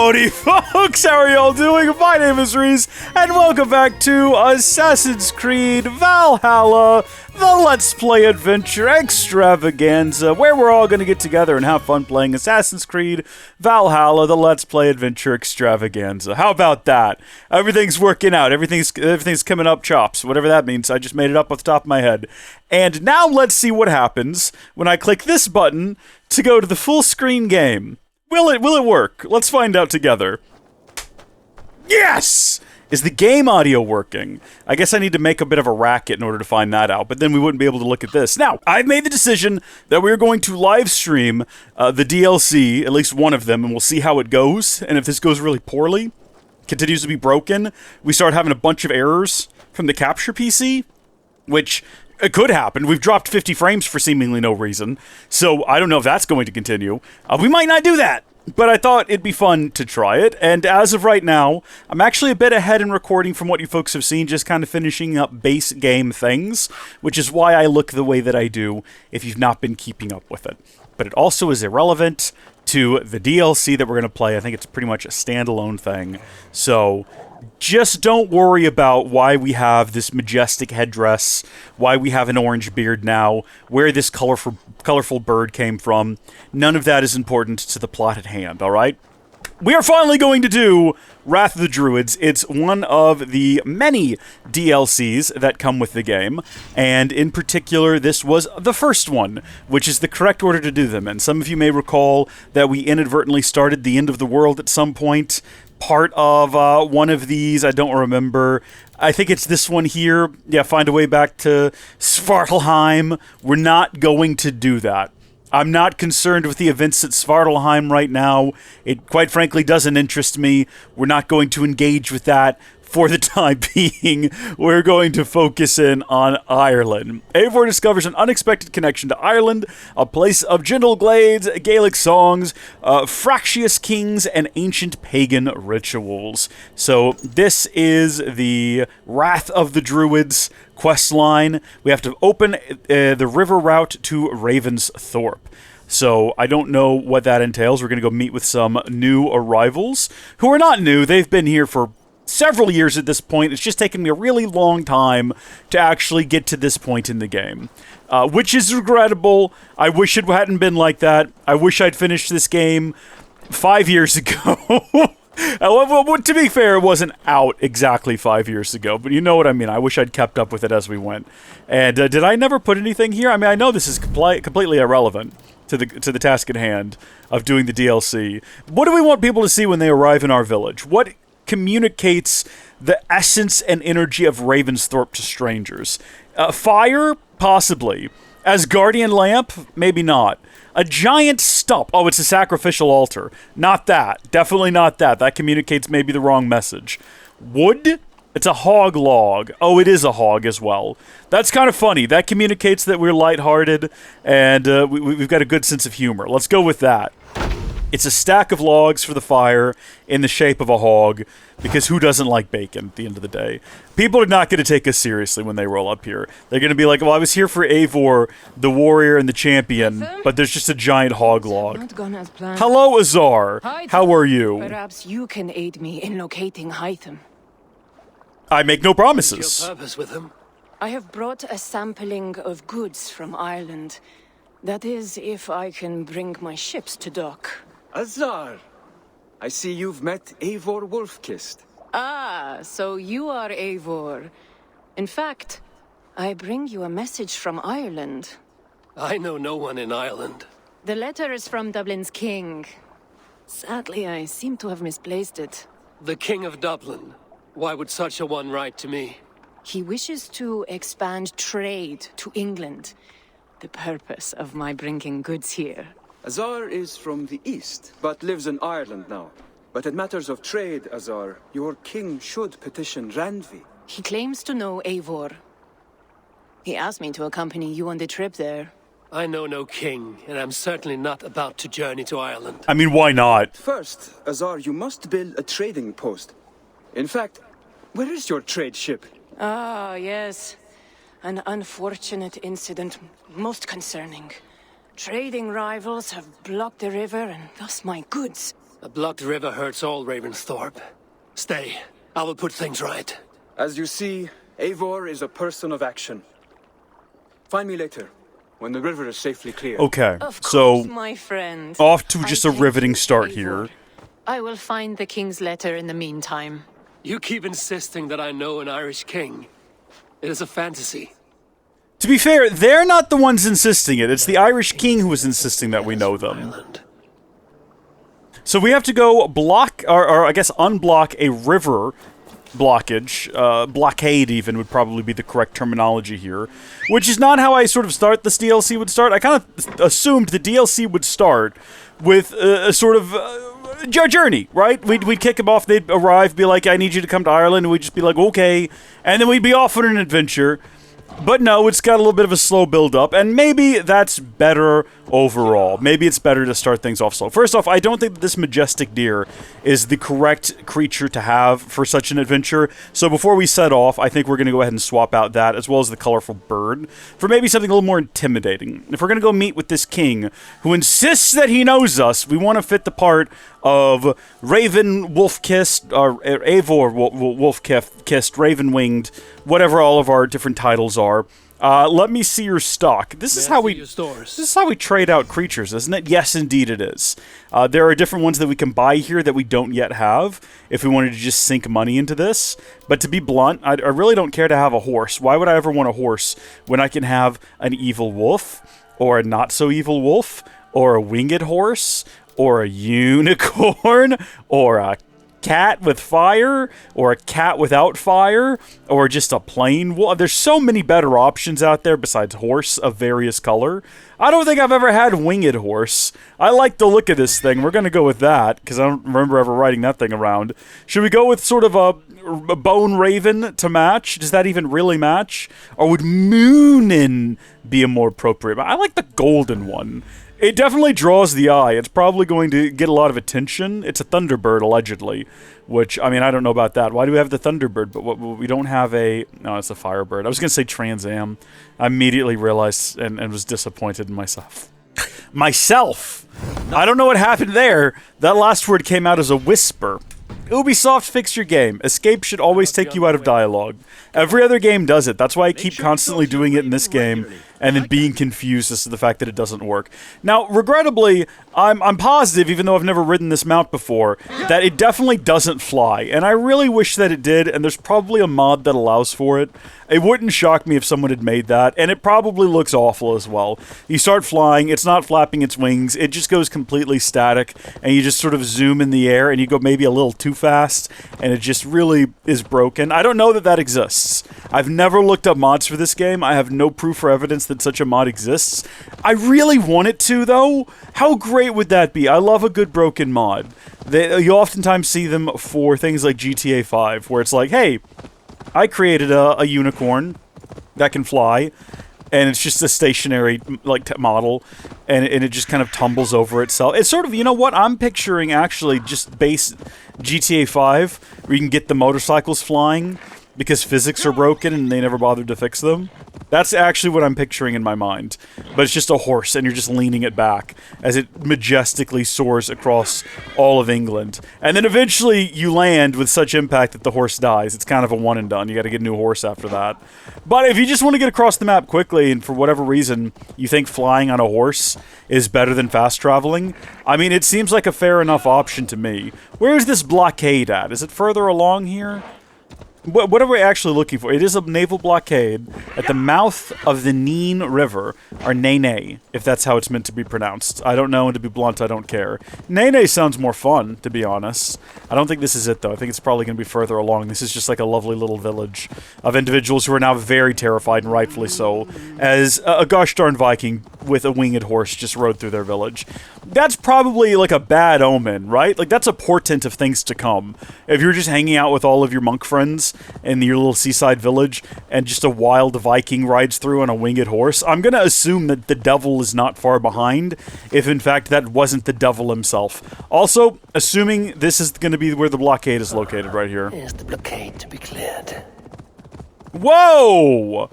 Howdy folks, how are y'all doing? My name is Rees, and welcome back to Assassin's Creed Valhalla, the Let's Play Adventure Extravaganza, where we're all going to get together and have fun playing Assassin's Creed Valhalla, the Let's Play Adventure Extravaganza. How about that? Everything's working out, everything's coming up chops, whatever that means. I just made it up off the top of my head. And now let's see what happens when I click this button to go to the full screen game. Will it work? Let's find out together. Yes! Is the game audio working? I guess I need to make a bit of a racket in order to find that out, but then we wouldn't be able to look at this. Now, I've made the decision that we're going to live stream the DLC, at least one of them, and we'll see how it goes. And if this goes really poorly, continues to be broken, we start having a bunch of errors from the capture PC, which it could happen. We've dropped 50 frames for seemingly no reason, so I don't know if that's going to continue. We might not do that, but I thought it'd be fun to try it, and as of right now, I'm actually a bit ahead in recording from what you folks have seen, just kind of finishing up base game things, which is why I look the way that I do if you've not been keeping up with it. But it also is irrelevant to the DLC that we're going to play. I think it's pretty much a standalone thing, so just don't worry about why we have this majestic headdress, why we have an orange beard now, where this colorful bird came from. None of that is important to the plot at hand, alright? We are finally going to do Wrath of the Druids. It's one of the many DLCs that come with the game, and in particular, this was the first one, which is the correct order to do them. And some of you may recall that we inadvertently started the end of the world at some point. Part of one of these, I don't remember. I think it's this one here. Yeah, find a way back to Svartalheim. We're not going to do that. I'm not concerned with the events at Svartalheim right now. It, quite frankly, doesn't interest me. We're not going to engage with that for the time being. We're going to focus in on Ireland. Eivor discovers an unexpected connection to Ireland, a place of gentle glades, Gaelic songs, fractious kings, and ancient pagan rituals. So this is the Wrath of the Druids quest line. We have to open the river route to Ravensthorpe. So I don't know what that entails. We're going to go meet with some new arrivals, who are not new. They've been here for several years at this point. It's just taken me a really long time to actually get to this point in the game, which is regrettable. I wish it hadn't been like that. I wish I'd finished this game 5 years ago. Well, to be fair, it wasn't out exactly 5 years ago, but you know what I mean. I wish I'd kept up with it as we went. And did I never put anything here? I mean, I know this is completely irrelevant to the task at hand of doing the DLC. What do we want people to see when they arrive in our village? What communicates the essence and energy of Ravensthorpe to strangers? Fire? Possibly. As guardian lamp? Maybe not. A giant stump. Oh, it's a sacrificial altar. Not that. Definitely not that. That communicates maybe the wrong message. Wood? It's a hog log. Oh, it is a hog as well. That's kind of funny. That communicates that we're lighthearted and we've got a good sense of humor. Let's go with that. It's a stack of logs for the fire in the shape of a hog, because who doesn't like bacon at the end of the day? People are not going to take us seriously when they roll up here. They're going to be like, well, I was here for Eivor, the warrior and the champion, but there's just a giant hog log. Hello, Azar. How are you? Perhaps you can aid me in locating Hytham. I make no promises. What's your purpose with him? I have brought a sampling of goods from Ireland. That is, if I can bring my ships to dock. Azar! I see you've met Eivor Wolfkist. Ah, so you are Eivor. In fact, I bring you a message from Ireland. I know no one in Ireland. The letter is from Dublin's king. Sadly, I seem to have misplaced it. The King of Dublin. Why would such a one write to me? He wishes to expand trade to England. The purpose of my bringing goods here. Azar is from the east, but lives in Ireland now. But in matters of trade, Azar, your king should petition Randvi. He claims to know Eivor. He asked me to accompany you on the trip there. I know no king, and I'm certainly not about to journey to Ireland. I mean, why not? First, Azar, you must build a trading post. In fact, where is your trade ship? Ah, yes. An unfortunate incident, most concerning. Trading rivals have blocked the river and thus my goods. A blocked river hurts all Ravensthorpe. Stay. I will put things right. As you see, Eivor is a person of action. Find me later, when the river is safely clear. Okay, Of so course, my friend. off to just a I thank riveting you, start Eivor. here. I will find the king's letter in the meantime. You keep insisting that I know an Irish king. It is a fantasy. To be fair, they're not the ones insisting it. It's the Irish king who is insisting that we know them. Ireland. So we have to go block, or I guess unblock a river blockage. Blockade even would probably be the correct terminology here. Which is not how I sort of start this DLC would start. I kind of assumed the DLC would start with a sort of journey, right? We'd kick them off, they'd arrive, be like, I need you to come to Ireland, and we'd just be like, okay. And then we'd be off on an adventure. But no, it's got a little bit of a slow build-up, and maybe that's better overall. Maybe it's better to start things off slow. First off, I don't think that this majestic deer is the correct creature to have for such an adventure, so before we set off, I think we're going to go ahead and swap out that, as well as the colorful bird, for maybe something a little more intimidating. If we're going to go meet with this king, who insists that he knows us, we want to fit the part of Raven Wolf-Kissed, or Eivor Wolf-Kissed, Raven-Winged, whatever all of our different titles are. Let me see your stock. This is how we trade out creatures, isn't it? Yes, indeed it is. There are different ones that we can buy here that we don't yet have, if we wanted to just sink money into this. But to be blunt, I really don't care to have a horse. Why would I ever want a horse when I can have an evil wolf, or a not-so-evil wolf, or a winged horse, or a unicorn, or a cat with fire, or a cat without fire, or just a plain wolf? There's so many better options out there besides horse of various color. I don't think I've ever had winged horse. I like the look of this thing. We're going to go with that, because I don't remember ever riding that thing around. Should we go with sort of a bone raven to match? Does that even really match? Or would moonin be a more appropriate? I like the golden one. It definitely draws the eye. It's probably going to get a lot of attention. It's a Thunderbird, allegedly. Which, I mean, I don't know about that. Why do we have the Thunderbird, but we don't have a... No, it's a Firebird. I was going to say Trans Am. I immediately realized and was disappointed in myself. I don't know what happened there. That last word came out as a whisper. Ubisoft, fix your game. Escape should always take you out of dialogue. Every other game does it. That's why I keep constantly doing it in this game, and then being confused as to the fact that it doesn't work. Now, regrettably, I'm positive, even though I've never ridden this mount before, that it definitely doesn't fly, and I really wish that it did, and there's probably a mod that allows for it. It wouldn't shock me if someone had made that, and it probably looks awful as well. You start flying, it's not flapping its wings, it just goes completely static, and you just sort of zoom in the air, and you go maybe a little too fast, and it just really is broken. I don't know that that exists. I've never looked up mods for this game. I have no proof or evidence that such a mod exists. I really want it to, though. How great would that be? I love a good broken mod. You oftentimes see them for things like GTA 5, where it's like, hey, I created a unicorn that can fly, and it's just a stationary model, and it just kind of tumbles over itself. It's sort of, you know what, I'm picturing actually just base GTA 5, where you can get the motorcycles flying, because physics are broken and they never bothered to fix them. That's actually what I'm picturing in my mind. But it's just a horse, and you're just leaning it back as it majestically soars across all of England. And then eventually you land with such impact that the horse dies. It's kind of a one and done. You gotta get a new horse after that. But if you just want to get across the map quickly, and for whatever reason you think flying on a horse is better than fast traveling, I mean, it seems like a fair enough option to me. Where's this blockade at? Is it further along here? What are we actually looking for? It is a naval blockade at the mouth of the Nene River, or Nene, if that's how it's meant to be pronounced. I don't know, and to be blunt, I don't care. Nene sounds more fun, to be honest. I don't think this is it, though. I think it's probably going to be further along. This is just like a lovely little village of individuals who are now very terrified, and rightfully so, as a gosh darn Viking with a winged horse just rode through their village. That's probably like a bad omen, right? Like, that's a portent of things to come. If you're just hanging out with all of your monk friends in your little seaside village, and just a wild Viking rides through on a winged horse, I'm gonna assume that the devil is not far behind, if in fact that wasn't the devil himself. Also, assuming this is gonna be where the blockade is located, right here. Is the blockade to be cleared? Whoa!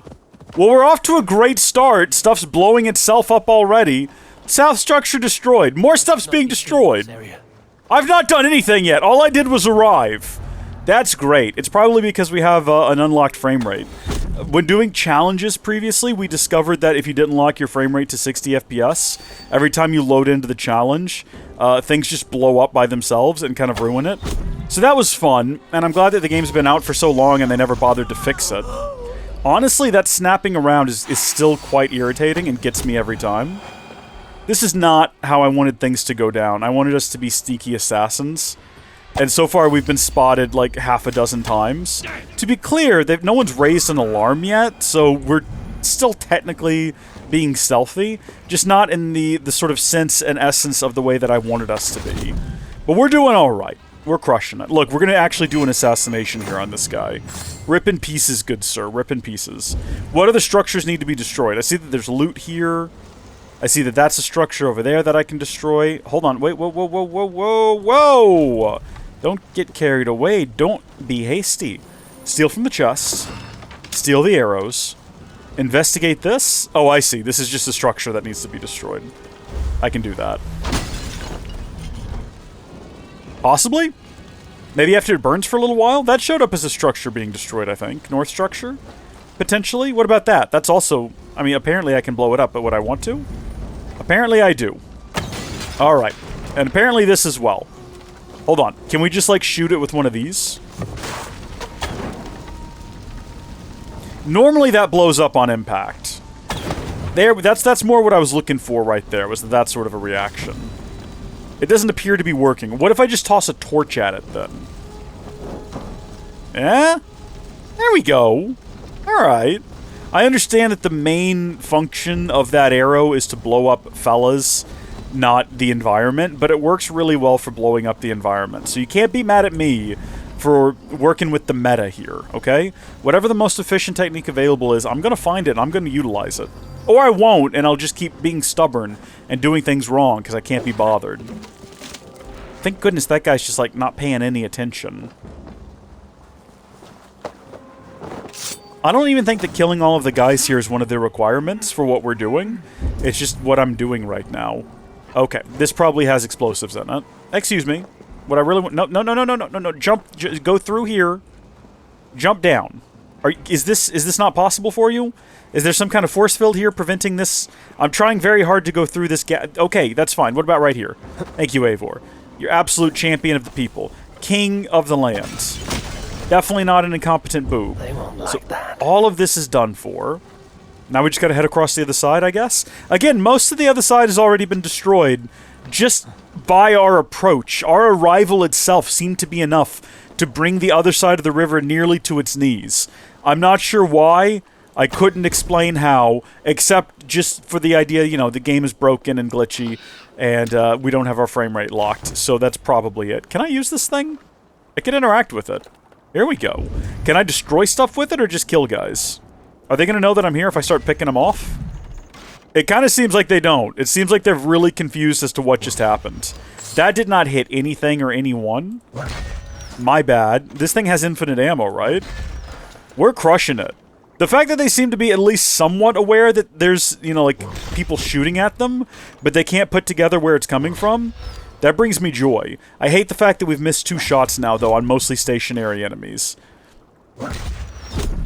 Well, we're off to a great start. Stuff's blowing itself up already. South structure destroyed. More stuff's being destroyed. I've not done anything yet. All I did was arrive. That's great. It's probably because we have an unlocked frame rate. When doing challenges previously, we discovered that if you didn't lock your frame rate to 60 FPS, every time you load into the challenge, things just blow up by themselves and kind of ruin it. So that was fun, and I'm glad that the game's been out for so long and they never bothered to fix it. Honestly, that snapping around is still quite irritating and gets me every time. This is not how I wanted things to go down. I wanted us to be sneaky assassins. And so far, we've been spotted like half a dozen times. To be clear, no one's raised an alarm yet, so we're still technically being stealthy, just not in the sort of sense and essence of the way that I wanted us to be. But we're doing all right. We're crushing it. Look, we're going to actually do an assassination here on this guy. Rip in pieces, good sir. Rip in pieces. What other structures need to be destroyed? I see that there's loot here. I see that that's a structure over there that I can destroy. Hold on. Wait. Whoa, whoa, whoa, whoa, whoa, whoa! Don't get carried away. Don't be hasty. Steal from the chest. Steal the arrows. Investigate this. Oh, I see. This is just a structure that needs to be destroyed. I can do that. Possibly? Maybe after it burns for a little while? That showed up as a structure being destroyed, I think. North structure? Potentially? What about that? That's also... I mean, apparently I can blow it up, but would I want to? Apparently I do. Alright. And apparently this as well. Hold on. Can we just, like, shoot it with one of these? Normally that blows up on impact. There, that's more what I was looking for right there, was that sort of a reaction. It doesn't appear to be working. What if I just toss a torch at it, then? Eh? There we go. Alright. I understand that the main function of that arrow is to blow up fellas, not the environment, but it works really well for blowing up the environment. So you can't be mad at me for working with the meta here, okay? Whatever the most efficient technique available is, I'm going to find it and I'm going to utilize it. Or I won't, and I'll just keep being stubborn and doing things wrong because I can't be bothered. Thank goodness that guy's just, like, not paying any attention. I don't even think that killing all of the guys here is one of the requirements for what we're doing. It's just what I'm doing right now. Okay, this probably has explosives in it. Excuse me. What I really want... No. Jump. Go through here. Jump down. Is this not possible for you? Is there some kind of force field here preventing this? I'm trying very hard to go through this gap. Okay, that's fine. What about right here? Thank you, Eivor. You're absolute champion of the people. King of the lands. Definitely not an incompetent boob. They won't like that. All of this is done for. Now we just gotta head across the other side, I guess? Again, most of the other side has already been destroyed just by our approach. Our arrival itself seemed to be enough to bring the other side of the river nearly to its knees. I'm not sure why. I couldn't explain how, except just for the idea, you know, the game is broken and glitchy, and we don't have our frame rate locked, so that's probably it. Can I use this thing? I can interact with it. Here we go. Can I destroy stuff with it, or just kill guys? Are they going to know that I'm here if I start picking them off? It kind of seems like they don't. It seems like they're really confused as to what just happened. That did not hit anything or anyone. My bad. This thing has infinite ammo, right? We're crushing it. The fact that they seem to be at least somewhat aware that there's, you know, like, people shooting at them, but they can't put together where it's coming from, that brings me joy. I hate the fact that we've missed 2 shots now, though, on mostly stationary enemies.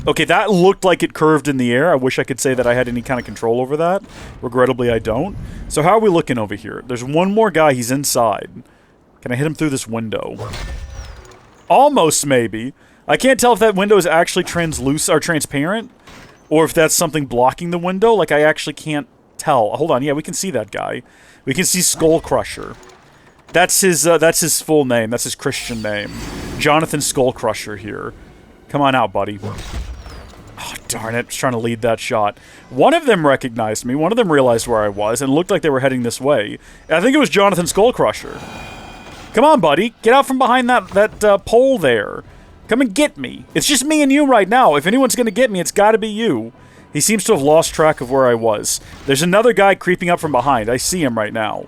Okay, that looked like it curved in the air. I wish I could say that I had any kind of control over that. Regrettably, I don't. So how are we looking over here? There's one more guy. He's inside. Can I hit him through this window? Almost, maybe. I can't tell if that window is actually translucent or transparent, or if that's something blocking the window. Like, I actually can't tell. Hold on. Yeah, we can see that guy. We can see Skull Crusher. That's his full name. That's his Christian name. Jonathan Skull Crusher here. Come on out, buddy. Oh, darn it. I was trying to lead that shot. One of them recognized me. One of them realized where I was, and it looked like they were heading this way. I think it was Jonathan Skull Crusher. Come on, buddy. Get out from behind that pole there. Come and get me. It's just me and you right now. If anyone's going to get me, it's got to be you. He seems to have lost track of where I was. There's another guy creeping up from behind. I see him right now.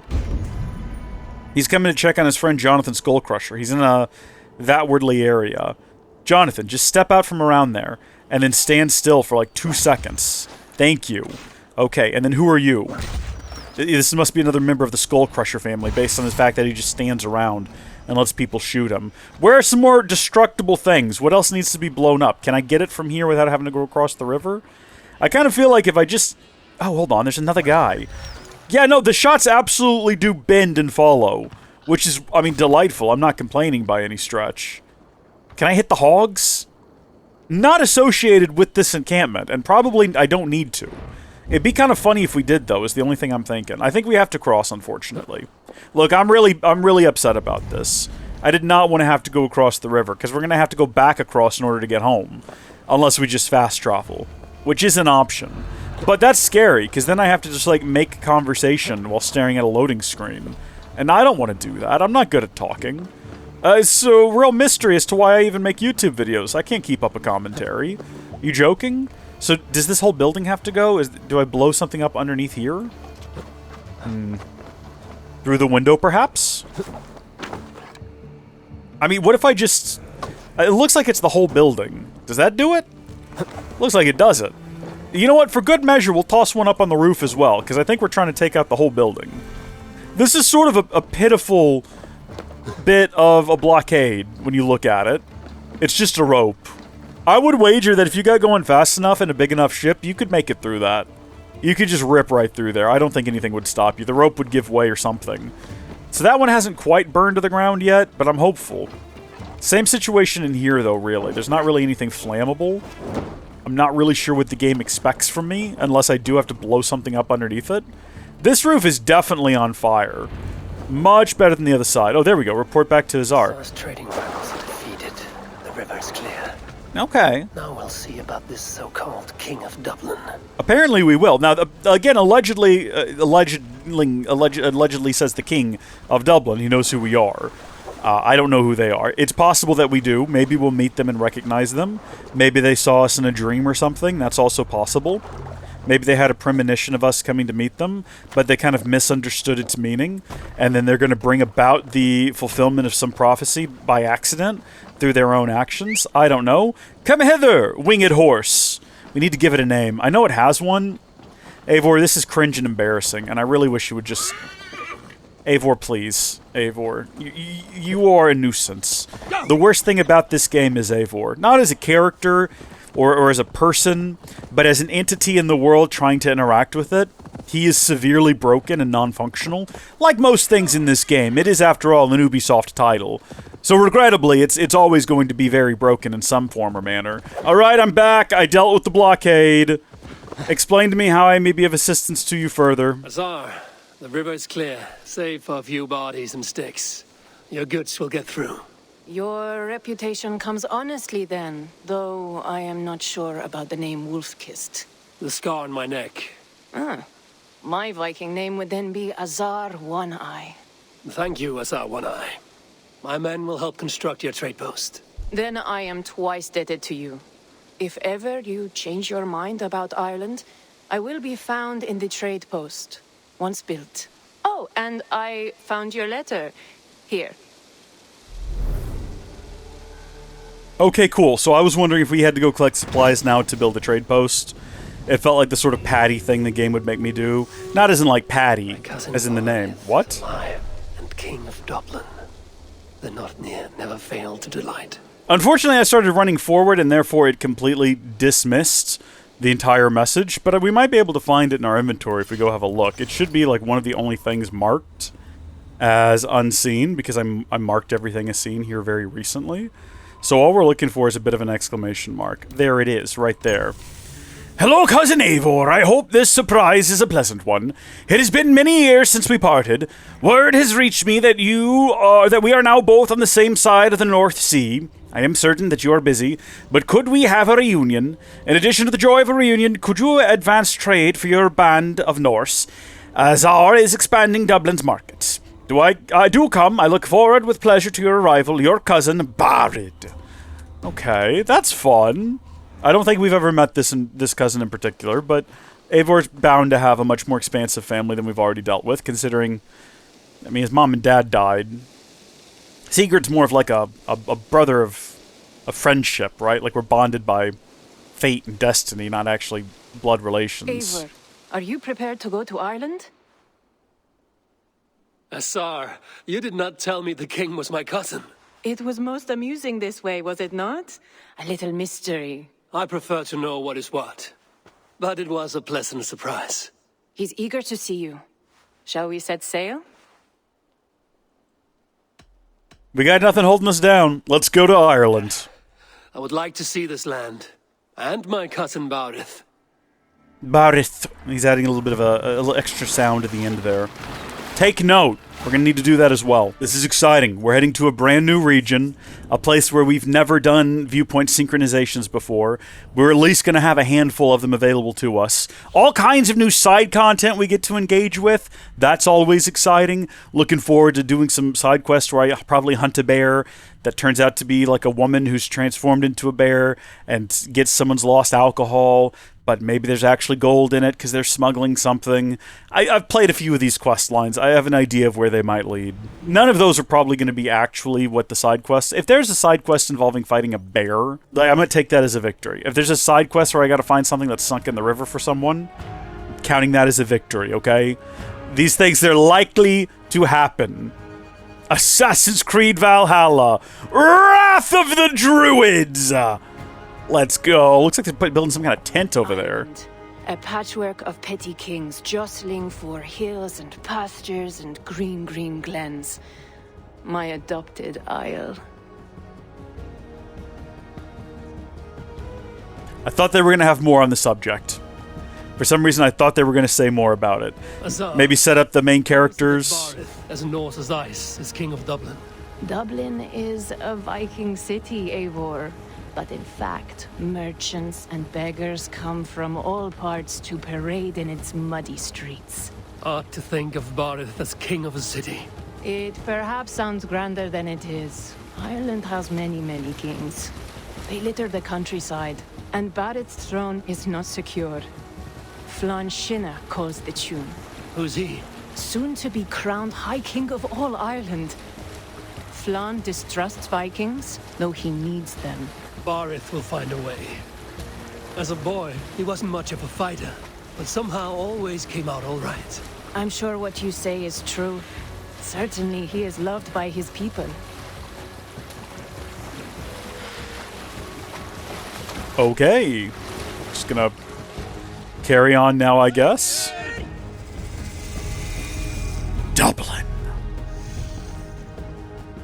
He's coming to check on his friend Jonathan Skull Crusher. He's in a thatwardly area. Jonathan, just step out from around there, and then stand still for like 2 seconds. Thank you. Okay, and then who are you? This must be another member of the Skull Crusher family, based on the fact that he just stands around and lets people shoot him. Where are some more destructible things? What else needs to be blown up? Can I get it from here without having to go across the river? I kind of feel like if I just... Oh, hold on, there's another guy. Yeah, no, the shots absolutely do bend and follow, which is, I mean, delightful. I'm not complaining by any stretch. Can I hit the hogs? Not associated with this encampment, and probably I don't need to. It'd be kind of funny if we did, though, is the only thing I'm thinking. I think we have to cross, unfortunately. Look, I'm really upset about this. I did not want to have to go across the river, because we're going to have to go back across in order to get home. Unless we just fast travel, which is an option. But that's scary, because then I have to just, like, make conversation while staring at a loading screen. And I don't want to do that. I'm not good at talking. It's a real mystery as to why I even make YouTube videos. I can't keep up a commentary. You joking? So, does this whole building have to go? Do I blow something up underneath here? Through the window, perhaps? I mean, what if I just... It looks like it's the whole building. Does that do it? Looks like it does it. You know what? For good measure, we'll toss one up on the roof as well, because I think we're trying to take out the whole building. This is sort of a pitiful bit of a blockade when you look at it. It's just a rope. I would wager that if you got going fast enough and a big enough ship, you could make it through that. You could just rip right through there. I don't think anything would stop you. The rope would give way or something. So that one hasn't quite burned to the ground yet, but I'm hopeful. Same situation in here, though, really. There's not really anything flammable. I'm not really sure what the game expects from me, unless I do have to blow something up underneath it. This roof is definitely on fire. Much better than the other side. Oh, there we go. Report back to Azar. Those trading rebels are defeated. The river's clear. Okay. Now we'll see about this so-called King of Dublin. Apparently we will. Now, again, allegedly says the King of Dublin. He knows who we are. I don't know who they are. It's possible that we do. Maybe we'll meet them and recognize them. Maybe they saw us in a dream or something. That's also possible. Maybe they had a premonition of us coming to meet them, but they kind of misunderstood its meaning, and then they're going to bring about the fulfillment of some prophecy by accident through their own actions. I don't know. Come hither, winged horse. We need to give it a name. I know it has one. Eivor, this is cringe and embarrassing, and I really wish you would just... Eivor, please. Eivor. You are a nuisance. The worst thing about this game is Eivor. Not as a character... Or as a person, but as an entity in the world trying to interact with it, he is severely broken and non-functional. Like most things in this game, it is, after all, an Ubisoft title. So regrettably, it's always going to be very broken in some form or manner. Alright, I'm back. I dealt with the blockade. Explain to me how I may be of assistance to you further. Azar, the river's clear, save for a few bodies and sticks. Your goods will get through. Your reputation comes honestly then, though I am not sure about the name Wolf-Kissed. The scar on my neck. My Viking name would then be Azar One-Eye. Thank you, Azar One-Eye. My men will help construct your trade post. Then I am twice indebted to you. If ever you change your mind about Ireland, I will be found in the trade post, once built. Oh, and I found your letter. Here. Okay, cool. So I was wondering if we had to go collect supplies now to build a trade post. It felt like the sort of Paddy thing the game would make me do. Not as in like Paddy, as in the name. What? Alive and King of Dublin. The not near never failed to delight. Unfortunately, I started running forward, and therefore it completely dismissed the entire message, but we might be able to find it in our inventory if we go have a look. It should be like one of the only things marked as unseen, because I marked everything as seen here very recently. So all we're looking for is a bit of an exclamation mark. There it is, right there. Hello, Cousin Eivor. I hope this surprise is a pleasant one. It has been many years since we parted. Word has reached me that we are now both on the same side of the North Sea. I am certain that you are busy, but could we have a reunion? In addition to the joy of a reunion, could you advance trade for your band of Norse? Azar is expanding Dublin's markets. Do come. I look forward with pleasure to your arrival. Your cousin, Bárid. Okay, that's fun. I don't think we've ever met this cousin in particular, but Eivor's bound to have a much more expansive family than we've already dealt with, considering, I mean, his mom and dad died. Sigurd's more of like a brother of a friendship, right? Like we're bonded by fate and destiny, not actually blood relations. Eivor, are you prepared to go to Ireland? Asar, you did not tell me the king was my cousin. It was most amusing this way, was it not? A little mystery. I prefer to know what is what. But it was a pleasant surprise. He's eager to see you. Shall we set sail? We got nothing holding us down. Let's go to Ireland. I would like to see this land. And my cousin Bárid. Bárid. He's adding a little bit of a little extra sound at the end there. Take note. We're going to need to do that as well. This is exciting. We're heading to a brand new region, a place where we've never done viewpoint synchronizations before. We're at least going to have a handful of them available to us. All kinds of new side content we get to engage with. That's always exciting. Looking forward to doing some side quests where I probably hunt a bear that turns out to be like a woman who's transformed into a bear and gets someone's lost alcohol, but maybe there's actually gold in it because they're smuggling something. I've played a few of these quest lines. I have an idea of where they might lead. None of those are probably going to be actually what the side quests... If there's a side quest involving fighting a bear, I'm going to take that as a victory. If there's a side quest where I got to find something that's sunk in the river for someone, counting that as a victory, okay? These things, they're likely to happen. Assassin's Creed Valhalla. Wrath of the Druids. Let's go. Looks like they're building some kind of tent over there. A patchwork of petty kings jostling for hills and pastures and green glens. My adopted isle. I thought they were going to have more on the subject. For some reason, I thought they were going to say more about it. Azar, Maybe set up the main characters. Bárid, as north as ice, as King of Dublin. Dublin is a Viking city, Eivor. But in fact, merchants and beggars come from all parts to parade in its muddy streets. Odd to think of Bárid as king of a city. It perhaps sounds grander than it is. Ireland has many kings. They litter the countryside, and Bárid's throne is not secure. Flann Sinna calls the tune. Who's he? Soon to be crowned High King of all Ireland. Flann distrusts Vikings, though he needs them. Bárid will find a way. As a boy, he wasn't much of a fighter, but somehow always came out all right. I'm sure what you say is true. Certainly he is loved by his people. Okay. Just gonna carry on now, I guess. Dublin.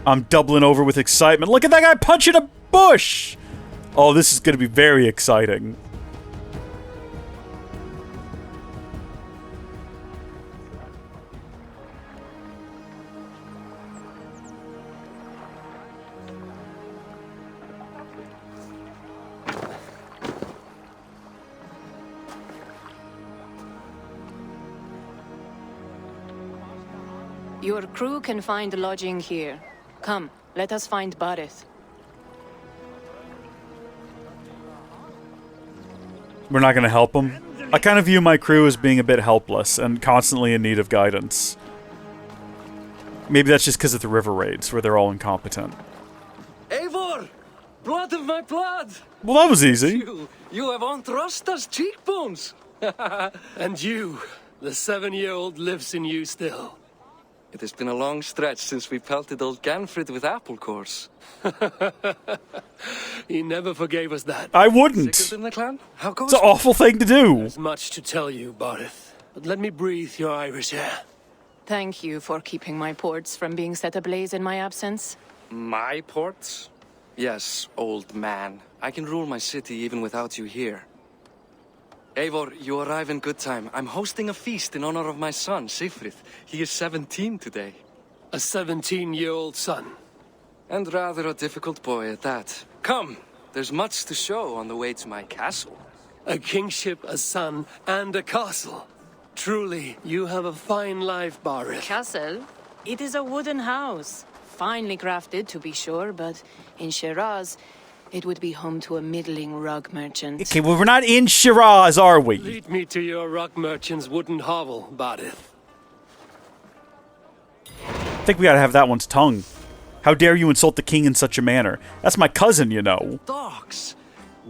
I'm doubling over with excitement. Look at that guy punching a bush! Oh, this is going to be very exciting. Your crew can find lodging here. Come, let us find Bárid. We're not going to help them. I kind of view my crew as being a bit helpless and constantly in need of guidance. Maybe that's just because of the river raids, where they're all incompetent. Eivor! Blood of my blood! Well, that was easy. You have Anthrasta's cheekbones! And you, the 7-year-old lives in you still. It has been a long stretch since we pelted old Ganfrid with apple cores. He never forgave us that. I wouldn't. Sicker than the clan? How goes It's an awful thing to do. There's much to tell you, Bárid, but let me breathe your Irish air. Thank you for keeping my ports from being set ablaze in my absence. My ports? Yes, old man. I can rule my city even without you here. Eivor, you arrive in good time. I'm hosting a feast in honor of my son, Sigfrid. He is 17 today. A 17-year-old son. And rather a difficult boy at that. Come, there's much to show on the way to my castle. A kingship, a son, and a castle. Truly, you have a fine life, Bárid. Castle? It is a wooden house. Finely crafted, to be sure, but in Shiraz, it would be home to a middling rug merchant. Okay, well, we're not in Shiraz, are we? Lead me to your rock merchant's wooden hovel, Bárid. I think we gotta have that one's tongue. How dare you insult the king in such a manner? That's my cousin, you know. Dogs!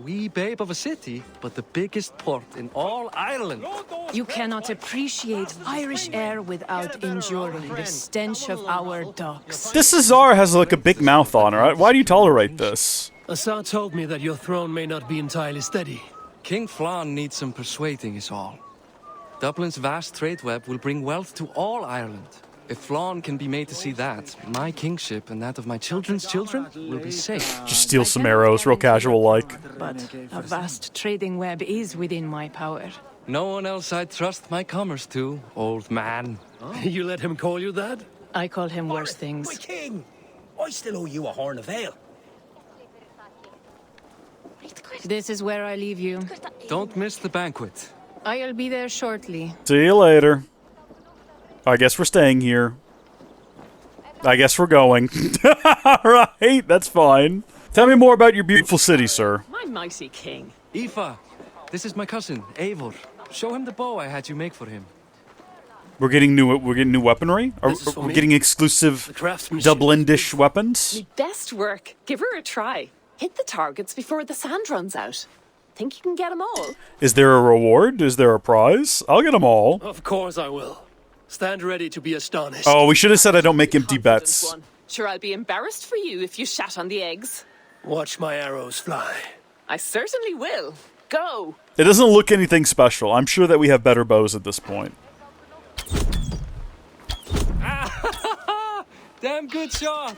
Wee babe of a city, but the biggest port in all Ireland. You cannot appreciate Irish air without enduring the stench of our docks. This Azar has like a big mouth on her. Why do you tolerate this? Assar told me that your throne may not be entirely steady. King Flann needs some persuading is all. Dublin's vast trade web will bring wealth to all Ireland. If Flann can be made to see that, my kingship and that of my children's children will be safe. Just steal some arrows, real casual like. But a vast trading web is within my power. No one else I'd trust my commerce to, old man. You let him call you that? I call him worse things. My king! I still owe you a horn of ale. This is where I leave you. Don't miss the banquet. I'll be there shortly. See you later. I guess we're staying here. I guess we're going. Alright, that's fine. Tell me more about your beautiful city, sir. My mighty king. Aoife, this is my cousin, Eivor. Show him the bow I had you make for him. We're getting new weaponry? Or This is for we're me. getting exclusive The craftsmanship. Dublin-dish weapons? Best work. Give her a try. Hit the targets before the sand runs out. Think you can get them all? Is there a reward? Is there a prize? I'll get them all. Of course I will. Stand ready to be astonished. Oh, we should have said I don't make empty Confident bets. one. Sure, I'll be embarrassed for you if you shat on the eggs. Watch my arrows fly. I certainly will. Go. It doesn't look anything special. I'm sure that we have better bows at this point. Damn good shot.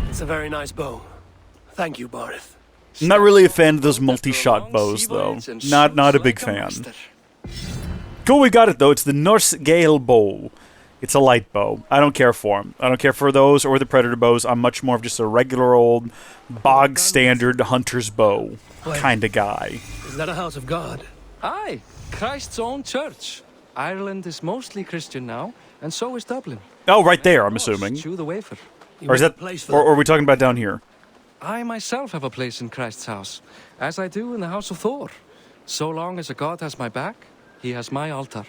It's a very nice bow. Thank you, Bárid. I'm not really a fan of those multi-shot bows, though. Not a big fan. Cool, we got it, though. It's the Norse Gale bow. It's a light bow. I don't care for them. I don't care for those or the predator bows. I'm much more of just a regular old, bog-standard hunter's bow kind of guy. Is that a house of God? Aye, Christ's own church. Ireland is mostly Christian now, and so is Dublin. Oh, right there, I'm assuming. Chew the wafer. You Or is have that, a place for or are we talking about down here? I myself have a place in Christ's house, as I do in the house of Thor. So long as a god has my back, he has my altar.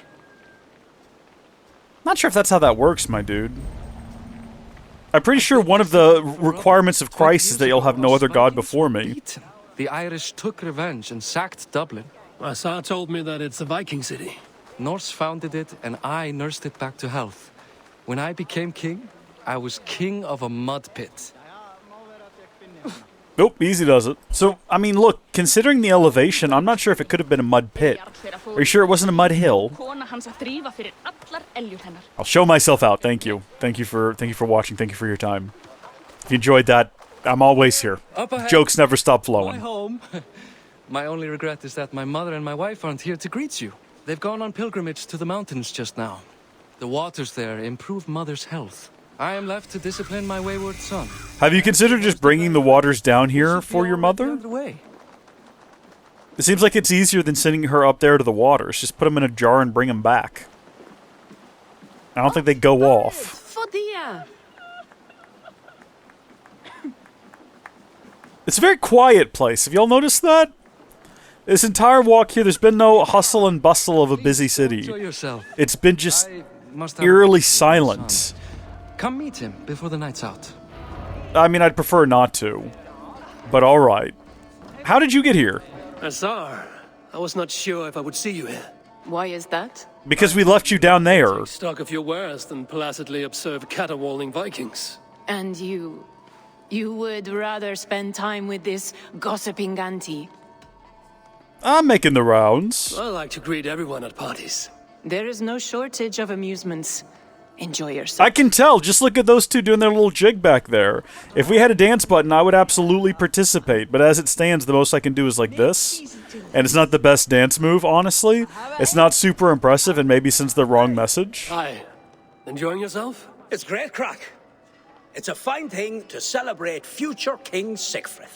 Not sure if that's how that works, my dude. I'm pretty sure one of the requirements of Christ is that you'll have no other god before me. The Irish took revenge and sacked Dublin. Assar told me that it's a Viking city. Norse founded it, and I nursed it back to health. When I became king, I was king of a mud pit. Nope, easy does it. So, I mean, look, considering the elevation, I'm not sure if it could have been a mud pit. Are you sure it wasn't a mud hill? I'll show myself out. Thank you. Thank you for watching. Thank you for your time. If you enjoyed that, I'm always here. Up ahead. Jokes never stop My flowing. home. My only regret is that my mother and my wife aren't here to greet you. They've gone on pilgrimage to the mountains just now. The waters there improve mother's health. I am left to discipline my wayward son. Have you considered just bringing the waters down here for your mother? Way. It seems like it's easier than sending her up there to the waters. Just put them in a jar and bring them back. I don't think they go off. Fodia. It's a very quiet place. Have y'all noticed that? This entire walk here, there's been no hustle and bustle of a busy city. Enjoy yourself. It's been just I must have eerily a silent. son. Come meet him before the night's out. I mean, I'd prefer not to. But alright. How did you get here? Assar, I was not sure if I would see you here. Why is that? Because we left you down there. Take stock of your wares than placidly observe caterwauling Vikings. And you would rather spend time with this gossiping auntie. I'm making the rounds. I like to greet everyone at parties. There is no shortage of amusements. Enjoy yourself. I can tell. Just look at those two doing their little jig back there. If we had a dance button, I would absolutely participate. But as it stands, the most I can do is like this. And it's not the best dance move, honestly. It's not super impressive and maybe sends the wrong message. Hi. Enjoying yourself? It's great crack. It's a fine thing to celebrate future King Sigfrid.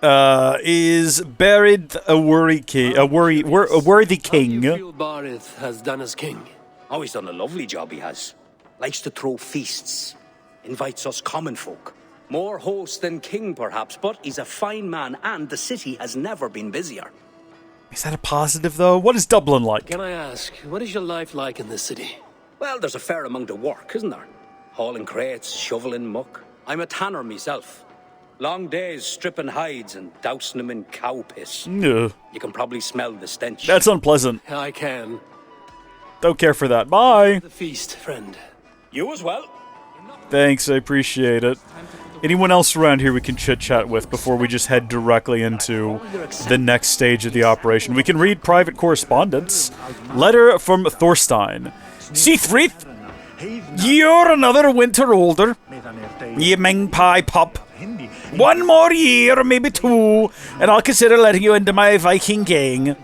Is Bárid a worthy king? How do you king? feel Bárid has done as king? Oh, he's done a lovely job, he has. Likes to throw feasts. Invites us common folk. More host than king, perhaps, but he's a fine man, and the city has never been busier. Is that a positive, though? What is Dublin like? Can I ask, what is your life like in this city? Well, there's a fair amount of work, isn't there? hauling crates, shoveling muck. I'm a tanner myself. Long days stripping hides and dousing them in cow piss. Ugh. You can probably smell the stench. That's unpleasant. I can. Don't care for that. Bye. The feast, friend. You as well. Thanks, I appreciate it. Anyone else around here we can chit-chat with before we just head directly into the next stage of the operation? We can read private correspondence. Letter from Thorstein. Seathreath, you're another winter older. You magpie pup. One more year, or maybe two, and I'll consider letting you into my Viking gang.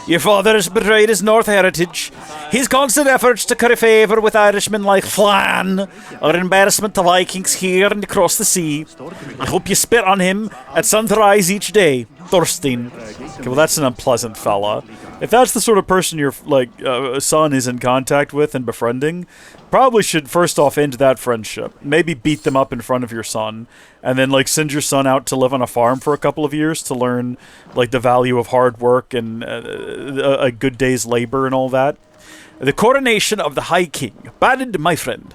Your father has betrayed his North heritage. His constant efforts to curry favour with Irishmen like Flann are an embarrassment to Vikings here and across the sea. I hope you spit on him at sunrise each day. Thorstein. Okay, well, that's an unpleasant fella. If that's the sort of person your son is in contact with and befriending, probably should first off end that friendship. Maybe beat them up in front of your son, and then send your son out to live on a farm for a couple of years to learn the value of hard work and a good day's labor and all that. The coronation of the High King. Bárid, my friend.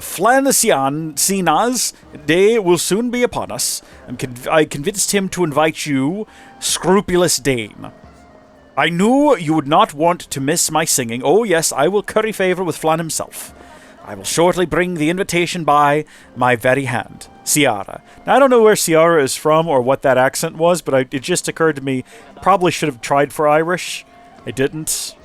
Flann Sinna's day will soon be upon us. I convinced him to invite you, scrupulous dame. I knew you would not want to miss my singing. Oh yes, I will curry favour with Flann himself. I will shortly bring the invitation by my very hand. Ciara. Now, I don't know where Ciara is from or what that accent was, but it just occurred to me, probably should have tried for Irish. I didn't.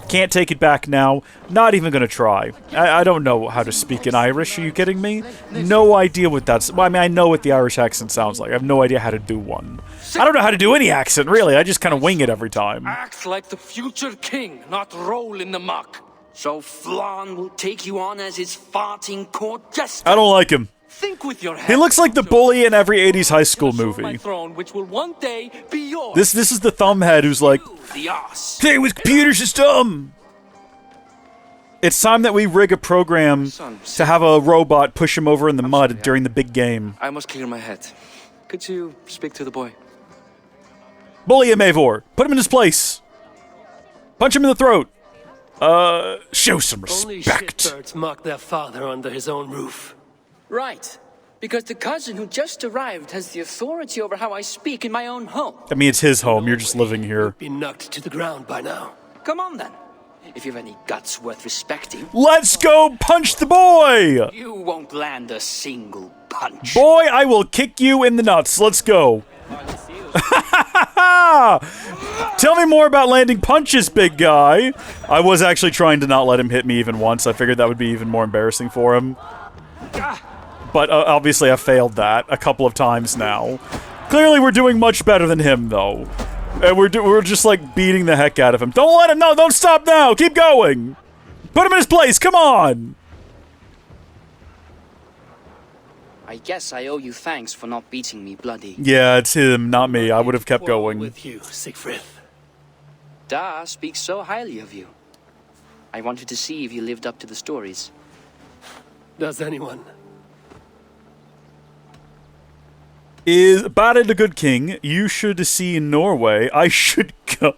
Can't take it back now. Not even going to try. I don't know how to speak in Irish. Are you kidding me? No idea what that's... Well, I mean, I know what the Irish accent sounds like. I have no idea how to do one. I don't know how to do any accent, really. I just kind of wing it every time. Act like the future king, not roll in the muck. So Flann will take you on as his farting court jester. I don't like him. Think with your head. He looks like the bully in every 80s high school movie. My throne, which will one day be yours. This is the thumbhead who's like, The ass. playing with computers is dumb. It's time that we rig a program to have a robot push him over in the mud during the big game. I must clear my head. Could you speak to the boy? Bully him, Eivor. Put him in his place. Punch him in the throat. Show some Only respect. shitbirds mock their father under his own roof. Right. Because the cousin who just arrived has the authority over how I speak in my own home. I mean, it's his home. You're just living here. Be knocked to the ground by now. Come on then. If you've any guts worth respecting. Let's go punch the boy! You won't land a single punch. Boy, I will kick you in the nuts. Let's go. Tell me more about landing punches, big guy. I was actually trying to not let him hit me even once. I figured that would be even more embarrassing for him. But obviously I failed that a couple of times now. Clearly we're doing much better than him, though. And we're just, beating the heck out of him. Don't let him... No, don't stop now! Keep going! Put him in his place! Come on! I guess I owe you thanks for not beating me bloody. Yeah, it's him, not me. I would have kept going. With you, Siegfried. Da speaks so highly of you. I wanted to see if you lived up to the stories. Does anyone? Is Bárid a good king? You should see Norway. I should go.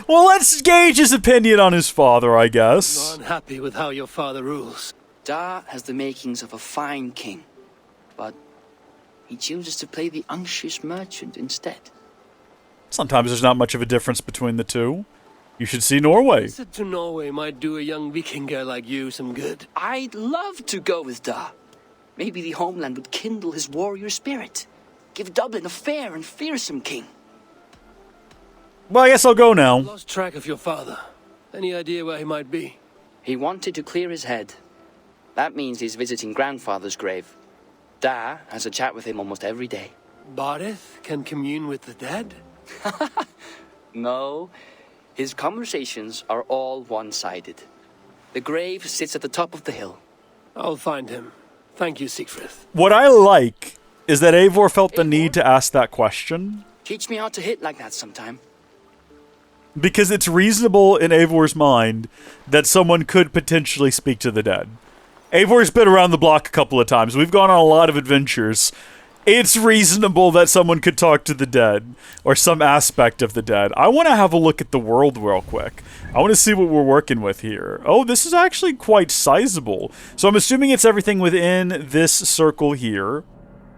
Well, let's gauge his opinion on his father, I guess. I'm unhappy with how your father rules. Da has the makings of a fine king, but he chooses to play the unctuous merchant instead. Sometimes there's not much of a difference between the two. You should see Norway. Visit to Norway might do a young Vikinger like you some good. I'd love to go with Da. Maybe the homeland would kindle his warrior spirit. Give Dublin a fair and fearsome king. Well, I guess I'll go now. Lost track of your father. Any idea where he might be? He wanted to clear his head. That means he's visiting grandfather's grave. Da has a chat with him almost every day. Bárid can commune with the dead? No, his conversations are all one-sided. The grave sits at the top of the hill. I'll find him. Thank you, Siegfried. What I like is that Eivor felt the need to ask that question. Teach me how to hit like that sometime. Because it's reasonable in Eivor's mind that someone could potentially speak to the dead. Eivor's been around the block a couple of times. We've gone on a lot of adventures. it's reasonable that someone could talk to the dead, or some aspect of the dead. I want to have a look at the world real quick. I want to see what we're working with here. Oh, this is actually quite sizable. So I'm assuming it's everything within this circle here.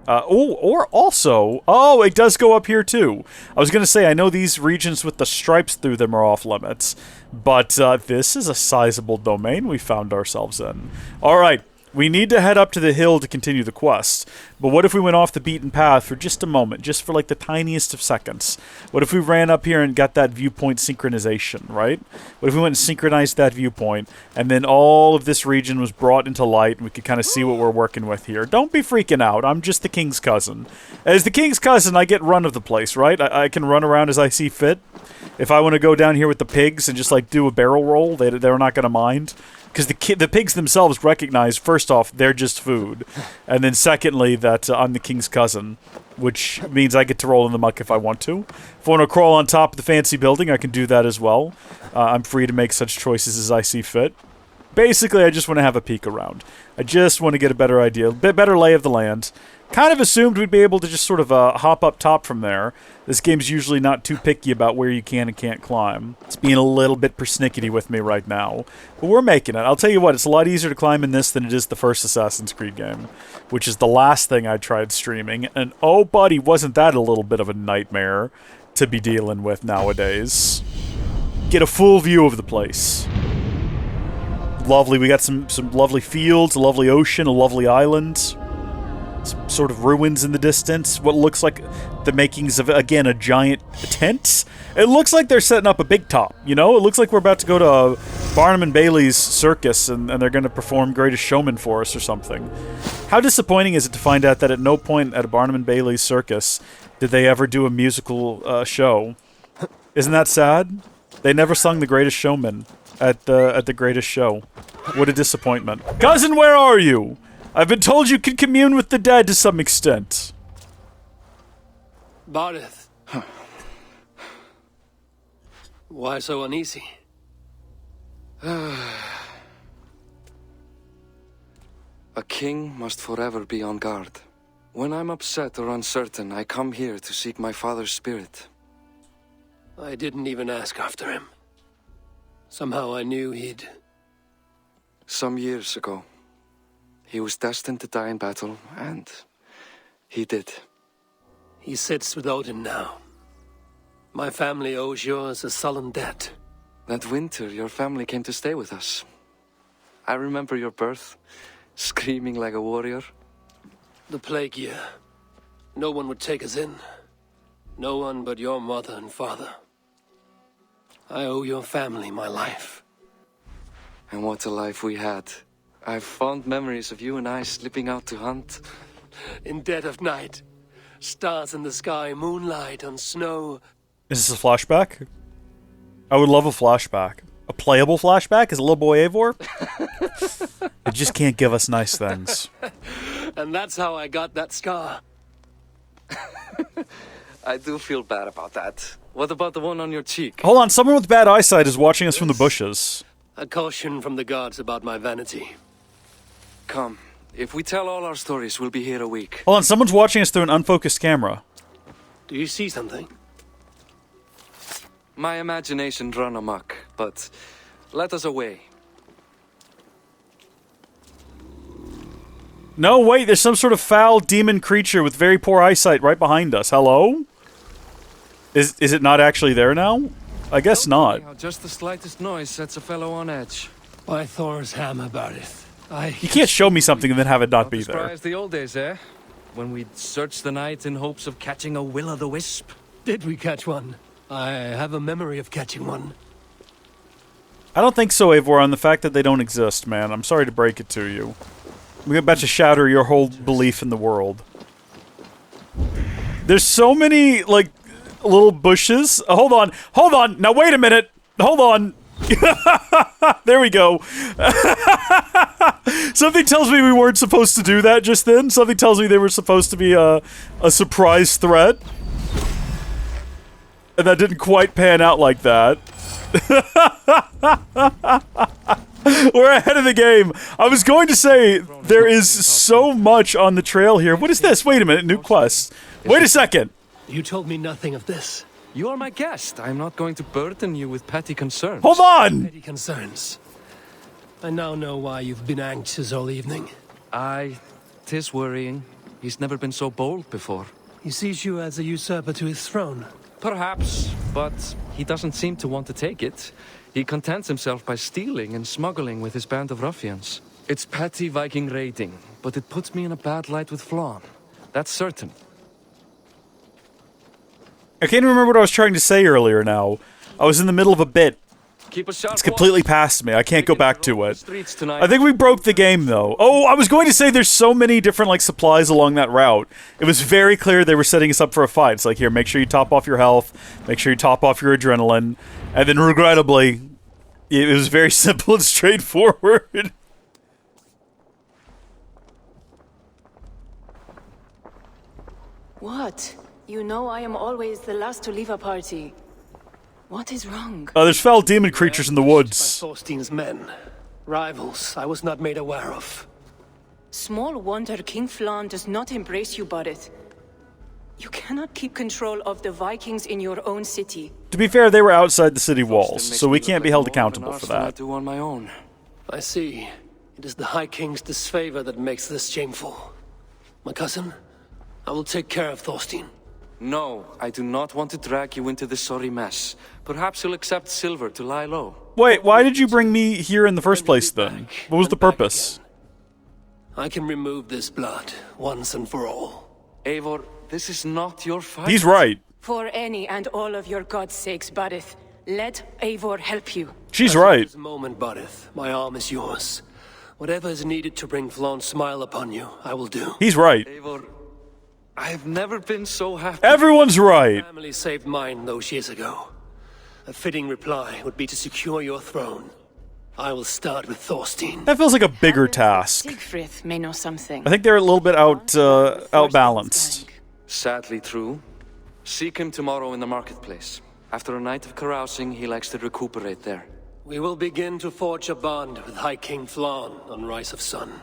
Oh, it does go up here too. I was going to say, I know these regions with the stripes through them are off limits, but this is a sizable domain we found ourselves in. All right. We need to head up to the hill to continue the quest. But what if we went off the beaten path for just a moment, just for like the tiniest of seconds? What if we ran up here and got that viewpoint synchronization, right? What if we went and synchronized that viewpoint, and then all of this region was brought into light, and we could kind of see what we're working with here? Don't be freaking out. I'm just the king's cousin. As the king's cousin, I get run of the place, right? I can run around as I see fit. If I want to go down here with the pigs and just like do a barrel roll, they're not going to mind. Because the pigs themselves recognize, first off, they're just food. And then secondly, that I'm the king's cousin, which means I get to roll in the muck if I want to. If I want to crawl on top of the fancy building, I can do that as well. I'm free to make such choices as I see fit. Basically, I just want to have a peek around. I just want to get a better idea, a bit better lay of the land. Kind of assumed we'd be able to just sort of hop up top from there. This game's usually not too picky about where you can and can't climb. It's being a little bit persnickety with me right now. But we're making it. I'll tell you what, it's a lot easier to climb in this than it is the first Assassin's Creed game, which is the last thing I tried streaming. And oh, buddy, wasn't that a little bit of a nightmare to be dealing with nowadays? Get a full view of the place. Lovely. We got some lovely fields, a lovely ocean, a lovely island. Some sort of ruins in the distance. What looks like the makings of, again, a giant tent. It looks like they're setting up a big top, you know? It looks like we're about to go to Barnum and Bailey's circus and they're going to perform Greatest Showman for us or something. How disappointing is it to find out that at no point at a Barnum and Bailey's circus did they ever do a musical show? Isn't that sad? They never sung The Greatest Showman at the Greatest Show. What a disappointment. Cousin, where are you? I've been told you can commune with the dead to some extent. Bárid. Why so uneasy? A king must forever be on guard. When I'm upset or uncertain, I come here to seek my father's spirit. I didn't even ask after him. Somehow I knew he'd... Some years ago, he was destined to die in battle, and he did. He sits with Odin now. My family owes yours a sullen debt. That winter, your family came to stay with us. I remember your birth, screaming like a warrior. The plague year. No one would take us in. No one but your mother and father. I owe your family my life. And what a life we had. I have fond memories of you and I slipping out to hunt. In dead of night. Stars in the sky, moonlight on snow. Is this a flashback? I would love a flashback. A playable flashback as a little boy Eivor? It just can't give us nice things. And that's how I got that scar. I do feel bad about that. What about the one on your cheek? Hold on, someone with bad eyesight is watching us from the bushes. A caution from the gods about my vanity. Come. If we tell all our stories, we'll be here a week. Hold on, someone's watching us through an unfocused camera. Do you see something? My imagination run amok, but let us away. No, wait, there's some sort of foul demon creature with very poor eyesight right behind us. Hello? Is it not actually there now? I guess not. Just the slightest noise sets a fellow on edge. By Thor's hammer, Bárid. You can't show me something and then have it not be there. As the old days, eh? When we'd search the night in hopes of catching a will-o'-the-wisp. Did we catch one? I have a memory of catching one. I don't think so, Eivor, on the fact that they don't exist, man. I'm sorry to break it to you. We're about to shatter your whole belief in the world. There's so many, like, little bushes. Hold on. Now, wait a minute. Hold on. There we go. Something tells me we weren't supposed to do that just then. Something tells me they were supposed to be a surprise threat. And that didn't quite pan out like that. We're ahead of the game. I was going to say, there is so much on the trail here. What is this? Wait a minute, new quest. Wait a second. You told me nothing of this. You are my guest. I'm not going to burden you with petty concerns. Hold on! Petty concerns. I now know why you've been anxious all evening. Aye, 'tis worrying. He's never been so bold before. He sees you as a usurper to his throne. Perhaps, but he doesn't seem to want to take it. He contents himself by stealing and smuggling with his band of ruffians. It's petty Viking raiding, but it puts me in a bad light with Flann. That's certain. I can't remember what I was trying to say earlier now. I was in the middle of a bit. Keep a sharp It's completely watch. past me. I can't go back to it. Streets tonight. I think we broke the game, though. Oh, I was going to say there's so many different, like, supplies along that route. It was very clear they were setting us up for a fight. It's like, here, make sure you top off your health. Make sure you top off your adrenaline. And then, regrettably, it was very simple and straightforward. What? You know I am always the last to leave a party. What is wrong? There's foul demon creatures in the By woods. Thorstein's men. Rivals I was not made aware of. Small wonder King Flann does not embrace you, Bárid. You cannot keep control of the Vikings in your own city. To be fair, they were outside the city walls, Makes so me we look can't be like held more of an accountable for arse than I that. do on my own. I see. It is the High King's disfavor that makes this shameful. My cousin, I will take care of Thorstein. No, I do not want to drag you into this sorry mess. Perhaps you'll accept silver to lie low. Wait, why did you bring me here in the first place, then? What was the purpose? I can remove this blood once and for all. Eivor, this is not your fight. He's right. For any and all of your god's sakes, Bárid, let Eivor help you. She's right. This moment, Bárid, my arm is yours. Whatever is needed to bring Flann's smile upon you, I will do. He's right. Eivor, I have never been so happy. Everyone's right. Family saved mine those years ago. A fitting reply would be to secure your throne. I will start with Thorstein. That feels like a bigger task. Siegfried may know something. I think they're a little bit outbalanced. Sadly true. Seek him tomorrow in the marketplace. After a night of carousing, he likes to recuperate there. We will begin to forge a bond with High King Flann on Rise of Sun.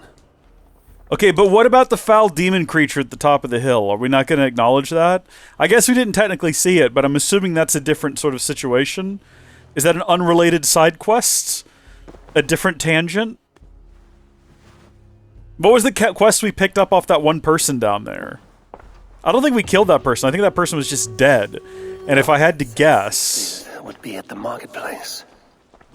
Okay, but what about the foul demon creature at the top of the hill? Are we not going to acknowledge that? I guess we didn't technically see it, but I'm assuming that's a different sort of situation. Is that an unrelated side quest? A different tangent? What was the quest we picked up off that one person down there? I don't think we killed that person. I think that person was just dead. And if I had to guess... That would be at the marketplace.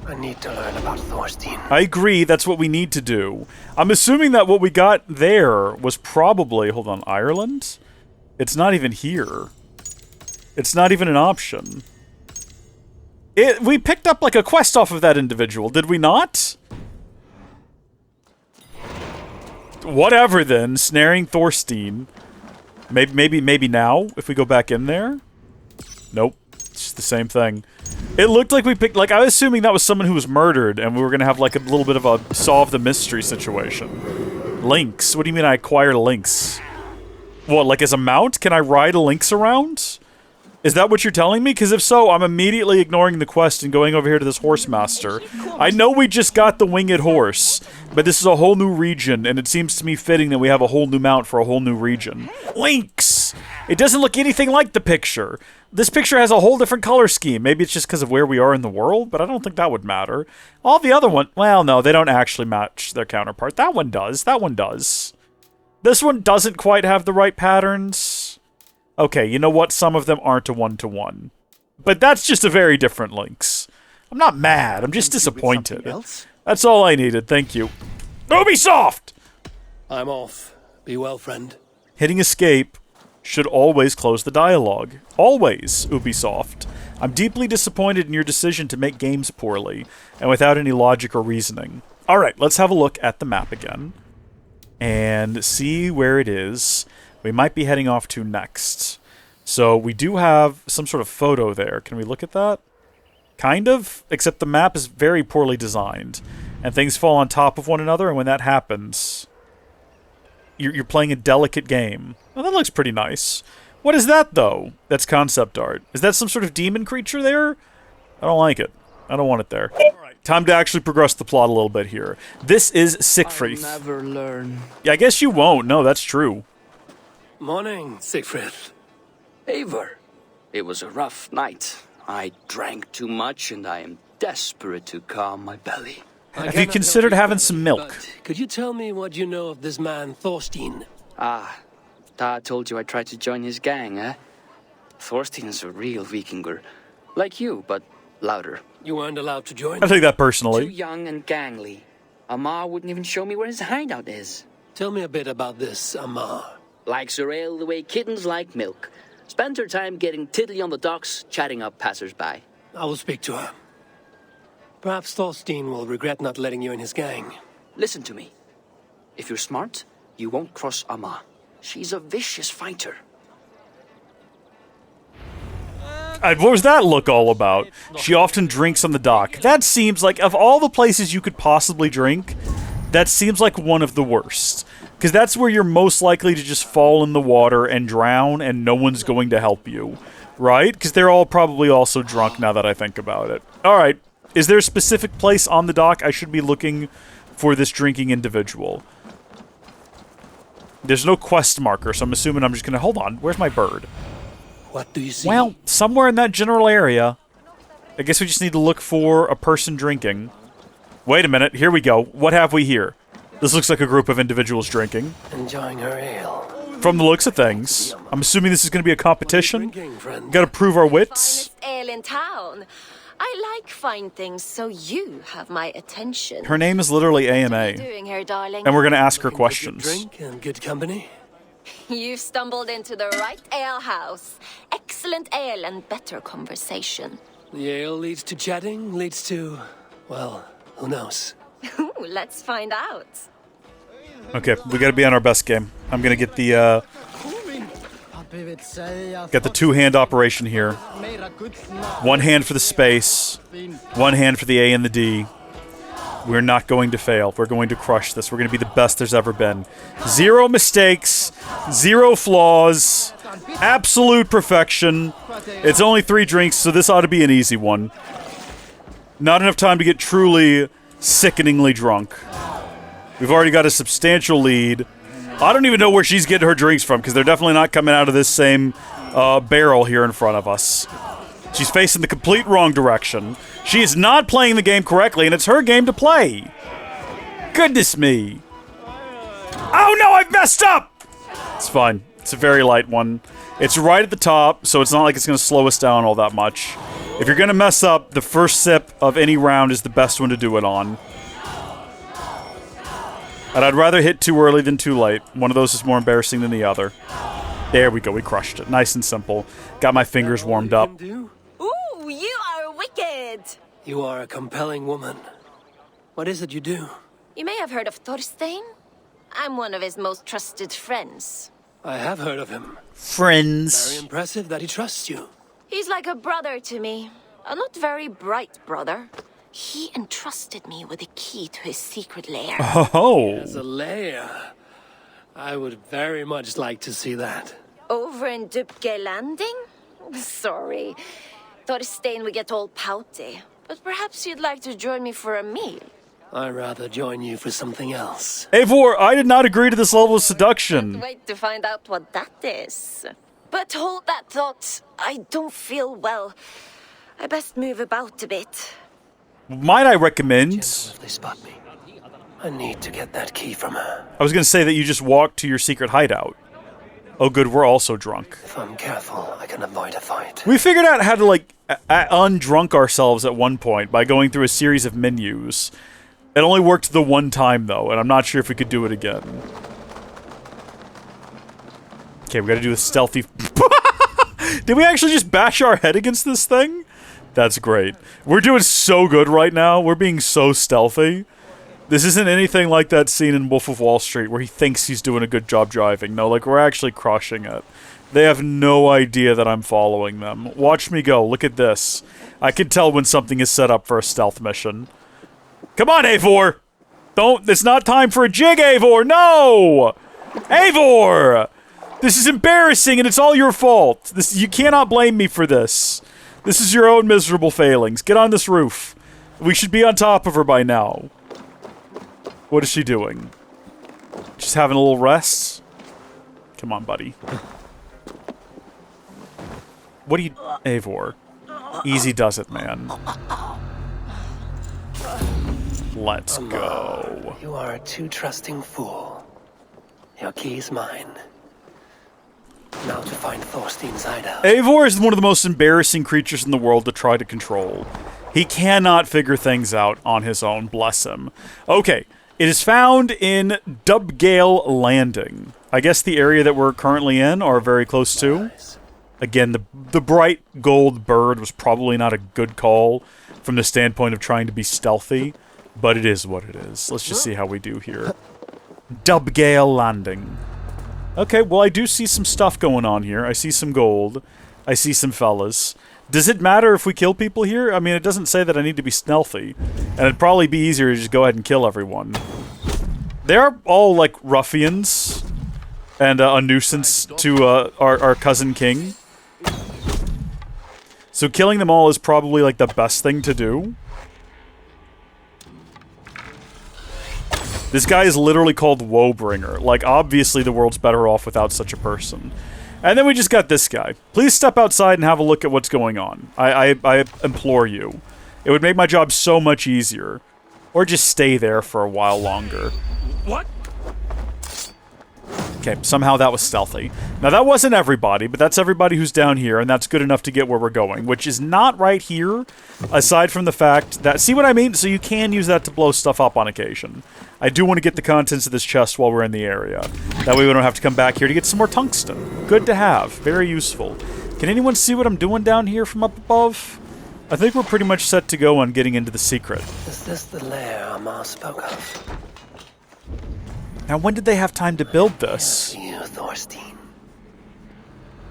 I need to learn about Thorstein. I agree, that's what we need to do. I'm assuming that what we got there was probably... Hold on, Ireland? It's not even here. It's not even an option. We picked up like a quest off of that individual, did we not? Whatever then, Snaring Thorstein. Maybe now, if we go back in there? Nope, it's just the same thing. It looked like we picked, like, I was assuming that was someone who was murdered, and we were gonna have, like, a little bit of a solve the mystery situation. Lynx? What do you mean I acquired a lynx? What, like as a mount? Can I ride a lynx around? Is that what you're telling me? Because if so, I'm immediately ignoring the quest and going over here to this horse master. I know we just got the winged horse, but this is a whole new region, and it seems to me fitting that we have a whole new mount for a whole new region. Lynx! It doesn't look anything like the picture. This picture has a whole different color scheme. Maybe it's just because of where we are in the world, but I don't think that would matter. All the other one, well, no, they don't actually match their counterpart. That one does. That one does. This one doesn't quite have the right patterns. Okay, you know what? Some of them aren't a one-to-one. But that's just a very different Lynx. I'm not mad. I'm just disappointed. That's all I needed. Thank you. Ubisoft! I'm off. Be well, friend. Hitting escape should always close the dialogue. Always, Ubisoft. I'm deeply disappointed in your decision to make games poorly, and without any logic or reasoning. Alright, let's have a look at the map again. And see where it is we might be heading off to next. So we do have some sort of photo there. Can we look at that? Kind of, except the map is very poorly designed. And things fall on top of one another, and when that happens, you're playing a delicate game. Well, that looks pretty nice. What is that, though? That's concept art. Is that some sort of demon creature there? I don't like it. I don't want it there. Alright, Time to actually progress the plot a little bit here. This is Siegfried. I'll never learn. Yeah, I guess you won't. No, that's true. Morning, Siegfried. Eivor, it was a rough night. I drank too much and I am desperate to calm my belly. Have you considered having some milk? But could you tell me what you know of this man, Thorstein? Ah, Dad told you I tried to join his gang, eh? Thorstein is a real Vikinger. Like you, but louder. You weren't allowed to join? I take that Too personally. young and gangly. Amar wouldn't even show me where his hideout is. Tell me a bit about this Amar. Likes her ale the way kittens like milk. Spends her time getting tiddly on the docks, chatting up passers-by. I will speak to her. Perhaps Thorstein will regret not letting you in his gang. Listen to me. If you're smart, you won't cross Amma. She's a vicious fighter. What was that look all about? She often drinks on the dock. That seems like, of all the places you could possibly drink, that seems like one of the worst. Because that's where you're most likely to just fall in the water and drown, and no one's going to help you. Right? Because they're all probably also drunk now that I think about it. Alright. Is there a specific place on the dock I should be looking for this drinking individual? There's no quest marker, so I'm assuming I'm just gonna... Hold on, where's my bird? What do you see? Well, somewhere in that general area. I guess we just need to look for a person drinking. Wait a minute, here we go. What have we here? This looks like a group of individuals drinking. Enjoying her ale. From the looks of things. I'm assuming this is gonna be a competition. Gotta prove our wits. Finest ale in town. I like fine things, so you have my attention. Her name is literally AMA. What are you doing here, darling? And we're gonna ask her questions. Drink and good company. You've stumbled into the right ale house. Excellent ale and better conversation. The ale leads to chatting, leads to... well, who knows? Ooh, let's find out. Okay, we gotta be on our best game. I'm gonna get the, got the two-hand operation here. One hand for the space. One hand for the A and the D. We're not going to fail. We're going to crush this. We're going to be the best there's ever been. Zero mistakes. Zero flaws. Absolute perfection. It's only 3 drinks, so this ought to be an easy one. Not enough time to get truly sickeningly drunk. We've already got a substantial lead. I don't even know where she's getting her drinks from, because they're definitely not coming out of this same barrel here in front of us. She's facing the complete wrong direction. She is not playing the game correctly, and it's her game to play. Goodness me. Oh no, I've messed up! It's fine. It's a very light one. It's right at the top, so it's not like it's going to slow us down all that much. If you're going to mess up, the first sip of any round is the best one to do it on. And I'd rather hit too early than too late. One of those is more embarrassing than the other. There we go, we crushed it. Nice and simple. Got my fingers warmed up. Ooh, you are wicked! You are a compelling woman. What is it you do? You may have heard of Thorstein. I'm one of his most trusted friends. I have heard of him. Friends. Very impressive that he trusts you. He's like a brother to me. A not very bright brother. He entrusted me with the key to his secret lair. Oh. As a lair. I would very much like to see that. Over in Dubke Landing? Sorry. Thorstein would get all pouty. But perhaps you'd like to join me for a meal. I'd rather join you for something else. Eivor, I did not agree to this level of seduction. Wait to find out what that is. But hold that thought. I don't feel well. I best move about a bit. Might I recommend... If they spot me, I need to get that key from her. I was going to say that you just walk to your secret hideout. Oh good, we're also drunk. If I'm careful, I can avoid a fight. We figured out how to, like, undrunk ourselves at one point by going through a series of menus. It only worked the one time, though, and I'm not sure if we could do it again. Okay, we gotta do a stealthy... Did we actually just bash our head against this thing? That's great. We're doing so good right now. We're being so stealthy. This isn't anything like that scene in Wolf of Wall Street where he thinks he's doing a good job driving. No, like, we're actually crushing it. They have no idea that I'm following them. Watch me go. Look at this. I can tell when something is set up for a stealth mission. Come on, Eivor! Don't... It's not time for a jig, Eivor! No! Eivor! This is embarrassing, and it's all your fault. You cannot blame me for this. This is your own miserable failings. Get on this roof. We should be on top of her by now. What is she doing? Just having a little rest? Come on, buddy. What do you... Eivor. Easy does it, man. Let's go. You are a too trusting fool. Your key is mine. Now to find Thorstein's hideout. Eivor is one of the most embarrassing creatures in the world to try to control. He cannot figure things out on his own, bless him. Okay, it is found in Dubgale Landing. I guess the area that we're currently in, or very close to. Again, the bright gold bird was probably not a good call from the standpoint of trying to be stealthy, but it is what it is. Let's just see how we do here. Dubgale Landing. Okay, well, I do see some stuff going on here. I see some gold. I see some fellas. Does it matter if we kill people here? I mean, it doesn't say that I need to be stealthy. And it'd probably be easier to just go ahead and kill everyone. They're all, like, ruffians. And a nuisance to our cousin king. So killing them all is probably, like, the best thing to do. This guy is literally called Woebringer. Like, obviously the world's better off without such a person. And then we just got this guy. Please step outside and have a look at what's going on. I implore you. It would make my job so much easier. Or just stay there for a while longer. What? Okay, somehow that was stealthy. Now, that wasn't everybody, but that's everybody who's down here, and that's good enough to get where we're going, which is not right here, aside from the fact that... See what I mean? So you can use that to blow stuff up on occasion. I do want to get the contents of this chest while we're in the area. That way we don't have to come back here to get some more tungsten. Good to have. Very useful. Can anyone see what I'm doing down here from up above? I think we're pretty much set to go on getting into the secret. Is this the lair our ma spoke of? Now, when did they have time to build this? You, Thorstein.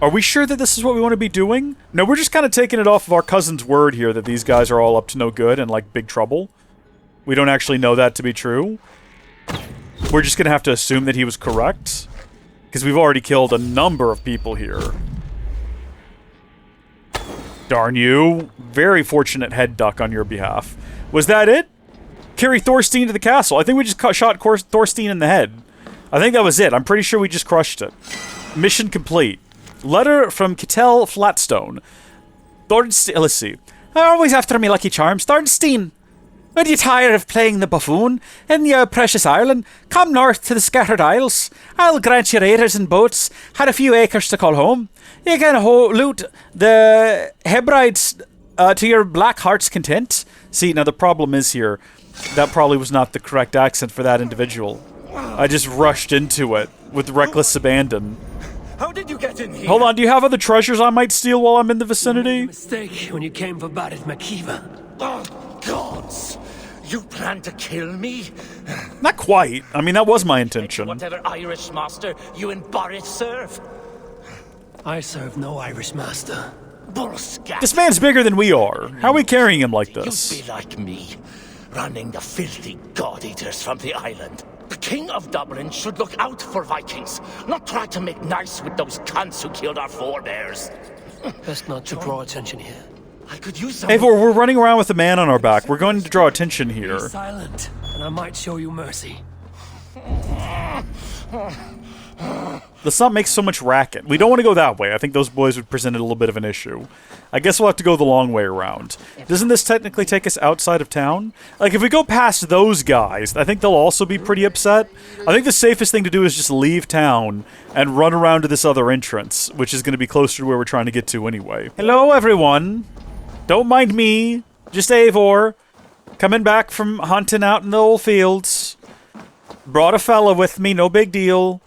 Are we sure that this is what we want to be doing? No, we're just kind of taking it off of our cousin's word here that these guys are all up to no good and, like, big trouble. We don't actually know that to be true. We're just going to have to assume that he was correct. Because we've already killed a number of people here. Darn you. Very fortunate head duck on your behalf. Was that it? Carry Thorstein to the castle. I think we just shot Thorstein in the head. I think that was it. I'm pretty sure we just crushed it. Mission complete. Letter from Kittel Flatstone. Thorstein... Let's see. Always after me lucky charms. Thorstein. Are you tired of playing the buffoon in your precious Ireland? Come north to the scattered isles. I'll grant you raiders and boats. Had a few acres to call home. You can loot the Hebrides to your black heart's content. See, now the problem is here... That probably was not the correct accent for that individual. I just rushed into it with reckless abandon. How did you get in here? Hold on, do you have other treasures I might steal while I'm in the vicinity? You made a mistake when you came for Bárid McKeever. Oh, gods! You plan to kill me? Not quite. I mean, that was my intention. Whatever Irish master you and Bárid serve. I serve no Irish master. Bullscat. This man's bigger than we are. How are we carrying him like this? You'd be like me. Running the filthy god-eaters from the island. The King of Dublin should look out for Vikings, not try to make nice with those cunts who killed our forebears. Best not to draw attention here. I could use some... Eivor, we're running around with a man on our back. We're going to draw attention here. Be silent, and I might show you mercy. Let's not make so much racket. We don't want to go that way. I think those boys would present a little bit of an issue. I guess we'll have to go the long way around. Doesn't this technically take us outside of town? Like, if we go past those guys, I think they'll also be pretty upset. I think the safest thing to do is just leave town and run around to this other entrance, which is going to be closer to where we're trying to get to anyway. Hello, everyone. Don't mind me. Just Eivor. Coming back from hunting out in the old fields. Brought a fella with me, no big deal.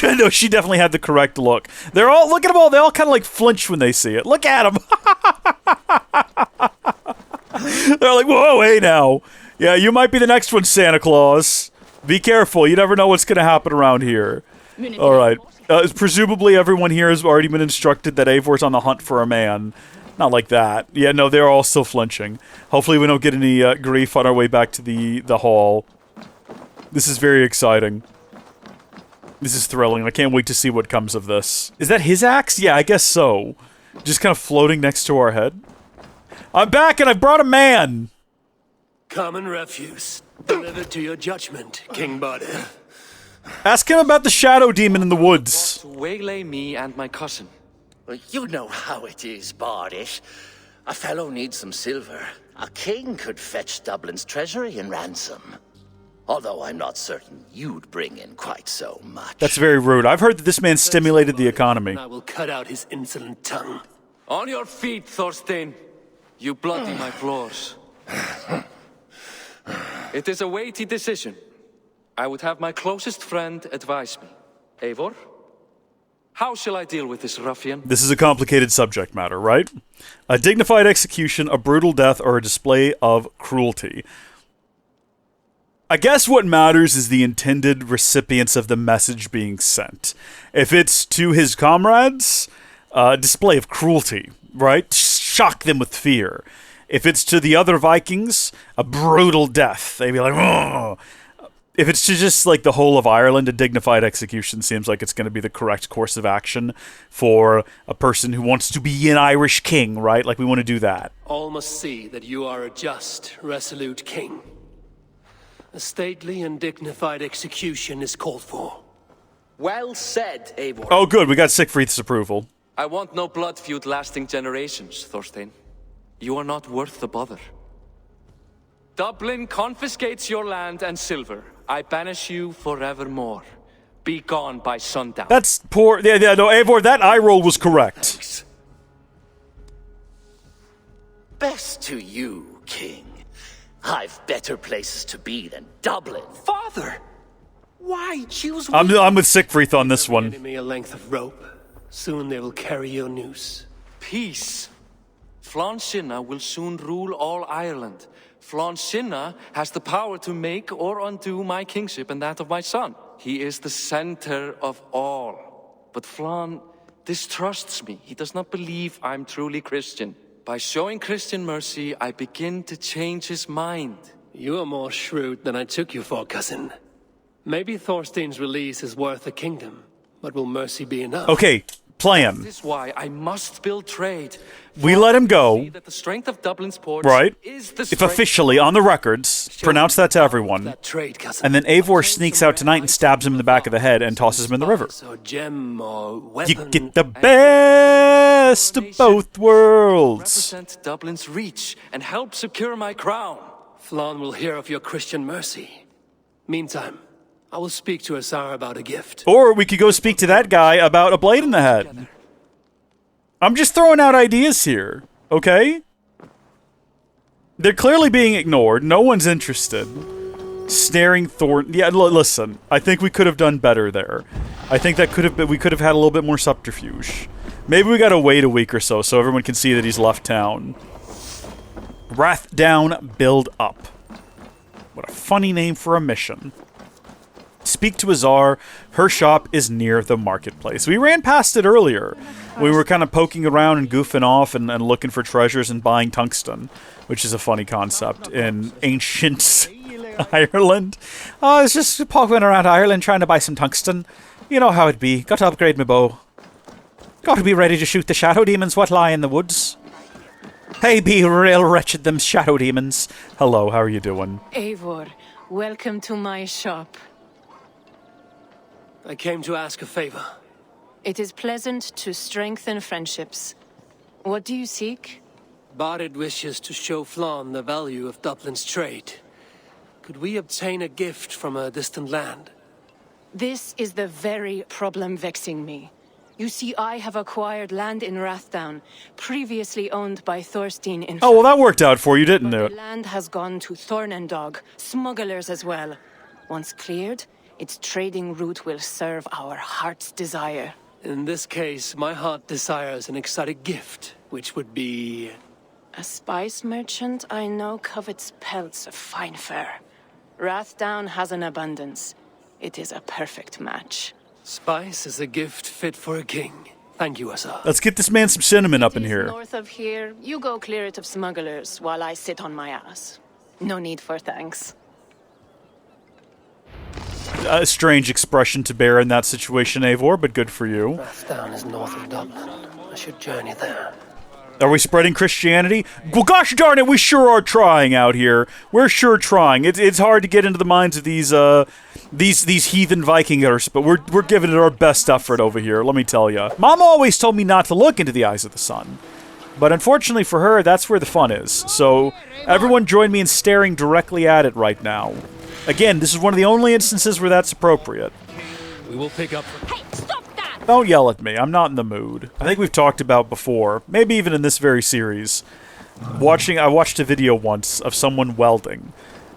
No, she definitely had the correct look. They're all, look at them all, they all kind of like flinch when they see it. Look at them. They're like, whoa, hey now. Yeah, you might be the next one, Santa Claus. Be careful, you never know what's going to happen around here. Alright, presumably everyone here has already been instructed that Eivor's on the hunt for a man. Not like that. Yeah, no, they're all still flinching. Hopefully we don't get any grief on our way back to the hall. This is very exciting. This is thrilling. I can't wait to see what comes of this. Is that his axe? Yeah, I guess so. Just kind of floating next to our head. I'm back and I brought a man! Common refuse. Delivered to your judgment, King Bárid. Ask him about the shadow demon in the woods. To waylay me and my cousin. Well, you know how it is, Bárid. A fellow needs some silver. A king could fetch Dublin's treasury in ransom. Although I'm not certain you'd bring in quite so much. That's very rude. I've heard that this man stimulated the economy. I will cut out his insolent tongue. On your feet, Thorstein. You bloody my floors. It is a weighty decision. I would have my closest friend advise me. Eivor? How shall I deal with this ruffian? This is a complicated subject matter, right? A dignified execution, a brutal death, or a display of cruelty. I guess what matters is the intended recipients of the message being sent. If it's to his comrades, a display of cruelty, right? Shock them with fear. If it's to the other Vikings, a brutal death. They'd be like, oh. If it's to just like the whole of Ireland, a dignified execution seems like it's going to be the correct course of action for a person who wants to be an Irish king, right? Like we want to do that. All must see that you are a just, resolute king. A stately and dignified execution is called for. Well said, Eivor. Oh, good. We got Siegfried's approval. I want no blood feud lasting generations, Thorstein. You are not worth the bother. Dublin confiscates your land and silver. I banish you forevermore. Be gone by sundown. That's poor. Yeah, no, Eivor, that eye roll was correct. Thanks. Best to you, King. I've better places to be than Dublin. Father! Why choose I'm with Siegfried on this one. Enemy a length of rope. Soon they will carry your noose. Peace. Flann Sinna will soon rule all Ireland. Flann Sinna has the power to make or undo my kingship and that of my son. He is the center of all. But Flann distrusts me. He does not believe I'm truly Christian. By showing Christian mercy, I begin to change his mind. You are more shrewd than I took you for, cousin. Maybe Thorstein's release is worth a kingdom, but will mercy be enough? Okay, plan. This is why I must build trade. We let him go, That the strength of Dublin's ports right? Is the If officially, on the records, pronounce that to everyone. That trade, cousin. And then Eivor sneaks out tonight and stabs him in the back of the head and tosses him in the river. Or gem or You weapon. get the best of both worlds. represent Dublin's reach and help secure my crown. Flann will hear of your Christian mercy. Meantime, I will speak to Asar about a gift. Or we could go speak to that guy about a blade in the head. I'm just throwing out ideas here, okay? They're clearly being ignored. No one's interested. Snaring Thorstein. Yeah, listen. I think we could have done better there. I think that could have been. We could have had a little bit more subterfuge. Maybe we gotta wait a week or so everyone can see that he's left town. Rathdown Build Up. What a funny name for a mission. Speak to Azar. Her shop is near the marketplace. We ran past it earlier. We were kind of poking around and goofing off and looking for treasures and buying tungsten, which is a funny concept in ancient Ireland. I was just poking around Ireland trying to buy some tungsten. You know how it be. Got to upgrade my bow. Got to be ready to shoot the shadow demons what lie in the woods. Hey, be real wretched, them shadow demons. Hello, how are you doing? Eivor, welcome to my shop. I came to ask a favor. It is pleasant to strengthen friendships. What do you seek? Bárid wishes to show Flann the value of Dublin's trade. Could we obtain a gift from a distant land? This is the very problem vexing me. You see, I have acquired land in Rathdown, previously owned by Thorstein in Oh, well, that worked out for you, didn't The it? land has gone to Thornendog, smugglers as well. Once cleared, its trading route will serve our heart's desire. In this case, my heart desires an exotic gift, which would be... A spice merchant I know covets pelts of fine fur. Rathdown has an abundance. It is a perfect match. Spice is a gift fit for a king. Thank you, Asar. Let's get this man some cinnamon up in here. North of here, you go clear it of smugglers while I sit on my ass. No need for thanks. A strange expression to bear in that situation, Eivor, but good for you. Rathdown is north of Dublin. I should journey there. Are we spreading Christianity? Well, gosh darn it, we sure are trying out here. We're sure trying. It's hard to get into the minds of these heathen Vikingers, but we're giving it our best effort over here, let me tell you. Mom always told me not to look into the eyes of the sun. But unfortunately for her, that's where the fun is. So everyone join me in staring directly at it right now. Again, this is one of the only instances where that's appropriate. We will pick up... Hey, stop that! Don't yell at me. I'm not in the mood. I think we've talked about before, maybe even in this very series, I watched a video once of someone welding,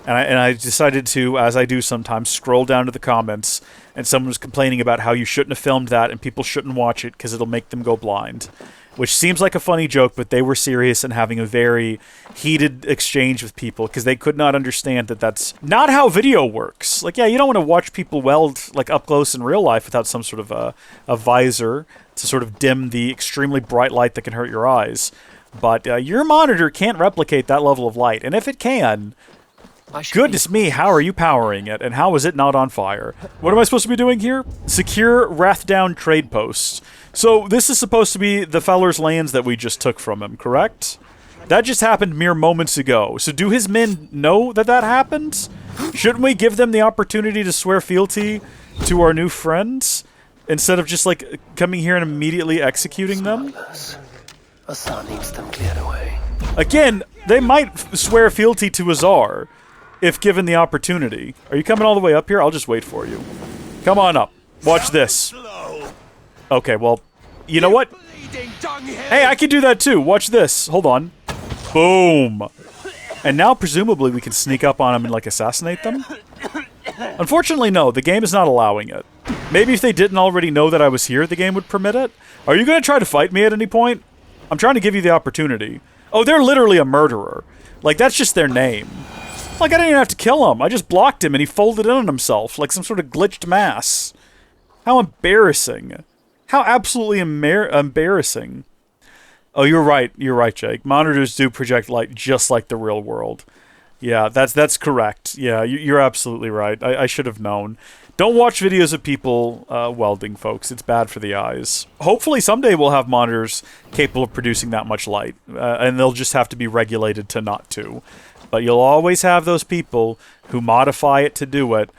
and I decided to, as I do sometimes, scroll down to the comments, and someone was complaining about how you shouldn't have filmed that and people shouldn't watch it because it'll make them go blind. Which seems like a funny joke, but they were serious and having a very heated exchange with people because they could not understand that that's not how video works. Like, yeah, you don't want to watch people weld like up close in real life without some sort of a visor to sort of dim the extremely bright light that can hurt your eyes. But your monitor can't replicate that level of light, and if it can, goodness me, how are you powering it, and how is it not on fire? What am I supposed to be doing here? Secure Rathdown trade posts. So this is supposed to be the feller's lands that we just took from him, correct? That just happened mere moments ago. So do his men know that that happened? Shouldn't we give them the opportunity to swear fealty to our new friends instead of just like coming here and immediately executing them? Asa needs them cleared away. Again, they might swear fealty to Azar if given the opportunity. Are you coming all the way up here? I'll just wait for you. Come on up. Watch this. Okay, well, you know what? Hey, I can do that too. Watch this. Hold on. Boom. And now, presumably, we can sneak up on them and, like, assassinate them? Unfortunately, no. The game is not allowing it. Maybe if they didn't already know that I was here, the game would permit it? Are you going to try to fight me at any point? I'm trying to give you the opportunity. Oh, they're literally a murderer. Like, that's just their name. Like, I didn't even have to kill him. I just blocked him and he folded in on himself like some sort of glitched mass. How embarrassing. How absolutely embarrassing. Oh, you're right. You're right, Jake. Monitors do project light just like the real world. Yeah, that's correct. Yeah, you're absolutely right. I should have known. Don't watch videos of people welding, folks. It's bad for the eyes. Hopefully someday we'll have monitors capable of producing that much light, and they'll just have to be regulated to not to. But you'll always have those people who modify it to do it.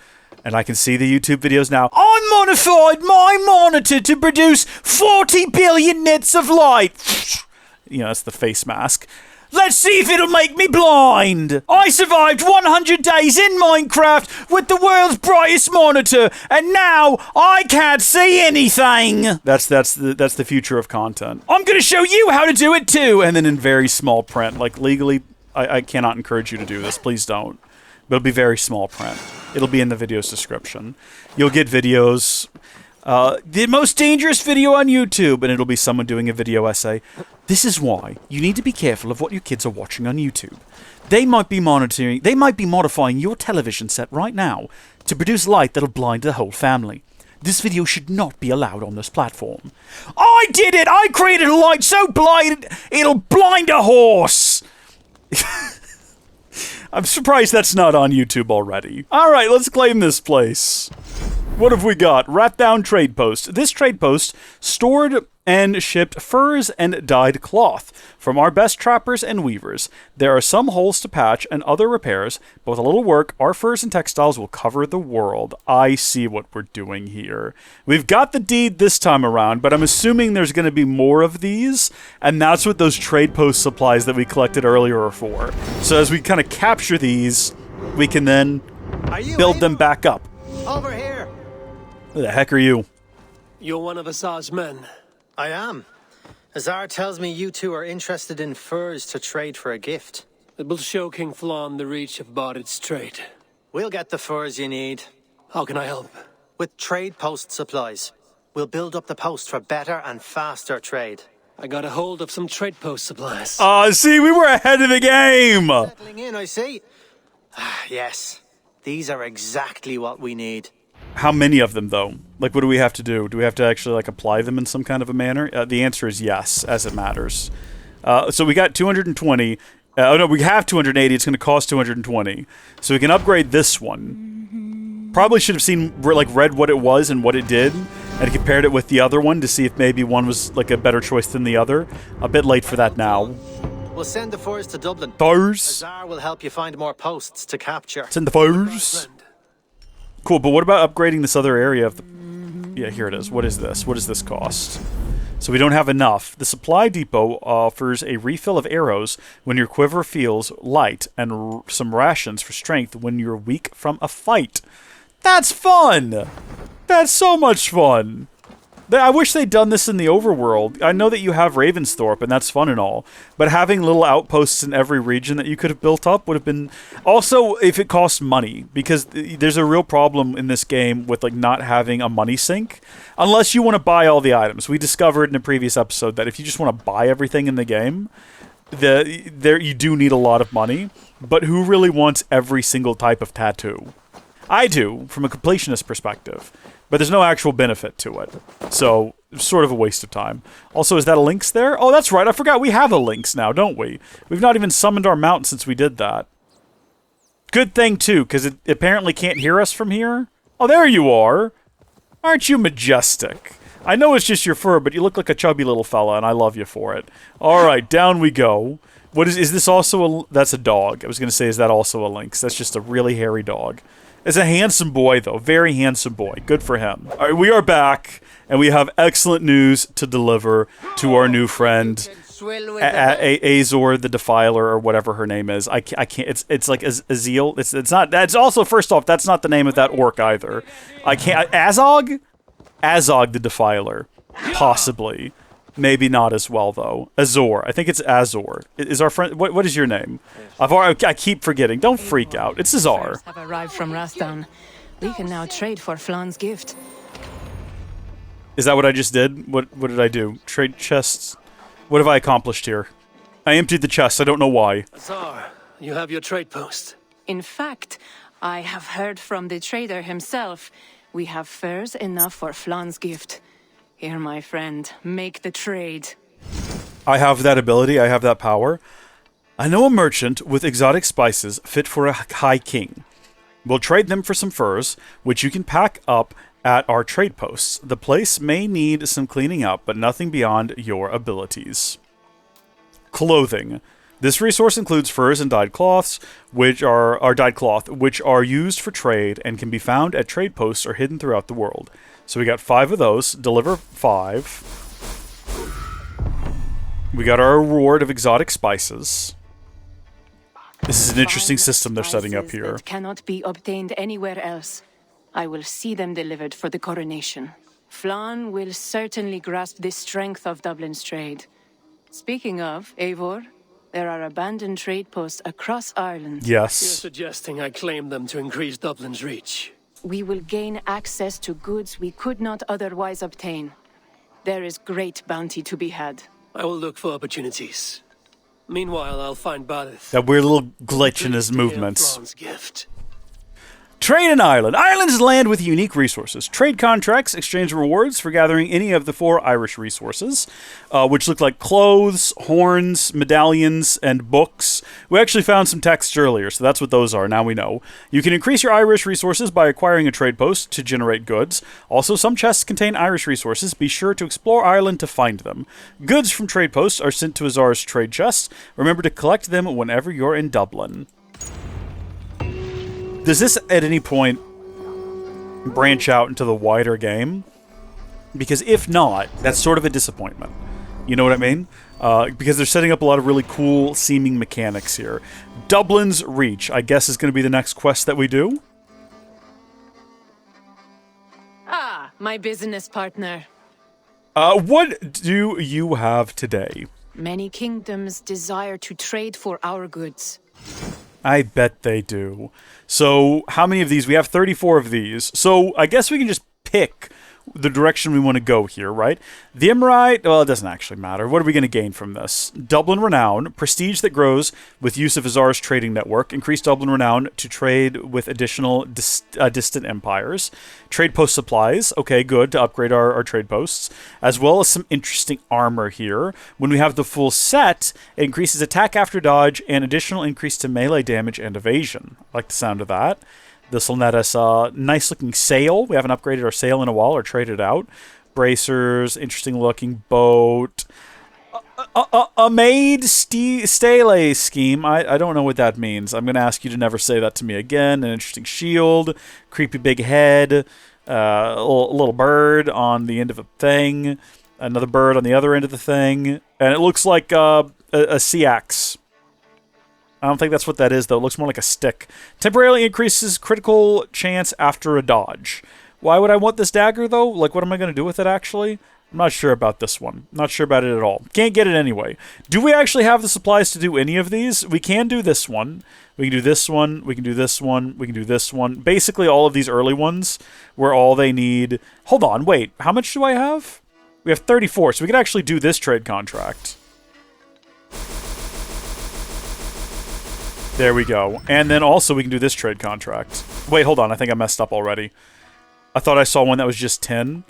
And I can see the YouTube videos now. I modified my monitor to produce 40 billion nits of light. You know, that's the face mask. Let's see if it'll make me blind. I survived 100 days in Minecraft with the world's brightest monitor, and now I can't see anything. That's the future of content. I'm gonna show you how to do it too, and then in very small print, like legally, I cannot encourage you to do this. Please don't. But it'll be very small print. It'll be in the video's description. You'll get videos. The most dangerous video on YouTube, and it'll be someone doing a video essay. This is why you need to be careful of what your kids are watching on YouTube. They might be modifying your television set right now to produce light that'll blind the whole family. This video should not be allowed on this platform. I did it! I created a light so blind it'll blind a horse! I'm surprised that's not on YouTube already. Alright, let's claim this place. What have we got? Rathdown Trade Post. This trade post stored and shipped furs and dyed cloth from our best trappers and weavers. There are some holes to patch and other repairs, but with a little work, our furs and textiles will cover the world. I see what we're doing here. We've got the deed this time around, but I'm assuming there's going to be more of these, and that's what those trade post supplies that we collected earlier are for. So as we kind of capture these, we can then build them back up. Over here. Who the heck are you? You're one of Asar's men. I am. Azar tells me you two are interested in furs to trade for a gift. It will show King Flann the reach of Bárid's trade. We'll get the furs you need. How can I help? With trade post supplies. We'll build up the post for better and faster trade. I got a hold of some trade post supplies. See, we were ahead of the game! Settling in, I see. Yes, these are exactly what we need. How many of them, though? Like, what do we have to do? Do we have to actually, like, apply them in some kind of a manner? The answer is yes, as it matters. So we got 220. Oh, no, we have 280. It's going to cost 220. So we can upgrade this one. Probably should have seen, like, read what it was and what it did. and compared it with the other one to see if maybe one was like a better choice than the other. A bit late for that now. We'll send the furs to Dublin. Furs? Azar will help you find more posts to capture. Send the furs. Cool, but what about upgrading this other area of the... Yeah, here it is. What is this? What does this cost? So we don't have enough. The supply depot offers a refill of arrows when your quiver feels light and some rations for strength when you're weak from a fight. That's fun! That's so much fun! I wish they'd done this in the overworld. I know that you have Ravensthorpe, and that's fun and all, but having little outposts in every region that you could have built up would have been... Also, if it costs money, because there's a real problem in this game with like not having a money sink, unless you want to buy all the items. We discovered in a previous episode that if you just want to buy everything in the game, you do need a lot of money, but who really wants every single type of tattoo? I do, from a completionist perspective. But there's no actual benefit to it. So, sort of a waste of time. Also, is that a lynx there? Oh, that's right. I forgot we have a lynx now, don't we? We've not even summoned our mount since we did that. Good thing, too, because it apparently can't hear us from here. Oh, there you are. Aren't you majestic? I know it's just your fur, but you look like a chubby little fella, and I love you for it. All right, down we go. What is this also a... That's a dog. I was going to say, is that also a lynx? That's just a really hairy dog. It's a handsome boy, though. Very handsome boy. Good for him. All right, we are back, and we have excellent news to deliver to our new friend, Azor the Defiler, or whatever her name is. I can't. It's like Azil. It's not. That's also, first off, that's not the name of that orc either. I can't. Azog the Defiler, possibly. Maybe not as well, though. Azor. I think it's Azor. Is our friend... What is your name? I keep forgetting. Don't freak out. It's Azar. Have arrived from Rathdown. We can now trade for Flann's gift. Is that what I just did? What did I do? Trade chests? What have I accomplished here? I emptied the chest. I don't know why. Azar, you have your trade post. In fact, I have heard from the trader himself. We have furs enough for Flann's gift. Here, my friend, make the trade. I have that ability. I have that power. I know a merchant with exotic spices fit for a high king. We'll trade them for some furs, which you can pack up at our trade posts. The place may need some cleaning up, but nothing beyond your abilities. Clothing. This resource includes furs and dyed cloths, which are used for trade and can be found at trade posts or hidden throughout the world. So we got 5 of those. Deliver 5. We got our reward of exotic spices. This is an interesting system they're setting up here. That cannot be obtained anywhere else. I will see them delivered for the coronation. Flann will certainly grasp the strength of Dublin's trade. Speaking of, Eivor, there are abandoned trade posts across Ireland. Yes. You're suggesting I claim them to increase Dublin's reach. We will gain access to goods we could not otherwise obtain. There is great bounty to be had. I will look for opportunities. Meanwhile, I'll find Bárid. That weird little glitch in his movements. Gift. Trade in Ireland. Ireland is a land with unique resources. Trade contracts exchange rewards for gathering any of the 4 Irish resources, which look like clothes, horns, medallions, and books. We actually found some texts earlier, so that's what those are. Now we know. You can increase your Irish resources by acquiring a trade post to generate goods. Also, some chests contain Irish resources. Be sure to explore Ireland to find them. Goods from trade posts are sent to Azar's trade chest. Remember to collect them whenever you're in Dublin. Does this at any point branch out into the wider game? Because if not, that's sort of a disappointment. You know what I mean? Because they're setting up a lot of really cool seeming mechanics here. Dublin's Reach, I guess, is going to be the next quest that we do. Ah, my business partner. What do you have today? Many kingdoms desire to trade for our goods. I bet they do. So, how many of these? We have 34 of these. So, I guess we can just pick the direction we want to go here, right? The Emerite, well, it doesn't actually matter. What are we going to gain from this? Dublin Renown, prestige that grows with use of Azar's trading network, increase Dublin Renown to trade with additional distant empires. Trade post supplies, okay, good, to upgrade our trade posts, as well as some interesting armor here. When we have the full set, it increases attack after dodge and additional increase to melee damage and evasion. I like the sound of that. This will net us a nice looking sail. We haven't upgraded our sail in a while or traded out. Bracers, interesting looking boat. A maid stele scheme. I don't know what that means. I'm going to ask you to never say that to me again. An interesting shield, creepy big head, a little bird on the end of a thing, another bird on the other end of the thing, and it looks like a sea axe. I don't think that's what that is, though. It looks more like a stick. Temporarily increases critical chance after a dodge. Why would I want this dagger, though? Like, what am I going to do with it, actually? I'm not sure about this one. Not sure about it at all. Can't get it anyway. Do we actually have the supplies to do any of these? We can do this one. We can do this one. We can do this one. We can do this one. Basically, all of these early ones where all they need... Hold on, wait. How much do I have? We have 34, so we could actually do this trade contract. There we go. And then also we can do this trade contract. Wait, hold on. I think I messed up already. I thought I saw one that was just 10.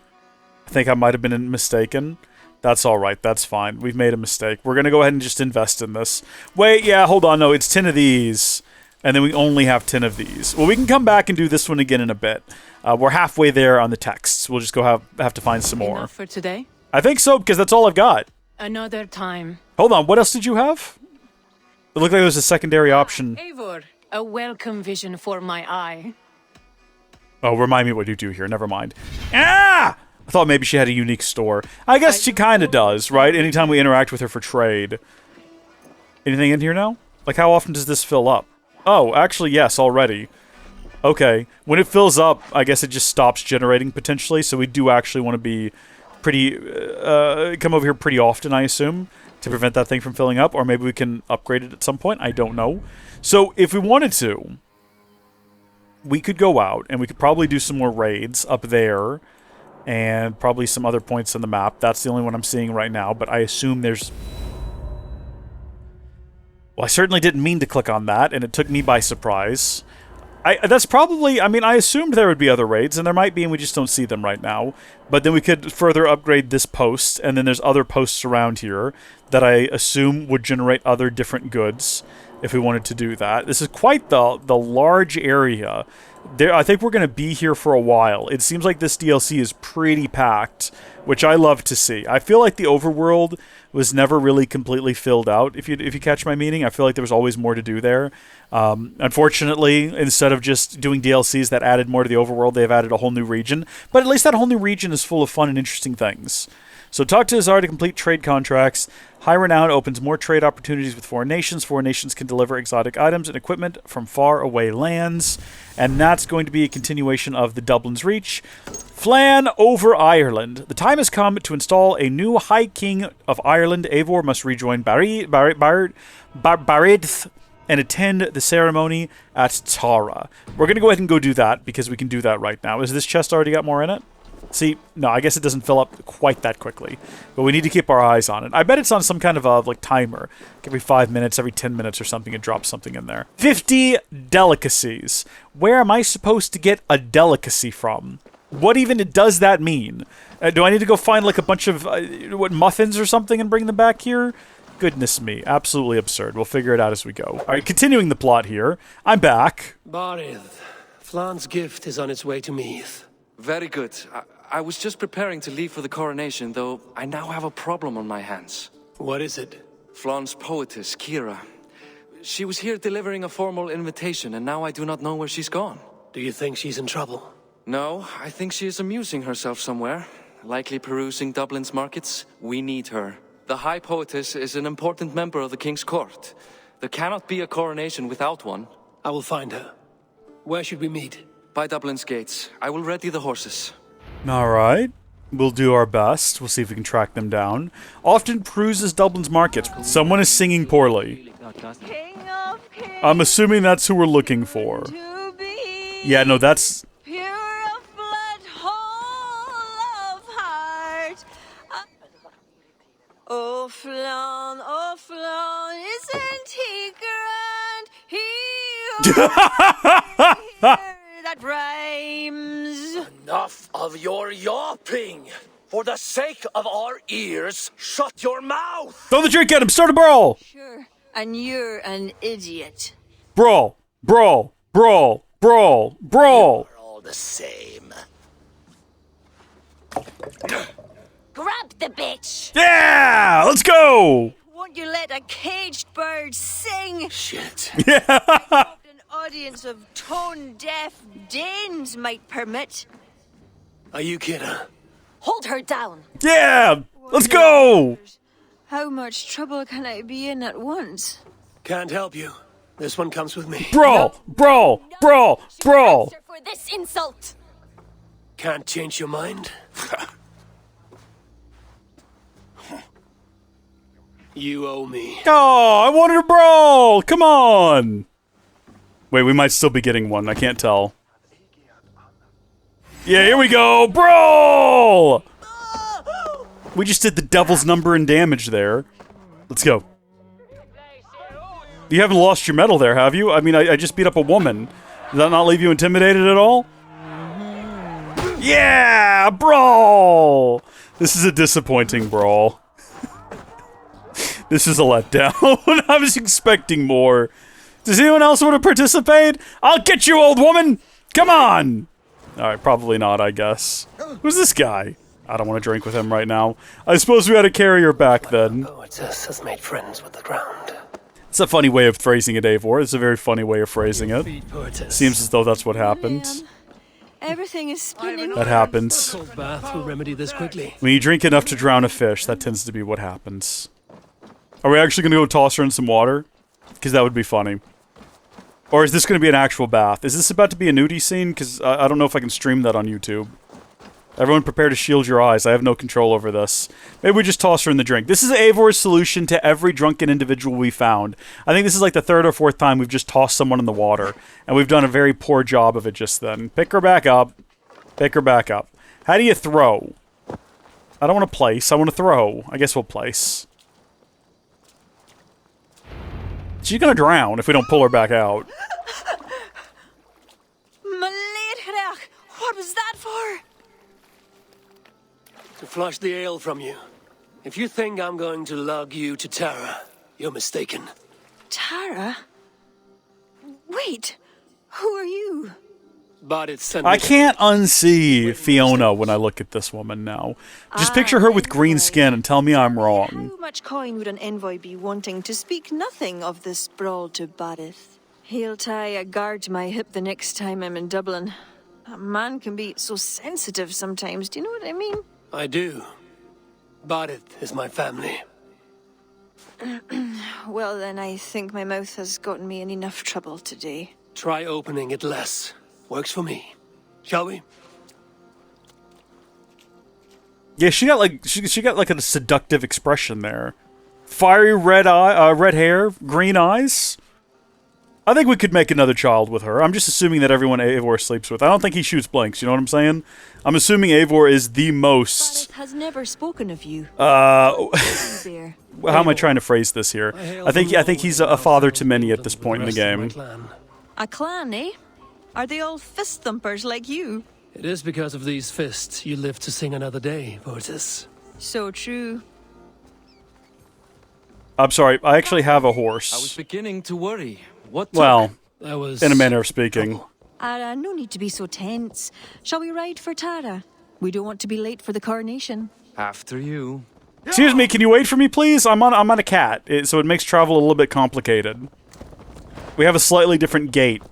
I think I might have been mistaken. That's all right. That's fine. We've made a mistake. We're going to go ahead and just invest in this. Wait, yeah, hold on. No, it's 10 of these. And then we only have 10 of these. Well, we can come back and do this one again in a bit. We're halfway there on the texts. We'll just go have to find some more. Enough for today? I think so, because that's all I've got. Another time. Hold on. What else did you have? It looked like it was a secondary option. Eivor, a welcome vision for my eye. Oh, remind me what you do here. Never mind. Ah! I thought maybe she had a unique store. I guess she kind of does, right? Anytime we interact with her for trade. Anything in here now? Like, how often does this fill up? Oh, actually, yes, already. Okay. When it fills up, I guess it just stops generating, potentially, so we do actually want to be pretty... come over here pretty often, I assume, to prevent that thing from filling up, or maybe we can upgrade it at some point. I don't know. So, if we wanted to, we could go out, and we could probably do some more raids up there, and probably some other points on the map. That's the only one I'm seeing right now, but I assume there's... Well, I certainly didn't mean to click on that, and it took me by surprise. That's probably... I mean, I assumed there would be other raids, and there might be, and we just don't see them right now. But then we could further upgrade this post, and then there's other posts around here that I assume would generate other different goods if we wanted to do that. This is quite the large area. I think we're going to be here for a while. It seems like this DLC is pretty packed, which I love to see. I feel like the overworld was never really completely filled out, if you catch my meaning. I feel like there was always more to do there. Unfortunately, instead of just doing DLCs that added more to the overworld, they've added a whole new region. But at least that whole new region is full of fun and interesting things. So talk to Azar to complete trade contracts. High Renown opens more trade opportunities with foreign nations. Foreign nations can deliver exotic items and equipment from far away lands. And that's going to be a continuation of the Dublin's Reach. Flann over Ireland. The time has come to install a new High King of Ireland. Eivor must rejoin Bárid and attend the ceremony at Tara. We're going to go ahead and go do that because we can do that right now. Has this chest already got more in it? See, no, I guess it doesn't fill up quite that quickly. But we need to keep our eyes on it. I bet it's on some kind of a timer. Every 5 minutes, every 10 minutes or something, it drops something in there. 50 delicacies. Where am I supposed to get a delicacy from? What even does that mean? Do I need to go find like a bunch of muffins or something and bring them back here? Goodness me, absolutely absurd. We'll figure it out as we go. All right, continuing the plot here. I'm back. Bárid, Flann's gift is on its way to Meath. Very good. I was just preparing to leave for the coronation, though I now have a problem on my hands. What is it? Flann's poetess, Kira. She was here delivering a formal invitation, and now I do not know where she's gone. Do you think she's in trouble? No, I think she is amusing herself somewhere. Likely perusing Dublin's markets. We need her. The High Poetess is an important member of the King's Court. There cannot be a coronation without one. I will find her. Where should we meet? By Dublin's gates. I will ready the horses. All right. We'll do our best. We'll see if we can track them down. Often peruses Dublin's markets. Someone is singing poorly. King of Kings, I'm assuming that's who we're looking for. Yeah, no, that's... pure of blood, whole of heart. Oh, Flann, isn't he grand? That rhymes. Enough of your yawping. For the sake of our ears, shut your mouth. Throw the drink at him. Start a brawl. Sure, and you're an idiot. Brawl. Brawl! Brawl! We're all the same. Grab the bitch! Yeah! Let's go! Won't you let a caged bird sing? Shit. Yeah! An audience of tone-deaf Danes might permit. Are you kidding? Hold her down. Yeah! Let's go! How much trouble can I be in at once? Can't help you. This one comes with me. Brawl! Brawl! Brawl! Brawl! Answer for this insult. Can't change your mind? You owe me. Oh, I wanted to brawl! Come on! Wait, we might still be getting one. I can't tell. Yeah, here we go! Brawl! We just did the devil's number in damage there. Let's go. You haven't lost your medal there, have you? I mean, I just beat up a woman. Does that not leave you intimidated at all? Yeah! Brawl! This is a disappointing brawl. This is a letdown. I was expecting more. Does anyone else want to participate? I'll get you, old woman! Come on! Alright, probably not, I guess. Who's this guy? I don't want to drink with him right now. I suppose we had to carry her back then. Poetess has made friends with the ground. It's a funny way of phrasing it, Eivor. It's a very funny way of phrasing it. Seems as though that's what happened. Everything is spinning. That happens. Cold bath will remedy this quickly. When you drink enough to drown a fish, that tends to be what happens. Are we actually going to go toss her in some water? Because that would be funny. Or is this going to be an actual bath? Is this about to be a nudie scene? Because I don't know if I can stream that on YouTube. Everyone prepare to shield your eyes. I have no control over this. Maybe we just toss her in the drink. This is Eivor's solution to every drunken individual we found. I think this is like the third or fourth time we've just tossed someone in the water. And we've done a very poor job of it just then. Pick her back up. Pick her back up. How do you throw? I don't want to place. I want to throw. I guess we'll place. She's gonna drown if we don't pull her back out. What was that for? To flush the ale from you. If you think I'm going to lug you to Tara, you're mistaken. Tara? Wait, who are you? Bárid sent me. I can't unsee Fiona when I look at this woman now. Just picture her with green skin and tell me I'm wrong. How much coin would an envoy be wanting, to speak nothing of this brawl to Bárid? He'll tie a guard to my hip the next time I'm in Dublin. A man can be so sensitive sometimes, do you know what I mean? I do. Bárid is my family. Well then, I think my mouth has gotten me in enough trouble today. Try opening it less. Works for me. Shall we? Yeah, she got like a seductive expression there. Fiery red eye, red hair, green eyes. I think we could make another child with her. I'm just assuming that everyone Eivor sleeps with. I don't think he shoots blanks, you know what I'm saying? I'm assuming Eivor is the most... Bárid has never spoken of you. How am I trying to phrase this here? I think he's a father to many at this point in the game. A clan, eh? Are they all fist thumpers like you? It is because of these fists you live to sing another day, Poetess. So true. I'm sorry, I actually have a horse. I was beginning to worry. What took? Well, that was in a manner of speaking. No need to be so tense. Shall we ride for Tara? We don't want to be late for the coronation. After you. Excuse me, can you wait for me, please? I'm on a cat, so it makes travel a little bit complicated. We have a slightly different gait.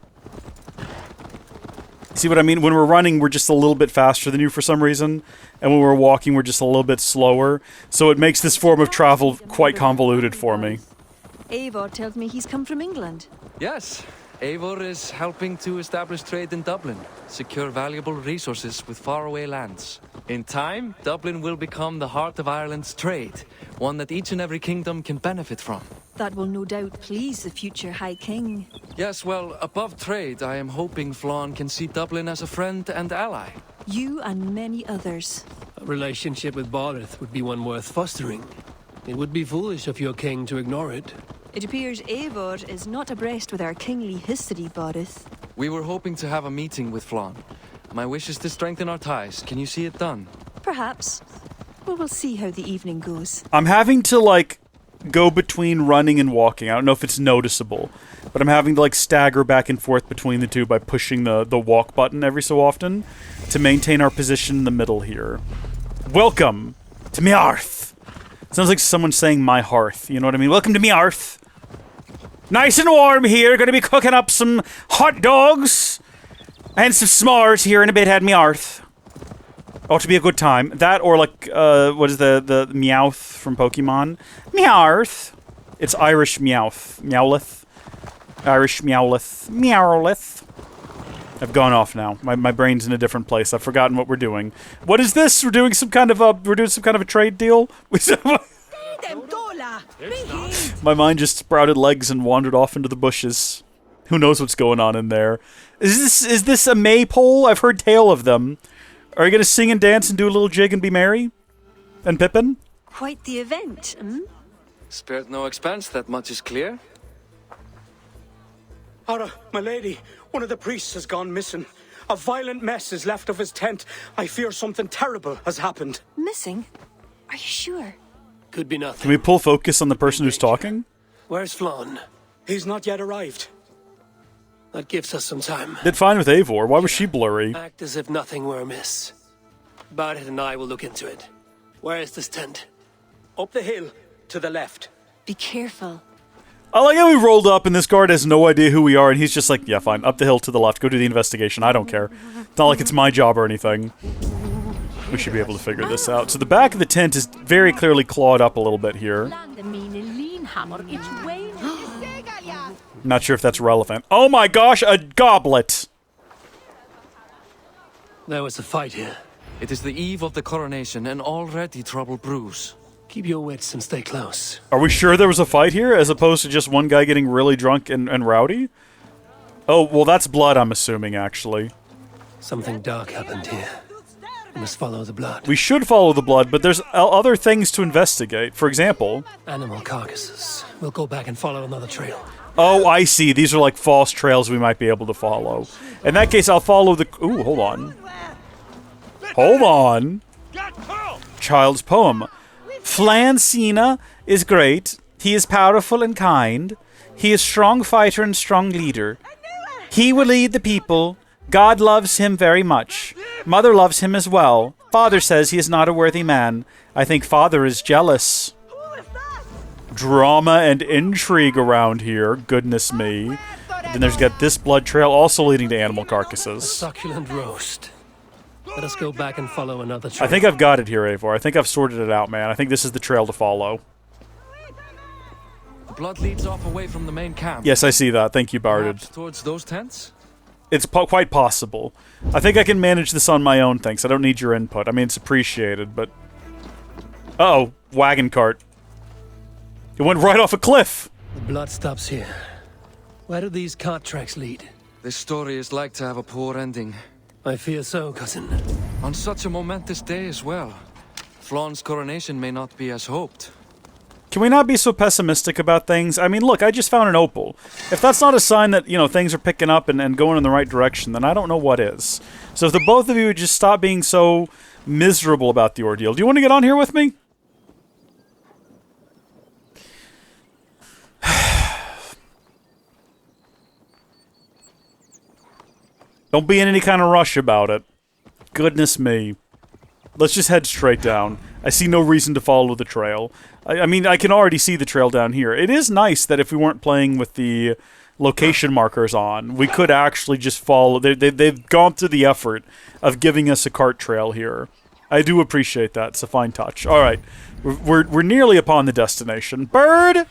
See what I mean? When we're running, we're just a little bit faster than you for some reason, and when we're walking, we're just a little bit slower. So it makes this form of travel quite convoluted for me. Eivor tells me he's come from England. Yes. Eivor is helping to establish trade in Dublin, secure valuable resources with faraway lands. In time, Dublin will become the heart of Ireland's trade, one that each and every kingdom can benefit from. That will no doubt please the future High King. Yes, well, above trade, I am hoping Flann can see Dublin as a friend and ally. You and many others. A relationship with Bárid would be one worth fostering. It would be foolish of your king to ignore it. It appears Eivor is not abreast with our kingly history, Bárid. We were hoping to have a meeting with Flann. My wish is to strengthen our ties. Can you see it done? Perhaps. Well, we'll see how the evening goes. I'm having to, like, go between running and walking. I don't know if it's noticeable. but I'm having to like stagger back and forth between the two by pushing the walk button every so often to maintain our position in the middle here. Welcome to me hearth. Sounds like someone saying my hearth. You know what I mean? Welcome to me hearth. Nice and warm here. Gonna be cooking up some hot dogs and some s'mores here in a bit at me hearth. Ought to be a good time. That or like what is the Meowth from Pokemon? Meowth. It's Irish Meowth. Meowlith. Irish Meowlith. Meowlith. I've gone off now. My brain's in a different place. I've forgotten what we're doing. What is this? We're doing some kind of a trade deal? My mind just sprouted legs and wandered off into the bushes. Who knows what's going on in there? Is this a maypole? I've heard tale of them. Are you gonna sing and dance and do a little jig and be merry? And Pippin? Quite the event, Spared no expense, that much is clear. Ara, my lady, one of the priests has gone missing. A violent mess is left of his tent. I fear something terrible has happened. Missing? Are you sure? Could be nothing. Can we pull focus on the person who's talking? Where's Flann? He's not yet arrived. That gives us some time. Did fine with Eivor. Why was she blurry? Act as if nothing were amiss. Bárid and I will look into it. Where is this tent? Up the hill, to the left. Be careful. I like how we rolled up and this guard has no idea who we are and he's just like, yeah, fine, up the hill to the left, go do the investigation, I don't care. It's not like it's my job or anything. We should be able to figure this out. So the back of the tent is very clearly clawed up a little bit here. Not sure if that's relevant. Oh my gosh, a goblet! There was a fight here. It is the eve of the coronation and already trouble brews. Keep your wits and stay close. Are we sure there was a fight here, as opposed to just one guy getting really drunk and rowdy? Oh, well that's blood, I'm assuming, actually. Something dark happened here. We must follow the blood. We should follow the blood, but there's other things to investigate. For example... Animal carcasses. We'll go back and follow another trail. Oh, I see. These are like false trails we might be able to follow. In that case, I'll follow the... Ooh, hold on. Hold on. Child's poem. Flann Sinna is great. He is powerful and kind. He is strong fighter and strong leader. He will lead the people. God loves him very much. Mother loves him as well. Father says he is not a worthy man. I think father is jealous. Drama and intrigue around here. Goodness me. Then there's got this blood trail also leading to animal carcasses. A succulent roast. Let us go back and follow another trail. I think I've got it here, Eivor. I think I've sorted it out, man. I think this is the trail to follow. The blood leads off away from the main camp. Yes, I see that. Thank you, Bárid. Perhaps towards those tents? It's quite possible. I think I can manage this on my own, thanks. I don't need your input. I mean, it's appreciated, but... Uh-oh. Wagon cart. It went right off a cliff. The blood stops here. Where do these cart tracks lead? This story is like to have a poor ending. I fear so, cousin. On such a momentous day as well. Flann's coronation may not be as hoped. Can we not be so pessimistic about things? I mean, look, I just found an opal. If that's not a sign that, you know, things are picking up and going in the right direction, then I don't know what is. So if the both of you would just stop being so miserable about the ordeal. Do you want to get on here with me? Don't be in any kind of rush about it. Goodness me. Let's just head straight down. I see no reason to follow the trail. I mean, I can already see the trail down here. It is nice that if we weren't playing with the location markers on, we could actually just follow. They've gone through the effort of giving us a cart trail here. I do appreciate that. It's a fine touch. All right. We're nearly upon the destination. Bird!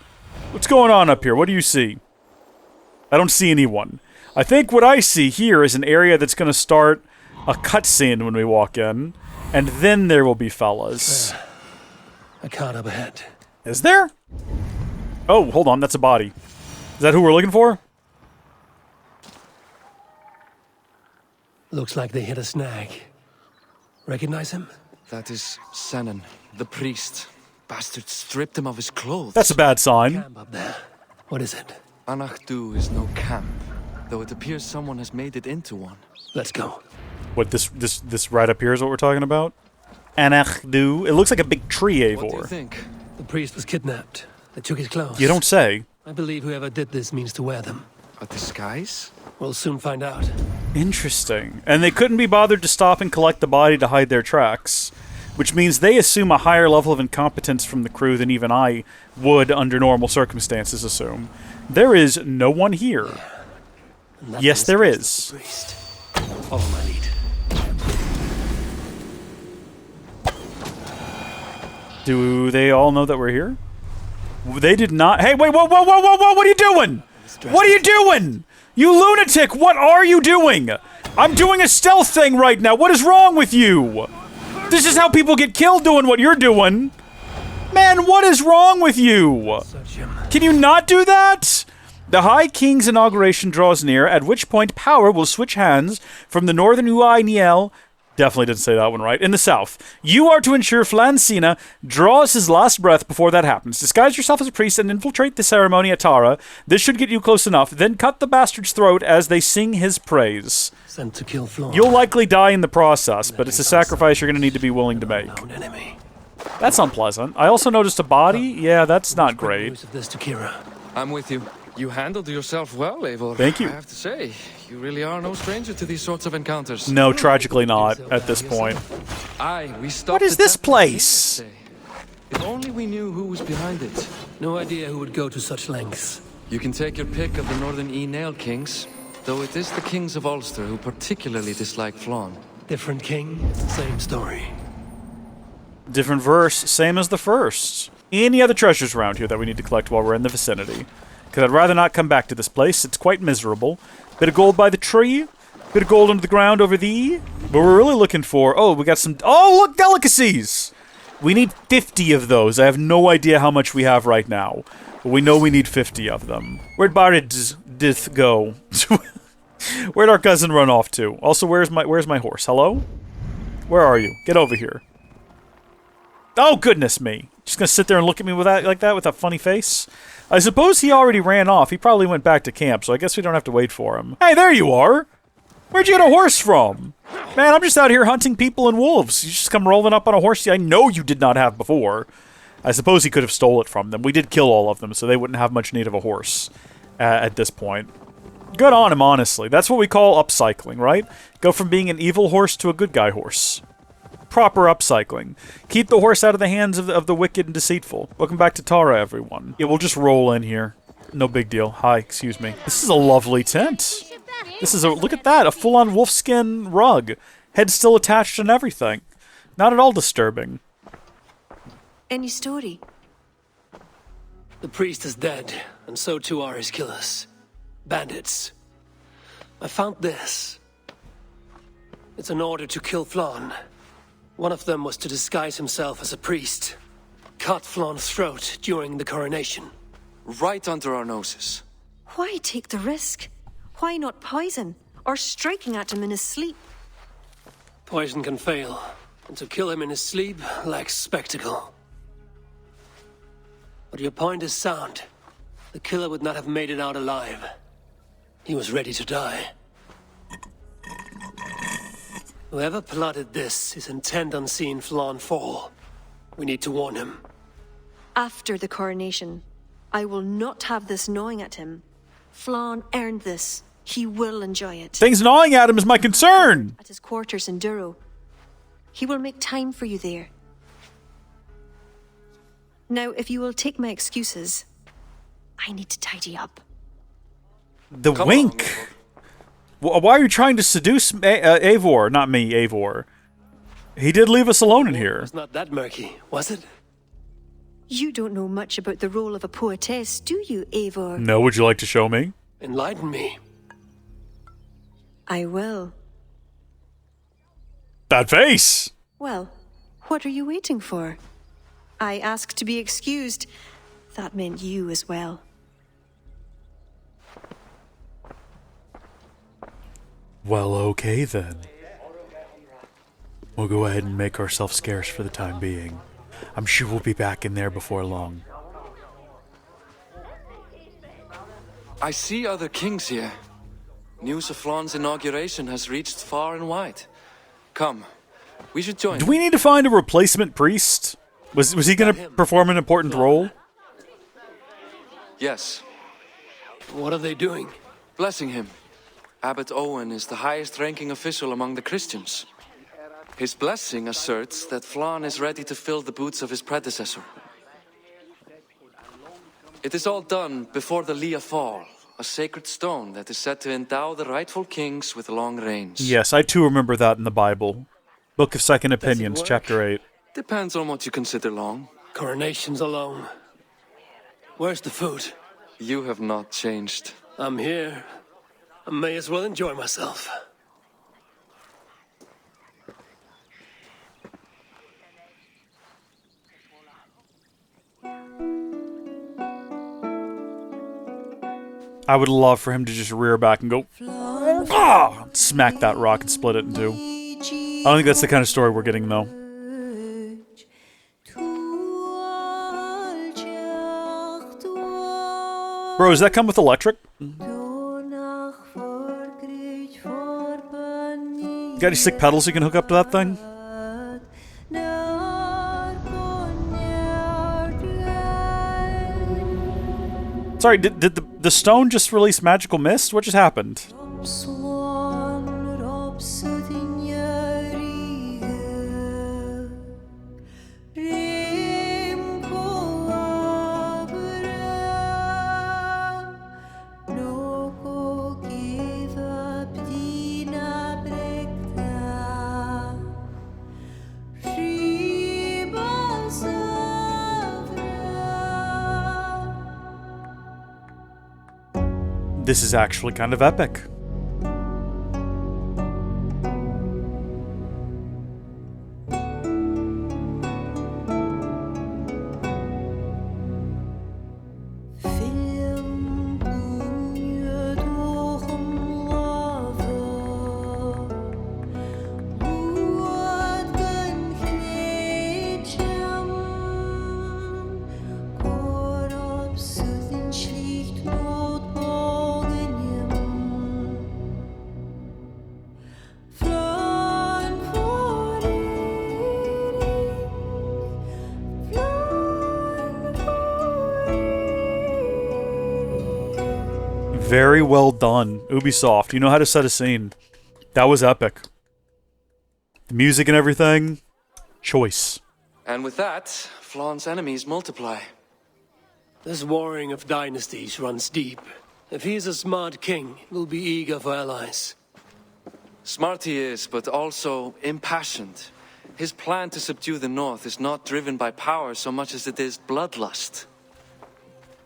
What's going on up here? What do you see? I don't see anyone. I think what I see here is an area that's going to start a cutscene when we walk in, and then there will be fellas. A cart up ahead. Is there? Oh, hold on, that's a body. Is that who we're looking for? Looks like they hit a snag. Recognize him? That is Senan, the priest. Bastards stripped him of his clothes. That's a bad sign. Camp up there. What is it? Connacht is no camp, though it appears someone has made it into one. Let's go. What, this right up here is what we're talking about? Anachdu. It looks like a big tree, Eivor. What do you think? The priest was kidnapped. They took his clothes. You don't say. I believe whoever did this means to wear them. A disguise? We'll soon find out. Interesting. And they couldn't be bothered to stop and collect the body to hide their tracks, which means they assume a higher level of incompetence from the crew than even I would, under normal circumstances, assume. There is no one here. Yes, there is. Follow my lead. Do they all know that we're here? They did not. Hey, wait, whoa, whoa, whoa, whoa, whoa, what are you doing? What are you doing? You lunatic, what are you doing? I'm doing a stealth thing right now. What is wrong with you? This is how people get killed doing what you're doing. Man, what is wrong with you? Can you not do that? The High King's inauguration draws near, at which point power will switch hands from the northern Uai Niel. Definitely didn't say that one right. In the south. You are to ensure Flann Sinna draws his last breath before that happens. Disguise yourself as a priest and infiltrate the ceremony at Tara. This should get you close enough. Then cut the bastard's throat as they sing his praise. Sent to kill Flann. You'll likely die in the process, but it's a sacrifice you're going to need to be willing to make. That's unpleasant. I also noticed a body. Yeah, that's not great. I'm with you. You handled yourself well, Eivor. Thank you. I have to say, you really are no stranger to these sorts of encounters. No, tragically not, at this point. We stopped. What is this place? If only we knew who was behind it. No idea who would go to such lengths. You can take your pick of the Northern Nail Kings, though it is the kings of Ulster who particularly dislike Flann. Different king, same story. Different verse, same as the first. Any other treasures around here that we need to collect while we're in the vicinity? Because I'd rather not come back to this place. It's quite miserable. Bit of gold by the tree. Bit of gold under the ground over thee. But we're really looking for... Oh, we got some... Oh, look! Delicacies! We need 50 of those. I have no idea how much we have right now. But we know we need 50 of them. Where'd Bárid go? Where'd our cousin run off to? Also, where's my horse? Hello? Where are you? Get over here. Oh, goodness me. Just gonna sit there and look at me with that, like that with a funny face? I suppose he already ran off. He probably went back to camp, so I guess we don't have to wait for him. Hey, there you are! Where'd you get a horse from? Man, I'm just out here hunting people and wolves. You just come rolling up on a horse I know you did not have before. I suppose he could have stole it from them. We did kill all of them, so they wouldn't have much need of a horse at this point. Good on him, honestly. That's what we call upcycling, right? Go from being an evil horse to a good guy horse. Proper upcycling. Keep the horse out of the hands of the wicked and deceitful. Welcome back to Tara, everyone. Yeah, we'll just roll in here. No big deal. Hi, excuse me. This is a lovely tent. This is a... Look at that. A full-on wolfskin rug. Head still attached and everything. Not at all disturbing. Any story? The priest is dead, and so too are his killers. Bandits. I found this. It's an order to kill Flann. One of them was to disguise himself as a priest. Cut Flann's throat during the coronation. Right under our noses. Why take the risk? Why not poison? Or striking at him in his sleep? Poison can fail, and to kill him in his sleep lacks spectacle. But your point is sound. The killer would not have made it out alive. He was ready to die. Whoever plotted this is intent on seeing Flann fall. We need to warn him. After the coronation, I will not have this gnawing at him. Flann earned this. He will enjoy it. Things gnawing at him is my concern! At his quarters in Duro. He will make time for you there. Now, if you will take my excuses, I need to tidy up. The wink! Why are you trying to seduce Eivor? Not me, Eivor. He did leave us alone in here. It's not that murky, was it? You don't know much about the role of a poetess, do you, Eivor? No, would you like to show me? Enlighten me. I will. That face! Well, what are you waiting for? I asked to be excused. That meant you as well. Well, okay then. We'll go ahead and make ourselves scarce for the time being. I'm sure we'll be back in there before long. I see other kings here. News of Flann's inauguration has reached far and wide. Come, we should join. Do we need to find a replacement priest? Was he going to perform an important role? Yes, What are they doing? Blessing him. Abbot Owen is the highest-ranking official among the Christians. His blessing asserts that Flann is ready to fill the boots of his predecessor. It is all done before the Lia Fall, a sacred stone that is said to endow the rightful kings with long reigns. Yes, I too remember that in the Bible. Book of Second Opinions, chapter 8. Depends on what you consider long. Coronations are long. Where's the food? You have not changed. I'm here. I may as well enjoy myself. I would love for him to just rear back and go, ah! Smack that rock and split it in two. I don't think that's the kind of story we're getting, though. Bro, does that come with electric? Got any sick pedals you can hook up to that thing? Sorry, did the stone just release magical mist? What just happened? This is actually kind of epic. Very well done, Ubisoft. You know how to set a scene. That was epic. The music and everything. Choice. And with that, Flann's enemies multiply. This warring of dynasties runs deep. If he is a smart king, he'll be eager for allies. Smart he is, but also impassioned. His plan to subdue the north is not driven by power so much as it is bloodlust.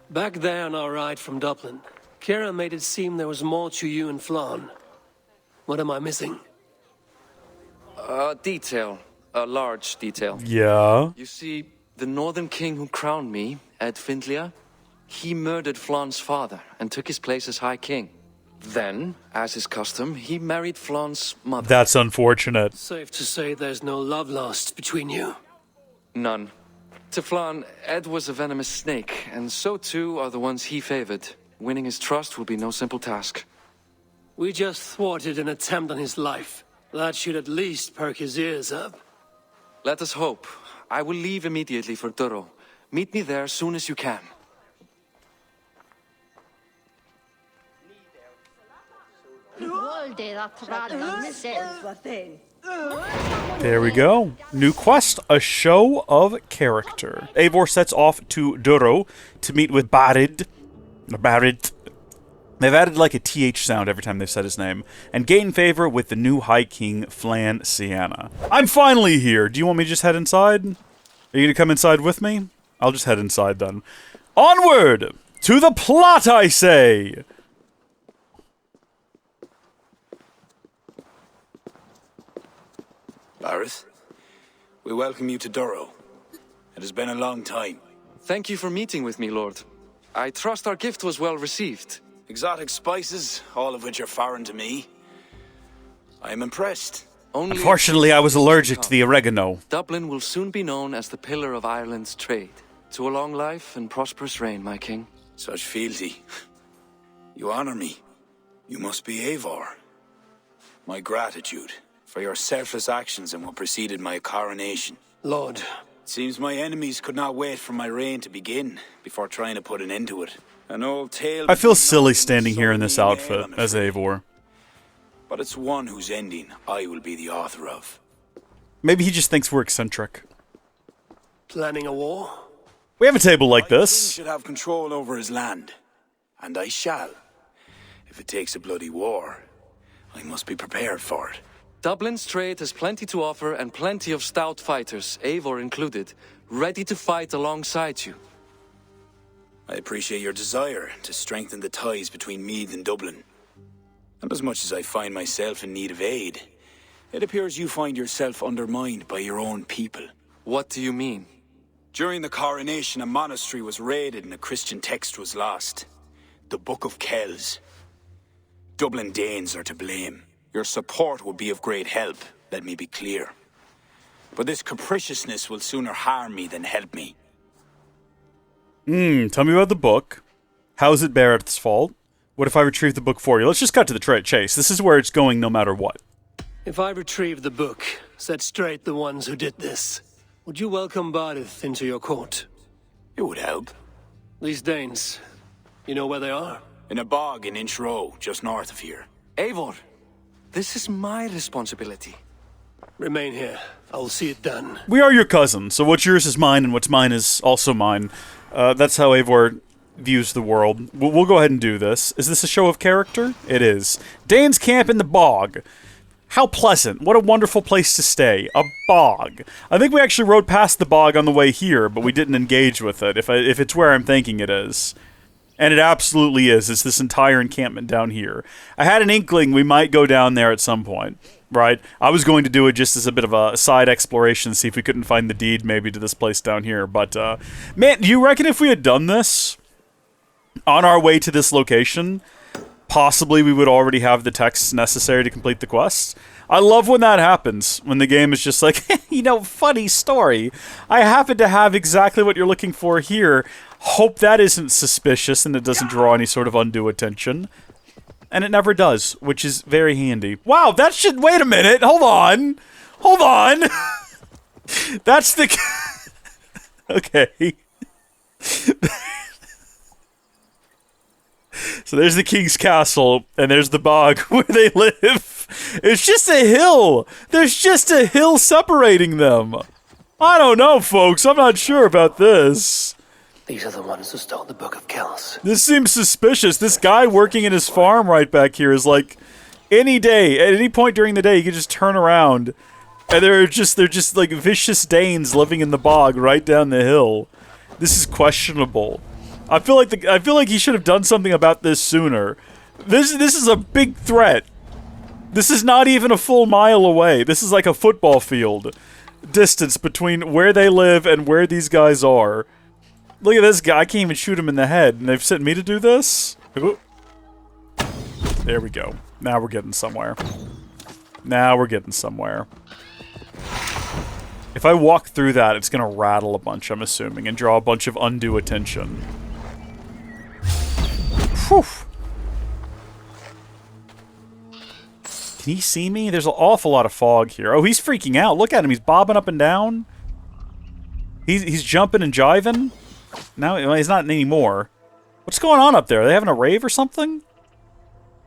Back there on our ride from Dublin, Kira made it seem there was more to you and Flann. What am I missing? A detail. A large detail. Yeah? You see, the northern king who crowned me, Ed Findlia, he murdered Flann's father and took his place as High King. Then, as is custom, he married Flann's mother. That's unfortunate. Safe to say there's no love lost between you. None. To Flann, Ed was a venomous snake, and so too are the ones he favored. Winning his trust will be no simple task. We just thwarted an attempt on his life. That should at least perk his ears up. Let us hope. I will leave immediately for Durrow. Meet me there as soon as you can. There we go. New quest, a show of character. Eivor sets off to Durrow to meet with Bárid. Bárid. They've added like a TH sound every time they've said his name, and gain favor with the new High King Flann Sinna. I'm finally here. Do you want me to just head inside? Are you gonna come inside with me? I'll just head inside then. Onward! To the plot, I say! Bárid, we welcome you to Durrow. It has been a long time. Thank you for meeting with me, Lord. I trust our gift was well received. Exotic spices, all of which are foreign to me. I am impressed. Unfortunately, I was allergic to the oregano. Dublin will soon be known as the pillar of Ireland's trade. To a long life and prosperous reign, my king. Such fealty. You honor me. You must be Eivor. My gratitude for your selfless actions and what preceded my coronation. Lord. It seems my enemies could not wait for my reign to begin before trying to put an end to it. An old tale. I feel silly standing here in this outfit as Eivor. But it's one whose ending I will be the author of. Maybe he just thinks we're eccentric. Planning a war? We have a table like King this. should have control over his land. And I shall. If it takes a bloody war, I must be prepared for it. Dublin's trade has plenty to offer and plenty of stout fighters, Eivor included, ready to fight alongside you. I appreciate your desire to strengthen the ties between Meath and Dublin. And as much as I find myself in need of aid, it appears you find yourself undermined by your own people. What do you mean? During the coronation, a monastery was raided and a Christian text was lost. The Book of Kells. Dublin Danes are to blame. Your support would be of great help, let me be clear. But this capriciousness will sooner harm me than help me. Tell me about the book. How is it Bárid's fault? What if I retrieve the book for you? Let's just cut to the chase. This is where it's going no matter what. If I retrieve the book, set straight the ones who did this, would you welcome Bárid into your court? It would help. These Danes, you know where they are? In a bog in Inch Row, just north of here. Eivor, this is my responsibility. Remain here. I will see it done. We are your cousin, so what's yours is mine, and what's mine is also mine. That's how Eivor views the world. We'll go ahead and do this. Is this a show of character? It is. Danes camp in the bog. How pleasant. What a wonderful place to stay. A bog. I think we actually rode past the bog on the way here, but we didn't engage with it, if it's where I'm thinking it is. And it absolutely is. It's this entire encampment down here. I had an inkling we might go down there at some point, right? I was going to do it just as a bit of a side exploration, see if we couldn't find the deed maybe to this place down here. But, man, do you reckon if we had done this on our way to this location, possibly we would already have the texts necessary to complete the quest? I love when that happens, when the game is just like, you know, funny story. I happen to have exactly what you're looking for here. Hope that isn't suspicious and it doesn't draw any sort of undue attention. And it never does, which is very handy. Wow, that should... Wait a minute, hold on. Hold on. That's the... Okay. So there's the king's castle, and there's the bog where they live. It's just a hill. There's just a hill separating them. I don't know, folks. I'm not sure about this. These are the ones who stole the Book of Kells. This seems suspicious. This guy working in his farm right back here is like, any day, at any point during the day, you can just turn around, and they're just like vicious Danes living in the bog right down the hill. This is questionable. I feel like he should have done something about this sooner. This is a big threat. This is not even a full mile away. This is like a football field distance between where they live and where these guys are. Look at this guy. I can't even shoot him in the head, and they've sent me to do this? There we go. Now we're getting somewhere. Now we're getting somewhere. If I walk through that, it's going to rattle a bunch, I'm assuming, and draw a bunch of undue attention. Whew. Can he see me? There's an awful lot of fog here. Oh, he's freaking out. Look at him. He's bobbing up and down. He's jumping and jiving. Now he's not anymore. What's going on up there? Are they having a rave or something?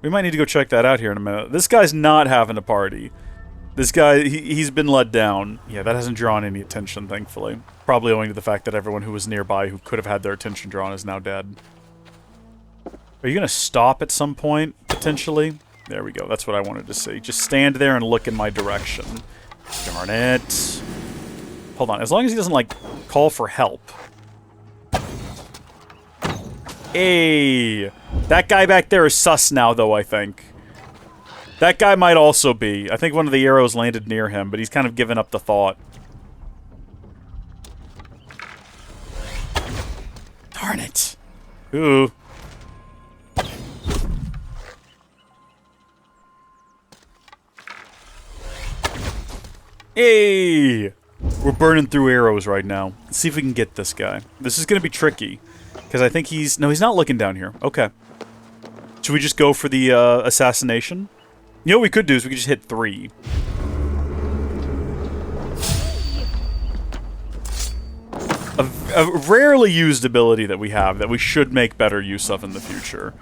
We might need to go check that out here in a minute. This guy's not having a party. This guy, he's been let down. Yeah, that hasn't drawn any attention, thankfully. Probably owing to the fact that everyone who was nearby who could have had their attention drawn is now dead. Are you going to stop at some point, potentially? There we go. That's what I wanted to see. Just stand there and look in my direction. Darn it. Hold on. As long as he doesn't, like, call for help. Hey! That guy back there is sus now, though, I think. That guy might also be. I think one of the arrows landed near him, but he's kind of given up the thought. Darn it. Ooh. Hey! We're burning through arrows right now. Let's see if we can get this guy. This is going to be tricky. Because I think he's... No, he's not looking down here. Okay. Should we just go for the assassination? You know what we could do is we could just hit 3. A a rarely used ability that we have that we should make better use of in the future.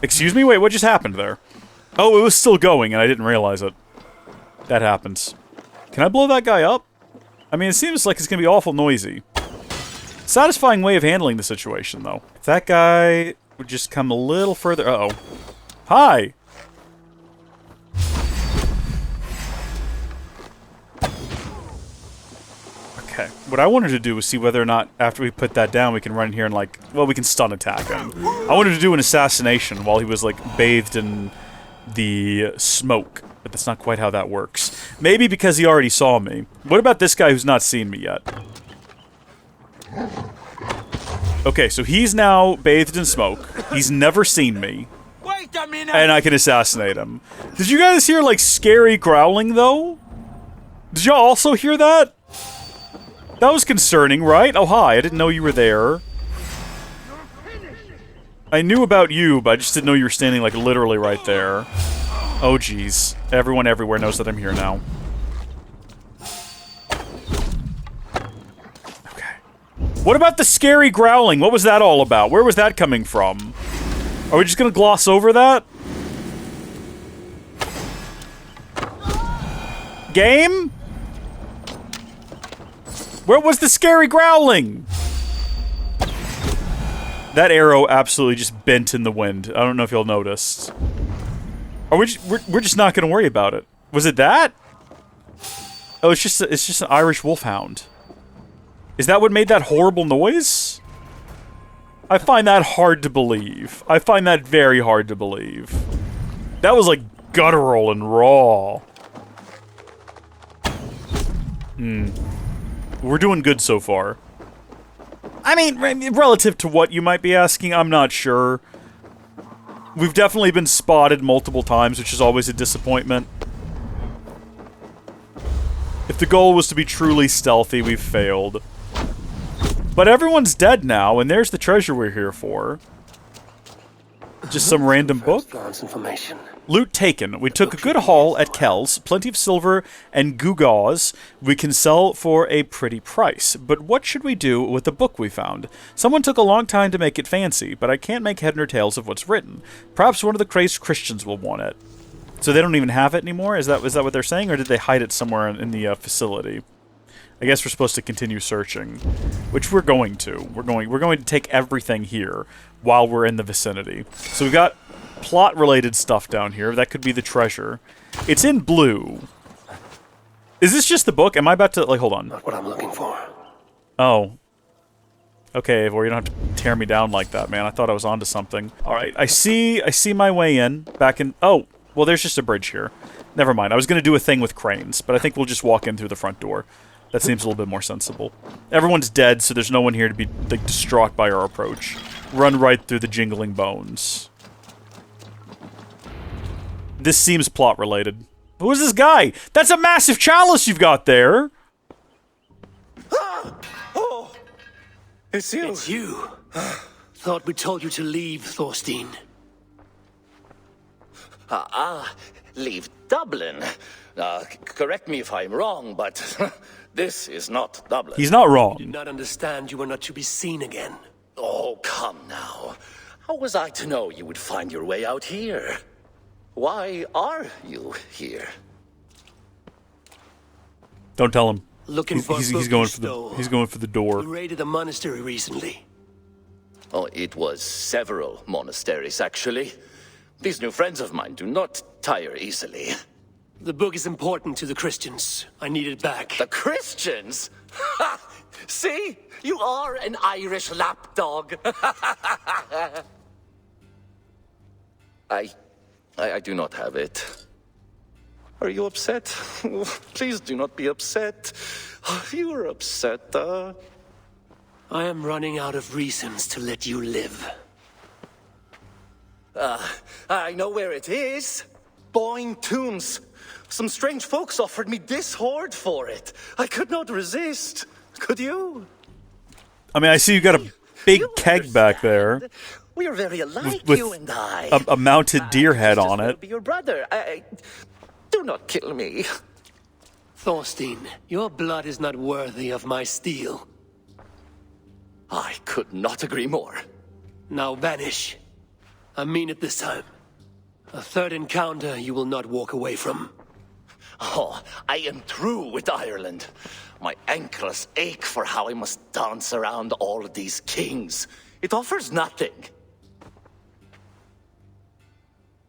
Excuse me? Wait, what just happened there? Oh, it was still going, and I didn't realize it. That happens. Can I blow that guy up? I mean, it seems like it's going to be awful noisy. Satisfying way of handling the situation, though. If that guy would just come a little further... Uh-oh. Hi! Okay. What I wanted to do was see whether or not, after we put that down, we can run in here and, like... Well, we can stun attack him. I wanted to do an assassination while he was, like, bathed in the smoke. But that's not quite how that works. Maybe because he already saw me. What about this guy who's not seen me yet? Okay, so he's now bathed in smoke. He's never seen me. Wait a minute! And I can assassinate him. Did you guys hear, like, scary growling, though? Did y'all also hear that? That was concerning, right? Oh, hi, I didn't know you were there. I knew about you, but I just didn't know you were standing, like, literally right there. Oh, jeez. Everyone everywhere knows that I'm here now. Okay. What about the scary growling? What was that all about? Where was that coming from? Are we just gonna gloss over that? Game? Where was the scary growling? That arrow absolutely just bent in the wind. I don't know if y'all noticed. Are we're just not gonna worry about it. Was it that? Oh, it's just an Irish wolfhound. Is that what made that horrible noise? I find that hard to believe. I find that very hard to believe. That was like guttural and raw. We're doing good so far. I mean, relative to what you might be asking, I'm not sure. We've definitely been spotted multiple times, which is always a disappointment. If the goal was to be truly stealthy, we've failed. But everyone's dead now, and there's the treasure we're here for. Just some random book? Information. Loot taken. We took a good haul at Kells, plenty of silver and gewgaws we can sell for a pretty price. But what should we do with the book we found? Someone took a long time to make it fancy, but I can't make head nor tails of what's written. Perhaps one of the crazed Christians will want it. So they don't even have it anymore? Is that what they're saying, or did they hide it somewhere in the facility? I guess we're supposed to continue searching, which we're going to. We're going to take everything here while we're in the vicinity. So we've got plot-related stuff down here. That could be the treasure. It's in blue. Is this just the book? Am I about to, like, hold on. Not what I'm looking for. Oh. Okay, Eivor, you don't have to tear me down like that, man. I thought I was onto something. Alright, I see my way in. Back in... Oh, well, there's just a bridge here. Never mind. I was going to do a thing with cranes, but I think we'll just walk in through the front door. That seems a little bit more sensible. Everyone's dead, so there's no one here to be, like, distraught by our approach. Run right through the jingling bones. This seems plot-related. Who is this guy? That's a massive chalice you've got there! Oh! It's you! It's you! Thought we told you to leave, Thorstein. Leave Dublin. Correct me if I'm wrong, but this is not Dublin. He's not wrong. You did not understand you were not to be seen again. Oh, come now. How was I to know you would find your way out here? Why are you here? Don't tell him. Looking for he's going for the door. We raided a monastery recently. Oh, it was several monasteries, actually. These new friends of mine do not tire easily. The book is important to the Christians. I need it back. The Christians? Ha! See? You are an Irish lapdog. I do not have it. Are you upset? Please do not be upset. You are upset, I am running out of reasons to let you live. I know where it is. Boyne Tombs. Some strange folks offered me this hoard for it. I could not resist. Could you? I mean, I see you got a big keg back there. We are very alike, with you and I. A mounted deer head on it. Be your brother. Do not kill me. Thorstein, your blood is not worthy of my steel. I could not agree more. Now vanish. I mean it this time. A third encounter you will not walk away from. Oh, I am through with Ireland. My ankles ache for how I must dance around all of these kings. It offers nothing.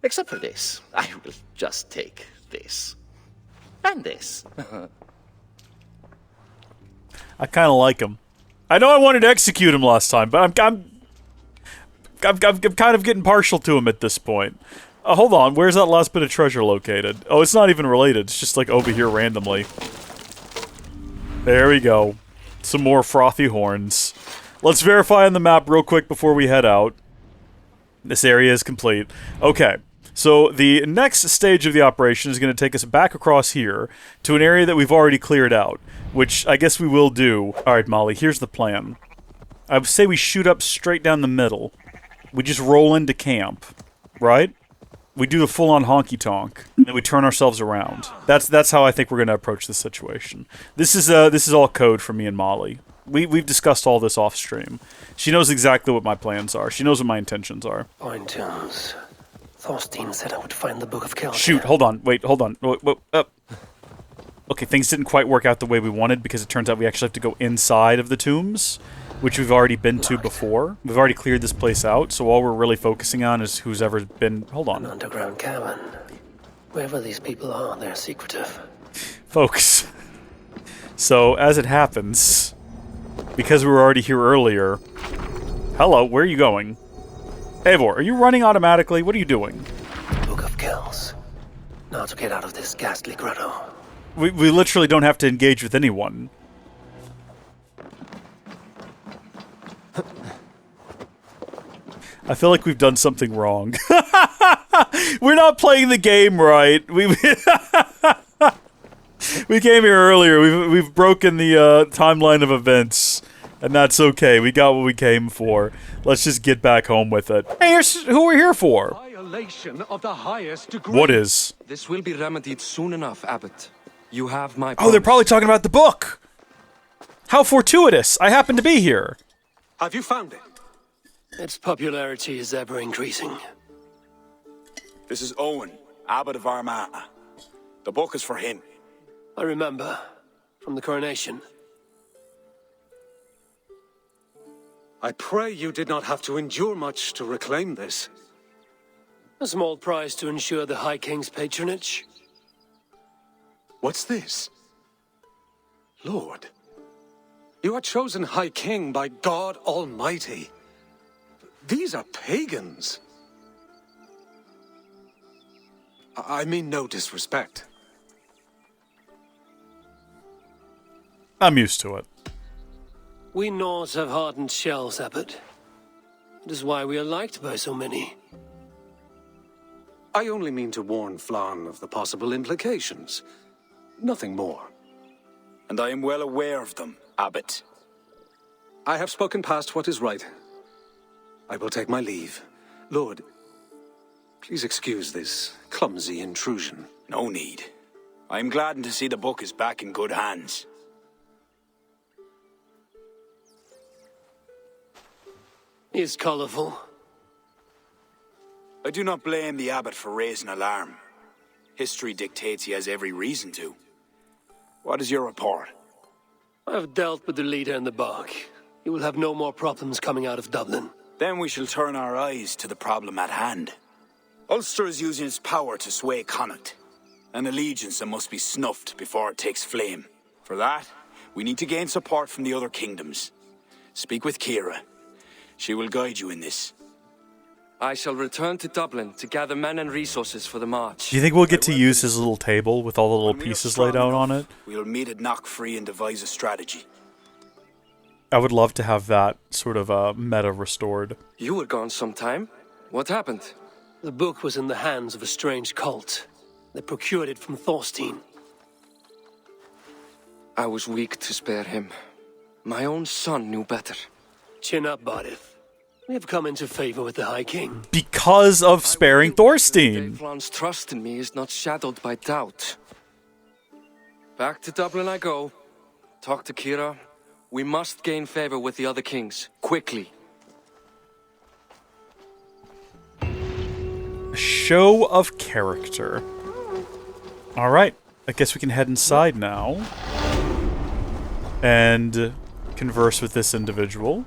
Except for this. I will just take this. And this. I kind of like him. I know I wanted to execute him last time, but I'm kind of getting partial to him at this point. Hold on, where's that last bit of treasure located? Oh, it's not even related. It's just like over here randomly. There we go. Some more frothy horns. Let's verify on the map real quick before we head out. This area is complete. Okay, so the next stage of the operation is going to take us back across here to an area that we've already cleared out, which I guess we will do. Alright, Molly, here's the plan. I would say we shoot up straight down the middle. We just roll into camp, right? We do the full-on honky-tonk, and then we turn ourselves around. That's how I think we're going to approach this situation. This is all code for me and Molly. We've discussed all this off-stream. She knows exactly what my plans are. She knows what my intentions are. Fine tunes. Thorstein said I would find the Book of Kells. Shoot, hold on. Wait, hold on. Okay, things didn't quite work out the way we wanted because it turns out we actually have to go inside of the tombs, which we've already been to before. We've already cleared this place out, so all we're really focusing on is who's ever been... Hold on. An underground cavern. Wherever these people are, they're secretive. Folks. So, as it happens, because we were already here earlier... Hello, where are you going? Eivor, are you running automatically? What are you doing? Book of Kells. Now to get out of this ghastly grotto. We literally don't have to engage with anyone. I feel like we've done something wrong. We're not playing the game right. We came here earlier. We've broken the timeline of events, and that's okay. We got what we came for. Let's just get back home with it. Hey, here's who we're here for. Violation of the highest degree. What is? This will be remedied soon enough, Abbot. You have my Oh, they're probably talking about the book. How fortuitous. I happen to be here. Have you found it? Its popularity is ever increasing. This is Owen, Abbot of Armagh. The book is for him. I remember. From the coronation. I pray you did not have to endure much to reclaim this. A small price to ensure the High King's patronage. What's this? Lord, you are chosen High King by God Almighty. These are pagans. I mean no disrespect. I'm used to it. We Norse have hardened shells, Abbot. It is why we are liked by so many. I only mean to warn Flann of the possible implications. Nothing more. And I am well aware of them, Abbot. I have spoken past what is right. I will take my leave. Lord, please excuse this clumsy intrusion. No need. I am gladdened to see the book is back in good hands. He is colorful. I do not blame the Abbot for raising alarm. History dictates he has every reason to. What is your report? I have dealt with the leader in the bog. You will have no more problems coming out of Dublin. Then we shall turn our eyes to the problem at hand. Ulster is using its power to sway Connacht, an allegiance that must be snuffed before it takes flame. For that, we need to gain support from the other kingdoms. Speak with Ciara. She will guide you in this. I shall return to Dublin to gather men and resources for the march. Do you think we'll get to use his little table with all the little pieces laid out on it? We'll meet at Knockfree and devise a strategy. I would love to have that sort of meta restored. You were gone some time. What happened? The book was in the hands of a strange cult. They procured it from Thorstein. I was weak to spare him. My own son knew better. Chin up, Bárid. We have come into favor with the High King. Because of sparing Thorstein. Flann's trust in me is not shadowed by doubt. Back to Dublin I go. Talk to Ciara. We must gain favor with the other kings, quickly. A show of character. Alright, I guess we can head inside now. And converse with this individual.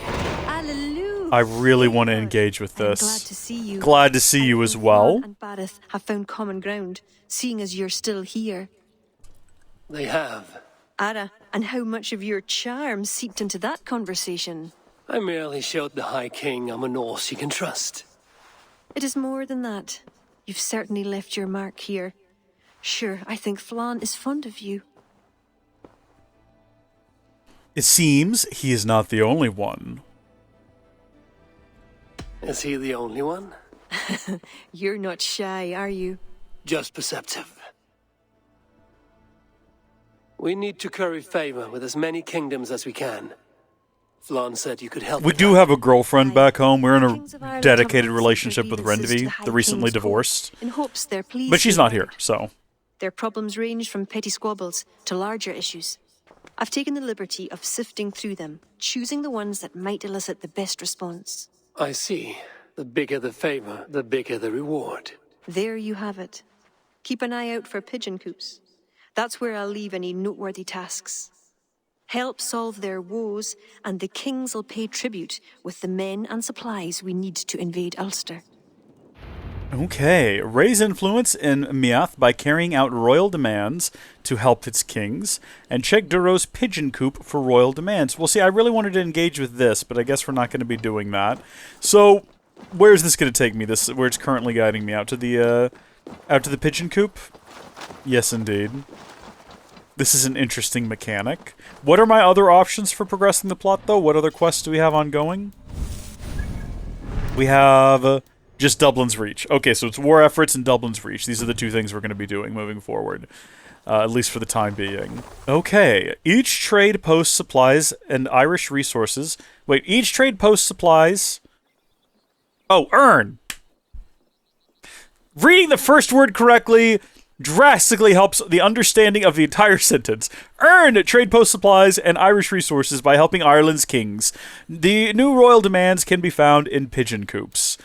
I really want to engage with this. Glad to see you. Glad to see you as well. And Bárid have found common ground, seeing as you're still here. They have. Ara, and how much of your charm seeped into that conversation? I merely showed the High King I'm a Norse he can trust. It is more than that. You've certainly left your mark here. Sure, I think Flann is fond of you. It seems he is not the only one. Is he the only one? You're not shy, are you? Just perceptive. We need to curry favor with as many kingdoms as we can. Flann said you could help. We do have a girlfriend back home. We're in a dedicated relationship with Rendvi, the recently divorced. In hopes they're pleased. But she's not here, so. Their problems range from petty squabbles to larger issues. I've taken the liberty of sifting through them, choosing the ones that might elicit the best response. I see. The bigger the favor, the bigger the reward. There you have it. Keep an eye out for pigeon coops. That's where I'll leave any noteworthy tasks. Help solve their woes, and the kings will pay tribute with the men and supplies we need to invade Ulster. Okay, raise influence in Meath by carrying out royal demands to help its kings, and check Duro's pigeon coop for royal demands. Well, see, I really wanted to engage with this, but I guess we're not going to be doing that. So, where's this going to take me? This where it's currently guiding me out to the pigeon coop? Yes, indeed. This is an interesting mechanic. What are my other options for progressing the plot, though? What other quests do we have ongoing? We have just Dublin's Reach. Okay, so it's War Efforts and Dublin's Reach. These are the two things we're going to be doing moving forward. At least for the time being. Okay, each trade post supplies and Irish resources. Wait, each trade post supplies... Oh, earn! Reading the first word correctly drastically helps the understanding of the entire sentence. Earn trade post supplies and Irish resources by helping Ireland's kings. The new royal demands can be found in pigeon coops.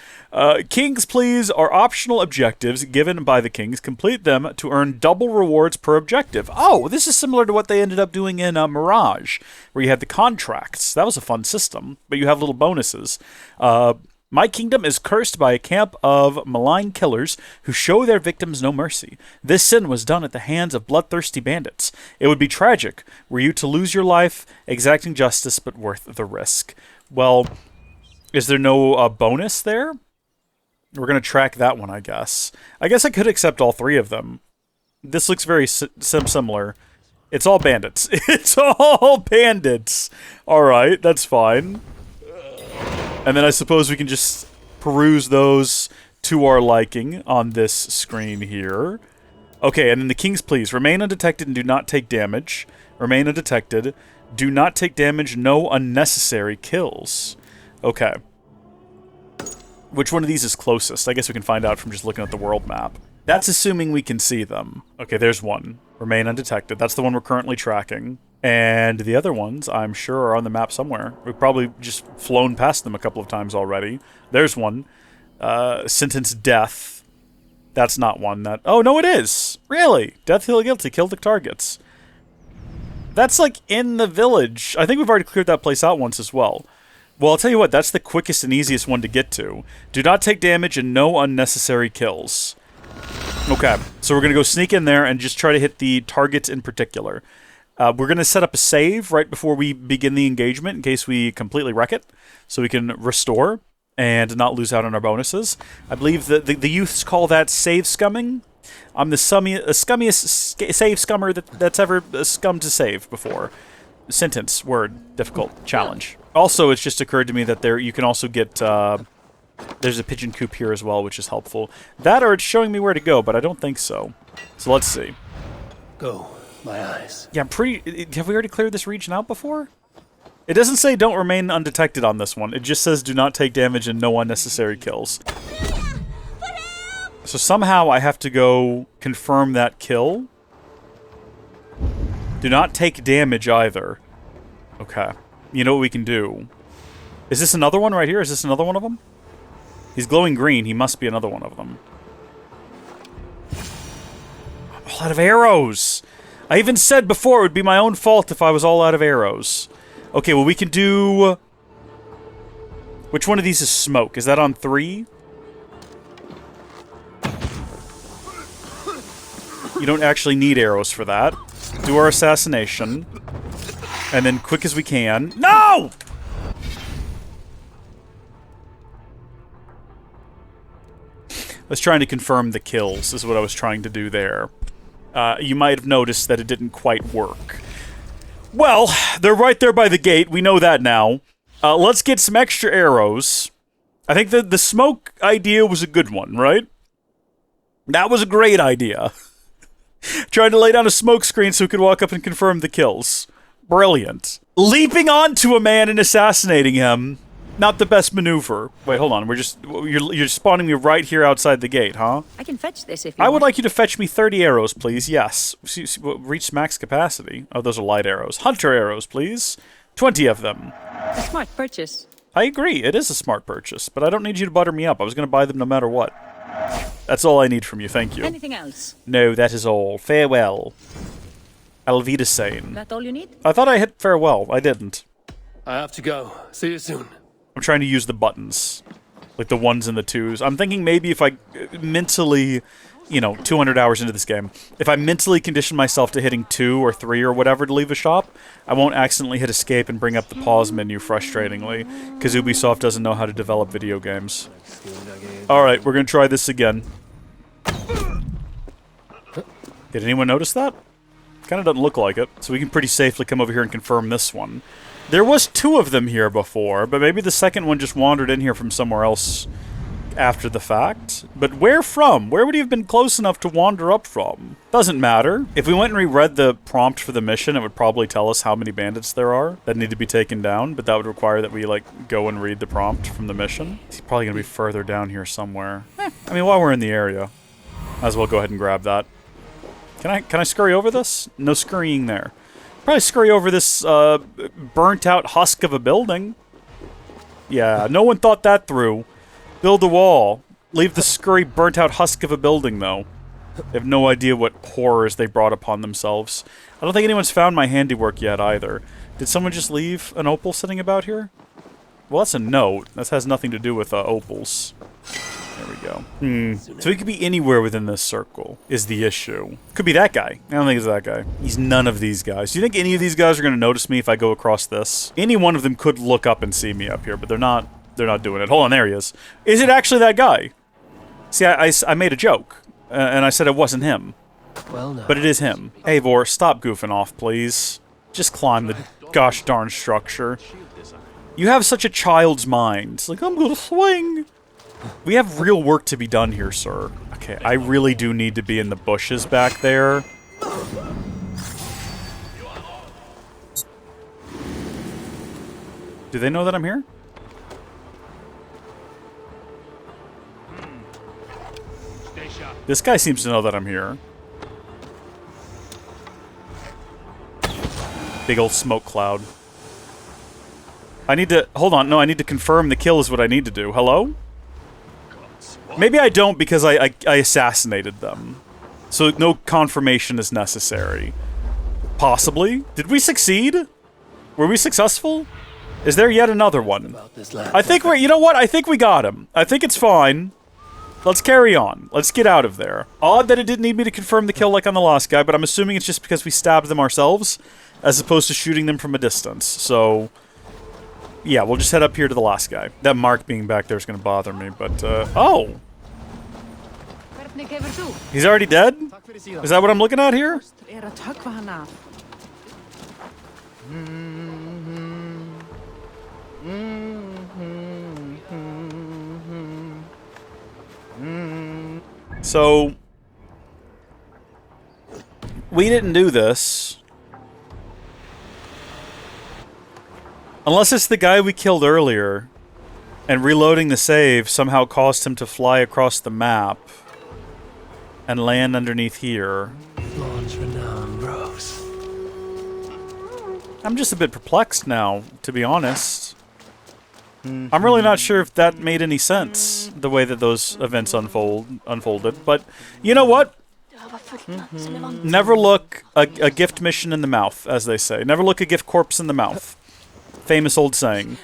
King's pleas are optional objectives given by the kings. Complete them to earn double rewards per objective. Oh, this is similar to what they ended up doing in Mirage, where you had the contracts. That was a fun system, but you have little bonuses. My kingdom is cursed by a camp of malign killers who show their victims no mercy. This sin was done at the hands of bloodthirsty bandits. It would be tragic were you to lose your life, exacting justice, but worth the risk. Well, is there no bonus there? We're going to track that one, I guess. I guess I could accept all three of them. This looks very similar. It's all bandits. It's all bandits. Alright, that's fine. And then I suppose we can just peruse those to our liking on this screen here. Okay, and then the King's Pleas. Remain undetected and do not take damage. Remain undetected. Do not take damage. No unnecessary kills. Okay. Which one of these is closest? I guess we can find out from just looking at the world map. That's assuming we can see them. Okay, there's one. Remain undetected. That's the one we're currently tracking. And the other ones, I'm sure, are on the map somewhere. We've probably just flown past them a couple of times already. There's one. Sentence death. That's not one that... Oh, no, it is! Really? Death, heal guilty. Kill the targets. That's, like, in the village. I think we've already cleared that place out once as well. Well, I'll tell you what, that's the quickest and easiest one to get to. Do not take damage and no unnecessary kills. Okay, so we're going to go sneak in there and just try to hit the targets in particular. We're going to set up a save right before we begin the engagement in case we completely wreck it, so we can restore and not lose out on our bonuses. I believe the youths call that save scumming. I'm the scummiest save scummer that's ever scummed to save before. Sentence, word, difficult, challenge. Also, it's just occurred to me that you can also get... there's a pigeon coop here as well, which is helpful. That or it's showing me where to go, but I don't think so. So let's see. Go. My eyes. Yeah, have we already cleared this region out before? It doesn't say don't remain undetected on this one. It just says do not take damage and no unnecessary kills. So somehow I have to go confirm that kill. Do not take damage either. Okay. You know what we can do? Is this another one right here? Is this another one of them? He's glowing green. He must be another one of them. I'm all out of arrows. I even said before it would be my own fault if I was all out of arrows. Okay, well, we can do... Which one of these is smoke? Is that on 3? You don't actually need arrows for that. Do our assassination. And then quick as we can. No! I was trying to confirm the kills, is what I was trying to do there. You might have noticed that it didn't quite work. Well, they're right there by the gate. We know that now. Let's get some extra arrows. I think the smoke idea was a good one, right? That was a great idea. Trying to lay down a smoke screen so we could walk up and confirm the kills. Brilliant. Leaping onto a man and assassinating him. Not the best maneuver. Wait, hold on. You're spawning me right here outside the gate, huh? I can fetch this if you I want. would like you to fetch me 30 arrows, please. Yes. Reach max capacity. Oh, those are light arrows. Hunter arrows, please. 20 of them. A smart purchase. I agree. It is a smart purchase, but I don't need you to butter me up. I was going to buy them no matter what. That's all I need from you. Thank you. Anything else? No, that is all. Farewell. Auf Wiedersehen. That all you need? I thought I hit farewell. I didn't. I have to go. See you soon. I'm trying to use the buttons. Like the 1s and the 2s. I'm thinking maybe if I mentally, 200 hours into this game, if I mentally condition myself to hitting 2 or 3 or whatever to leave a shop, I won't accidentally hit escape and bring up the pause menu frustratingly, because Ubisoft doesn't know how to develop video games. Alright, we're going to try this again. Did anyone notice that? Kind of doesn't look like it, so we can pretty safely come over here and confirm this one. There was 2 of them here before, but maybe the second one just wandered in here from somewhere else after the fact. But where from? Where would he have been close enough to wander up from? Doesn't matter. If we went and reread the prompt for the mission, it would probably tell us how many bandits there are that need to be taken down, but that would require that we, go and read the prompt from the mission. He's probably going to be further down here somewhere. I mean, while we're in the area, might as well go ahead and grab that. Can I scurry over this? No scurrying there. Probably scurry over this burnt-out husk of a building. Yeah, no one thought that through. Build a wall. Leave the scurry, burnt-out husk of a building, though. They have no idea what horrors they brought upon themselves. I don't think anyone's found my handiwork yet, either. Did someone just leave an opal sitting about here? Well, that's a note. That has nothing to do with opals. There we go. So he could be anywhere within this circle, is the issue. Could be that guy. I don't think it's that guy. He's none of these guys. Do you think any of these guys are going to notice me if I go across this? Any one of them could look up and see me up here, but they're not doing it. Hold on, there he is. Is it actually that guy? See, I made a joke, and I said it wasn't him. Well, no. But it is him. Eivor, stop goofing off, please. Just climb the gosh darn structure. You have such a child's mind. It's like, I'm gonna swing. We have real work to be done here, sir. Okay, I really do need to be in the bushes back there. Do they know that I'm here? This guy seems to know that I'm here. Big old smoke cloud. I need to... Hold on. No, I need to confirm the kill is what I need to do. Hello? Maybe I don't because I assassinated them. So no confirmation is necessary. Possibly. Did we succeed? Were we successful? Is there yet another one? I think we're... You know what? I think we got him. I think it's fine. Let's carry on. Let's get out of there. Odd that it didn't need me to confirm the kill like on the last guy, but I'm assuming it's just because we stabbed them ourselves, as opposed to shooting them from a distance. So, yeah, we'll just head up here to the last guy. That mark being back there is going to bother me, but, oh! He's already dead? Is that what I'm looking at here? So, we didn't do this. Unless it's the guy we killed earlier, and reloading the save somehow caused him to fly across the map and land underneath here. Launch renown, bros. I'm just a bit perplexed now, to be honest. I'm really not sure if that made any sense, the way that those events unfolded. But you know what? Never look a gift mission in the mouth, as they say. Never look a gift corpse in the mouth. Famous old saying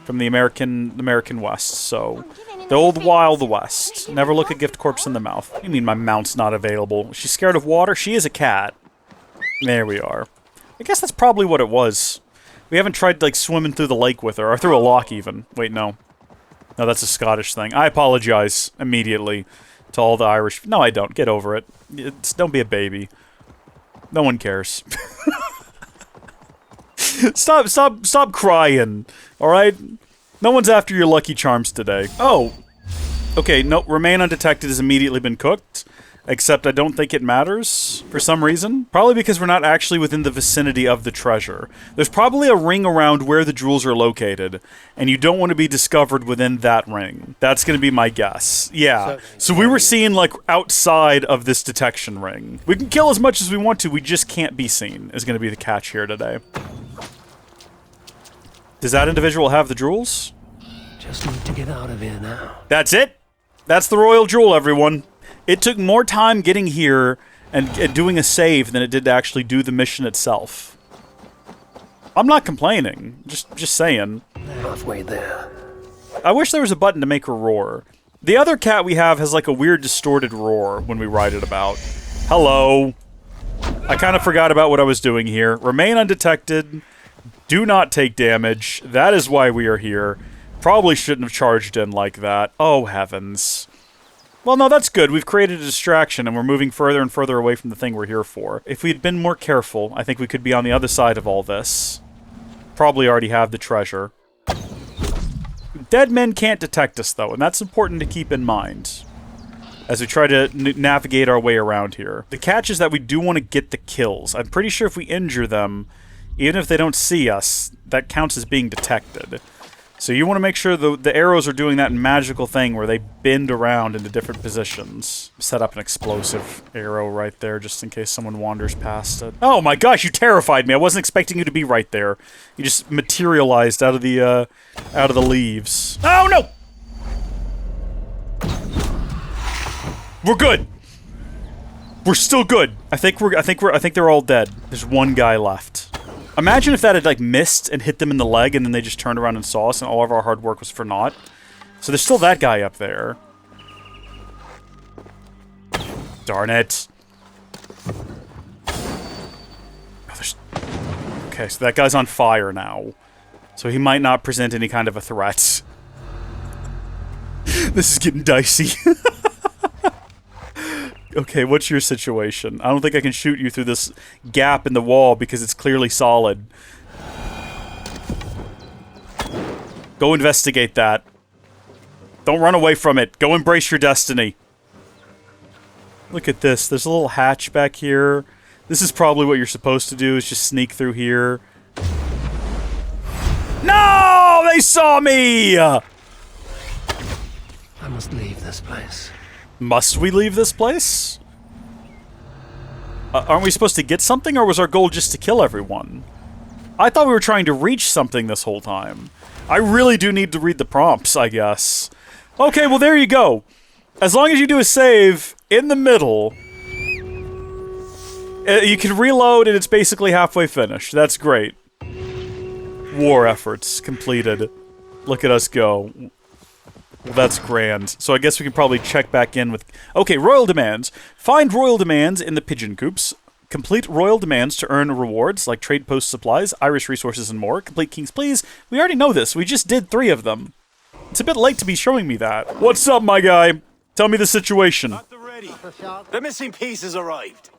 from the American West. So, the old Wild West. Never look a gift corpse in the mouth. What do you mean my mount's not available? She's scared of water? She is a cat. There we are. I guess that's probably what it was. We haven't tried, like, swimming through the lake with her, or through a loch, even. Wait, no. No, that's a Scottish thing. I apologize immediately to all the Irish... No, I don't. Get over it. Don't be a baby. No one cares. Stop crying, alright? No one's after your Lucky Charms today. Oh! Okay, no, remain undetected has immediately been cooked. Except I don't think it matters, for some reason. Probably because we're not actually within the vicinity of the treasure. There's probably a ring around where the jewels are located, and you don't want to be discovered within that ring. That's going to be my guess. Yeah. So we were seen, like, outside of this detection ring. We can kill as much as we want to, we just can't be seen, is going to be the catch here today. Does that individual have the jewels? Just need to get out of here now. That's it! That's the royal jewel, everyone. It took more time getting here and doing a save than it did to actually do the mission itself. I'm not complaining. Just saying. Halfway there. I wish there was a button to make her roar. The other cat we have has like a weird distorted roar when we ride it about. Hello. I kind of forgot about what I was doing here. Remain undetected. Do not take damage. That is why we are here. Probably shouldn't have charged in like that. Oh, heavens. Well, no, that's good. We've created a distraction, and we're moving further and further away from the thing we're here for. If we had been more careful, I think we could be on the other side of all this. Probably already have the treasure. Dead men can't detect us, though, and that's important to keep in mind as we try to navigate our way around here. The catch is that we do want to get the kills. I'm pretty sure if we injure them, even if they don't see us, that counts as being detected. So you want to make sure the arrows are doing that magical thing where they bend around into different positions. Set up an explosive arrow right there just in case someone wanders past it. Oh my gosh, you terrified me. I wasn't expecting you to be right there. You just materialized out of the leaves. Oh no! We're good. We're still good. I think they're all dead. There's one guy left. Imagine if that had, like, missed and hit them in the leg and then they just turned around and saw us and all of our hard work was for naught. So there's still that guy up there. Darn it. Oh, okay, so that guy's on fire now. So he might not present any kind of a threat. This is getting dicey. Okay, what's your situation? I don't think I can shoot you through this gap in the wall because it's clearly solid. Go investigate that. Don't run away from it. Go embrace your destiny. Look at this. There's a little hatch back here. This is probably what you're supposed to do, is just sneak through here. No! They saw me! I must leave this place. Must we leave this place? Aren't we supposed to get something, or was our goal just to kill everyone? I thought we were trying to reach something this whole time. I really do need to read the prompts, I guess. Okay, well there you go. As long as you do a save in the middle, you can reload and it's basically halfway finished. That's great. War efforts completed. Look at us go. Well, that's grand. So I guess we can probably check back in with... Okay, royal demands. Find royal demands in the pigeon coops. Complete royal demands to earn rewards, like trade post supplies, Irish resources, and more. Complete King's Pleas. We already know this. We just did 3 of them. It's a bit late to be showing me that. What's up, my guy? Tell me the situation. Not the ready. The missing piece has arrived.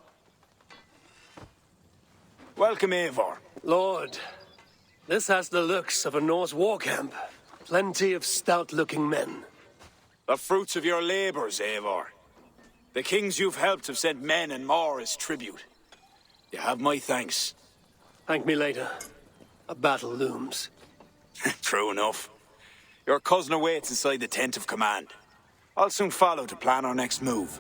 Welcome, Eivor. Lord, this has the looks of a Norse war camp. Plenty of stout-looking men. The fruits of your labors, Eivor. The kings you've helped have sent men and more as tribute. You have my thanks. Thank me later. A battle looms. True enough. Your cousin awaits inside the tent of command. I'll soon follow to plan our next move.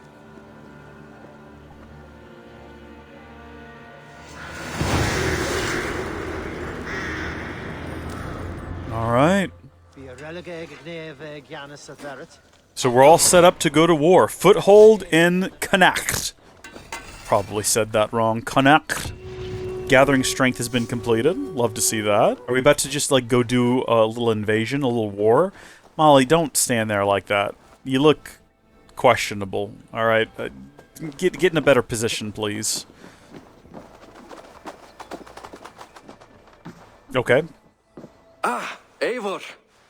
So we're all set up to go to war. Foothold in Connacht. Probably said that wrong. Connacht. Gathering strength has been completed. Love to see that. Are we about to just, like, go do a little invasion, a little war? Molly, don't stand there like that. You look questionable. Alright, get in a better position, please. Okay. Ah, Eivor.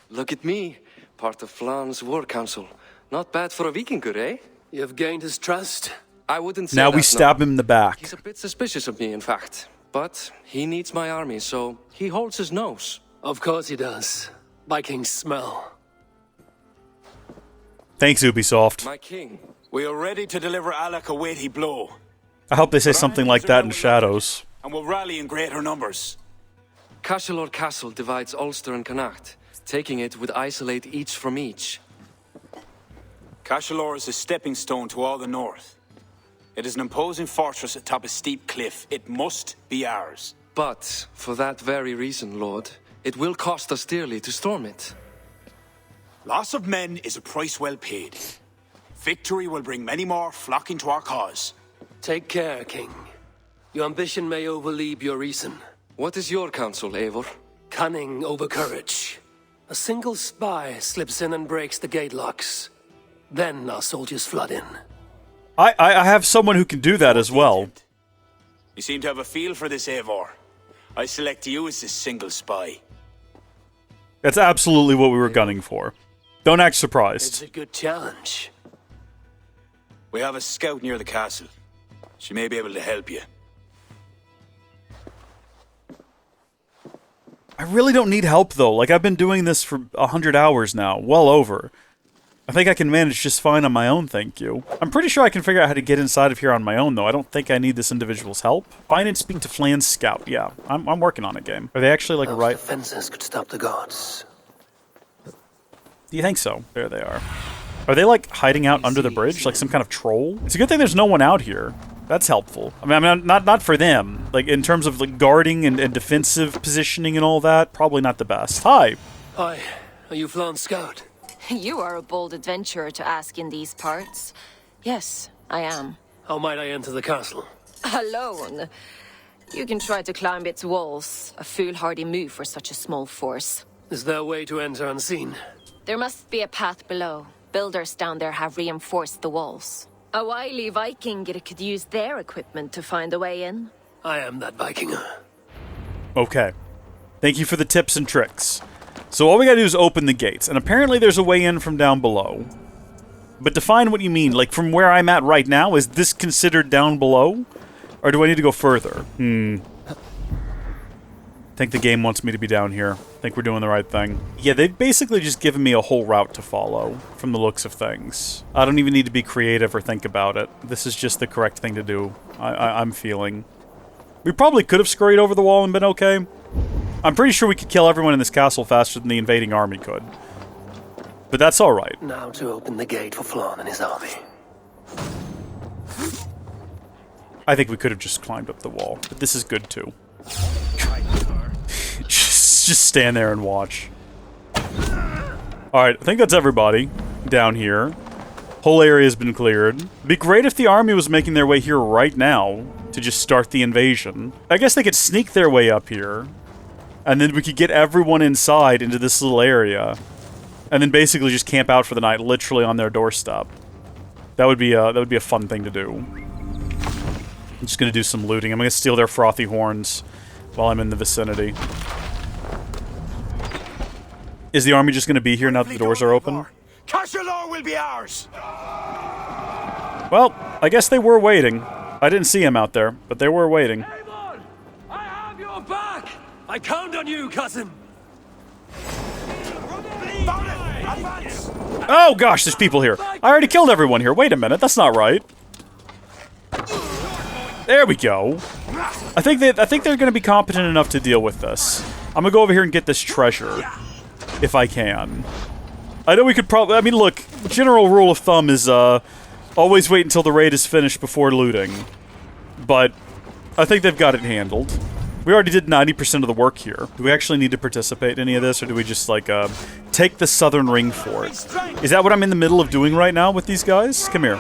Look at me. Part of Flann's war council. Not bad for a Vikingur, eh? You've gained his trust? I wouldn't say now that, we stab him in the back. He's a bit suspicious of me, in fact. But he needs my army, so he holds his nose. Of course he does. Vikings smell. Thanks, Ubisoft. My king. We are ready to deliver Alec a weighty blow. I hope they say something like that in Shadows. And we'll rally in greater numbers. Cashel Castle divides Ulster and Connacht. Taking it would isolate each from each. Cashel is a stepping stone to all the north. It is an imposing fortress atop a steep cliff. It must be ours. But, for that very reason, Lord, it will cost us dearly to storm it. Loss of men is a price well paid. Victory will bring many more flocking to our cause. Take care, King. Your ambition may overleap your reason. What is your counsel, Eivor? Cunning over courage. A single spy slips in and breaks the gate locks. Then our soldiers flood in. I have someone who can do that as well. You seem to have a feel for this, Eivor. I select you as this single spy. That's absolutely what we were gunning for. Don't act surprised. It's a good challenge. We have a scout near the castle. She may be able to help you. I really don't need help, though. Like, I've been doing this for 100 hours now. Well over. I think I can manage just fine on my own, thank you. I'm pretty sure I can figure out how to get inside of here on my own, though. I don't think I need this individual's help. Find and speak to Flann's scout. Yeah, I'm working on it, game. Are they actually, like, right? Defenses could stop the gods. Do you think so? There they are. Are they, like, hiding out under the bridge? Like some kind of troll? It's a good thing there's no one out here. That's helpful. I mean not for them. Like, in terms of, like, guarding and defensive positioning and all that, probably not the best. Hi. Hi. Are you Flann's scout? You are a bold adventurer to ask in these parts. Yes, I am. How might I enter the castle? Alone. You can try to climb its walls. A foolhardy move for such a small force. Is there a way to enter unseen? There must be a path below. Builders down there have reinforced the walls. A wily Viking could use their equipment to find a way in. I am that Vikinger. Okay. Thank you for the tips and tricks. So all we gotta do is open the gates, and apparently there's a way in from down below. But define what you mean. Like, from where I'm at right now, is this considered down below? Or do I need to go further? I think the game wants me to be down here. I think we're doing the right thing. Yeah, they've basically just given me a whole route to follow, from the looks of things. I don't even need to be creative or think about it. This is just the correct thing to do, I'm feeling. We probably could have scurried over the wall and been okay. I'm pretty sure we could kill everyone in this castle faster than the invading army could. But that's alright. Now to open the gate for Flann and his army. I think we could have just climbed up the wall, but this is good too. just stand there and watch. Alright, I think that's everybody down here. Whole area's been cleared. It'd be great if the army was making their way here right now to just start the invasion. I guess they could sneak their way up here, and then we could get everyone inside into this little area, and then basically just camp out for the night, literally on their doorstep. That would be a fun thing to do. I'm just gonna do some looting. I'm gonna steal their frothy horns while I'm in the vicinity. Is the army just gonna be here now that the doors are open? Cashel will be ours! Well, I guess they were waiting. I didn't see him out there, but they were waiting. Eivor! I have your back! I count on you, cousin! Oh gosh, there's people here. I already killed everyone here. Wait a minute, that's not right. There we go. I think they're going to be competent enough to deal with this. I'm gonna go over here and get this treasure, if I can. I know we could probably. I mean, look. General rule of thumb is always wait until the raid is finished before looting. But I think they've got it handled. We already did 90% of the work here. Do we actually need to participate in any of this, or do we just, like, take the southern ring fort? Is that what I'm in the middle of doing right now with these guys? Come here.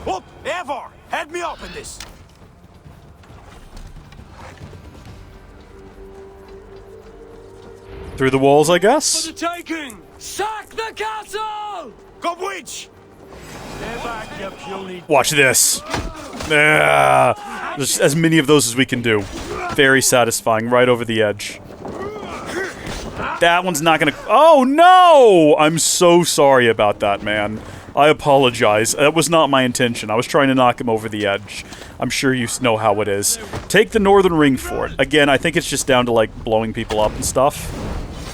Up, Eivor! Head me up in this! Through the walls, I guess? For the taking! Sack the castle! Go witch! Watch this. There's as many of those as we can do. Very satisfying, right over the edge. That one's not gonna... Oh, no! I'm so sorry about that, man. I apologize. That was not my intention. I was trying to knock him over the edge. I'm sure you know how it is. Take the northern ring fort. Again, I think it's just down to, like, blowing people up and stuff.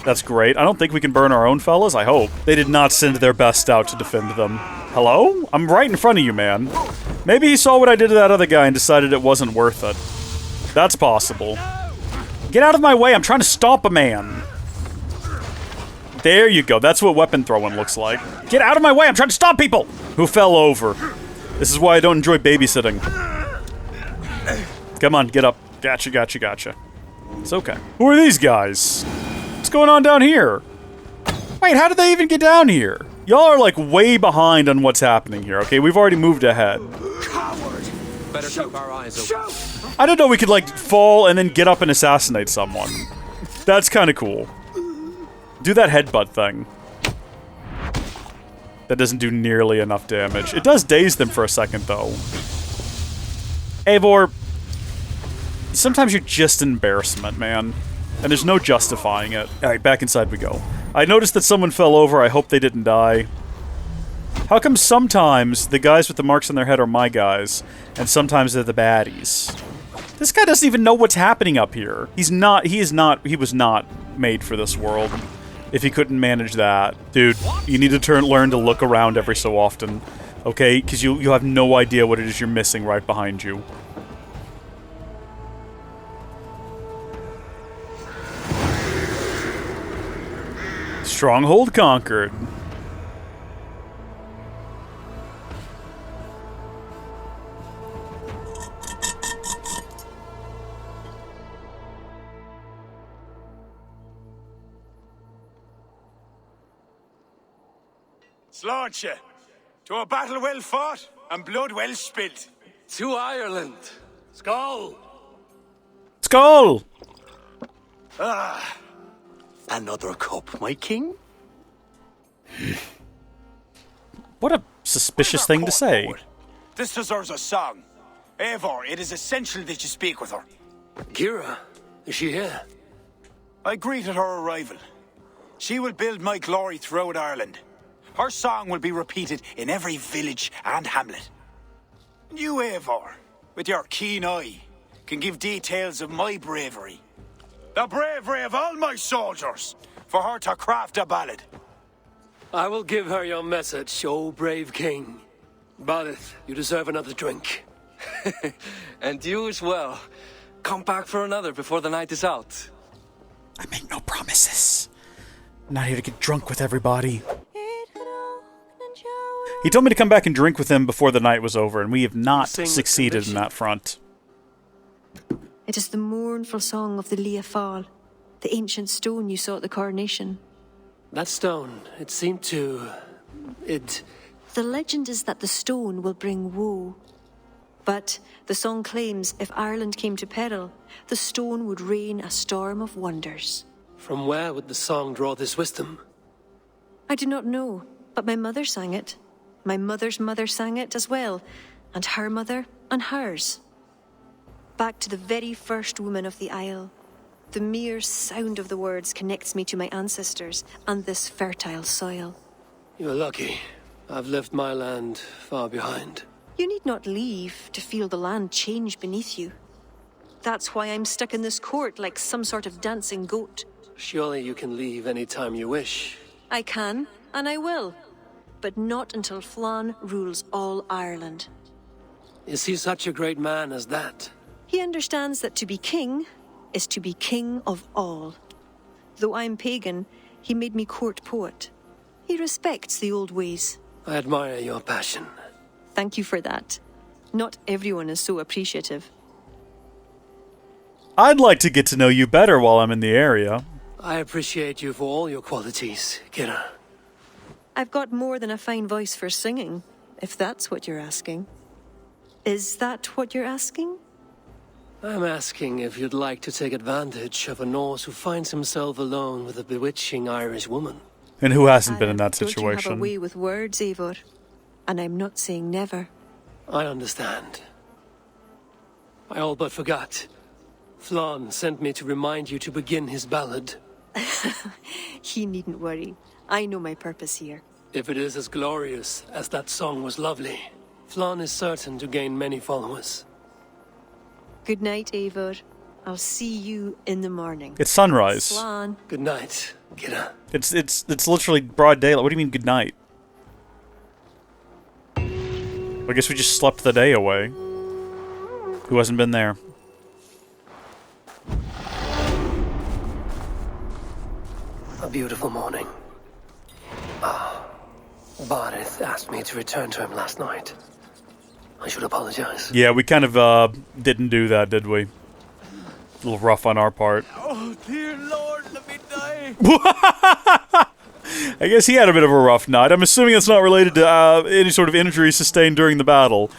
That's great. I don't think we can burn our own fellas, I hope. They did not send their best out to defend them. Hello? I'm right in front of you, man. Maybe he saw what I did to that other guy and decided it wasn't worth it. That's possible. Get out of my way, I'm trying to stomp a man. There you go, that's what weapon throwing looks like. Get out of my way, I'm trying to stomp people! Who fell over. This is why I don't enjoy babysitting. Come on, get up. Gotcha, gotcha, gotcha. It's okay. Who are these guys? What's going on down here? Wait, how did they even get down here? Y'all are, like, way behind on what's happening here, okay? We've already moved ahead. Coward! Better keep our eyes open. I didn't know we could, like, fall and then get up and assassinate someone. That's kind of cool. Do that headbutt thing. That doesn't do nearly enough damage. It does daze them for a second, though. Eivor, sometimes you're just an embarrassment, man. And there's no justifying it. Alright, back inside we go. I noticed that someone fell over. I hope they didn't die. How come sometimes the guys with the marks on their head are my guys, and sometimes they're the baddies? This guy doesn't even know what's happening up here. He was not made for this world. If he couldn't manage that. Dude, you need to learn to look around every so often. Okay? Because you have no idea what it is you're missing right behind you. Stronghold conquered. Slaunch ye, to a battle well fought and blood well spilt. To Ireland. Skull! Skull! Ah, another cup, my king? What a suspicious thing to say. This deserves a song. Eivor, it is essential that you speak with her. Kira, is she here? I greeted her arrival. She will build my glory throughout Ireland. Her song will be repeated in every village and hamlet. You, Eivor, with your keen eye, can give details of my bravery. The bravery of all my soldiers, for her to craft a ballad. I will give her your message, O brave king. Bárid, you deserve another drink. And you as well. Come back for another before the night is out. I make no promises. I'm not here to get drunk with everybody. He told me to come back and drink with him before the night was over, and we have not succeeded in that front. It is the mournful song of the Liafal, the ancient stone you saw at the coronation. That stone, it seemed to... The legend is that the stone will bring woe. But the song claims if Ireland came to peril, the stone would rain a storm of wonders. From where would the song draw this wisdom? I do not know, but my mother sang it. My mother's mother sang it as well, and her mother and hers. Back to the very first woman of the Isle. The mere sound of the words connects me to my ancestors and this fertile soil. You're lucky. I've left my land far behind. You need not leave to feel the land change beneath you. That's why I'm stuck in this court like some sort of dancing goat. Surely you can leave any time you wish. I can, and I will. But not until Flann rules all Ireland. Is he such a great man as that? He understands that to be king is to be king of all. Though I'm pagan, he made me court poet. He respects the old ways. I admire your passion. Thank you for that. Not everyone is so appreciative. I'd like to get to know you better while I'm in the area. I appreciate you for all your qualities, kidder. I've got more than a fine voice for singing, if that's what you're asking. Is that what you're asking? I'm asking if you'd like to take advantage of a Norse who finds himself alone with a bewitching Irish woman. And who hasn't been in that Don't you have a situation? way with words, Eivor? And I'm not saying never. I understand. I all but forgot. Flann sent me to remind you to begin his ballad. He needn't worry. I know my purpose here. If it is as glorious as that song was lovely, Flann is certain to gain many followers. Good night, Eivor. I'll see you in the morning. It's sunrise. Flann. Good night, kidder. It's literally broad daylight. What do you mean good night? I guess we just slept the day away. Who hasn't been there? A beautiful morning. Bárid asked me to return to him last night. I should apologize. Yeah, we kind of didn't do that, did we? A little rough on our part. Oh, dear Lord, let me die. I guess he had a bit of a rough night. I'm assuming it's not related to any sort of injury sustained during the battle.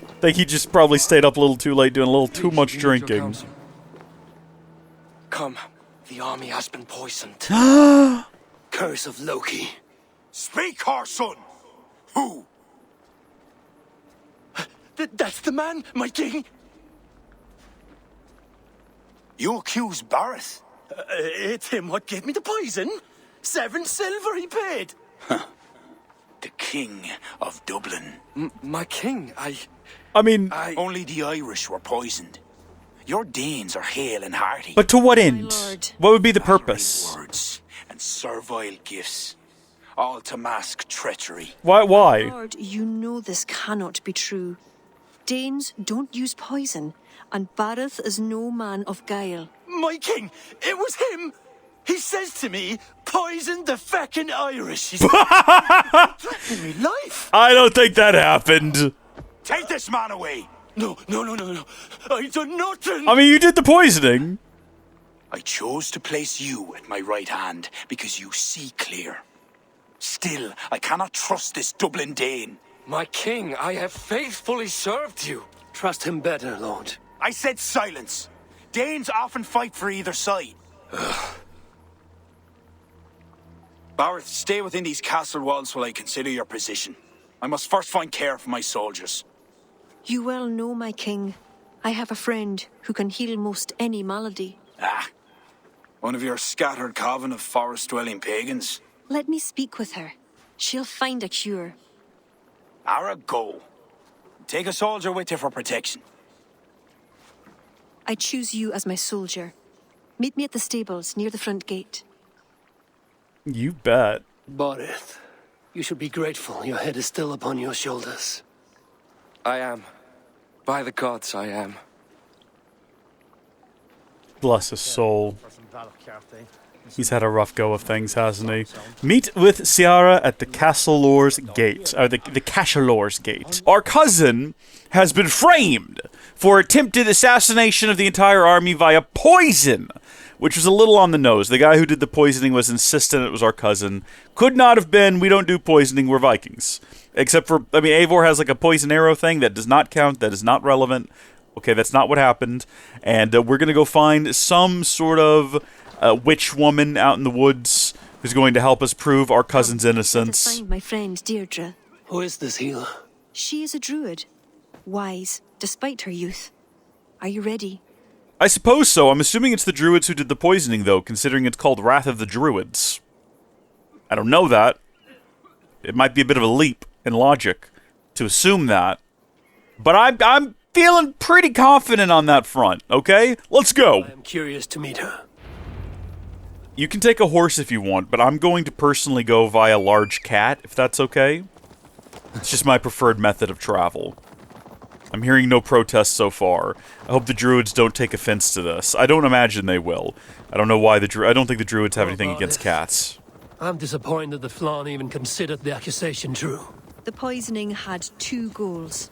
I think he just probably stayed up a little too late doing a little too much drinking. Come, the army has been poisoned. Curse of Loki. Speak, our son. Who? That's the man, my king. You accuse Bárid? It's him what gave me the poison. 7 silver he paid. The King of Dublin. My king, I mean... Only the Irish were poisoned. Your Danes are hale and hearty. But to what end? What would be the purpose? Words and servile gifts. All to mask treachery. Why? Lord, you know this cannot be true. Danes don't use poison, and Bárid is no man of guile. My king, it was him. He says to me, poison the feckin' Irish. He's threatening me life. I don't think that happened. Take this man away. No. I done nothing. I mean, you did the poisoning. I chose to place you at my right hand because you see clear. Still, I cannot trust this Dublin Dane. My king, I have faithfully served you. Trust him better, Lord. I said silence. Danes often fight for either side. Bárid, stay within these castle walls while I consider your position. I must first find care for my soldiers. You well know, my king, I have a friend who can heal most any malady. One of your scattered coven of forest-dwelling pagans. Let me speak with her. She'll find a cure. Ara, go. Take a soldier with you for protection. I choose you as my soldier. Meet me at the stables near the front gate. You bet. Bárid, you should be grateful your head is still upon your shoulders. I am. By the gods, I am. Bless his soul. He's had a rough go of things, hasn't he? Meet with Ciara at the Castle Lord's Gate. Or the Castle Lord's Gate. Our cousin has been framed for attempted assassination of the entire army via poison, which was a little on the nose. The guy who did the poisoning was insistent it was our cousin. Could not have been. We don't do poisoning. We're Vikings. Except for, I mean, Eivor has like a poison arrow thing that does not count. That is not relevant. Okay, that's not what happened. And we're going to go find some sort of witch woman out in the woods who's going to help us prove our cousin's innocence. Let us find my friend Deirdre. Who is this healer? She is a druid. Wise, despite her youth. Are you ready? I suppose so. I'm assuming it's the Druids who did the poisoning, though, considering it's called Wrath of the Druids. I don't know that. It might be a bit of a leap in logic to assume that. But I'm feeling pretty confident on that front, okay? Let's go! I am curious to meet her. You can take a horse if you want, but I'm going to personally go via large cat, if that's okay. It's just my preferred method of travel. I'm hearing no protests so far. I hope the Druids don't take offense to this. I don't imagine they will. I don't know why I don't think the Druids have anything against cats. I'm disappointed that Flann even considered the accusation true. The poisoning had two goals.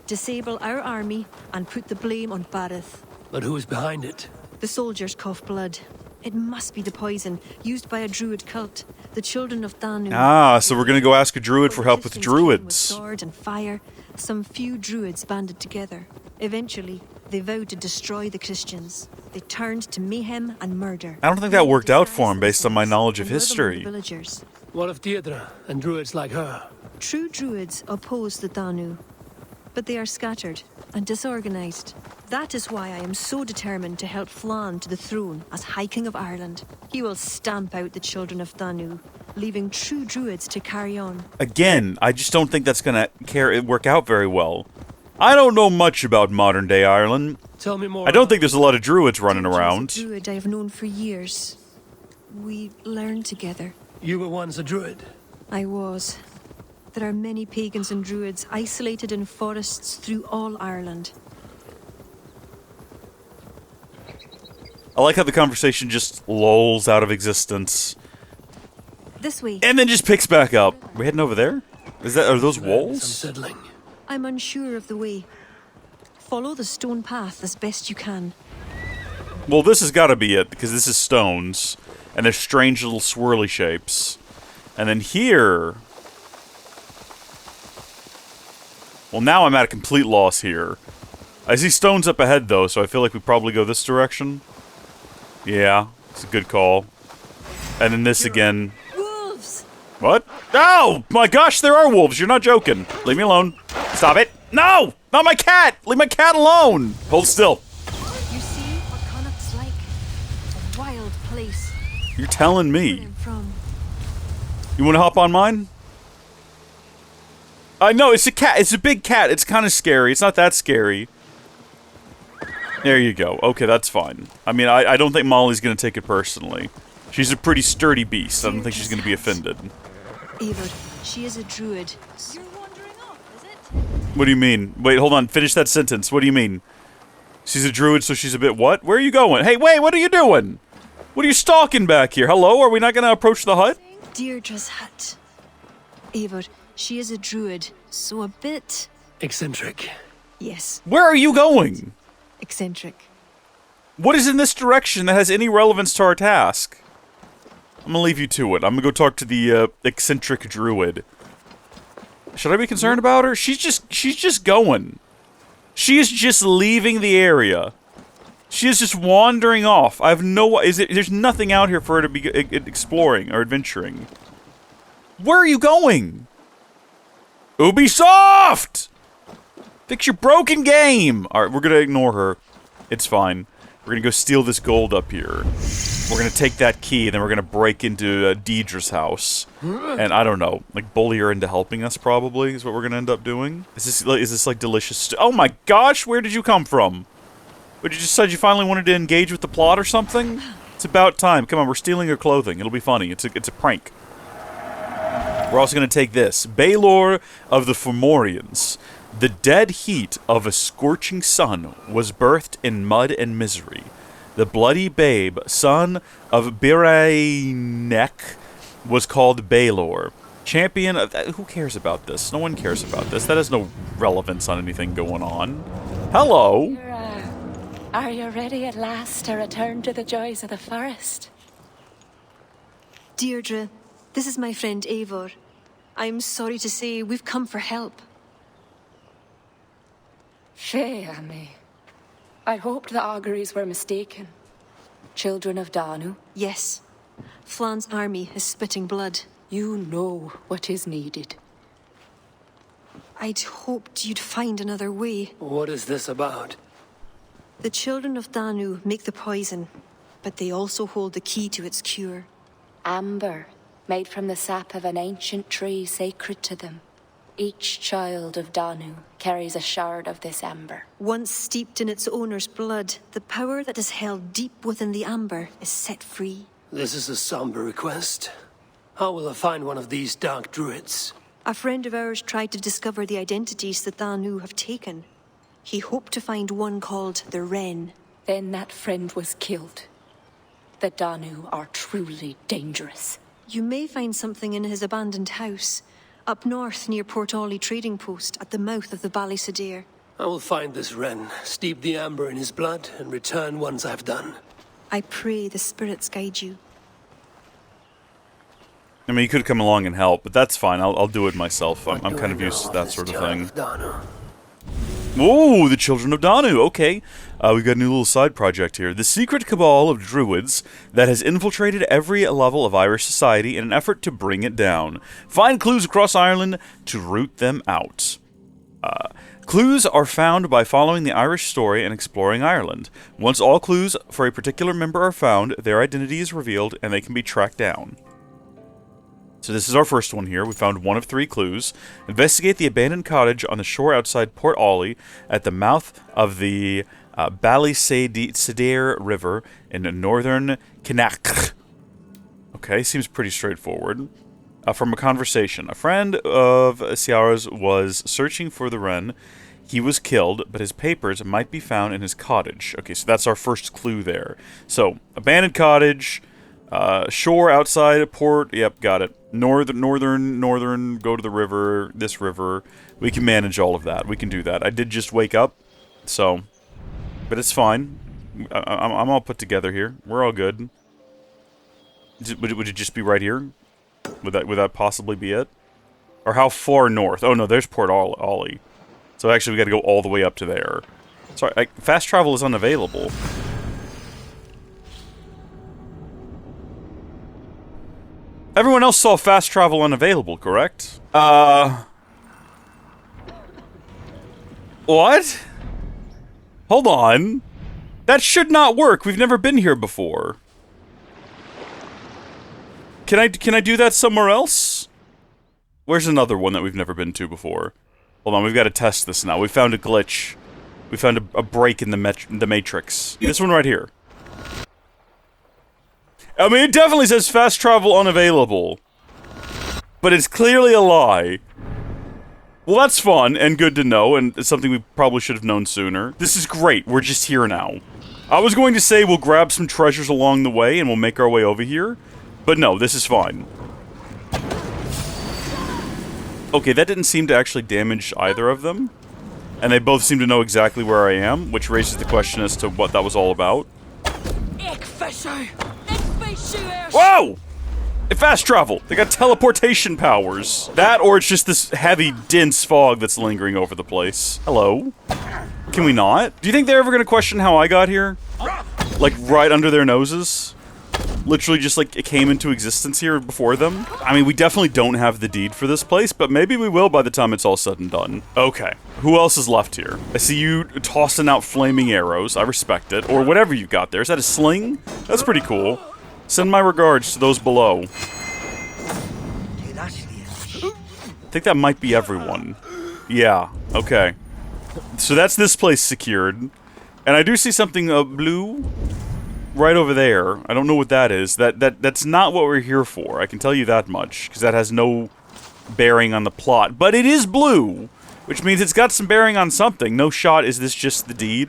disable our army and put the blame on Bárid. But who is behind it? The soldiers cough blood. It must be the poison used by a druid cult, the Children of Danu. Ah, so we're gonna go ask a druid for help with With druids. sword and fire, some few druids banded together. Eventually, they vowed to destroy the Christians. They turned to mayhem and murder. I don't think that worked out for him based on my knowledge of history. Villagers. What of Deirdre and druids like her? True druids oppose the Danu, but they are scattered and disorganized. That is why I am so determined to help Flann to the throne as High King of Ireland. He will stamp out the Children of Danu, leaving true druids to carry on. Again, I just don't think that's gonna work out very well. I don't know much about modern-day Ireland. Tell me more. I don't think there's a lot of druids running around. A druid I have known for years. We learned together. You were once a druid. I was. There are many pagans and druids isolated in forests through all Ireland. I like how the conversation just lulls out of existence. This way. And then just picks back up. We're heading over there? Are those wolves? Unsettling. I'm unsure of the way. Follow the stone path as best you can. Well, this has got to be it, because this is stones. And there's strange little swirly shapes. And then here... Well, now I'm at a complete loss here. I see stones up ahead, though, so I feel like we probably go this direction. Yeah, it's a good call. And then this again. Wolves! What? Oh! My gosh, there are wolves! You're not joking. Leave me alone. Stop it! No! Not my cat! Leave my cat alone! Hold still. You see what Connacht's like? A wild place. You're telling me. From. You want to hop on mine? No, it's a cat. It's a big cat. It's kind of scary. It's not that scary. There you go. Okay, that's fine. I mean, I don't think Molly's going to take it personally. She's a pretty sturdy beast. I don't think she's going to be offended. Eivor, she is a druid. You're wandering off, is it? What do you mean? Wait, hold on. Finish that sentence. What do you mean? She's a druid, so she's a bit what? Where are you going? Hey, wait, what are you doing? What are you stalking back here? Hello? Are we not going to approach the hut? Deirdre's hut. Eivor, she is a druid, so a bit... Eccentric. Yes. Where are you going? Eccentric. What is in this direction that has any relevance to our task? I'm gonna leave you to it. I'm gonna go talk to the eccentric druid. Should I be concerned about her? She's just going. She is just leaving the area. She is just wandering off. I have no... There's nothing out here for her to be exploring or adventuring. Where are you going? Ubisoft! Fix your broken game! Alright, we're gonna ignore her. It's fine. We're gonna go steal this gold up here. We're gonna take that key, and then we're gonna break into Deirdre's house. And I don't know, like bully her into helping us, probably, is what we're gonna end up doing. Is this like delicious oh my gosh, where did you come from? But you just said you finally wanted to engage with the plot or something? It's about time. Come on, we're stealing your clothing. It'll be funny. It's a prank. We're also gonna take this. Baelor of the Fomorians. The dead heat of a scorching sun was birthed in mud and misery. The bloody babe, son of Bárid, was called Baelor. Champion of... who cares about this? No one cares about this. That has no relevance on anything going on. Hello! Are you ready at last to return to the joys of the forest? Deirdre, this is my friend Eivor. I'm sorry to say we've come for help. Fear me. I hoped the auguries were mistaken. Children of Danu? Yes. Flann's army is spitting blood. You know what is needed. I'd hoped you'd find another way. What is this about? The Children of Danu make the poison, but they also hold the key to its cure. Amber, made from the sap of an ancient tree sacred to them. Each child of Danu carries a shard of this amber. Once steeped in its owner's blood, the power that is held deep within the amber is set free. This is a somber request. How will I find one of these dark druids? A friend of ours tried to discover the identities the Danu have taken. He hoped to find one called the Wren. Then that friend was killed. The Danu are truly dangerous. You may find something in his abandoned house. Up north near Portawley trading post at the mouth of the Ballysadare. I will find this wren, steep the amber in his blood, and return once I've done. I pray the spirits guide you. I mean, you could come along and help, but that's fine. I'll do it myself. I'm kind of used to that sort of thing. Whoa, the Children of Danu. Okay. We've got a new little side project here. The secret cabal of druids that has infiltrated every level of Irish society in an effort to bring it down. Find clues across Ireland to root them out. Clues are found by following the Irish story and exploring Ireland. Once all clues for a particular member are found, their identity is revealed and they can be tracked down. So this is our first one here. We found one of 3 clues. Investigate the abandoned cottage on the shore outside Port Ollie at the mouth of the Ballysadare River in northern Connacht. Okay, seems pretty straightforward. From a conversation. A friend of Ciara's was searching for the wren. He was killed, but his papers might be found in his cottage. Okay, so that's our first clue there. So, abandoned cottage, shore outside a port. Yep, got it. Northern, go to the river, this river. We can manage all of that. We can do that. I did just wake up, so, but it's fine. I'm all put together here. We're all good. Would it just be right here? Would that possibly be it? Or how far north? Oh no, there's Port Ollie. So actually we gotta go all the way up to there. Sorry, fast travel is unavailable. Everyone else saw fast travel unavailable, correct? What? Hold on. That should not work. We've never been here before. Can I do that somewhere else? Where's another one that we've never been to before? Hold on, we've got to test this now. We found a glitch. We found a break in the matrix. This one right here. I mean, it definitely says fast travel unavailable. But it's clearly a lie. Well, that's fun and good to know, and it's something we probably should have known sooner. This is great. We're just here now. I was going to say we'll grab some treasures along the way and we'll make our way over here. But no, this is fine. Okay, that didn't seem to actually damage either of them. And they both seem to know exactly where I am, which raises the question as to what that was all about. Whoa! Fast travel! They got teleportation powers. That, or it's just this heavy, dense fog that's lingering over the place. Hello? Can we not? Do you think they're ever gonna question how I got here? Like, right under their noses? Literally just, like, it came into existence here before them? I mean, we definitely don't have the deed for this place, but maybe we will by the time it's all said and done. Okay. Who else is left here? I see you tossing out flaming arrows. I respect it. Or whatever you got there. Is that a sling? That's pretty cool. Send my regards to those below. I think that might be everyone. Yeah. Okay. So that's this place secured. And I do see something blue right over there. I don't know what that is. That's not what we're here for. I can tell you that much, because that has no bearing on the plot. But it is blue, which means it's got some bearing on something. No shot is this just the deed.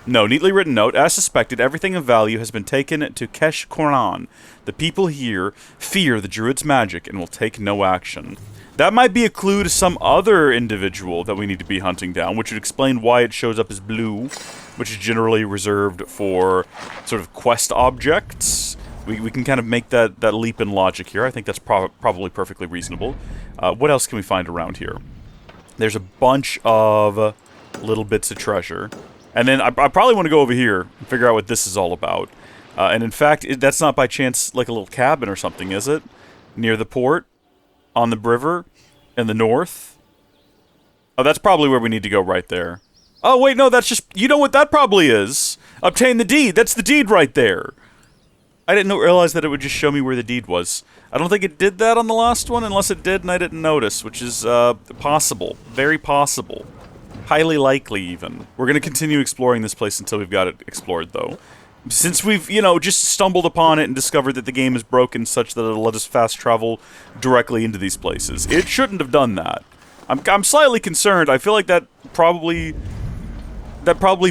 No, neatly written note. As suspected, everything of value has been taken to Kesh Cornan. The people here fear the Druids' magic and will take no action. That might be a clue to some other individual that we need to be hunting down, which would explain why it shows up as blue, which is generally reserved for sort of quest objects. We can kind of make that leap in logic here. I think that's probably perfectly reasonable. What else can we find around here? There's a bunch of little bits of treasure. And then I probably want to go over here and figure out what this is all about. And in fact, that's not by chance like a little cabin or something, is it? Near the port? On the river? In the north? Oh, that's probably where we need to go right there. Oh, wait, no, that's just... You know what that probably is? Obtain the deed. That's the deed right there. I didn't realize that it would just show me where the deed was. I don't think it did that on the last one, unless it did and I didn't notice, which is possible. Very possible. Highly likely, even. We're going to continue exploring this place until we've got it explored, though. Since we've, you know, just stumbled upon it and discovered that the game is broken such that it'll let us fast travel directly into these places. It shouldn't have done that. I'm slightly concerned. I feel like that probably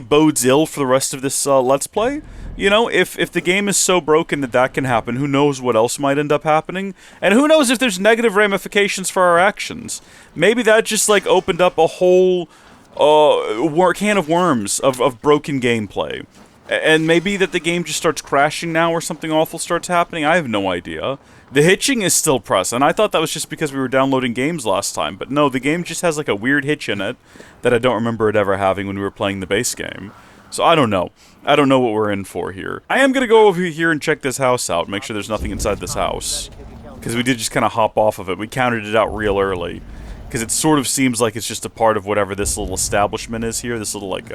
bodes ill for the rest of this Let's Play. You know, if the game is so broken that can happen, who knows what else might end up happening? And who knows if there's negative ramifications for our actions? Maybe that just, like, opened up a whole can of worms of broken gameplay. And maybe that the game just starts crashing now or something awful starts happening. I have no idea. The hitching is still present. I thought that was just because we were downloading games last time. But no, the game just has like a weird hitch in it that I don't remember it ever having when we were playing the base game. So I don't know. I don't know what we're in for here. I am going to go over here and check this house out. Make sure there's nothing inside this house. Because we did just kind of hop off of it. We counted it out real early. Because it sort of seems like it's just a part of whatever this little establishment is here. This little, like,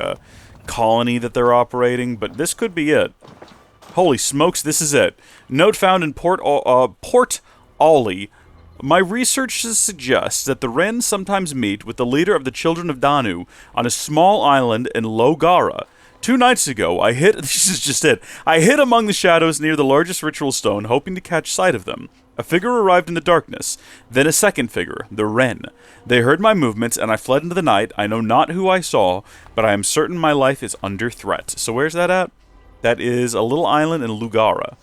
colony that they're operating. But this could be it. Holy smokes, this is it. Note found in Port Ollie. My research suggests that the Wren sometimes meet with the leader of the Children of Danu on a small island in Logara. 2 nights ago, this is just it. I hid among the shadows near the largest ritual stone, hoping to catch sight of them. A figure arrived in the darkness, then a second figure, the Wren. They heard my movements, and I fled into the night. I know not who I saw, but I am certain my life is under threat. So where's that at? That is a little island in Lugara.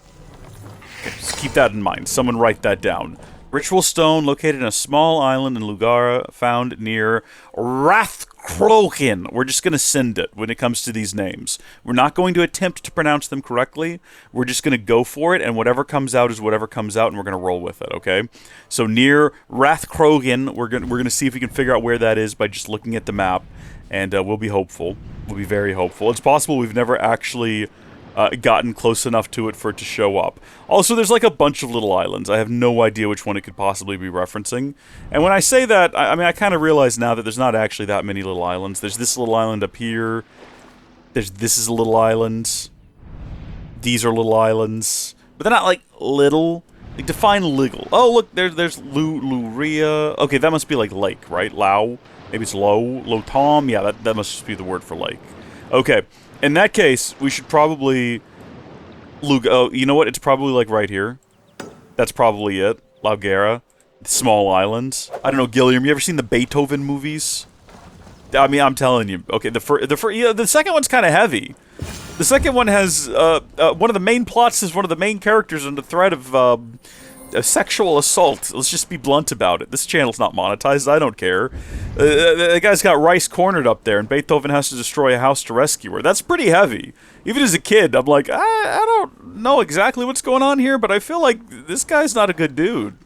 Okay, just keep that in mind. Someone write that down. Ritual stone located in a small island in Lugara, found near Rathdown. We're just going to send it when it comes to these names. We're not going to attempt to pronounce them correctly. We're just going to go for it, and whatever comes out is whatever comes out, and we're going to roll with it, okay? So near Rathdown, we're going to see if we can figure out where that is by just looking at the map, and we'll be hopeful. We'll be very hopeful. It's possible we've never actually gotten close enough to it for it to show up. Also, there's like a bunch of little islands. I have no idea which one it could possibly be referencing. And when I say that, I mean, I kind of realize now that there's not actually that many little islands. There's this little island up here. This is a little island. These are little islands. But they're not, like, little. Like, define little. Oh, look, there's Luria. Okay, that must be, like, lake, right? Lao. Maybe it's Low Tom. Yeah, that must just be the word for lake. Okay. In that case, we should probably... Oh, you know what? It's probably, like, right here. That's probably it. Laugera. Small islands. I don't know, Gilliam, you ever seen the Beethoven movies? I mean, I'm telling you. Okay, the second one's kind of heavy. The second one has... one of the main plots is one of the main characters under threat of... a sexual assault. Let's just be blunt about it. This channel's not monetized. I don't care. The guy's got Rice cornered up there, and Beethoven has to destroy a house to rescue her. That's pretty heavy. Even as a kid, I'm like, I don't know exactly what's going on here, but I feel like this guy's not a good dude.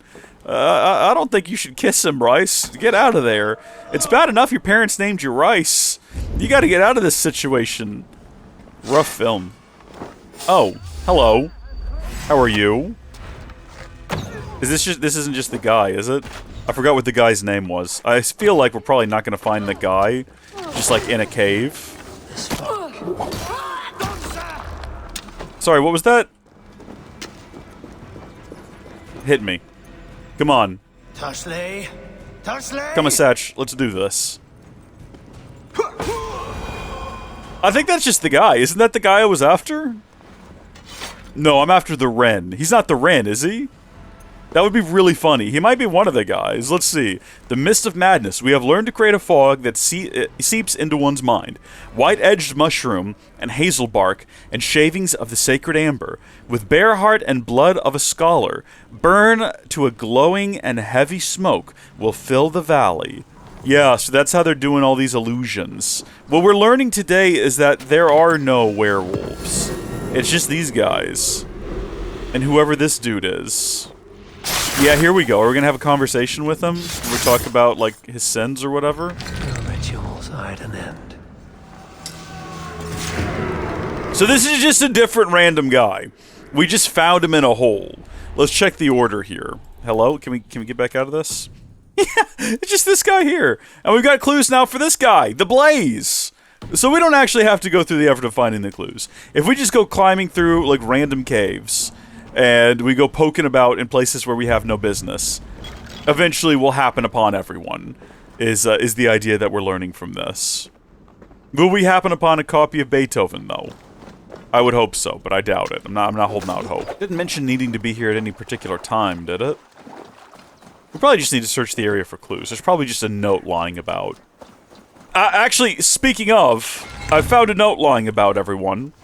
I don't think you should kiss him, Rice. Get out of there. It's bad enough your parents named you Rice. You gotta get out of this situation. Rough film. Oh, hello. How are you? This isn't just the guy, is it? I forgot what the guy's name was. I feel like we're probably not going to find the guy, just like in a cave. Sorry, what was that? Hit me. Come on. Come on, Satch. Let's do this. I think that's just the guy. Isn't that the guy I was after? No, I'm after the Wren. He's not the Wren, is he? That would be really funny. He might be one of the guys. Let's see. The Mist of Madness. We have learned to create a fog that seeps into one's mind. White-edged mushroom and hazel bark and shavings of the sacred amber. With bare heart and blood of a scholar. Burn to a glowing and heavy smoke will fill the valley. Yeah, so that's how they're doing all these illusions. What we're learning today is that there are no werewolves. It's just these guys. And whoever this dude is. Yeah, here we go. Are we gonna have a conversation with him? We talk about, like, his sins or whatever? The rituals are at an end. So this is just a different random guy. We just found him in a hole. Let's check the order here. Hello? Can we get back out of this? Yeah, it's just this guy here. And we've got clues now for this guy, the Blaze. So we don't actually have to go through the effort of finding the clues. If we just go climbing through, like, random caves... and we go poking about in places where we have no business, eventually we'll happen upon everyone, is the idea that we're learning from this. Will we happen upon a copy of Beethoven, though? I would hope so, but I doubt it. I'm not holding out hope. Didn't mention needing to be here at any particular time, did it? We probably just need to search the area for clues. There's probably just a note lying about. Actually, speaking of, I found a note lying about, everyone.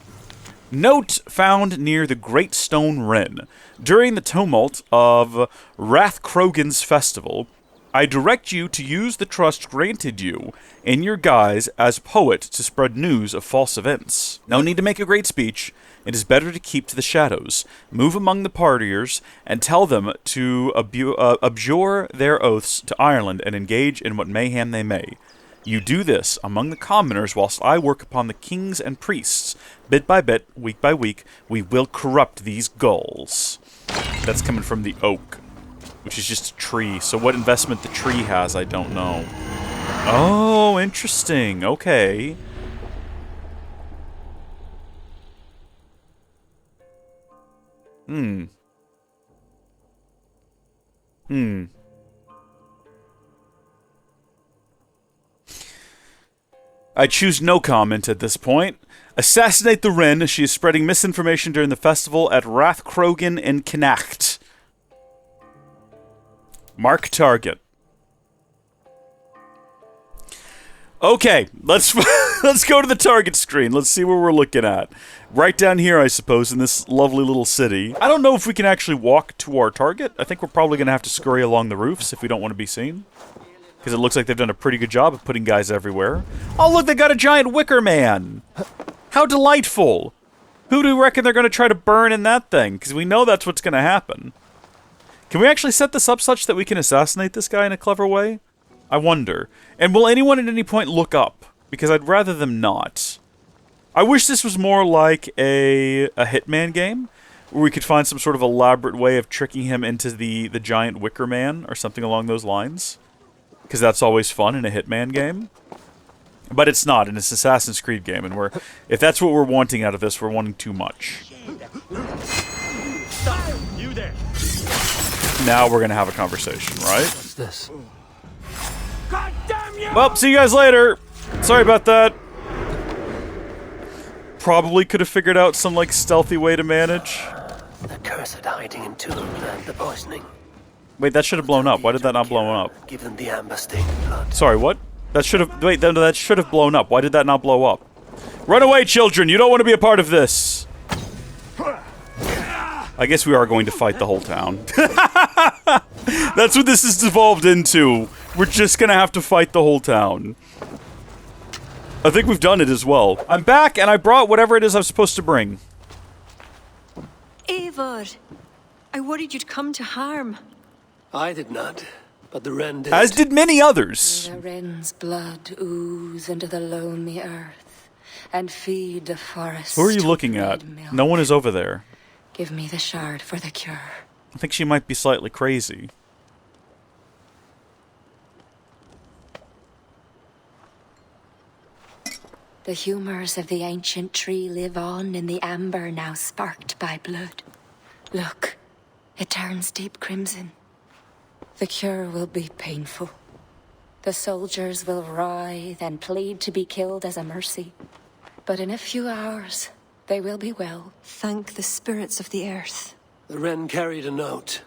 Note found near the Great Stone Wren. During the tumult of Rathcrogan's festival, I direct you to use the trust granted you in your guise as poet to spread news of false events. No need to make a great speech. It is better to keep to the shadows, move among the partiers, and tell them to abjure their oaths to Ireland and engage in what mayhem they may. You do this among the commoners whilst I work upon the kings and priests. Bit by bit, week by week, we will corrupt these gulls. That's coming from the oak, which is just a tree. So what investment the tree has, I don't know. Oh, interesting. Okay. I choose no comment at this point. Assassinate the Wren. She is spreading misinformation during the festival at Rathcrogan in Connacht. Mark target. Okay, let's go to the target screen. Let's see where we're looking at. Right down here, I suppose, in this lovely little city. I don't know if we can actually walk to our target. I think we're probably going to have to scurry along the roofs if we don't want to be seen. Because it looks like they've done a pretty good job of putting guys everywhere. Oh, look, they got a giant wicker man. How delightful. Who do you reckon they're going to try to burn in that thing? Because we know that's what's going to happen. Can we actually set this up such that we can assassinate this guy in a clever way? I wonder. And will anyone at any point look up? Because I'd rather them not. I wish this was more like a Hitman game, where we could find some sort of elaborate way of tricking him into the giant wicker man, or something along those lines. Because that's always fun in a Hitman game. But it's not, and it's an Assassin's Creed game, and if that's what we're wanting out of this, we're wanting too much. Stop! You there! Now we're gonna have a conversation, right? What's this? God damn you! Well, see you guys later. Sorry about that. Probably could have figured out some, like, stealthy way to manage. The cursed hiding in tomb and the poisoning. Wait, that should have blown up. Why did that not blow up? Give them the amber-stained blood. Sorry, what? That should have... Wait, no, that should have blown up. Why did that not blow up? Run away, children! You don't want to be a part of this! I guess we are going to fight the whole town. That's what this has devolved into. We're just gonna have to fight the whole town. I think we've done it as well. I'm back, and I brought whatever it is I'm supposed to bring. Eivor, I worried you'd come to harm. I did not, but the Wren did. As did many others. The Wren's blood ooze into the lonely earth and feed the forest. Who are you looking at? No one is over there. Give me the shard for the cure. I think she might be slightly crazy. The humours of the ancient tree live on in the amber now sparked by blood. Look, it turns deep crimson. The cure will be painful. The soldiers will writhe and plead to be killed as a mercy. But in a few hours, they will be well. Thank the spirits of the earth. The Wren carried a note.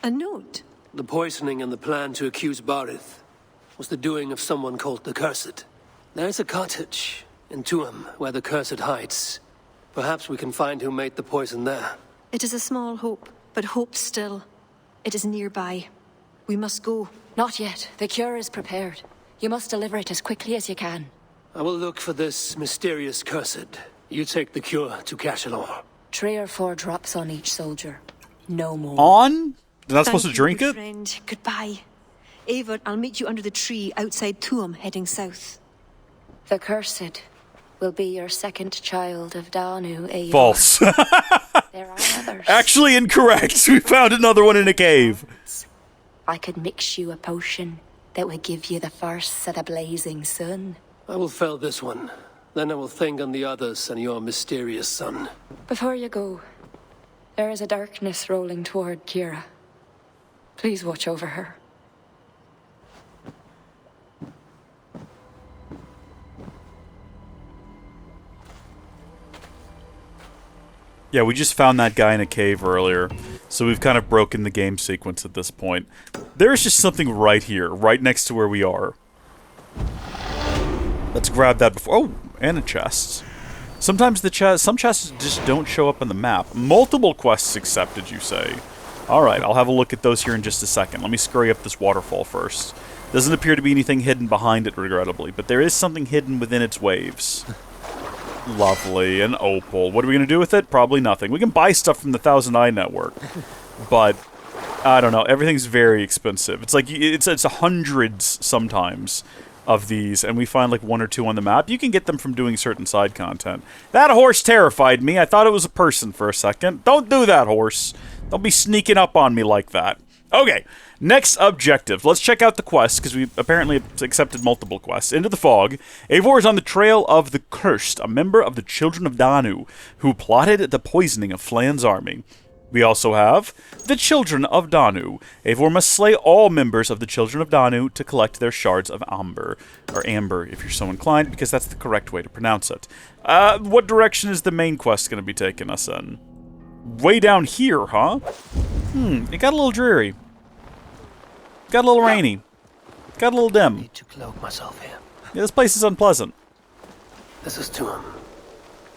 A note? The poisoning and the plan to accuse Bárid was the doing of someone called the Cursed. There's a cottage in Tuam where the Cursed hides. Perhaps we can find who made the poison there. It is a small hope, but hope still. It is nearby. We must go. Not yet. The cure is prepared. You must deliver it as quickly as you can. I will look for this mysterious Cursed. You take the cure to Cachalor. 3 or 4 drops on each soldier. No more. On? They're not supposed to drink you, it? Friend. Goodbye. Eivor, I'll meet you under the tree outside Tuam, heading south. The Cursed will be your second child of Danu, Eivor. False. There are others. Actually incorrect. We found another one in a cave. I could mix you a potion that would give you the first of the blazing sun. I will fell this one. Then I will think on the others and your mysterious son. Before you go, there is a darkness rolling toward Kira. Please watch over her. Yeah, we just found that guy in a cave earlier, so we've kind of broken the game sequence at this point. There's just something right here, right next to where we are. Let's grab that before... Oh, and a chest. Sometimes some chests just don't show up on the map. Multiple quests accepted, you say. Alright, I'll have a look at those here in just a second. Let me scurry up this waterfall first. Doesn't appear to be anything hidden behind it, regrettably, but there is something hidden within its waves. Lovely, an opal. What are we going to do with it? Probably nothing. We can buy stuff from the Thousand Eye Network, but I don't know. Everything's very expensive. It's like it's hundreds sometimes of these, and we find like 1 or 2 on the map. You can get them from doing certain side content. That horse terrified me. I thought it was a person for a second. Don't do that, horse. Don't be sneaking up on me like that. Okay, next objective. Let's check out the quest, because we apparently accepted multiple quests. Into the Fog. Eivor is on the trail of the Cursed, a member of the Children of Danu, who plotted the poisoning of Flann's army. We also have the Children of Danu. Eivor must slay all members of the Children of Danu to collect their shards of amber. Or amber, if you're so inclined, because that's the correct way to pronounce it. What direction is the main quest going to be taking us in? Way down here, huh? It got a little dreary. Got a little rainy. Got a little dim. I need to cloak myself here. Yeah, this place is unpleasant. This is Tuam.